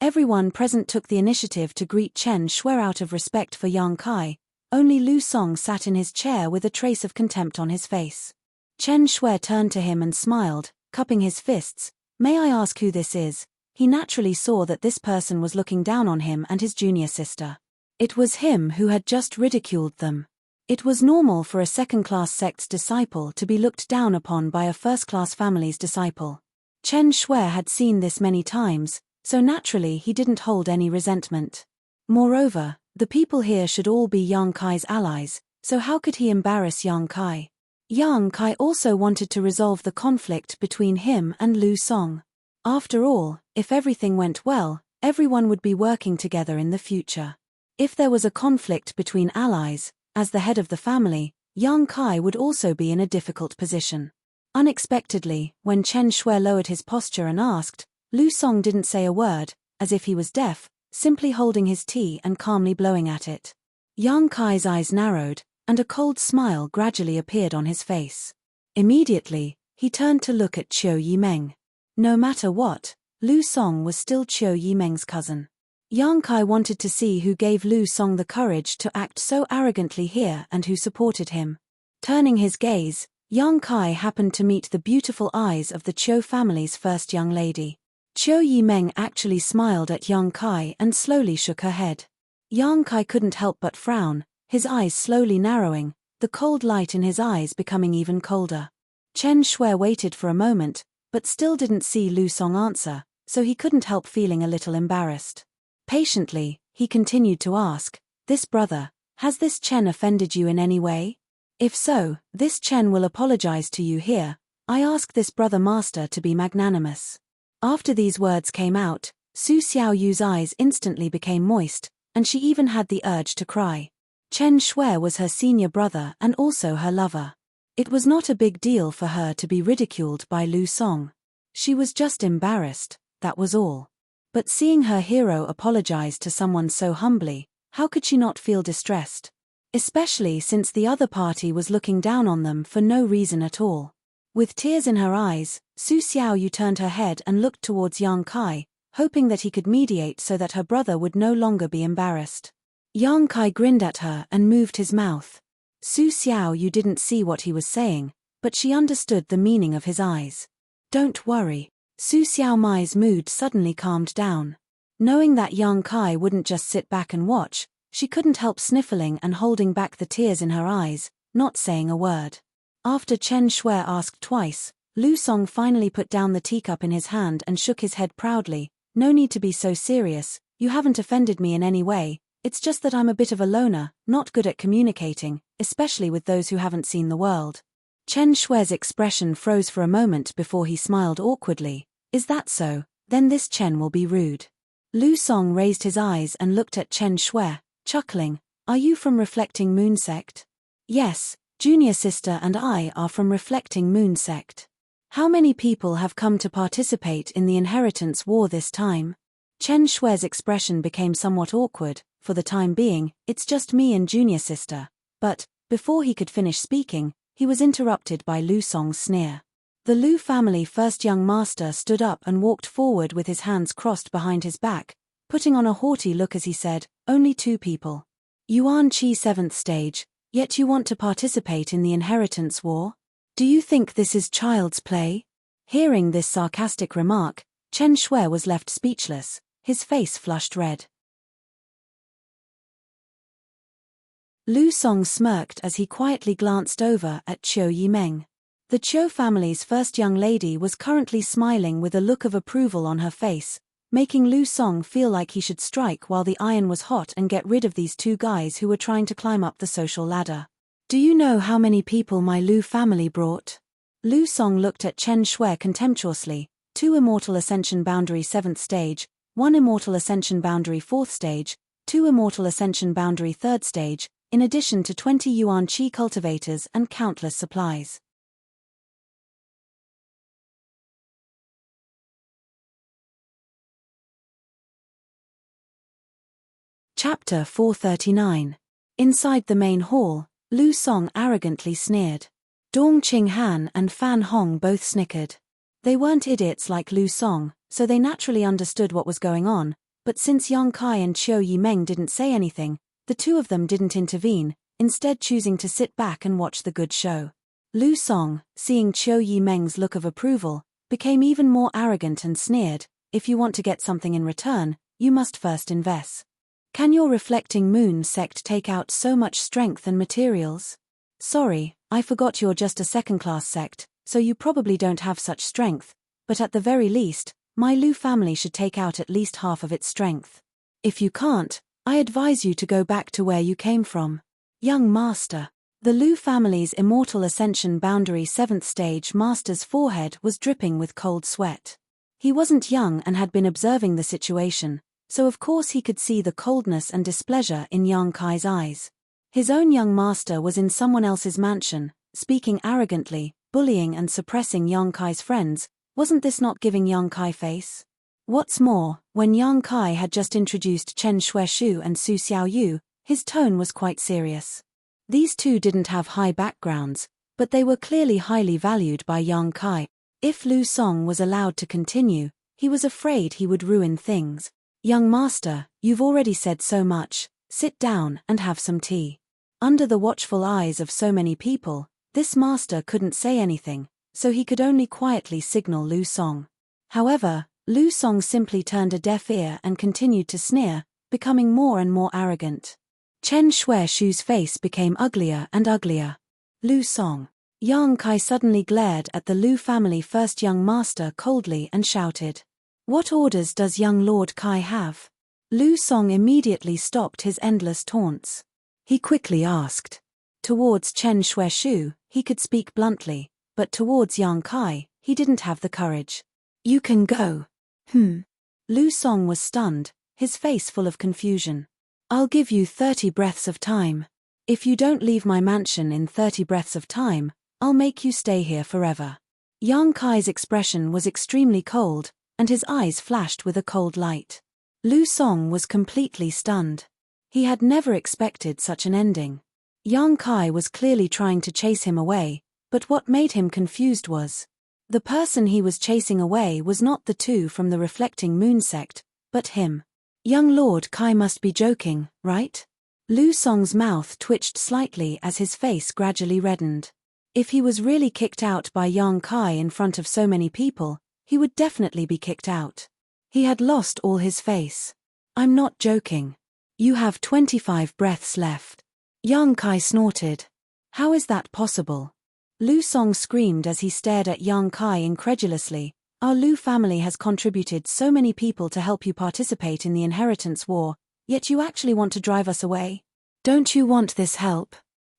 Everyone present took the initiative to greet Chen Shui out of respect for Yang Kai. Only Lu Song sat in his chair with a trace of contempt on his face. Chen Shui turned to him and smiled, cupping his fists. May I ask who this is? He naturally saw that this person was looking down on him and his junior sister. It was him who had just ridiculed them. It was normal for a second-class sect's disciple to be looked down upon by a first-class family's disciple. Chen Shui had seen this many times, so naturally he didn't hold any resentment. Moreover, the people here should all be Yang Kai's allies, so how could he embarrass Yang Kai? Yang Kai also wanted to resolve the conflict between him and Lu Song. After all, if everything went well, everyone would be working together in the future. If there was a conflict between allies, as the head of the family, Yang Kai would also be in a difficult position. Unexpectedly, when Chen Shui lowered his posture and asked, Lu Song didn't say a word, as if he was deaf, simply holding his tea and calmly blowing at it. Yang Kai's eyes narrowed, and a cold smile gradually appeared on his face. Immediately, he turned to look at Qiu Yimeng. No matter what, Lu Song was still Qiu Yimeng's cousin. Yang Kai wanted to see who gave Lu Song the courage to act so arrogantly here and who supported him. Turning his gaze, Yang Kai happened to meet the beautiful eyes of the Qiu family's first young lady. Qiu Yimeng actually smiled at Yang Kai and slowly shook her head. Yang Kai couldn't help but frown, his eyes slowly narrowing, the cold light in his eyes becoming even colder. Chen Shui waited for a moment, but still didn't see Lu Song answer, so he couldn't help feeling a little embarrassed. Patiently, he continued to ask, "This brother, has this Chen offended you in any way? If so, this Chen will apologize to you here. I ask this brother master to be magnanimous." After these words came out, Su Xiaoyu's eyes instantly became moist, and she even had the urge to cry. Chen Shui was her senior brother and also her lover. It was not a big deal for her to be ridiculed by Lu Song. She was just embarrassed, that was all. But seeing her hero apologize to someone so humbly, how could she not feel distressed? Especially since the other party was looking down on them for no reason at all. With tears in her eyes, Su Xiaoyu turned her head and looked towards Yang Kai, hoping that he could mediate so that her brother would no longer be embarrassed. Yang Kai grinned at her and moved his mouth. Su Xiaoyu didn't see what he was saying, but she understood the meaning of his eyes. "Don't worry." Su Xiaomai's mood suddenly calmed down. Knowing that Yang Kai wouldn't just sit back and watch, she couldn't help sniffling and holding back the tears in her eyes, not saying a word. After Chen Shui asked twice, Lu Song finally put down the teacup in his hand and shook his head proudly. "No need to be so serious, you haven't offended me in any way. It's just that I'm a bit of a loner, not good at communicating, especially with those who haven't seen the world." Chen Shui's expression froze for a moment before he smiled awkwardly. "Is that so? Then this Chen will be rude." Lu Song raised his eyes and looked at Chen Shui, chuckling. "Are you from Reflecting Moon Sect?" "Yes, junior sister and I are from Reflecting Moon Sect." "How many people have come to participate in the inheritance war this time?" Chen Shui's expression became somewhat awkward. "For the time being, it's just me and junior sister." But, before he could finish speaking, he was interrupted by Lu Song's sneer. The Lu family first young master stood up and walked forward with his hands crossed behind his back, putting on a haughty look as he said, "Only 2 people. Yuan Qi 7th stage, yet you want to participate in the inheritance war? Do you think this is child's play?" Hearing this sarcastic remark, Chen Shui was left speechless, his face flushed red. Lu Song smirked as he quietly glanced over at Qiu Yimeng. The Qiu family's first young lady was currently smiling with a look of approval on her face, making Lu Song feel like he should strike while the iron was hot and get rid of these 2 guys who were trying to climb up the social ladder. "Do you know how many people my Lu family brought?" Lu Song looked at Chen Shui contemptuously. 2 Immortal Ascension Boundary 7th stage, 1 Immortal Ascension Boundary 4th stage, 2 Immortal Ascension Boundary 3rd stage, in addition to 20 Yuan Qi cultivators and countless supplies. Chapter 439. Inside the main hall, Lu Song arrogantly sneered. Dong Qinghan and Fan Hong both snickered. They weren't idiots like Lu Song, so they naturally understood what was going on, but since Yang Kai and Qiu Yimeng didn't say anything, the 2 of them didn't intervene, instead choosing to sit back and watch the good show. Lu Song, seeing Qiu Yimeng's look of approval, became even more arrogant and sneered, "If you want to get something in return, you must first invest. Can your Reflecting Moon sect take out so much strength and materials? Sorry, I forgot you're just a second-class sect, so you probably don't have such strength, but at the very least, my Lu family should take out at least half of its strength. If you can't, I advise you to go back to where you came from." "Young master." The Lu family's immortal ascension boundary 7th stage master's forehead was dripping with cold sweat. He wasn't young and had been observing the situation, so of course he could see the coldness and displeasure in Yang Kai's eyes. His own young master was in someone else's mansion, speaking arrogantly, bullying and suppressing Yang Kai's friends. Wasn't this not giving Yang Kai face? What's more, when Yang Kai had just introduced Chen Xueshu and Su Xiaoyu, his tone was quite serious. These two didn't have high backgrounds, but they were clearly highly valued by Yang Kai. If Lu Song was allowed to continue, he was afraid he would ruin things. Young master, you've already said so much, sit down and have some tea. Under the watchful eyes of so many people, this master couldn't say anything, so he could only quietly signal Lu Song. However, Lu Song simply turned a deaf ear and continued to sneer, becoming more and more arrogant. Chen Xueshu's face became uglier and uglier. Lu Song. Yang Kai suddenly glared at the Lu family first young master coldly and shouted, "What orders does young Lord Kai have?" Lu Song immediately stopped his endless taunts. He quickly asked. Towards Chen Xueshu, he could speak bluntly, but towards Yang Kai, he didn't have the courage. "You can go." Lu Song was stunned, his face full of confusion. "I'll give you 30 breaths of time. If you don't leave my mansion in 30 breaths of time, I'll make you stay here forever." Yang Kai's expression was extremely cold, and his eyes flashed with a cold light. Lu Song was completely stunned. He had never expected such an ending. Yang Kai was clearly trying to chase him away, but what made him confused was the person he was chasing away was not the two from the Reflecting Moon sect, but him. Young Lord Kai must be joking, right? Lu Song's mouth twitched slightly as his face gradually reddened. If he was really kicked out by Yang Kai in front of so many people, he would definitely be kicked out. He had lost all his face. "I'm not joking. You have 25 breaths left." Yang Kai snorted. "How is that possible?" Lu Song screamed as he stared at Yang Kai incredulously. "Our Lu family has contributed so many people to help you participate in the inheritance war, yet you actually want to drive us away? Don't you want this help?"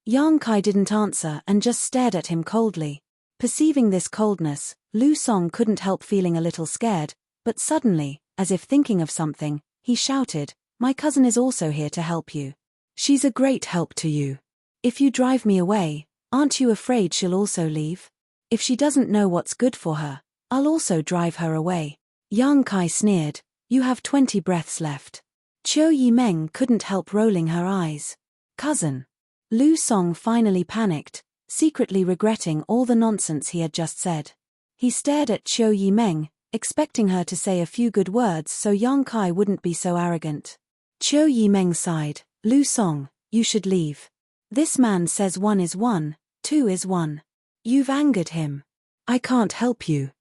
Yang Kai didn't answer and just stared at him coldly. Perceiving this coldness, Lu Song couldn't help feeling a little scared, but suddenly, as if thinking of something, he shouted, "My cousin is also here to help you. She's a great help to you. If you drive me away, aren't you afraid she'll also leave? If she doesn't know what's good for her, I'll also drive her away." Yang Kai sneered, "You have 20 breaths left." Qiu Yimeng couldn't help rolling her eyes. "Cousin." Lu Song finally panicked, secretly regretting all the nonsense he had just said. He stared at Qiu Yimeng, expecting her to say a few good words so Yang Kai wouldn't be so arrogant. Qiu Yimeng sighed, "Lu Song, you should leave. This man says 1 is 1, 2 is 1. You've angered him. I can't help you."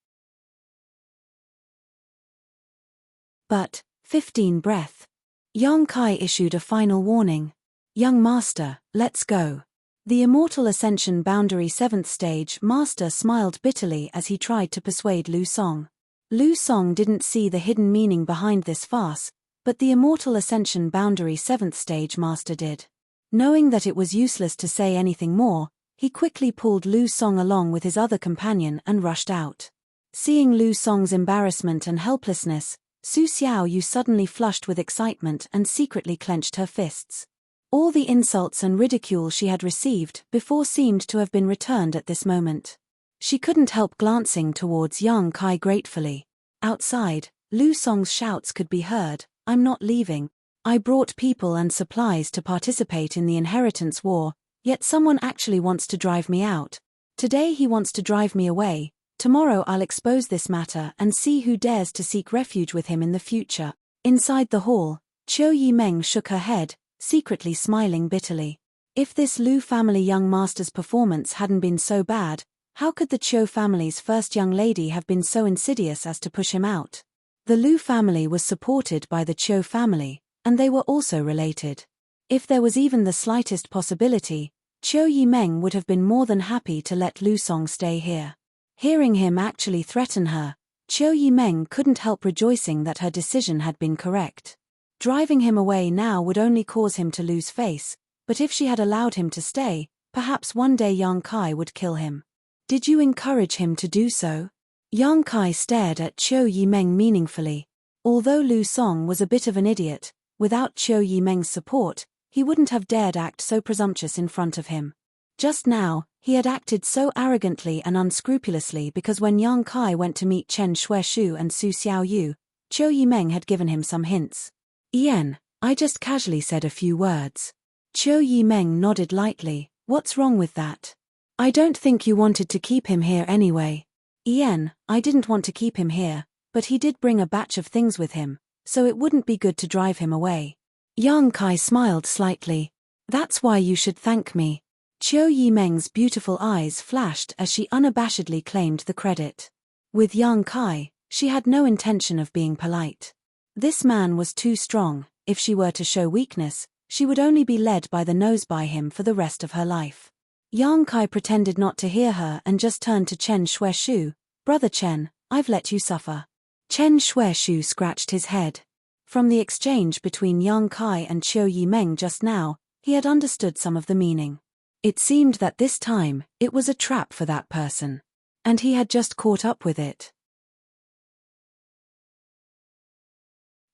But, 15 breath. Yang Kai issued a final warning. "Young master, let's go." The immortal ascension boundary 7th stage master smiled bitterly as he tried to persuade Lu Song. Lu Song didn't see the hidden meaning behind this farce, but the immortal ascension boundary 7th stage master did. Knowing that it was useless to say anything more, he quickly pulled Lu Song along with his other companion and rushed out. Seeing Lu Song's embarrassment and helplessness, Su Xiaoyu suddenly flushed with excitement and secretly clenched her fists. All the insults and ridicule she had received before seemed to have been returned at this moment. She couldn't help glancing towards Yang Kai gratefully. Outside, Lu Song's shouts could be heard, "I'm not leaving. I brought people and supplies to participate in the inheritance war, yet someone actually wants to drive me out. Today he wants to drive me away. Tomorrow I'll expose this matter and see who dares to seek refuge with him in the future." Inside the hall, Qiu Yimeng shook her head, secretly smiling bitterly. If this Lu family young master's performance hadn't been so bad, how could the Qiu family's first young lady have been so insidious as to push him out? The Lu family was supported by the Qiu family, and they were also related. If there was even the slightest possibility, Qiu Yimeng would have been more than happy to let Lu Song stay here. Hearing him actually threaten her, Qiu Yimeng couldn't help rejoicing that her decision had been correct. Driving him away now would only cause him to lose face, but if she had allowed him to stay, perhaps one day Yang Kai would kill him. Did you encourage him to do so? Yang Kai stared at Qiu Yimeng meaningfully. Although Lu Song was a bit of an idiot, without Qiu Yimeng's support, he wouldn't have dared act so presumptuous in front of him. Just now, he had acted so arrogantly and unscrupulously because when Yang Kai went to meet Chen Xueshu and Su Xiaoyu, Qiu Yimeng had given him some hints. "Ian, I just casually said a few words." Qiu Yimeng nodded lightly. "What's wrong with that? I don't think you wanted to keep him here anyway." "Ian, I didn't want to keep him here, but he did bring a batch of things with him, so it wouldn't be good to drive him away." Yang Kai smiled slightly. "That's why you should thank me." Qiu Yimeng's beautiful eyes flashed as she unabashedly claimed the credit. With Yang Kai, she had no intention of being polite. This man was too strong. If she were to show weakness, she would only be led by the nose by him for the rest of her life. Yang Kai pretended not to hear her and just turned to Chen Xueshu. "Brother Chen, I've let you suffer." Chen Xueshu scratched his head. From the exchange between Yang Kai and Qiu Yimeng just now, he had understood some of the meaning. It seemed that this time, it was a trap for that person. And he had just caught up with it.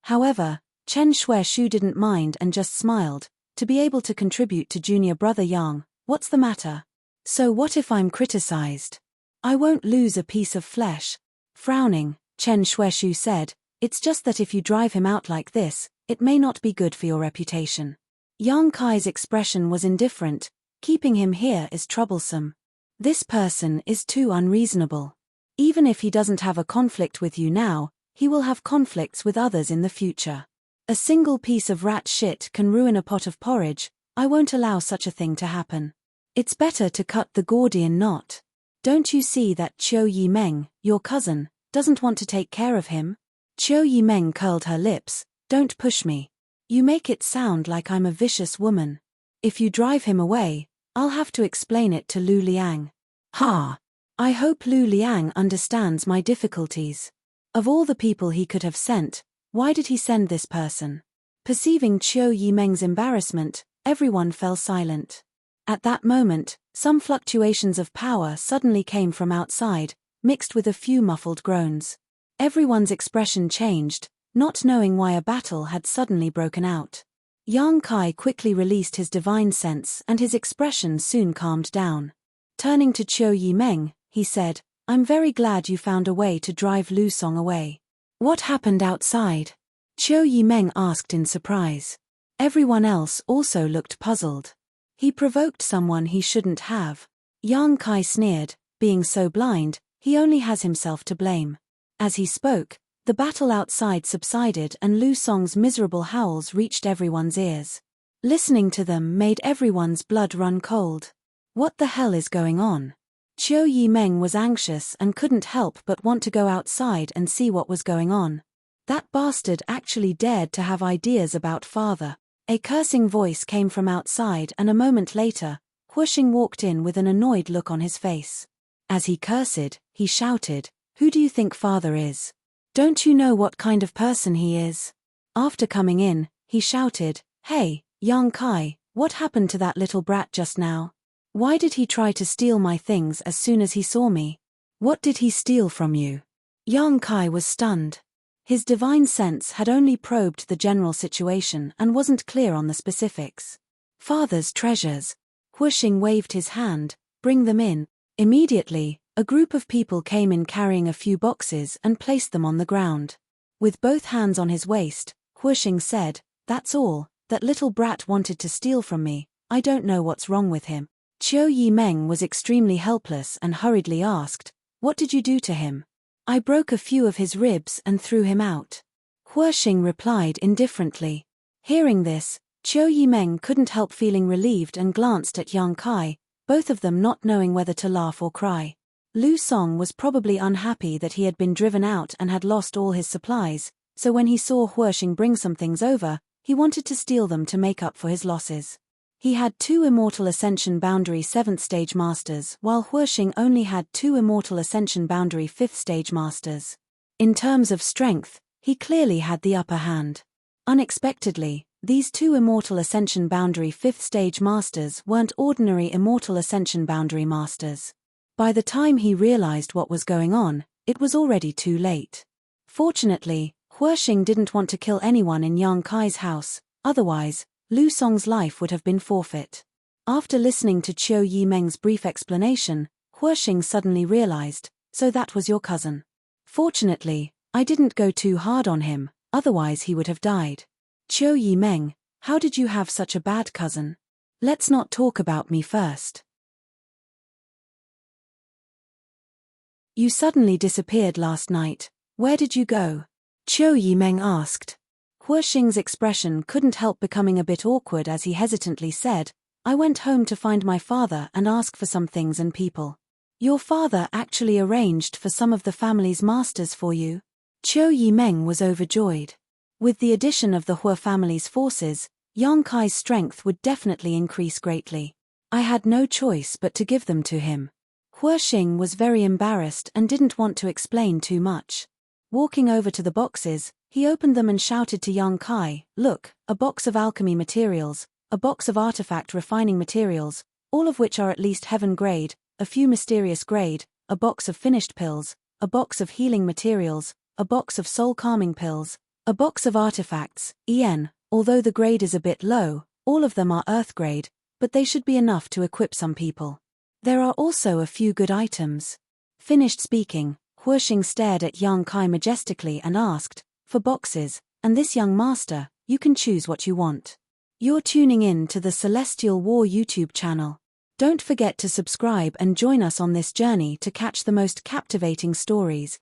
However, Chen Xueshu didn't mind and just smiled. To be able to contribute to junior brother Yang, what's the matter? So what if I'm criticized? I won't lose a piece of flesh. Frowning, Chen Xueshu said, "It's just that if you drive him out like this, it may not be good for your reputation." Yang Kai's expression was indifferent. "Keeping him here is troublesome. This person is too unreasonable. Even if he doesn't have a conflict with you now, he will have conflicts with others in the future. A single piece of rat shit can ruin a pot of porridge. I won't allow such a thing to happen. It's better to cut the Gordian knot. Don't you see that Qiu Yimeng, your cousin, doesn't want to take care of him?" Qiu Yimeng curled her lips. "Don't push me. You make it sound like I'm a vicious woman. If you drive him away, I'll have to explain it to Lu Liang." "Ha! I hope Lu Liang understands my difficulties. Of all the people he could have sent, why did he send this person?" Perceiving Qiu Yimeng's embarrassment, everyone fell silent. At that moment, some fluctuations of power suddenly came from outside, mixed with a few muffled groans. Everyone's expression changed, not knowing why a battle had suddenly broken out. Yang Kai quickly released his divine sense and his expression soon calmed down. Turning to Qiu Yimeng, he said, "I'm very glad you found a way to drive Lu Song away." "What happened outside?" Qiu Yimeng asked in surprise. Everyone else also looked puzzled. "He provoked someone he shouldn't have." Yang Kai sneered, "Being so blind, he only has himself to blame." As he spoke, the battle outside subsided and Lu Song's miserable howls reached everyone's ears. Listening to them made everyone's blood run cold. What the hell is going on? Qiu Yimeng was anxious and couldn't help but want to go outside and see what was going on. That bastard actually dared to have ideas about father. A cursing voice came from outside and a moment later, Huoxing walked in with an annoyed look on his face. As he cursed, he shouted, "Who do you think father is? Don't you know what kind of person he is?" After coming in, he shouted, "Hey, Yang Kai, what happened to that little brat just now? Why did he try to steal my things as soon as he saw me? What did he steal from you?" Yang Kai was stunned. His divine sense had only probed the general situation and wasn't clear on the specifics. "Father's treasures." Huoxing waved his hand, "Bring them in." Immediately, a group of people came in carrying a few boxes and placed them on the ground. With both hands on his waist, Huoxing said, "That's all, that little brat wanted to steal from me, I don't know what's wrong with him." Qiu Yimeng was extremely helpless and hurriedly asked, "What did you do to him?" "I broke a few of his ribs and threw him out." Huoxing replied indifferently. Hearing this, Qiu Yimeng couldn't help feeling relieved and glanced at Yang Kai, both of them not knowing whether to laugh or cry. Lu Song was probably unhappy that he had been driven out and had lost all his supplies, so when he saw Huoxing bring some things over, he wanted to steal them to make up for his losses. He had 2 Immortal Ascension Boundary 7th Stage Masters while Huoxing only had 2 Immortal Ascension Boundary 5th Stage Masters. In terms of strength, he clearly had the upper hand. Unexpectedly, These two Immortal Ascension Boundary 5th Stage Masters weren't ordinary Immortal Ascension Boundary Masters. By the time he realized what was going on, it was already too late. Fortunately, Huosheng didn't want to kill anyone in Yang Kai's house, otherwise, Lu Song's life would have been forfeit. After listening to Qiu Yimeng's brief explanation, Huosheng suddenly realized, so that was your cousin. Fortunately, I didn't go too hard on him, otherwise he would have died. Qiu Yimeng, how did you have such a bad cousin? Let's not talk about me first. You suddenly disappeared last night. Where did you go? Qiu Yimeng asked. Huosheng's expression couldn't help becoming a bit awkward as he hesitantly said, I went home to find my father and ask for some things and people. Your father actually arranged for some of the family's masters for you? Qiu Yimeng was overjoyed. With the addition of the Hua family's forces, Yang Kai's strength would definitely increase greatly. I had no choice but to give them to him. Huosheng was very embarrassed and didn't want to explain too much. Walking over to the boxes, he opened them and shouted to Yang Kai, look, a box of alchemy materials, a box of artifact refining materials, all of which are at least heaven grade, a few mysterious grade, a box of finished pills, a box of healing materials, a box of soul calming pills, a box of artifacts, although the grade is a bit low, all of them are earth grade, but they should be enough to equip some people. There are also a few good items. Finished speaking, Huosheng stared at Yang Kai majestically and asked, for boxes, and this young master, you can choose what you want. You're tuning in to the Celestial War YouTube channel. Don't forget to subscribe and join us on this journey to catch the most captivating stories.